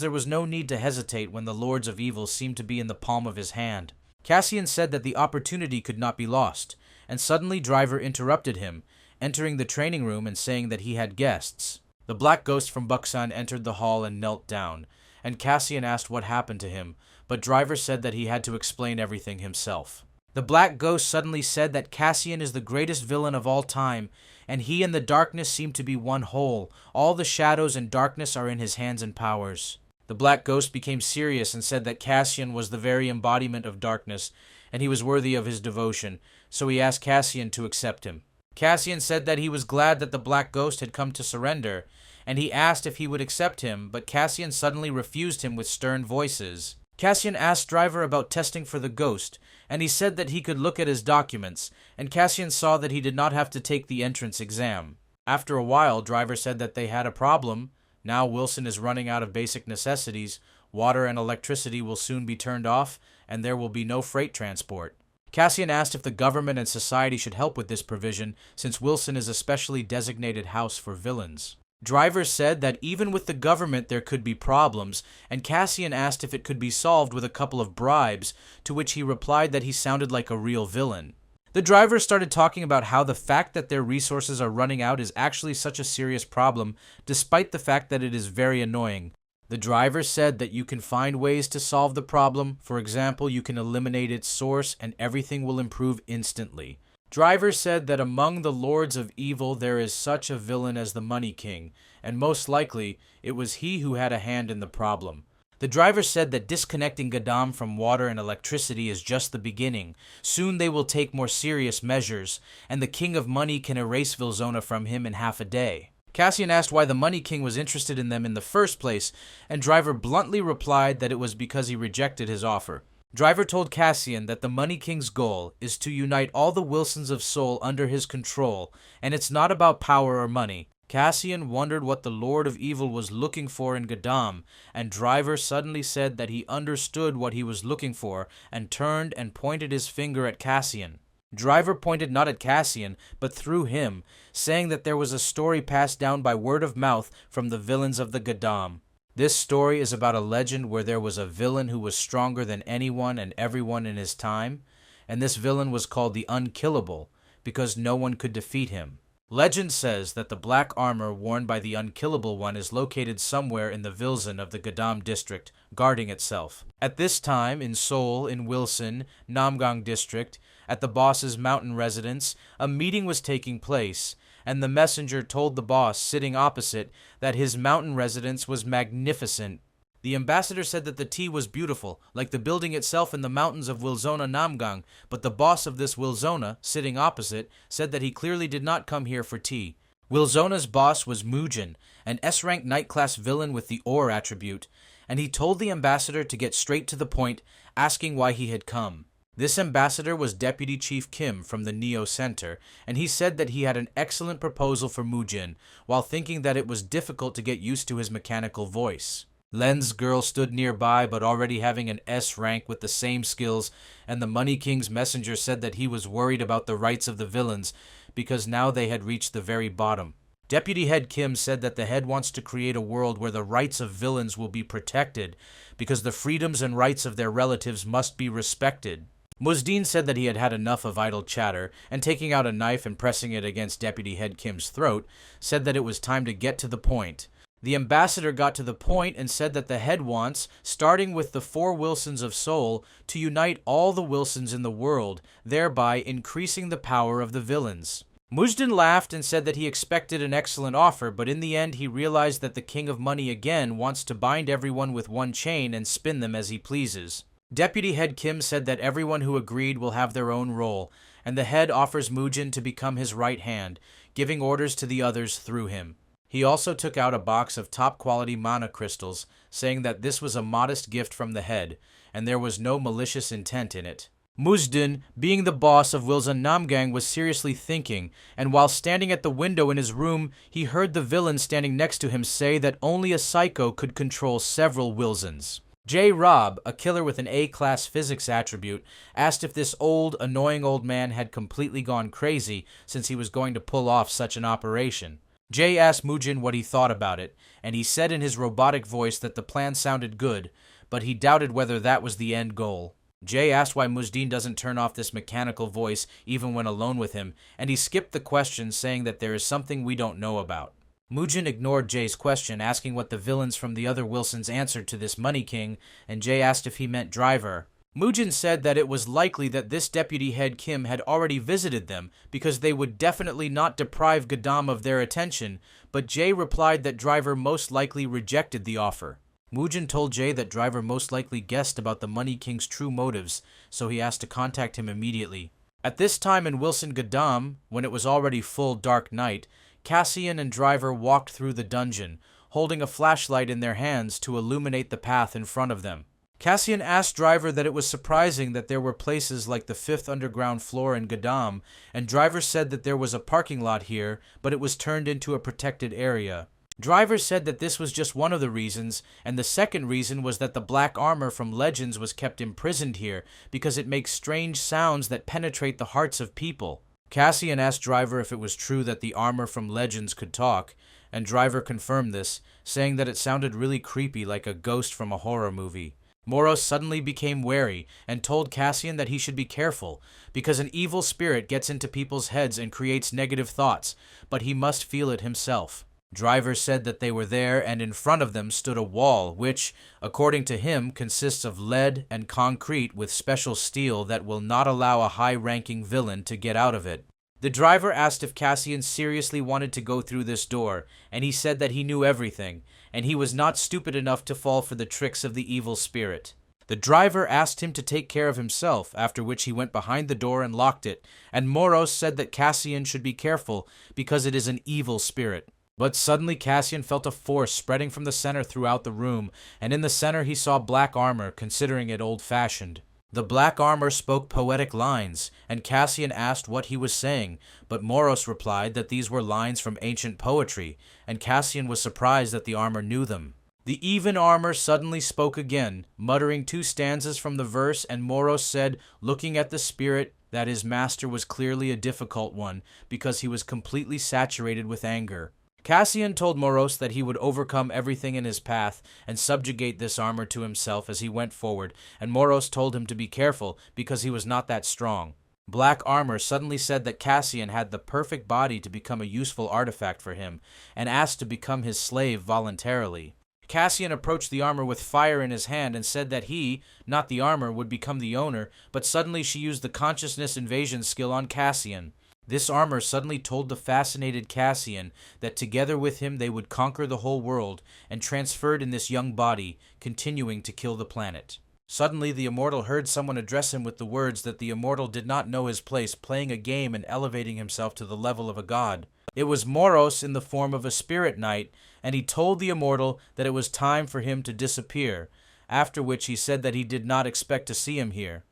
there was no need to hesitate when the Lords of Evil seemed to be in the palm of his hand. Cassian said that the opportunity could not be lost, and suddenly Driver interrupted him, entering the training room and saying that he had guests. The Black Ghost from Buksan entered the hall and knelt down, and Cassian asked what happened to him, but Driver said that he had to explain everything himself. The Black Ghost suddenly said that Cassian is the greatest villain of all time, and he and the darkness seem to be one whole. All the shadows and darkness are in his hands and powers. The Black Ghost became serious and said that Cassian was the very embodiment of darkness, and he was worthy of his devotion, so he asked Cassian to accept him. Cassian said that he was glad that the Black Ghost had come to surrender, and he asked if he would accept him, but Cassian suddenly refused him with stern voices. Cassian asked Driver about testing for the ghost, and he said that he could look at his documents, and Cassian saw that he did not have to take the entrance exam. After a while, Driver said that they had a problem. Now Wilson is running out of basic necessities, water and electricity will soon be turned off, and there will be no freight transport. Cassian asked if the government and society should help with this provision, since Wilson is a specially designated house for villains. Driver said that even with the government there could be problems, and Cassian asked if it could be solved with a couple of bribes, to which he replied that he sounded like a real villain. The driver started talking about how the fact that their resources are running out is actually such a serious problem, despite the fact that it is very annoying. The driver said that you can find ways to solve the problem. For example, you can eliminate its source and everything will improve instantly. Driver said that among the lords of evil there is such a villain as the Money King, and most likely it was he who had a hand in the problem. The driver said that disconnecting Gadam from water and electricity is just the beginning. Soon they will take more serious measures, and the King of Money can erase Vilzona from him in half a day. Cassian asked why the Money King was interested in them in the first place, and Driver bluntly replied that it was because he rejected his offer. Driver told Cassian that the Money King's goal is to unite all the Wilsons of Seoul under his control, and it's not about power or money. Cassian wondered what the Lord of Evil was looking for in Gadam, and Driver suddenly said that he understood what he was looking for, and turned and pointed his finger at Cassian. Driver pointed not at Cassian, but through him, saying that there was a story passed down by word of mouth from the villains of the Gadam. This story is about a legend where there was a villain who was stronger than anyone and everyone in his time, and this villain was called the Unkillable, because no one could defeat him. Legend says that the black armor worn by the Unkillable One is located somewhere in the Vilzon of the Gadam district, guarding itself. At this time, in Seoul, in Wilson, Namgang district, at the boss's mountain residence, a meeting was taking place, and the messenger told the boss, sitting opposite, that his mountain residence was magnificent. The ambassador said that the tea was beautiful, like the building itself in the mountains of Wilzona Namgang, but the boss of this Wilzona, sitting opposite, said that he clearly did not come here for tea. Wilzona's boss was Mujin, an S-rank night-class villain with the Or attribute, and he told the ambassador to get straight to the point, asking why he had come. This ambassador was Deputy Chief Kim from the Neo Center, and he said that he had an excellent proposal for Mujin, while thinking that it was difficult to get used to his mechanical voice. Len's girl stood nearby, but already having an S rank with the same skills, and the Money King's messenger said that he was worried about the rights of the villains, because now they had reached the very bottom. Deputy Head Kim said that the head wants to create a world where the rights of villains will be protected, because the freedoms and rights of their relatives must be respected. Muzdin said that he had had enough of idle chatter, and taking out a knife and pressing it against Deputy Head Kim's throat, said that it was time to get to the point. The ambassador got to the point and said that the head wants, starting with the 4 Wilsons of Seoul, to unite all the Wilsons in the world, thereby increasing the power of the villains. Mujdin laughed and said that he expected an excellent offer, but in the end he realized that the King of Money again wants to bind everyone with one chain and spin them as he pleases. Deputy Head Kim said that everyone who agreed will have their own role, and the head offers Mujin to become his right hand, giving orders to the others through him. He also took out a box of top-quality mana crystals, saying that this was a modest gift from the head, and there was no malicious intent in it. Muzdin, being the boss of Wilson Namgang, was seriously thinking, and while standing at the window in his room, he heard the villain standing next to him say that only a psycho could control several Wilsons. J. Rob, a killer with an A-class physics attribute, asked if this annoying old man had completely gone crazy since he was going to pull off such an operation. Jay asked Mujin what he thought about it, and he said in his robotic voice that the plan sounded good, but he doubted whether that was the end goal. Jay asked why Mujdin doesn't turn off this mechanical voice even when alone with him, and he skipped the question, saying that there is something we don't know about. Mujin ignored Jay's question, asking what the villains from the other Wilsons answered to this Money King, and Jay asked if he meant Driver. Mujin said that it was likely that this Deputy Head Kim had already visited them, because they would definitely not deprive Gadam of their attention, but Jay replied that Driver most likely rejected the offer. Mugen told Jay that Driver most likely guessed about the Money King's true motives, so he asked to contact him immediately. At this time in Wilson Gadam, when it was already full dark night, Cassian and Driver walked through the dungeon, holding a flashlight in their hands to illuminate the path in front of them. Cassian asked Driver that it was surprising that there were places like the 5th underground floor in Gadam, and Driver said that there was a parking lot here, but it was turned into a protected area. Driver said that this was just one of the reasons, and the second reason was that the black armor from Legends was kept imprisoned here because it makes strange sounds that penetrate the hearts of people. Cassian asked Driver if it was true that the armor from Legends could talk, and Driver confirmed this, saying that it sounded really creepy like a ghost from a horror movie. Moros suddenly became wary and told Cassian that he should be careful, because an evil spirit gets into people's heads and creates negative thoughts, but he must feel it himself. Driver said that they were there, and in front of them stood a wall which, according to him, consists of lead and concrete with special steel that will not allow a high-ranking villain to get out of it. The Driver asked if Cassian seriously wanted to go through this door, and he said that he knew everything, and he was not stupid enough to fall for the tricks of the evil spirit. The Driver asked him to take care of himself, after which he went behind the door and locked it, and Moros said that Cassian should be careful because it is an evil spirit. But suddenly Cassian felt a force spreading from the center throughout the room, and in the center he saw black armor, considering it old-fashioned. The black armor spoke poetic lines, and Cassian asked what he was saying, but Moros replied that these were lines from ancient poetry, and Cassian was surprised that the armor knew them. The even armor suddenly spoke again, muttering 2 stanzas from the verse, and Moros said, looking at the spirit, that his master was clearly a difficult one, because he was completely saturated with anger. Cassian told Moros that he would overcome everything in his path and subjugate this armor to himself as he went forward, and Moros told him to be careful because he was not that strong. Black armor suddenly said that Cassian had the perfect body to become a useful artifact for him, and asked to become his slave voluntarily. Cassian approached the armor with fire in his hand and said that he, not the armor, would become the owner, but suddenly she used the consciousness invasion skill on Cassian. This armor suddenly told the fascinated Cassian that together with him they would conquer the whole world, and transferred in this young body, continuing to kill the planet. Suddenly the immortal heard someone address him with the words that the immortal did not know his place playing a game and elevating himself to the level of a god. It was Moros in the form of a spirit knight, and he told the immortal that it was time for him to disappear, after which he said that he did not expect to see him here.